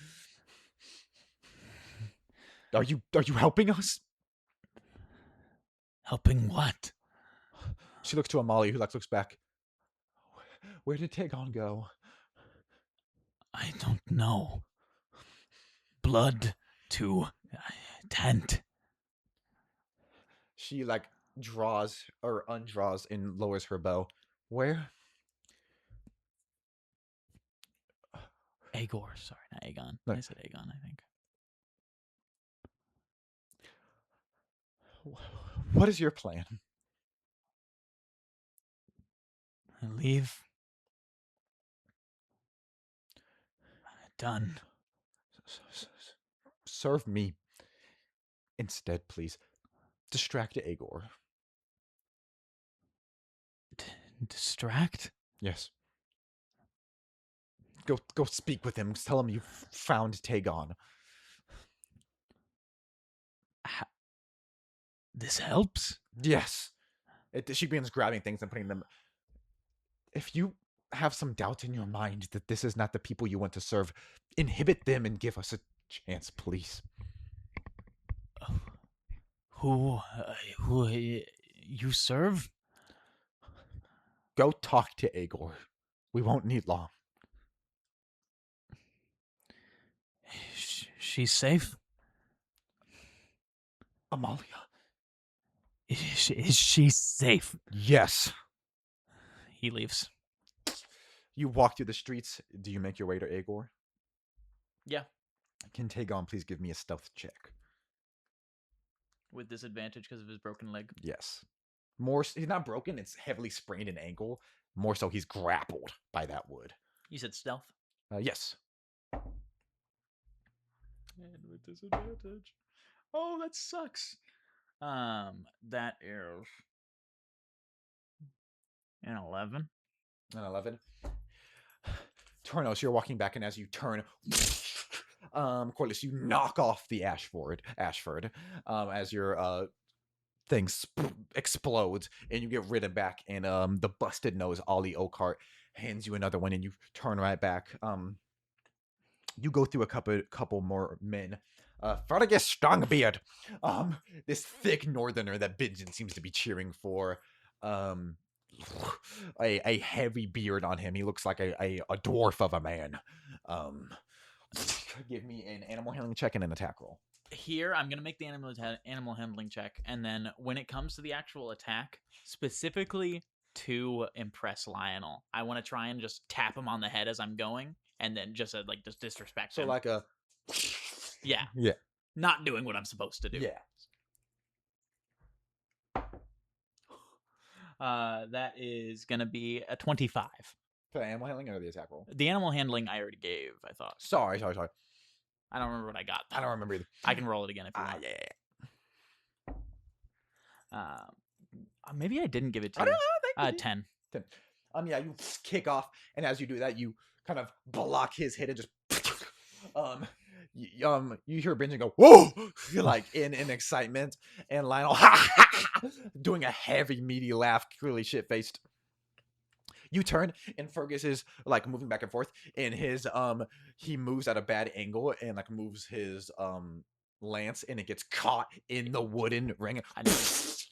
Are you helping us? Helping what? She looks to Amalia, who looks back. Where did Tagon go? I don't know. Blood to tent. She like draws or undraws and lowers her bow. Where? Agor, sorry, not Aegon. No. I said Aegon, I think. What is your plan? Leave. Done. Serve me instead, please. Distract Agor. Distract? Yes. Go speak with him. Tell him you found Tagon. This helps? Yes. She begins grabbing things and putting them. If you have some doubt in your mind that this is not the people you want to serve, inhibit them and give us a chance, please. Who you serve? Go talk to Agor. We won't need long. She's safe? Amalia. Is she safe? Yes. He leaves. You walk through the streets. Do you make your way to Agor? Yeah. Can Tagon please give me a stealth check? With disadvantage because of his broken leg? Yes. He's not broken, it's heavily sprained an ankle. More so he's grappled by that wood. You said stealth? Yes. And with disadvantage. Oh, that sucks. That is an 11. An 11. Tornos, you're walking back, and as you turn, Corliss, you knock off the Ashford, as you're thing explodes, and you get rid of back. And the busted nose Ollie Oakart hands you another one, and you turn right back. You go through a couple more men. Fergus Strongbeard, this thick northerner that Bingen seems to be cheering for. Um, a heavy beard on him. He looks like a dwarf of a man. Um, give me an animal handling check and an attack roll. Here, I'm gonna make the animal handling check, and then when it comes to the actual attack, specifically to impress Lionel, I want to try and just tap him on the head as I'm going, and then just just disrespect So him. like a yeah, yeah, not doing what I'm supposed to do. yeah. That is gonna be a 25. For the animal handling or the attack roll? The animal handling I already gave. I thought. Sorry. I don't remember what I got. I don't remember either. I can roll it again if you want. Yeah. Maybe I didn't give it to I you. don't know. 10. Yeah, you kick off, and as you do that, you kind of block his hit and just you hear Benjamin go, whoa, like in excitement, and Lionel doing a heavy meaty laugh, clearly shit faced. You turn, and Fergus is like moving back and forth, and his he moves at a bad angle and like moves his lance, and it gets caught in the wooden ring,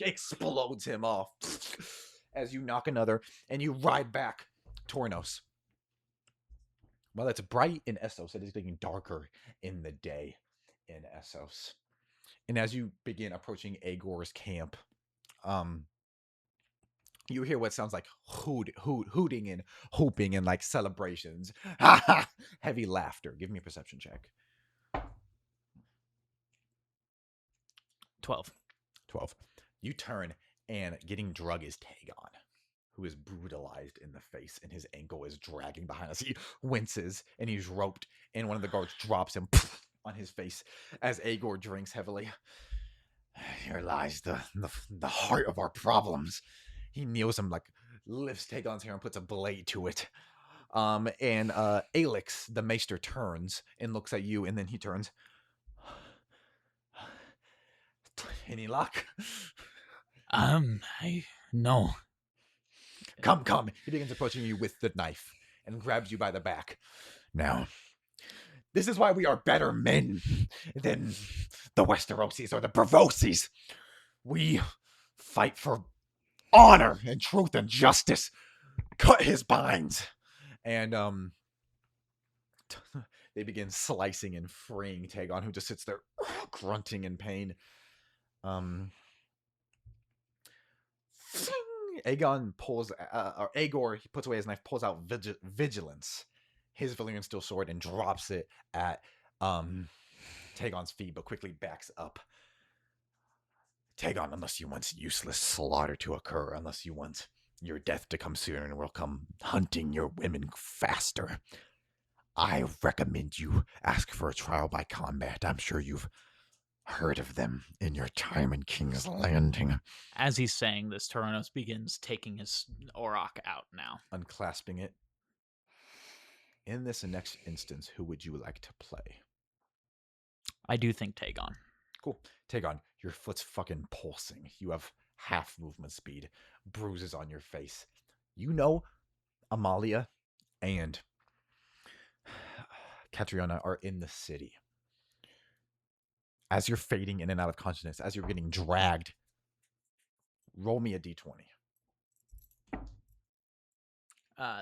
explodes him off as you knock another, and you ride back Tornos. Well, it's bright in Essos. It is getting darker in the day in Essos. And as you begin approaching Agor's camp, you hear what sounds like hooting and whooping and like celebrations. Heavy laughter. Give me a perception check. 12. You turn, and getting drug is Tagon, who is brutalized in the face, and his ankle is dragging behind us. He winces, and he's roped, and one of the guards drops him on his face as Agor drinks heavily. Here lies the heart of our problems. He kneels him, like lifts Tagon's hair and puts a blade to it. And Alix, the maester, turns and looks at you, and then he turns. Any luck? No. Come. He begins approaching you with the knife and grabs you by the back. Now, this is why we are better men than the Westerosis or the Bravosis. We fight for honor and truth and justice. Cut his binds. And they begin slicing and freeing Tagon, who just sits there grunting in pain. Aegon pulls, or Aegor, he puts away his knife, pulls out Vigilance, his Valyrian steel sword, and drops it at Tagon's feet, but quickly backs up. Tagon, unless you want useless slaughter to occur, unless you want your death to come sooner and we'll come hunting your women faster, I recommend you ask for a trial by combat. I'm sure you've heard of them in your time in King's Landing. As he's saying this, Toronos begins taking his Auroch out now. Unclasping it. In this next instance, who would you like to play? I do think Tagon. Cool. Tagon, your foot's fucking pulsing. You have half movement speed, bruises on your face. You know Amalia and Catriona are in the city. As you're fading in and out of consciousness, as you're getting dragged, roll me a d20.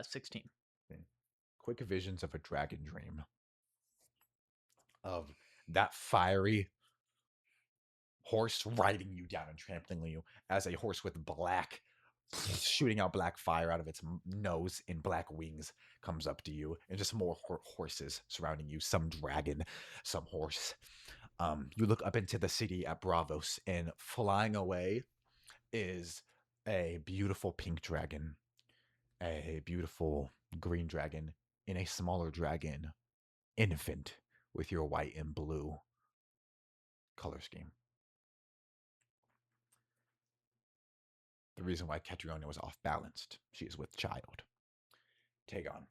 16. Quick visions of a dragon dream. Of that fiery horse riding you down and trampling you as a horse with black, shooting out black fire out of its nose and black wings comes up to you, and just more horses surrounding you, some dragon, some horse. You look up into the city at Bravos, and flying away is a beautiful pink dragon, a beautiful green dragon, and a smaller dragon, infant, with your white and blue color scheme. The reason why Catriona was off balanced, she is with child. Tagon.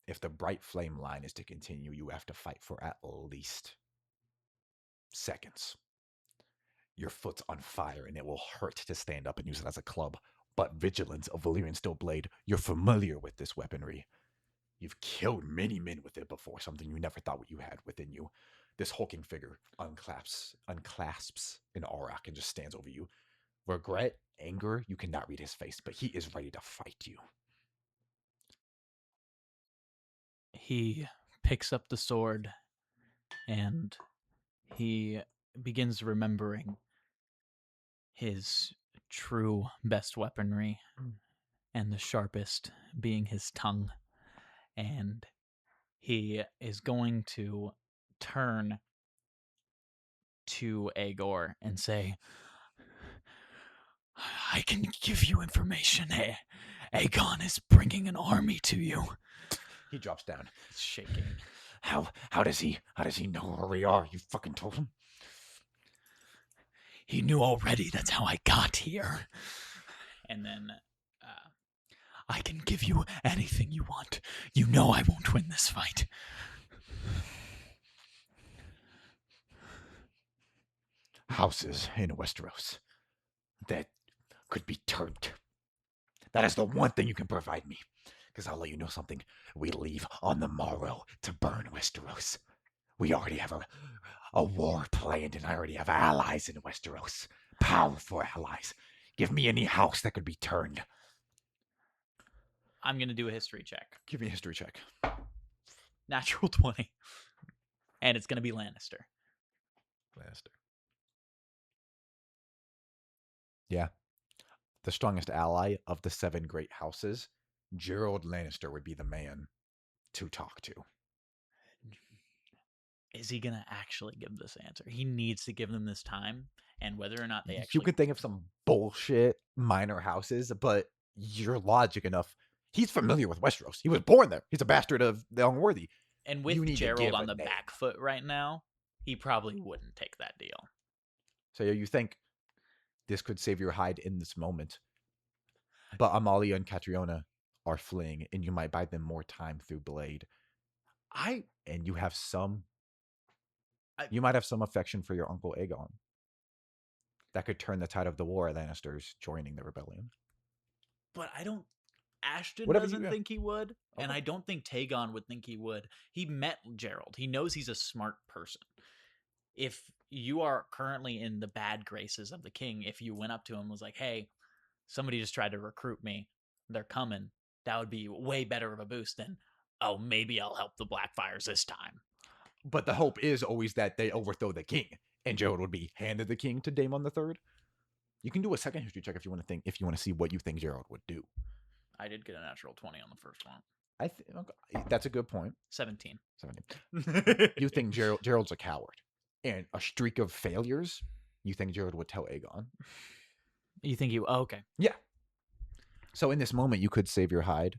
If the bright flame line is to continue, you have to fight for at least seconds. Your foot's on fire, and it will hurt to stand up and use it as a club. But Vigilance, a Valyrian steel blade, you're familiar with this weaponry. You've killed many men with it before, something you never thought you had within you. This hulking figure unclasps an auroch and just stands over you. Regret, anger, you cannot read his face, but he is ready to fight you. He picks up the sword and he begins remembering his true best weaponry, and the sharpest being his tongue. And he is going to turn to Aegor and say, I can give you information. Aegon is bringing an army to you. He drops down. It's shaking. How does he know where we are? You fucking told him? He knew already. That's how I got here. And then I can give you anything you want. You know I won't win this fight. Houses in Westeros that could be turned. That is the one thing you can provide me. Because I'll let you know something. We leave on the morrow to burn Westeros. We already have a war planned, and I already have allies in Westeros. Powerful allies. Give me any house that could be turned. I'm going to do a history check. Give me a history check. Natural 20. And it's going to be Lannister. Yeah. The strongest ally of the 7 great houses, Gerald Lannister would be the man to talk to. Is he going to actually give this answer? He needs to give them this time, and whether or not they actually... You can think of some bullshit minor houses, but you're logic enough. He's familiar with Westeros. He was born there. He's a bastard of the unworthy. And with Gerald on the back foot right now, he probably wouldn't take that deal. So you think this could save your hide in this moment, but Amalia and Catriona are fleeing, and you might buy them more time through Blade. And you have some... You might have some affection for your Uncle Aegon. That could turn the tide of the war, Lannisters joining the rebellion. But I don't... Ashton doesn't think he would, and I don't think Taegon would think he would. He met Gerald. He knows he's a smart person. If you are currently in the bad graces of the king, if you went up to him and was like, hey, somebody just tried to recruit me, they're coming, that would be way better of a boost than, oh, maybe I'll help the Blackfires this time. But the hope is always that they overthrow the king, and Gerald would be handed the king to Daemon III. You can do a second history check if you want to see what you think Gerald would do. I did get a natural 20 on the first one. Okay, that's a good point. 17. You think Gerald's a coward, and a streak of failures. You think Gerald would tell Aegon? You think he? Oh, okay. Yeah. So in this moment, you could save your hide,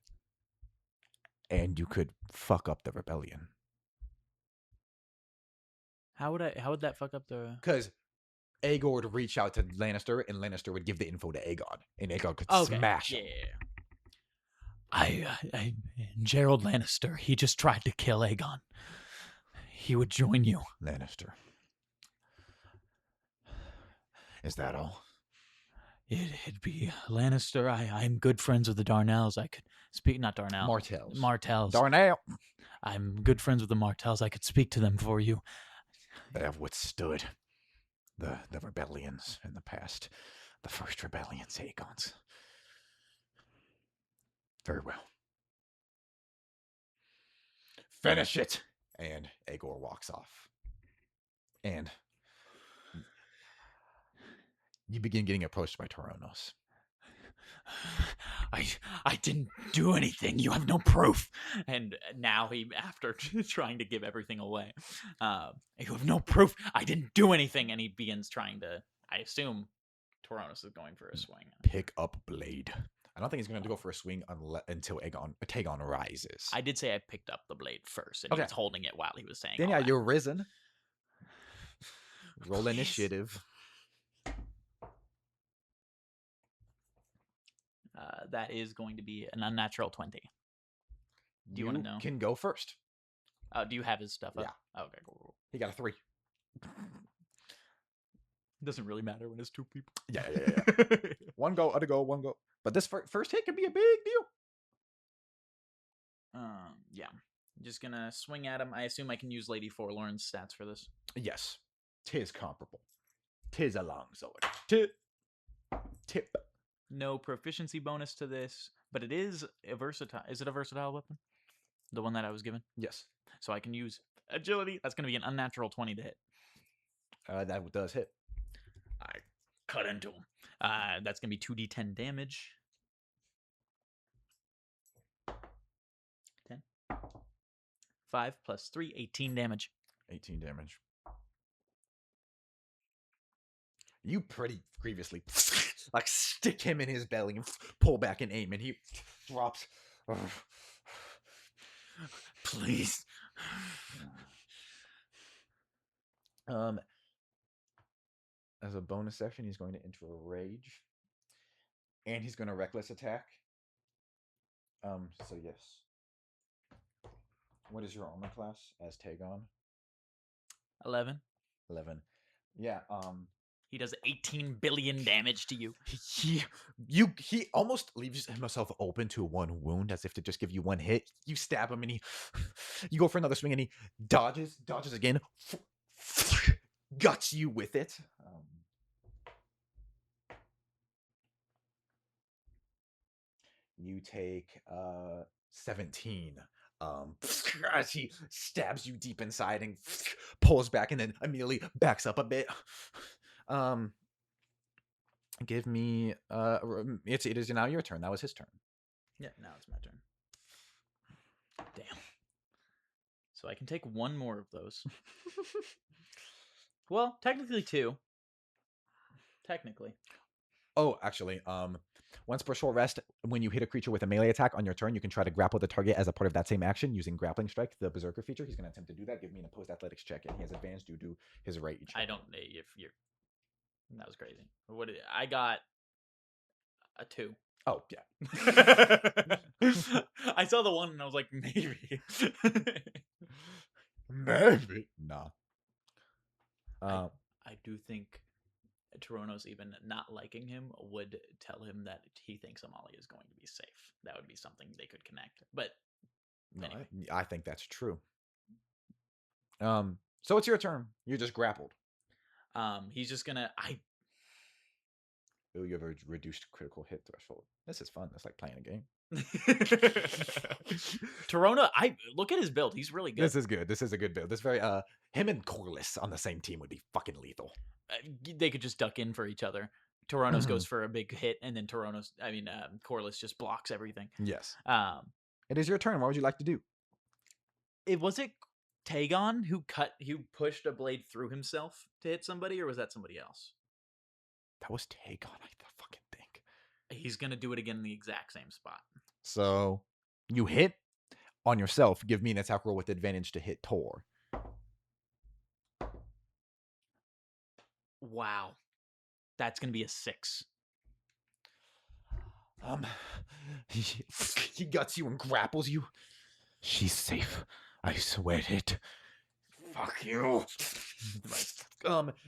and you could fuck up the rebellion. How would that fuck up the? Because Aegor would reach out to Lannister, and Lannister would give the info to Aegon, and Aegon could smash him. Yeah. Gerald Lannister, he just tried to kill Aegon. He would join you. Lannister. Is that all? It'd be Lannister. I'm good friends with the Darnells. I could speak, not Darnell. Martells. Darnell. I'm good friends with the Martells. I could speak to them for you. They have withstood the rebellions in the past. The first rebellions, Aegon's. Very well. Finish it! And Aegor walks off. And you begin getting approached by Toronos. I didn't do anything. You have no proof. And now he, after trying to give everything away, you have no proof. I didn't do anything. And he begins trying to, I assume Toronos is going for a swing. Pick up blade. I don't think he's going to go for a swing until Aegon rises. I did say I picked up the blade first, and he was holding it while he was saying then yeah, you're risen. Roll initiative. That is going to be an unnatural 20. Do you want to know? Can go first. Do you have his stuff up? Yeah. Okay, cool. He got a 3. Doesn't really matter when it's two people. Yeah. One go, other go, one go. But this first hit can be a big deal. Yeah. Just gonna swing at him. I assume I can use Lady Forlorn's stats for this. Yes. Tis comparable. Tis a long sword. Tip. No proficiency bonus to this, but it is a versatile. Is it a versatile weapon? The one that I was given? Yes. So I can use agility. That's going to be an unnatural 20 to hit. That does hit. I cut into him. That's going to be 2d10 damage. 10. 5 plus 3, 18 damage. 18 damage. You pretty grievously like stick him in his belly and pull back and aim, and he drops. Please. As a bonus action, he's going to enter a rage, and he's going to reckless attack. So yes. What is your armor class as Tagon? 11. 11. Yeah. He does 18 billion damage to you. He almost leaves himself open to one wound, as if to just give you one hit. You stab him, and you go for another swing, and he dodges again, guts you with it. You take 17. As he stabs you deep inside and pulls back, and then immediately backs up a bit. Give me it is now your turn. That was his turn. Yeah, now it's my turn. Damn. So I can take one more of those. Well, technically 2. Technically. Oh, actually, once per short rest, when you hit a creature with a melee attack on your turn, you can try to grapple the target as a part of that same action using Grappling Strike, the Berserker feature. He's going to attempt to do that. Give me an opposed athletics check, and he has advantage due to his rage. I don't. If you're. That was crazy. I got a 2. Oh, yeah. I saw the 1 and I was like, maybe. Maybe. No. I do think Toronto's even not liking him would tell him that he thinks Amalia is going to be safe. That would be something they could connect. But anyway. No, I think that's true. So it's your turn. You're just grappled. He's just gonna. You have a reduced critical hit threshold. This is fun. It's like playing a game. Toronto, I look at his build. He's really good. This is good. This is a good build. This very him and Corliss on the same team would be fucking lethal. They could just duck in for each other. Toronto's goes for a big hit, and then Corliss just blocks everything. Yes. It is your turn. What would you like to do? Was it Tagon who pushed a blade through himself to hit somebody, or was that somebody else? That was Tagon, I fucking think. He's gonna do it again in the exact same spot. So you hit on yourself. Give me an attack roll with advantage to hit Tor. Wow. That's gonna be a 6. He guts you and grapples you. She's safe. I swear it. Fuck you.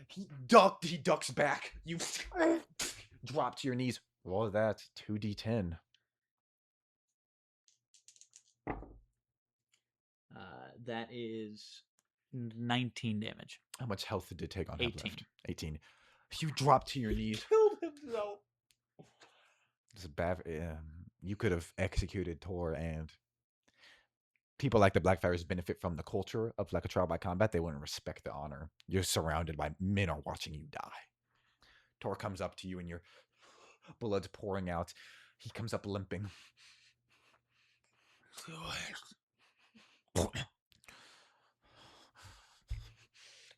He ducks back. You drop to your knees. Roll that 2d10. That is 19 damage. How much health did Tagon have 18. left? 18. You drop to your knees. Killed himself. This is bad. You could have executed Tor, and people like the Blackfires benefit from the culture of like a trial by combat. They wouldn't respect the honor. You're surrounded by men are watching you die. Tor comes up to you, and your blood's pouring out. He comes up limping.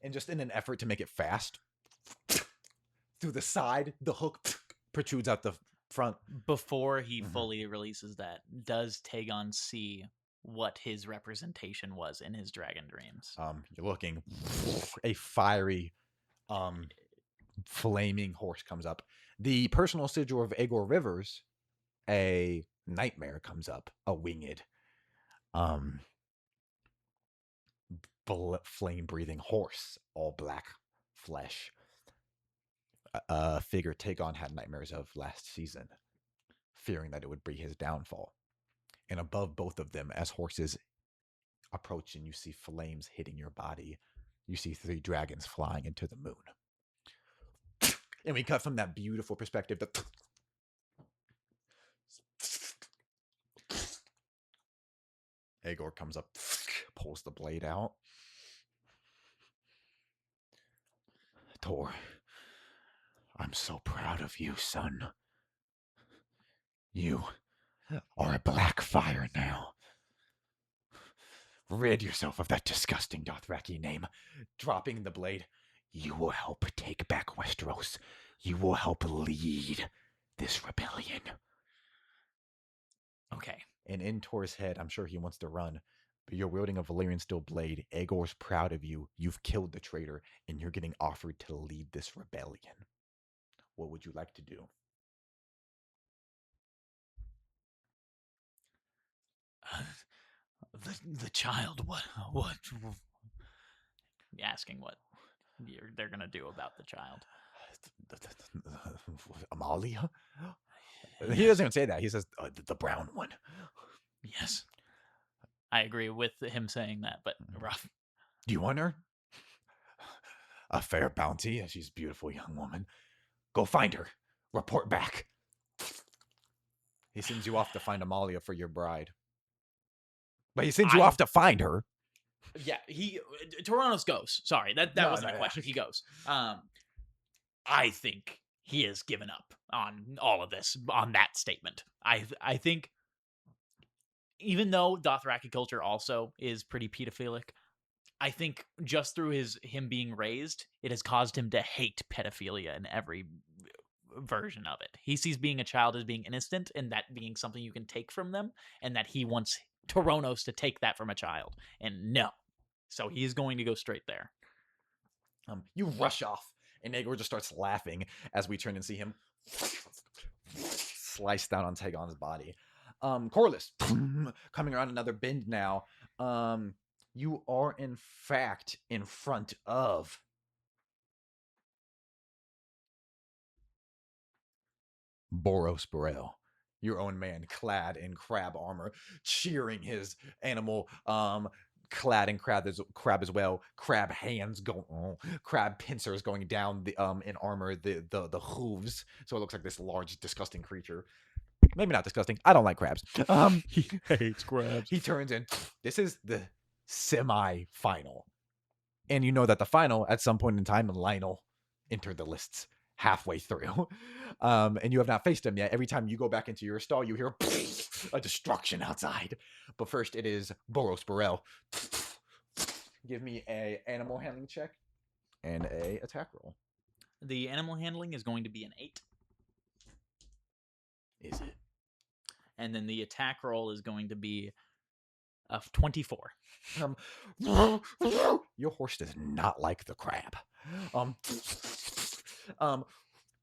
And just in an effort to make it fast, through the side, the hook protrudes out the front. Before he fully releases that, does Tagon see what his representation was in his dragon dreams? You're looking, a fiery, flaming horse comes up. The personal sigil of Aegor Rivers, a nightmare comes up, a winged, flame-breathing horse, all black flesh. figure Tagon had nightmares of last season, fearing that it would be his downfall. And above both of them, as horses approach and you see flames hitting your body, you see 3 dragons flying into the moon. And we cut from that beautiful perspective to Aegor comes up, pulls the blade out. Tor, I'm so proud of you, son. You are a black fire now. Rid yourself of that disgusting Dothraki name. Dropping the blade, you will help take back Westeros. You will help lead this rebellion. Okay. And in Tor's head, I'm sure he wants to run, but you're wielding a Valyrian steel blade. Aegor's proud of you. You've killed the traitor, and you're getting offered to lead this rebellion. What would you like to do? The child. What? Asking what they're gonna do about the child. Amalia? He doesn't even say that. He says the brown one. Yes, I agree with him saying that, but rough. Do you want her? A fair bounty. She's a beautiful young woman. Go find her. Report back. He sends you off to find Amalia for your bride. But he sends you off to find her. Yeah, Toronto's goes. Sorry, that wasn't a question. He goes. I think he has given up on all of this, on that statement. I think, even though Dothraki culture also is pretty pedophilic, I think just through him being raised, it has caused him to hate pedophilia in every version of it. He sees being a child as being innocent and that being something you can take from them, and that he wants Toronos to take that from a child. And no. So he's going to go straight there. You rush off, and Aegor just starts laughing as we turn and see him slice down on Tagon's body. Corlys, coming around another bend now. You are, in fact, in front of Boros Burrell, your own man, clad in crab armor, cheering his animal, clad in crab as well. Crab hands going, crab pincers going down the in armor, the hooves, so it looks like this large, disgusting creature. Maybe not disgusting. I don't like crabs. He hates crabs. He turns in. This is the semi-final, and you know that the final, at some point in time, Lionel entered the lists halfway through, and you have not faced him yet. Every time you go back into your stall, you hear a destruction outside. But first, it is Boros Burrell. Give me a animal handling check and a attack roll. The animal handling is going to be an 8. Is it? And then the attack roll is going to be a 24. Your horse does not like the crab. My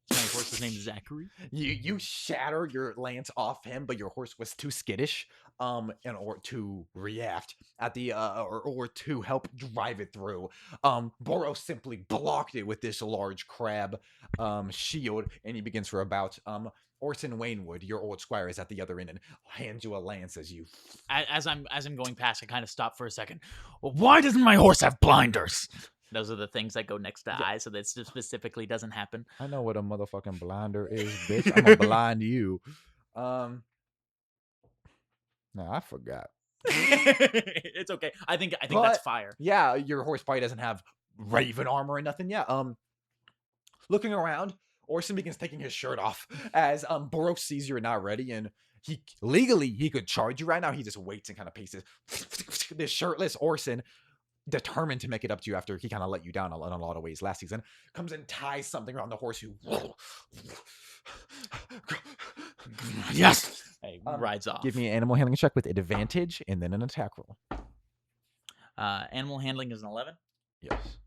horse's name is Zachary. You shatter your lance off him, but your horse was too skittish, in order to react at the or to help drive it through. Boros simply blocked it with this large crab shield, and he begins for a bout. Orson Wainwood, your old squire, is at the other end and hands you a lance as you. As I'm going past, I kind of stop for a second. Well, why doesn't my horse have blinders? Those are the things that go next to eyes, so that specifically doesn't happen. I know what a motherfucking blinder is, bitch. I'm gonna blind you. No, I forgot. It's okay. I think that's fire. Yeah, your horse probably doesn't have raven armor or nothing. Yeah. Looking around, Orson begins taking his shirt off as Boros sees you're not ready, and he could charge you right now. He just waits and kind of paces. This shirtless Orson, determined to make it up to you after he kind of let you down in a lot of ways last season, comes and ties something around the horse who yes, rides off. Give me an animal handling check with advantage and then an attack roll. Animal handling is an 11. Yes.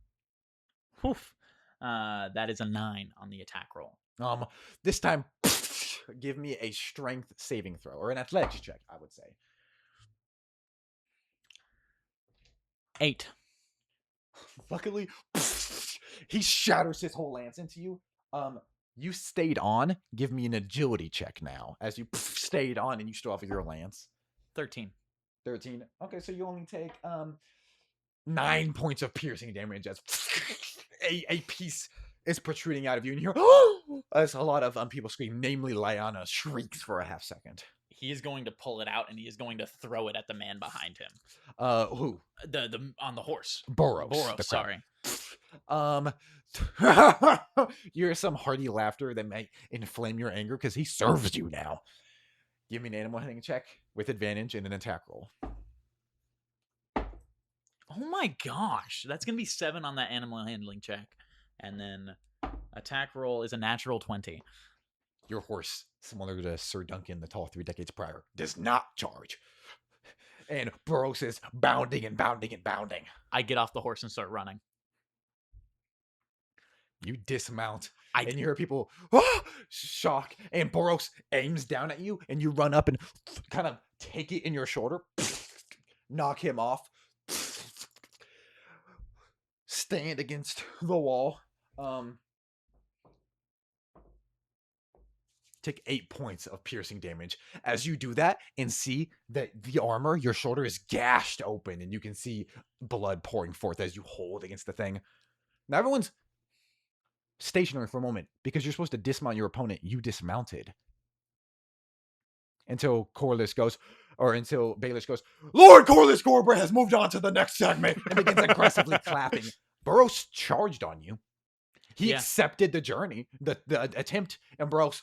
Oof. That is a 9 on the attack roll. This time, give me a strength saving throw or an athletics check, I would say. 8. Luckily, he shatters his whole lance into you. You stayed on. Give me an agility check now, as you stayed on and you stood off with your lance. 13. 13. Okay, so you only take 9 points of piercing damage as a piece is protruding out of you, and you hear as a lot of people scream, namely Lyanna shrieks for a half second. He is going to pull it out and he is going to throw it at the man behind him. Who? The on the horse. Boros. Boros, sorry. You hear some hearty laughter that may inflame your anger because he serves you now. Give me an animal handling check with advantage and an attack roll. Oh my gosh. That's going to be 7 on that animal handling check. And then attack roll is a natural 20. Your horse, similar to Sir Duncan the Tall 3 decades prior, does not charge. And Boros is bounding and bounding and bounding. I get off the horse and start running. You dismount, and you hear people shock, and Boros aims down at you, and you run up and kind of take it in your shoulder, knock him off, stand against the wall. Take 8 points of piercing damage as you do that, and see that the armor, your shoulder is gashed open, and you can see blood pouring forth as you hold against the thing. Now everyone's stationary for a moment because you're supposed to dismount your opponent. You dismounted until Baelish goes, Lord Corliss Gorbra has moved on to the next segment, and begins aggressively clapping. Boros charged on you. He accepted the journey, the attempt, and Boros,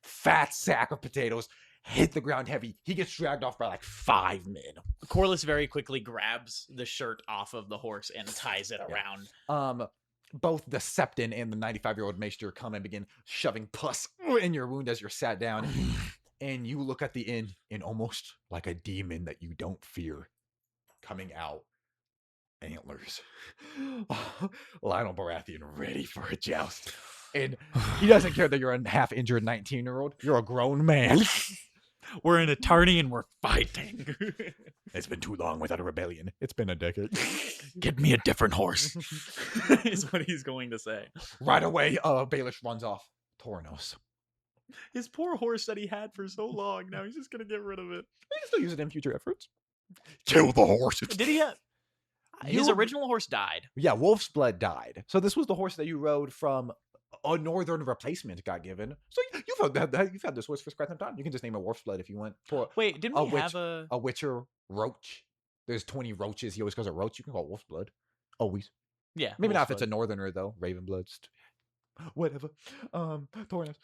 fat sack of potatoes, hit the ground heavy. He gets dragged off by like 5 men. Corliss very quickly grabs the shirt off of the horse and ties it around. Both the Septon and the 95-year-old Maester come and begin shoving pus in your wound as you're sat down. And you look at the inn, and almost like a demon that you don't fear, coming out, antlers. Lionel Baratheon ready for a joust. And he doesn't care that you're a half-injured 19-year-old. You're a grown man. We're in a tourney and we're fighting. It's been too long without a rebellion. It's been a decade. Get me a different horse, is what he's going to say. Right away, Baelish runs off. Tornos. His poor horse that he had for so long. Now he's just going to get rid of it. He can still use it in future efforts. Kill the horse. Did he have... His original horse died. Yeah, Wolf's Blood died. So this was the horse that you rode from a northern replacement got given. So you've had this horse for quite some time. You can just name it Wolf's Blood if you want. Wait, didn't we have a Witcher Roach? There's 20 roaches. He always calls it Roach. You can call it Wolf's Blood. Always. Yeah. Maybe not if it's a northerner, though. Raven Blood. Whatever. Tornos.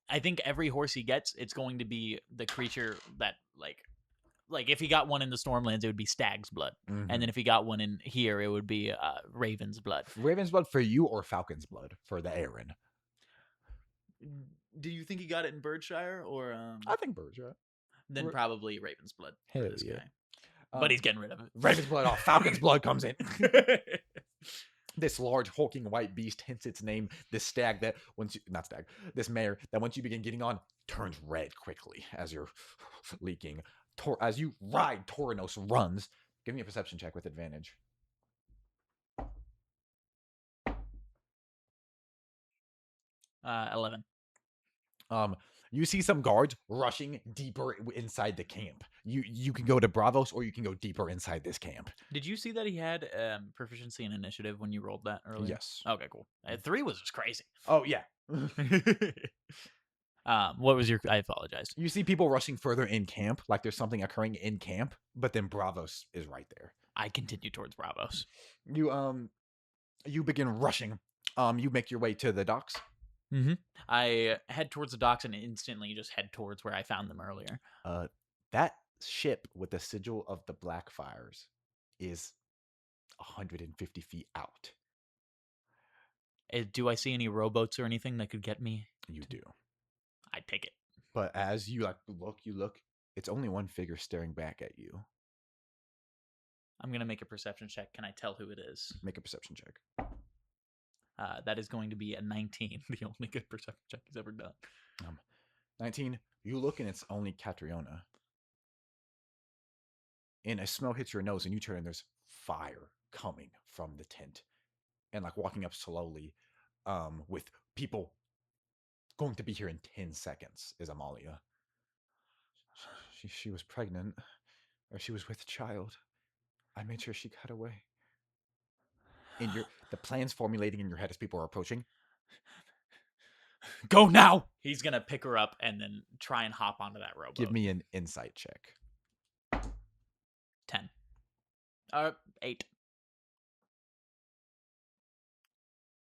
I think every horse he gets, it's going to be the creature that, like if he got one in the Stormlands, it would be Stag's Blood. Mm-hmm. And then if he got one in here, it would be Raven's Blood. Raven's Blood for you, or Falcon's Blood for the Aaron? Do you think he got it in Birdshire, or... I think Birdshire. Then probably Raven's Blood for this guy. But he's getting rid of it. Raven's Blood off. Falcon's Blood comes in. This large hulking white beast, hence its name. This stag that this mare that once you begin getting on, turns red quickly as you're leaking. As you ride, Tornos runs. Give me a perception check with advantage. 11. You see some guards rushing deeper inside the camp. You can go to Bravos, or you can go deeper inside this camp. Did you see that he had proficiency in initiative when you rolled that earlier? Yes. Okay, cool. 3 was just crazy. Oh, yeah. What was your... I apologize. You see people rushing further in camp, like there's something occurring in camp, but then Bravos is right there. I continue towards Bravos. You begin rushing. You make your way to the docks. Mm-hmm. I head towards the docks and instantly just head towards where I found them earlier. That ship with the sigil of the Blackfires is 150 feet out. Do I see any rowboats or anything that could get me? You do. I'd take it. But as you look, it's only one figure staring back at you. I'm going to make a perception check. Can I tell who it is? Make a perception check. That is going to be a 19, the only good perception check he's ever done. 19, you look and it's only Catriona. And a smell hits your nose and you turn and there's fire coming from the tent. And walking up slowly, with people going to be here in 10 seconds, is Amalia. She was pregnant, or she was with a child. I made sure she got away. And the plans formulating in your head as people are approaching. Go now! He's gonna pick her up and then try and hop onto that rowboat. Give me an insight check. 10. 8.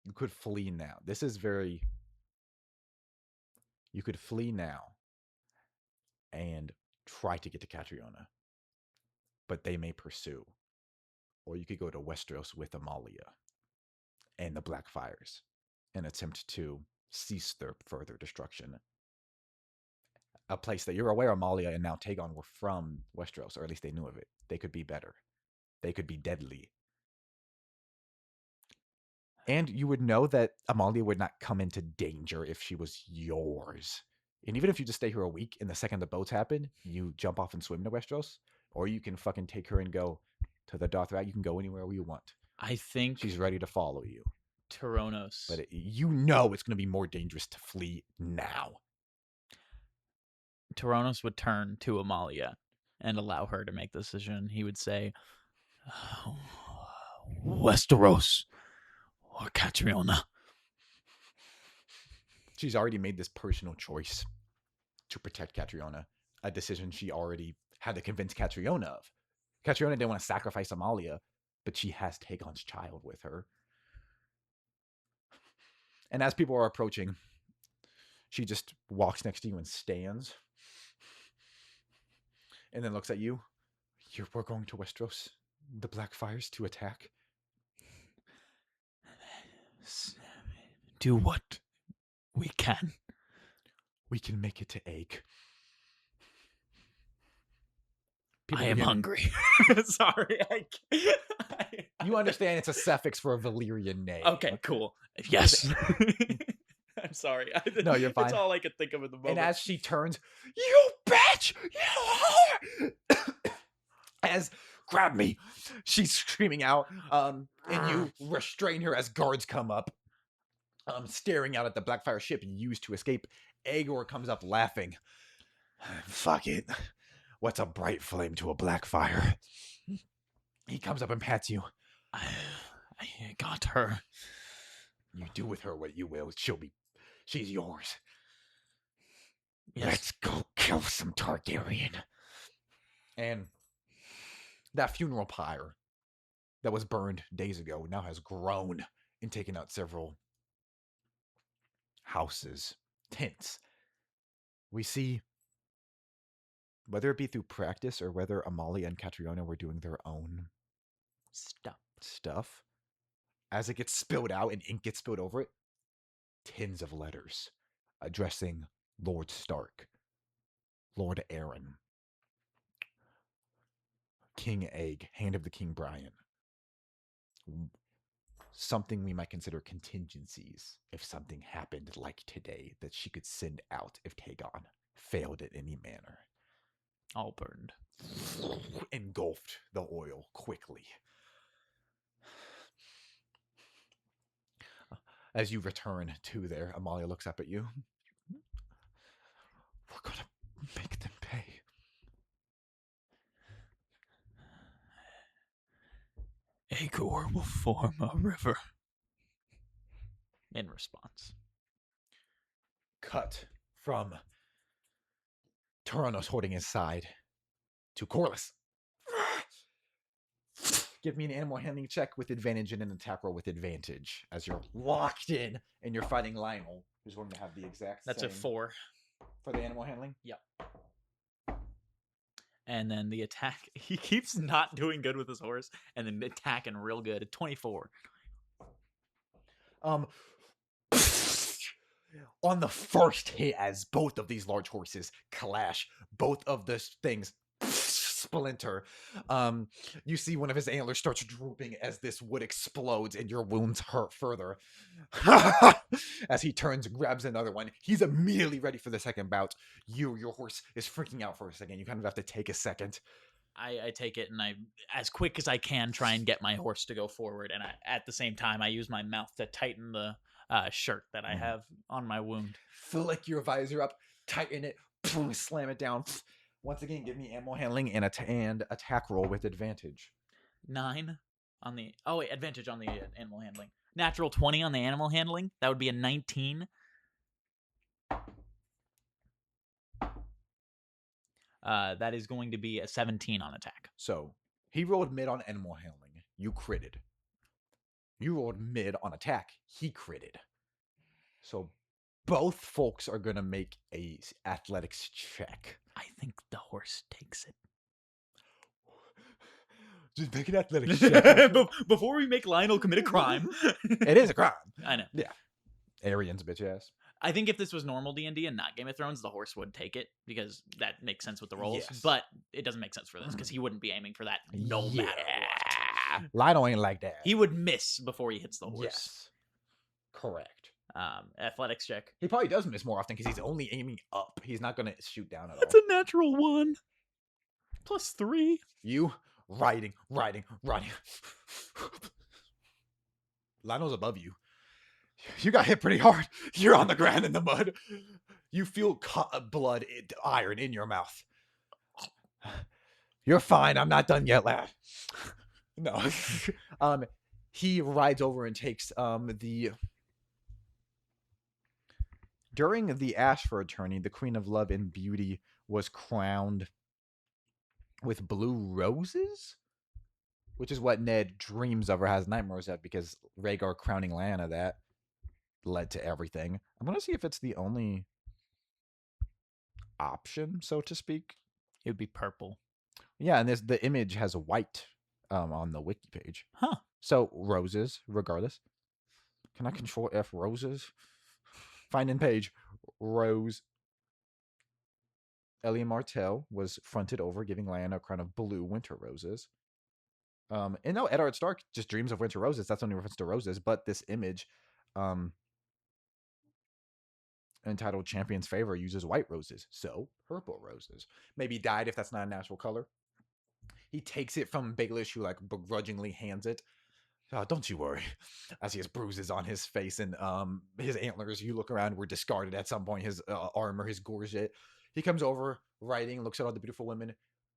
You could flee now. You could flee now and try to get to Catriona, but they may pursue. Or you could go to Westeros with Amalia and the Blackfires and attempt to cease their further destruction. A place that you're aware Amalia and now Tagon were from Westeros, or at least they knew of it. They could be better. They could be deadly. And you would know that Amalia would not come into danger if she was yours. And even if you just stay here a week and the second the boats happen, you jump off and swim to Westeros, or you can fucking take her and go to the Dothraki. You can go anywhere you want. I think she's ready to follow you. Tyronos. But you know it's going to be more dangerous to flee now. Tyronos would turn to Amalia and allow her to make the decision. He would say, Westeros or Catriona. She's already made this personal choice to protect Catriona, a decision she already had to convince Catriona of. Catriona didn't want to sacrifice Amalia, but she has Tagon's child with her. And as people are approaching, she just walks next to you and stands. And then looks at you. We're going to Westeros, the Blackfires, to attack. Do what we can. We can make it to Egg. I am hungry. Sorry. You understand it's a suffix for a Valyrian name. Okay, cool. Yes. I'm sorry. No, you're fine. That's all I could think of at the moment. And as she turns, you bitch! You whore! As, grab me! She's screaming out, and you restrain her as guards come up, staring out at the Blackfire ship used to escape. Aegor comes up laughing. Fuck it. What's a bright flame to a Blackfire? He comes up and pats you. I got her. You do with her what you will. She's yours. Yes. Let's go kill some Targaryen. And that funeral pyre that was burned days ago now has grown and taken out several houses, tents. We see, whether it be through practice or whether Amalia and Catriona were doing their own stuff, as it gets spilled out and ink gets spilled over it, tens of letters addressing Lord Stark, Lord Aaron, King Egg, Hand of the King Brian. Something we might consider contingencies if something happened like today that she could send out if Tagon failed in any manner. All burned. Engulfed the oil quickly. As you return to there, Amalia looks up at you. We're gonna make them pay. Aegor will form a river. In response. Cut from Tyronos holding his side to Corlys. Give me an animal handling check with advantage and an attack roll with advantage as you're locked in and you're fighting Lionel, who's going to have the exact That's same a 4. For the animal handling? Yep. And then the attack, he keeps not doing good with his horse, and then attacking real good at 24. On the first hit, as both of these large horses clash, both of the things splinter. You see one of his antlers starts drooping as this wood explodes and your wounds hurt further. As he turns, grabs another one. He's immediately ready for the second bout. Your horse is freaking out for a second. You kind of have to take a second. I take it and I, as quick as I can, try and get my horse to go forward. And at the same time, I use my mouth to tighten the shirt that I have on my wound. Flick your visor up, tighten it, boom, slam it down. Once again, give me animal handling and attack roll with advantage. 9 on the advantage on the animal handling. Natural 20 on the animal handling. That would be a 19. That is going to be a 17 on attack. So he rolled mid on animal handling. You critted. You rolled mid on attack. He critted. So both folks are gonna make a athletics check. I think the horse takes it. Just make an athletics check. Before we make Lionel commit a crime. It is a crime. I know. Yeah. Arian's bitch ass. I think if this was normal D&D and not Game of Thrones, the horse would take it because that makes sense with the rolls. Yes. But it doesn't make sense for this because he wouldn't be aiming for that no matter what. Lionel ain't like that. He would miss before he hits the horse. Yes. Correct. Athletics check. He probably does miss more often because he's only aiming up. He's not going to shoot down at all. That's a natural 1. +3. You riding. Lionel's above you. You got hit pretty hard. You're on the ground in the mud. You feel blood, iron in your mouth. You're fine. I'm not done yet, lad. No. He rides over and takes During the Ashford tourney, the Queen of Love and Beauty was crowned with blue roses, which is what Ned dreams of or has nightmares of because Rhaegar crowning Lyanna that led to everything. I'm going to see if it's the only option, so to speak. It would be purple. Yeah, and the image has white on the wiki page. Huh. So roses, regardless. Can I control F roses? Find in page. Rose. Elia Martell was fronted over, giving Lyanna a crown of blue winter roses. And no, Eddard Stark just dreams of winter roses. That's only reference to roses. But this image, entitled Champion's Favor, uses white roses. So, purple roses. Maybe dyed if that's not a natural color. He takes it from Baelish, who begrudgingly hands it. Oh, don't you worry. As he has bruises on his face and his antlers, you look around, were discarded at some point. His armor, his gorget. He comes over, riding, looks at all the beautiful women,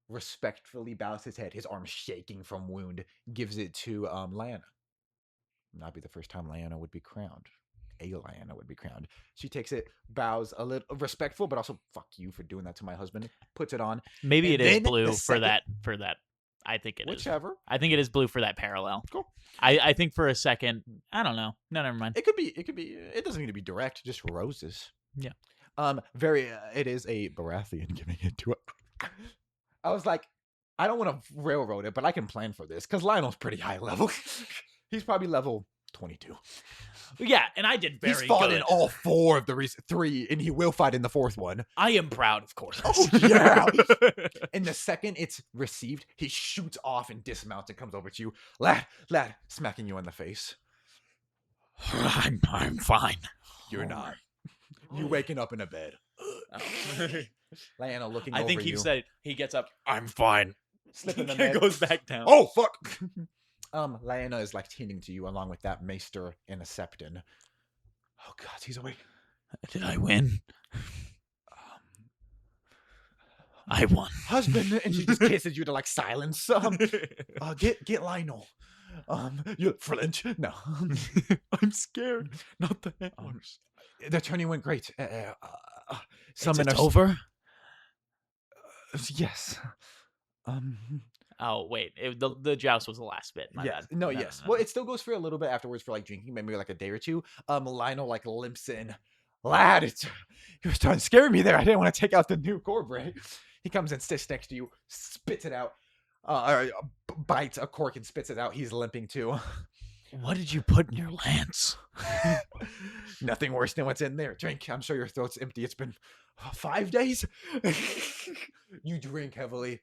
respectfully bows his head, his arm shaking from wound, gives it to Lyanna. Not be the first time Lyanna would be crowned. Lyanna would be crowned. She takes it, bows a little respectful, but also fuck you for doing that to my husband. Puts it on. Maybe it is blue for that. I think it is. Whichever. I think it is blue for that parallel. Cool. I think for a second, I don't know. No, never mind. It could be. It doesn't need to be direct. Just roses. Yeah. It is a Baratheon giving it to it. I was like, I don't want to railroad it, but I can plan for this because Lionel's pretty high level. He's probably level 22. Yeah, and I did very good. He's fought in all 4 of the recent 3, and he will fight in the 4th one. I am proud, of course. Oh, yeah. And the second it's received, he shoots off and dismounts and comes over to you. Lad, smacking you in the face. I'm fine. You're not. You waking up in a bed. Lyanna looking over you. I think he said he gets up. I'm fine. Slipping the bed. Goes back down. Oh, fuck. Lyanna is tending to you along with that maester and a septon. Oh God, he's awake. Did I win? I won. Husband, and she just kisses you to silence. Get Lionel. You flinch? No. I'm scared. Not the antlers. The tourney went great. It's over? Yes. Oh, wait. The joust was the last bit. My bad. No, yes. Well, it still goes for a little bit afterwards for drinking, maybe a day or two. Lionel limps in. Lad, you were starting to scare me there. I didn't want to take out the new Corbray. He comes and sits next to you, spits it out, bites a cork and spits it out. He's limping too. What did you put in your lance? Nothing worse than what's in there. Drink. I'm sure your throat's empty. It's been 5 days. You drink heavily.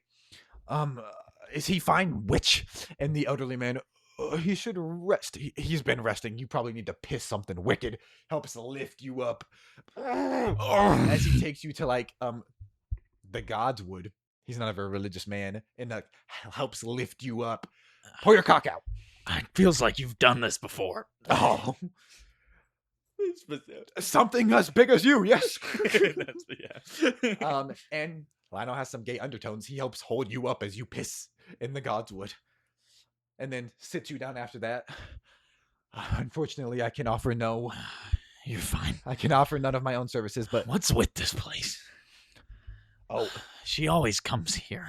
Is he fine, witch? And the elderly man, he should rest. He's been resting. You probably need to piss something wicked. Helps lift you up. As he takes you to the gods would. He's not a very religious man, and helps lift you up. Pull your cock out. It feels like you've done this before. Oh. Something as big as you, yes. Yeah. And Lionel has some gay undertones. He helps hold you up as you piss in the Godswood, and then sits you down after that. Unfortunately, I can offer no. You're fine. I can offer none of my own services, but What's with this place? oh, She always comes here.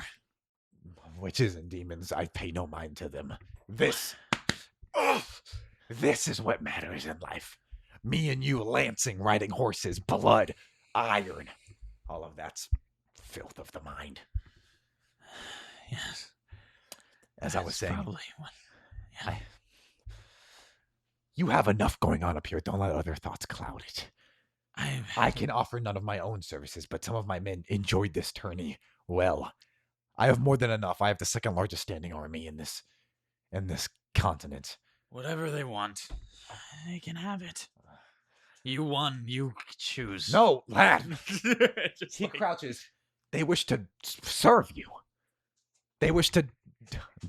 witches and demons, I pay no mind to them. This is what matters in life. Me and you lancing, riding horses, blood, iron. All of that's filth of the mind. Yes. As I was saying, Probably one. Yeah. You have enough going on up here. Don't let other thoughts cloud it. I can offer none of my own services, but some of my men enjoyed this tourney well. I have more than enough. I have the second largest standing army in this continent. Whatever they want, they can have it. You won. You choose. No, lad. He crouches. They wish to serve you. They wish to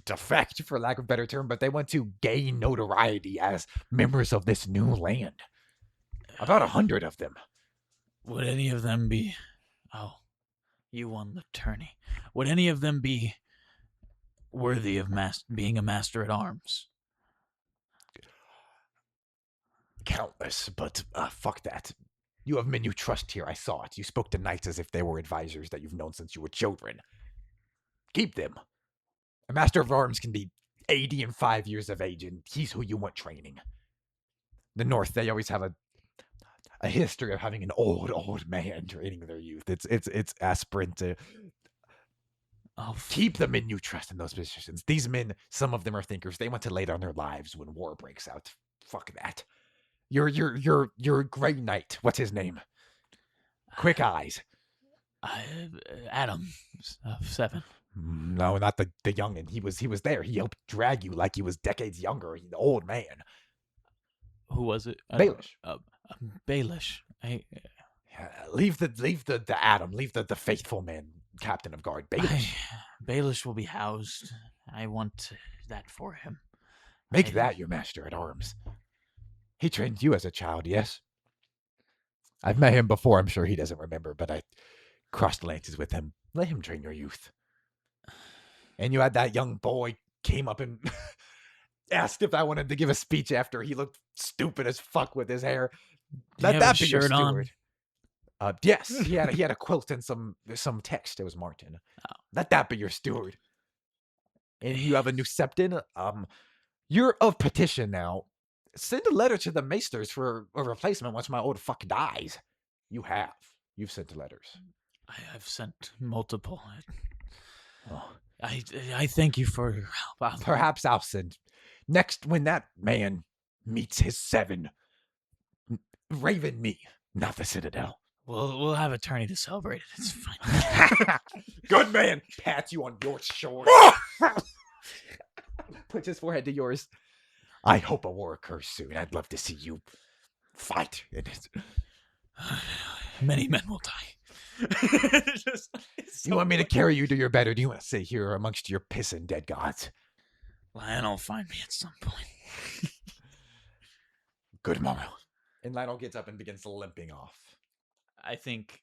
defect, for lack of a better term, but they want to gain notoriety as members of this new land. About 100 of them. Would any of them be... Oh, you won the tourney. Would any of them be worthy of being a master at arms? Countless, but fuck that. You have men you trust here, I saw it. You spoke to knights as if they were advisors that you've known since you were children. Keep them. A master of arms can be 80 and 5 years of age, and he's who you want training. The North, they always have a history of having an old man training their youth. It's aspirant to keep the men you trust in those positions. These men, some of them are thinkers. They want to lay down their lives when war breaks out. Fuck that. Your great knight. What's his name? Quick Eyes. Adam, 7. No, not the youngin. He was there. He helped drag you like he was decades younger. The old man. Who was it? Baelish. Baelish. Leave the Adam. Leave the faithful man, captain of guard. Baelish. Baelish will be housed. I want that for him. Make that your master at arms. He trained you as a child, yes? I've met him before. I'm sure he doesn't remember, but I crossed lances with him. Let him train your youth. And you had that young boy came up and asked if I wanted to give a speech after he looked stupid as fuck with his hair. Let that be your steward. Yes, he had a quilt and some text. It was Martin. Oh. Let that be your steward. And you have a new septon. You're of petition now. Send a letter to the maesters for a replacement once my old fuck dies. You have. You've sent letters. I have sent multiple. Oh. I thank you for your help. Perhaps I'll send. Next, when that man meets his 7, Raven me, not the Citadel. We'll have a tourney to celebrate it. It's fine. Good man. Pats you on your shoulder. Puts his forehead to yours. I hope a war occurs soon. I'd love to see you fight in it. Many men will die. You want me to carry you to your bed, or do you want to stay here amongst your pissing dead gods? Lionel will find me at some point. Good morrow. And Lionel gets up and begins limping off. I think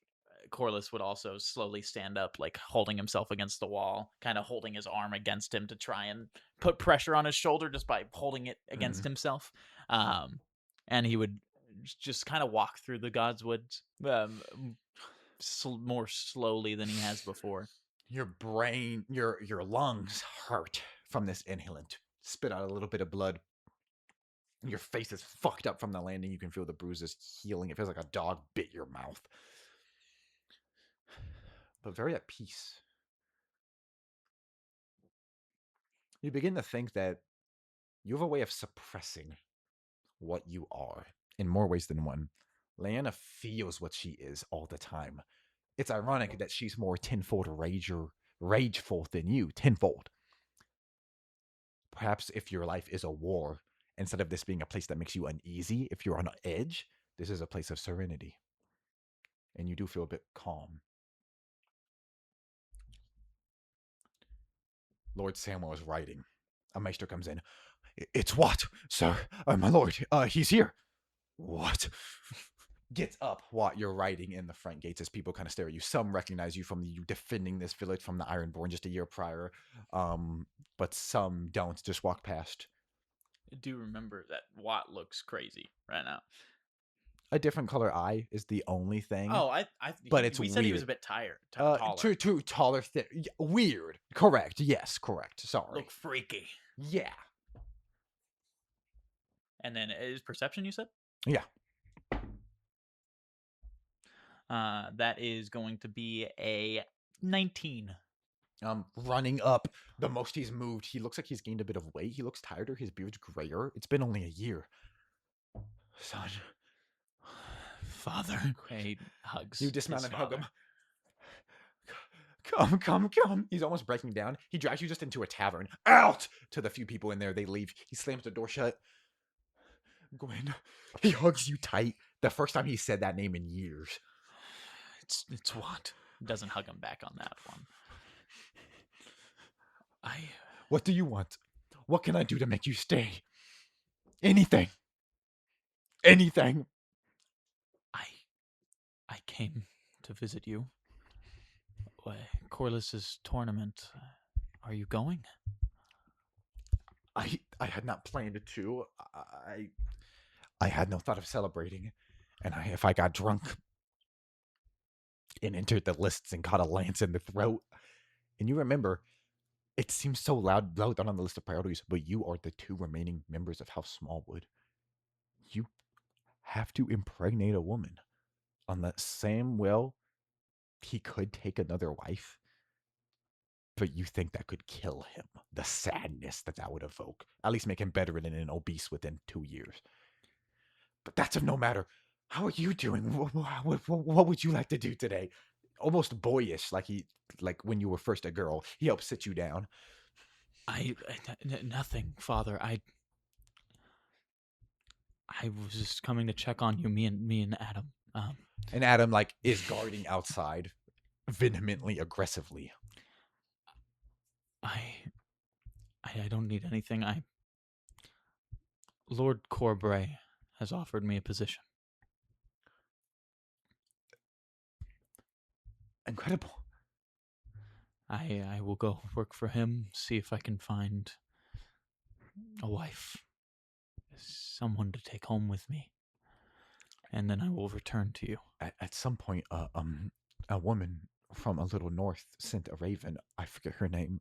Corliss would also slowly stand up, like holding himself against the wall, kind of holding his arm against him to try and put pressure on his shoulder just by holding it against himself. And he would just kind of walk through the Godswood more slowly than he has before. Your brain, your lungs hurt from this inhalant. Spit out a little bit of blood. Your face is fucked up from the landing. You can feel the bruises healing. It feels like a dog bit your mouth. But very at peace. You begin to think that you have a way of suppressing what you are in more ways than one. Leanna feels what she is all the time. It's ironic that she's more tenfold rageful than you, tenfold. Perhaps if your life is a war, instead of this being a place that makes you uneasy, if you're on edge, this is a place of serenity. And you do feel a bit calm. Lord Samuel is writing. A maester comes in. It's what, sir? My lord, he's here. What? Gets up while you're riding in the front gates as people kind of stare at you. Some recognize you from you defending this village from the Ironborn just a year prior, but some don't. Just walk past. I do remember that Watt looks crazy right now. A different color eye is the only thing. Oh, But it's we said he was weird. a bit taller. Too taller, weird. Correct. Yes, correct. Sorry. Look freaky. Yeah. And then is perception, you said? Yeah. That is going to be a 19. Running up, the most he's moved. He looks like he's gained a bit of weight. He looks tireder. His beard's grayer. It's been only a year. Son. Father. He hugs. You dismount his and hug father. him. Come. He's almost breaking down. He drags you just into a tavern. Out! To the few people in there. They leave. He slams the door shut. Gwen. He hugs you tight. The first time he said that name in years. It's what? Doesn't hug him back on that one. What do you want? What can I do to make you stay? Anything. I came to visit you. Corliss's tournament. Are you going? I had not planned to. I had no thought of celebrating, and if I got drunk and entered the lists and caught a lance in the throat, and you remember, it seems so low down on the list of priorities, but you are the 2 remaining members of House Smallwood. You have to impregnate a woman. On that Samuel, he could take another wife, but you think that could kill him. The sadness that would evoke. At least make him bedridden and obese within 2 years. But that's of no matter. How are you doing? What would you like to do today? Almost boyish, like when you were first a girl. He helps sit you down. Nothing, Father. I was just coming to check on you, me and Adam. And Adam is guarding outside, vehemently, aggressively. I don't need anything. Lord Corbray has offered me a position. Incredible. I will go work for him, see if I can find a wife, someone to take home with me, and then I will return to you. At some point, a woman from a little north sent a raven. I forget her name.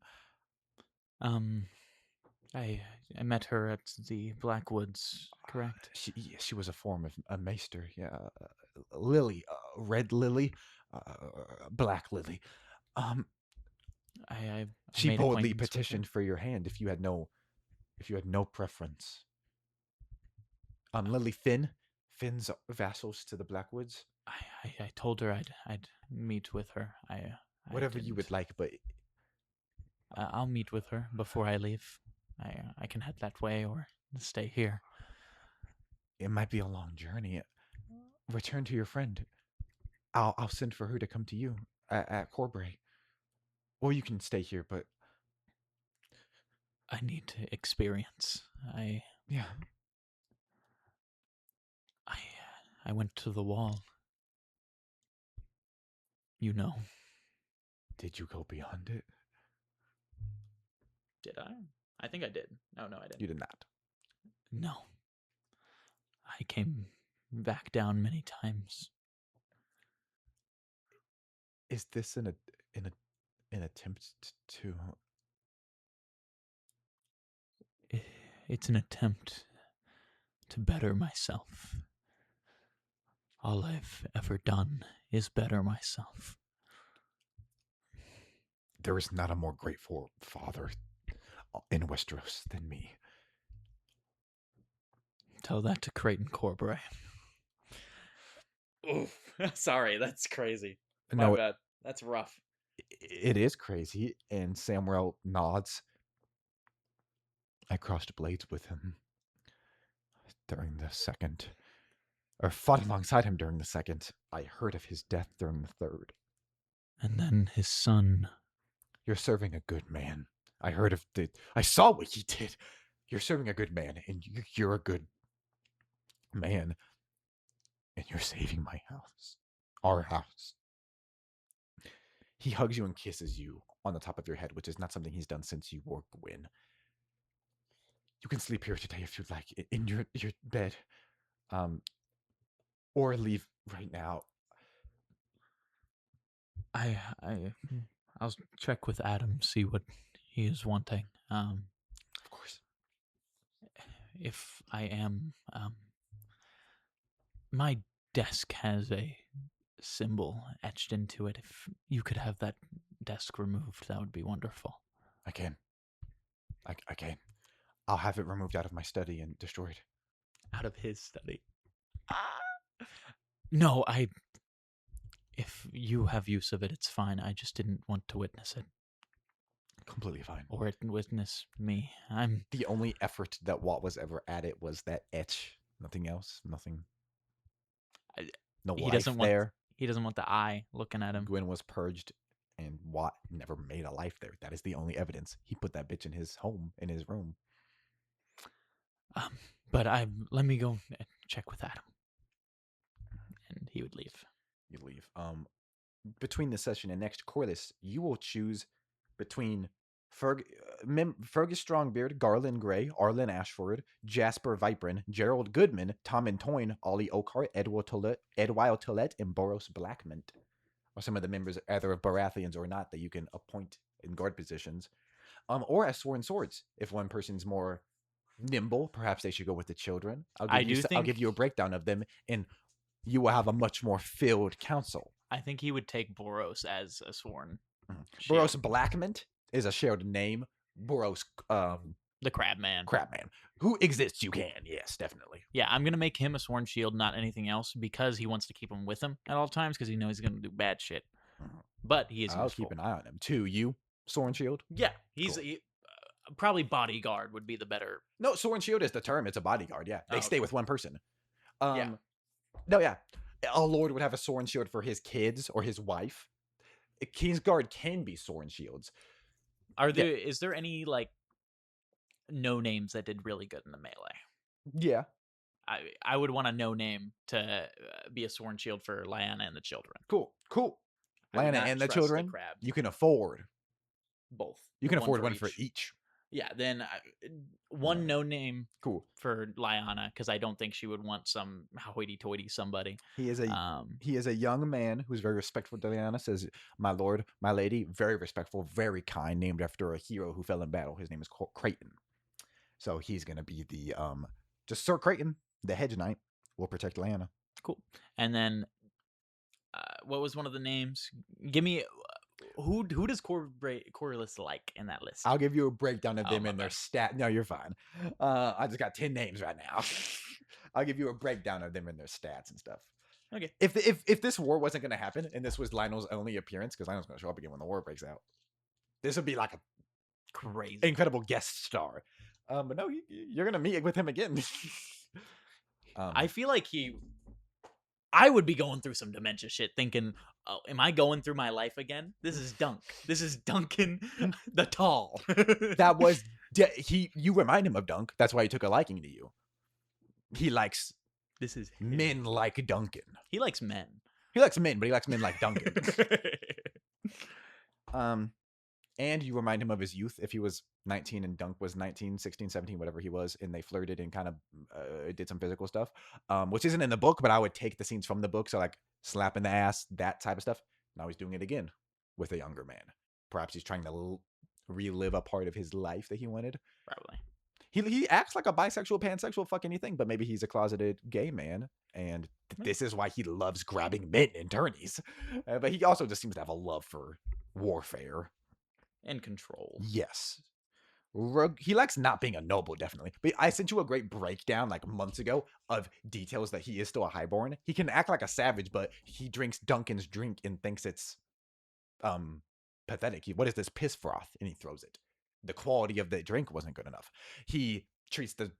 I met her at the Blackwoods, correct? She was a form of a maester. Yeah, Lily, red lily, black lily. She boldly petitioned for your hand if you had no preference. Lily Finn's vassals to the Blackwoods. I told her I'd meet with her. Whatever you would like, but I'll meet with her before I leave. I can head that way or stay here. It might be a long journey. Return to your friend. I'll send for her to come to you at Corbray. Or you can stay here, but I need experience. I went to the wall. You know. Did you go beyond it? Did I? I think I did. No, I didn't. You did not. No. I came back down many times. Is this an attempt to... It's an attempt to better myself. All I've ever done is better myself. There is not a more grateful father in Westeros than me. Tell that to Creighton Corbray. Oof. Sorry, that's crazy. My bad. That's rough. It is crazy, and Samuel nods. I crossed blades with him during the second, or fought alongside him during the second. I heard of his death during the third. And then his son. You're serving a good man. I saw what he did. You're serving a good man, and you're a good man. and you're saving my house. Our house. He hugs you and kisses you on the top of your head, which is not something he's done since you wore Gwyn. You can sleep here today if you'd like, in your bed. Or leave right now. I'll check with Adam, see what he is wanting. Of course. If I am, my desk has a symbol etched into it. If you could have that desk removed, that would be wonderful. I can. I can. I'll have it removed out of my study and destroyed. Out of his study. No, if you have use of it, it's fine. I just didn't want to witness it. Completely fine. Or it witness me. I'm The only effort that Watt was ever at it was that etch. Nothing else. Nothing. No he life doesn't there. want he doesn't want the eye looking at him. Gwyn was purged, and Watt never made a life there. That is the only evidence. He put that bitch in his home, in his room. But let me go and check with Adam. And he would leave. You leave. Between this session and next, Corliss, you will choose between Fergus Strongbeard, Garland Gray, Arlen Ashford, Jasper Viprin, Gerald Goodman, Tom Toyne, Ollie Oakhart, Edwild Tillett, and Boros Blackmint are some of the members either of Baratheons or not that you can appoint in guard positions. Or as sworn swords. If one person's more nimble, perhaps they should go with the children. I'll give you a breakdown of them, and you will have a much more filled council. I think he would take Boros as a sworn. Boros Blackmint is a shared name. Boros, the Crabman. Who exists, you can. Yes, definitely. Yeah, I'm going to make him a sworn shield, not anything else, because he wants to keep him with him at all times, because he knows he's going to do bad shit. But he is I'll useful. keep an eye on him. Too, you, sworn shield? Yeah, he's... Cool. Probably bodyguard would be the better... No, sworn shield is the term. It's a bodyguard, yeah. They stay with one person. Yeah. No, yeah. A lord would have a sworn shield for his kids or his wife. A Kingsguard can be sworn shields. Is there any, like, no names that did really good in the melee? Yeah. I would want a no name to be a sworn shield for Lyanna and the children. Cool. Lyanna and the children, you can afford both. You can afford one for each. Yeah, then one no name for Lyanna, because I don't think she would want some hoity-toity somebody. He is a young man who's very respectful to Lyanna, says, "My lord, my lady," very respectful, very kind, named after a hero who fell in battle. His name is Creighton. So he's going to be the, just Sir Creighton, the hedge knight, will protect Lyanna. Cool. And then, what was one of the names? Give me... Who does Corliss like in that list? I'll give you a breakdown of them and their stat. No, you're fine. I just got 10 names right now. I'll give you a breakdown of them and their stats and stuff. Okay. If this war wasn't going to happen and this was Lionel's only appearance, because Lionel's going to show up again when the war breaks out, this would be like a crazy, incredible guest star. But no, you're going to meet with him again. I feel like I would be going through some dementia shit thinking, oh, am I going through my life again? This is Dunk. This is Duncan the Tall. That was... you remind him of Dunk. That's why he took a liking to you. He likes... This is him. Men like Duncan. He likes men. He likes men, but he likes men like Duncan. And you remind him of his youth. If he was 19 and Dunk was 19, 16, 17, whatever he was, and they flirted and kind of did some physical stuff, which isn't in the book, but I would take the scenes from the book. So like slapping the ass, that type of stuff. Now he's doing it again with a younger man. Perhaps he's trying to relive a part of his life that he wanted. Probably. He acts like a bisexual, pansexual, fuck anything, but maybe he's a closeted gay man, and this is why he loves grabbing men in tourneys. But he also just seems to have a love for warfare. And control. Yes. He likes not being a noble, definitely. But I sent you a great breakdown like months ago of details that he is still a highborn. He can act like a savage, but he drinks Duncan's drink and thinks it's pathetic. What is this piss froth? And he throws it. The quality of the drink wasn't good enough. He treats the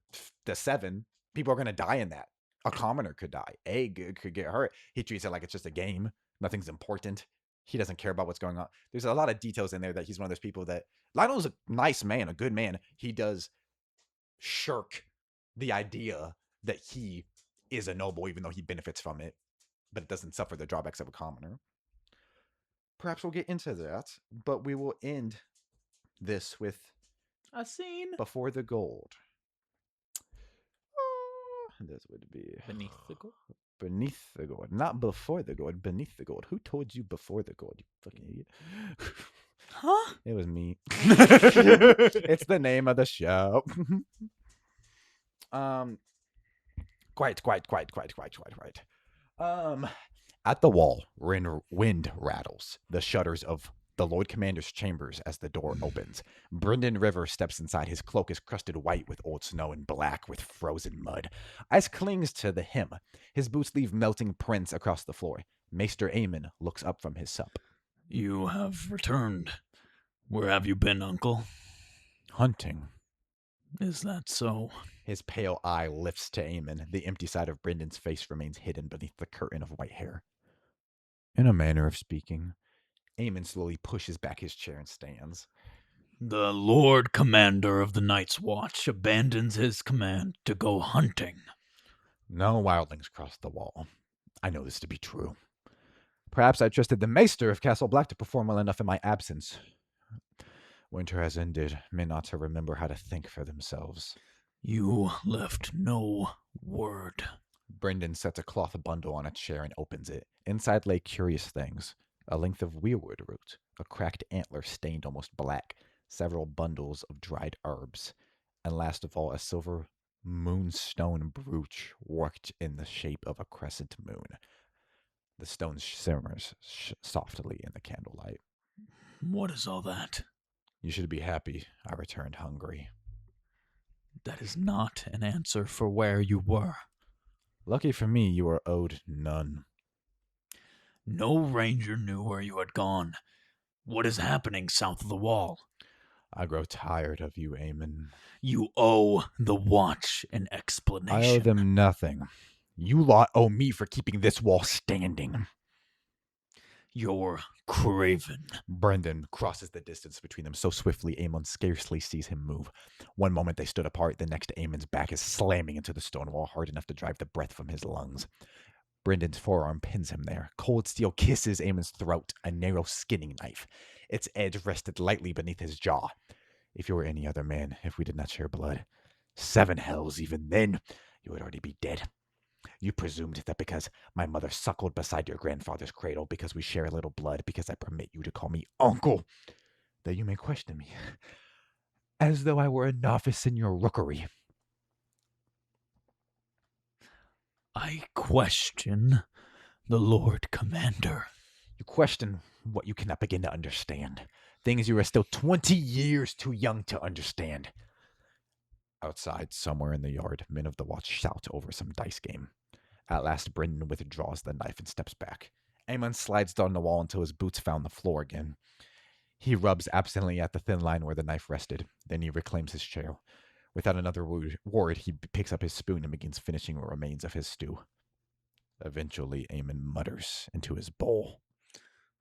seven. People are going to die in that. A commoner could die. Egg could get hurt. He treats it like it's just a game. Nothing's important. He doesn't care about what's going on. There's a lot of details in there that he's one of those people that... Lionel's a nice man, a good man. He does shirk the idea that he is a noble, even though he benefits from it, but it doesn't suffer the drawbacks of a commoner. Perhaps we'll get into that, but we will end this with A scene Before the Gold. This would be beneath the gold. Beneath the Gold. Not before the gold, beneath the gold. Who told you before the gold, you fucking idiot? Huh? It was me. It's the name of the show. Quite. At the wall, wind rattles the shutters of the Lord Commander's chambers as the door opens. Brendan River steps inside. His cloak is crusted white with old snow and black with frozen mud. Ice clings to the hem. His boots leave melting prints across the floor. Maester Aemon looks up from his sup. You have returned. Where have you been, Uncle? Hunting. Is that so? His pale eye lifts to Aemon. The empty side of Brendan's face remains hidden beneath the curtain of white hair. In a manner of speaking, Aemon slowly pushes back his chair and stands. The Lord Commander of the Night's Watch abandons his command to go hunting. No wildlings crossed the wall. I know this to be true. Perhaps I trusted the Maester of Castle Black to perform well enough in my absence. Winter has ended. Men ought to remember how to think for themselves. You left no word. Brendan sets a cloth bundle on a chair and opens it. Inside lay curious things. A length of weirwood root, a cracked antler stained almost black, several bundles of dried herbs, and last of all, a silver moonstone brooch worked in the shape of a crescent moon. The stone shimmers softly in the candlelight. What is all that? You should be happy. I returned hungry. That is not an answer for where you were. Lucky for me, you are owed none. No ranger knew where you had gone. What is happening south of the wall? I grow tired of you, Aemon. You owe the watch an explanation. I owe them nothing. You lot owe me for keeping this wall standing. You're craven. Brendan crosses the distance between them so swiftly Aemon scarcely sees him move. One moment they stood apart, the next Aemon's back is slamming into the stone wall hard enough to drive the breath from his lungs. Brendan's forearm pins him there. Cold steel kisses Aemon's throat, a narrow skinning knife. Its edge rested lightly beneath his jaw. If you were any other man, if we did not share blood, 7 hells, even then, you would already be dead. You presumed that because my mother suckled beside your grandfather's cradle, because we share a little blood, because I permit you to call me uncle, that you may question me, as though I were a novice in your rookery. I question the Lord Commander. You question what you cannot begin to understand. Things you are still 20 years too young to understand. Outside, somewhere in the yard, men of the watch shout over some dice game. At last, Brendan withdraws the knife and steps back. Aemon slides down the wall until his boots found the floor again. He rubs absently at the thin line where the knife rested. Then he reclaims his chair. Without another word, he picks up his spoon and begins finishing the remains of his stew. Eventually, Aemon mutters into his bowl.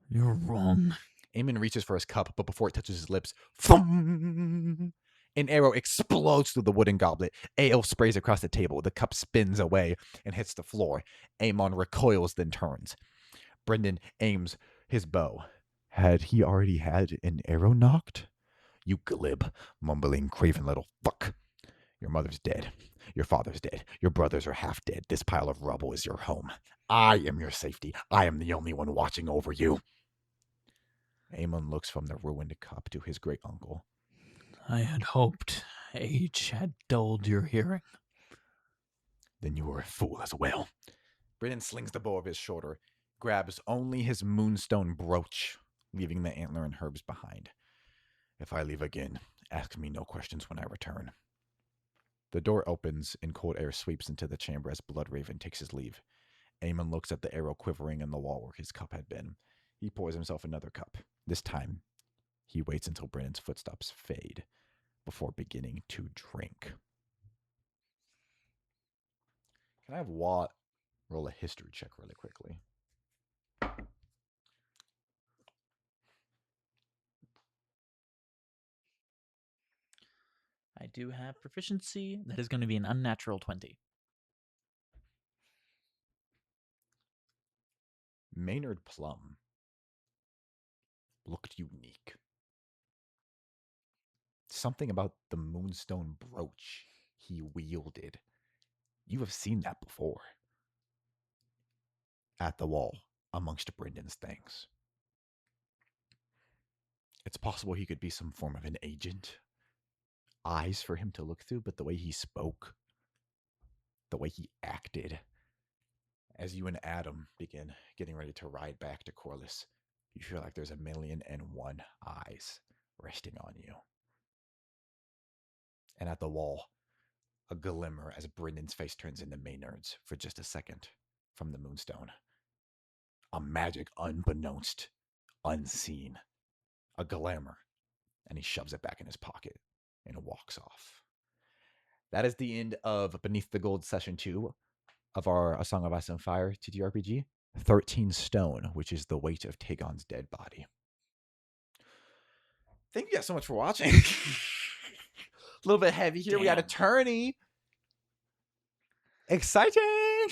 You're wrong. Aemon reaches for his cup, but before it touches his lips, thump! An arrow explodes through the wooden goblet. Ale sprays across the table. The cup spins away and hits the floor. Aemon recoils, then turns. Brendan aims his bow. Had he already had an arrow knocked? You glib, mumbling, craven little fuck. Your mother's dead. Your father's dead. Your brothers are half dead. This pile of rubble is your home. I am your safety. I am the only one watching over you. Aemon looks from the ruined cup to his great uncle. I had hoped age had dulled your hearing. Then you were a fool as well. Brendan slings the bow over his shoulder, grabs only his moonstone brooch, leaving the antler and herbs behind. If I leave again, ask me no questions when I return. The door opens and cold air sweeps into the chamber as Bloodraven takes his leave. Aemon looks at the arrow quivering in the wall where his cup had been. He pours himself another cup. This time, he waits until Brendan's footsteps fade before beginning to drink. Can I have Watt roll a history check really quickly? I do have proficiency. That is going to be an unnatural 20. Maynard Plum looked unique. Something about the moonstone brooch he wielded. You have seen that before. At the wall, amongst Brendan's things. It's possible he could be some form of an agent. Eyes for him to look through, but the way he spoke, the way he acted, as you and Adam begin getting ready to ride back to Corliss, you feel like there's 1,000,001 eyes resting on you. And at the wall, a glimmer as Brendan's face turns into Maynard's for just a second from the moonstone. A magic unbeknownst, unseen. A glamour. And he shoves it back in his pocket and walks off. That is the end of Beneath the Gold Session 2 of our A Song of Ice and Fire TTRPG. 13 stone, which is the weight of Tagon's dead body. Thank you guys so much for watching. A little bit heavy here. Damn. We had Attorney. Exciting.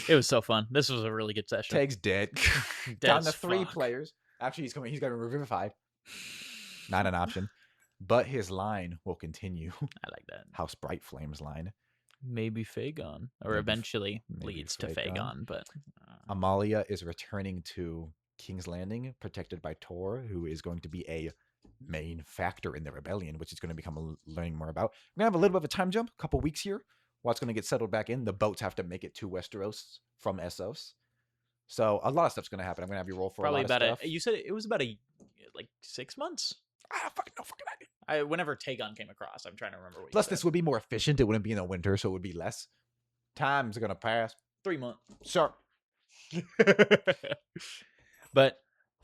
It was so fun. This was a really good session. Tag's dead. Dead Down as to 3 fuck. players. Actually, he's going to be revivified. Not an option. But his line will continue. I like that. House Bright Flames line. Maybe Fagon, or Maybe- eventually maybe leads to Fagon. Fagon, but Amalia is returning to King's Landing, protected by Tor, who is going to be a main factor in the rebellion, which is going to become learning more about. We're going to have a little bit of a time jump, a couple weeks here, while it's going to get settled back in. The boats have to make it to Westeros from Essos. So a lot of stuff's going to happen. I'm going to have you roll for probably a lot about of stuff. you said it was about like 6 months. I don't fucking know. Fucking idea. Whenever Tagon came across, I'm trying to remember what. Plus, this would be more efficient. It wouldn't be in the winter, so it would be less. Time's going to pass. 3 months. Sure. But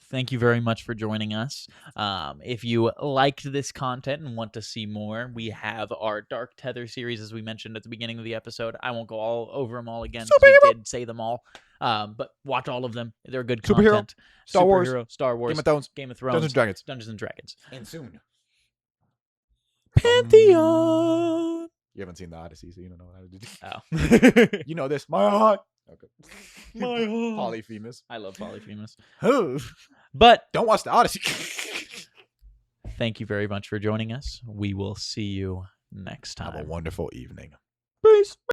thank you very much for joining us. If you liked this content and want to see more, we have our Dark Tether series, as we mentioned at the beginning of the episode. I won't go all over them all again. 'Cause we did say them all. But watch all of them. They're good Superhero, content. Star Wars, Superhero, Star Wars, Game of Thrones, Game of Thrones, Dungeons and Dragons. Dungeons and Dragons. And soon. Pantheon. You haven't seen the Odyssey, so you don't know what I would do. Oh. You know this. My heart. Okay. My heart. Polyphemus. I love Polyphemus. Oh. But Don't watch the Odyssey. thank you very much for joining us. We will see you next Have a time. wonderful evening. Peace.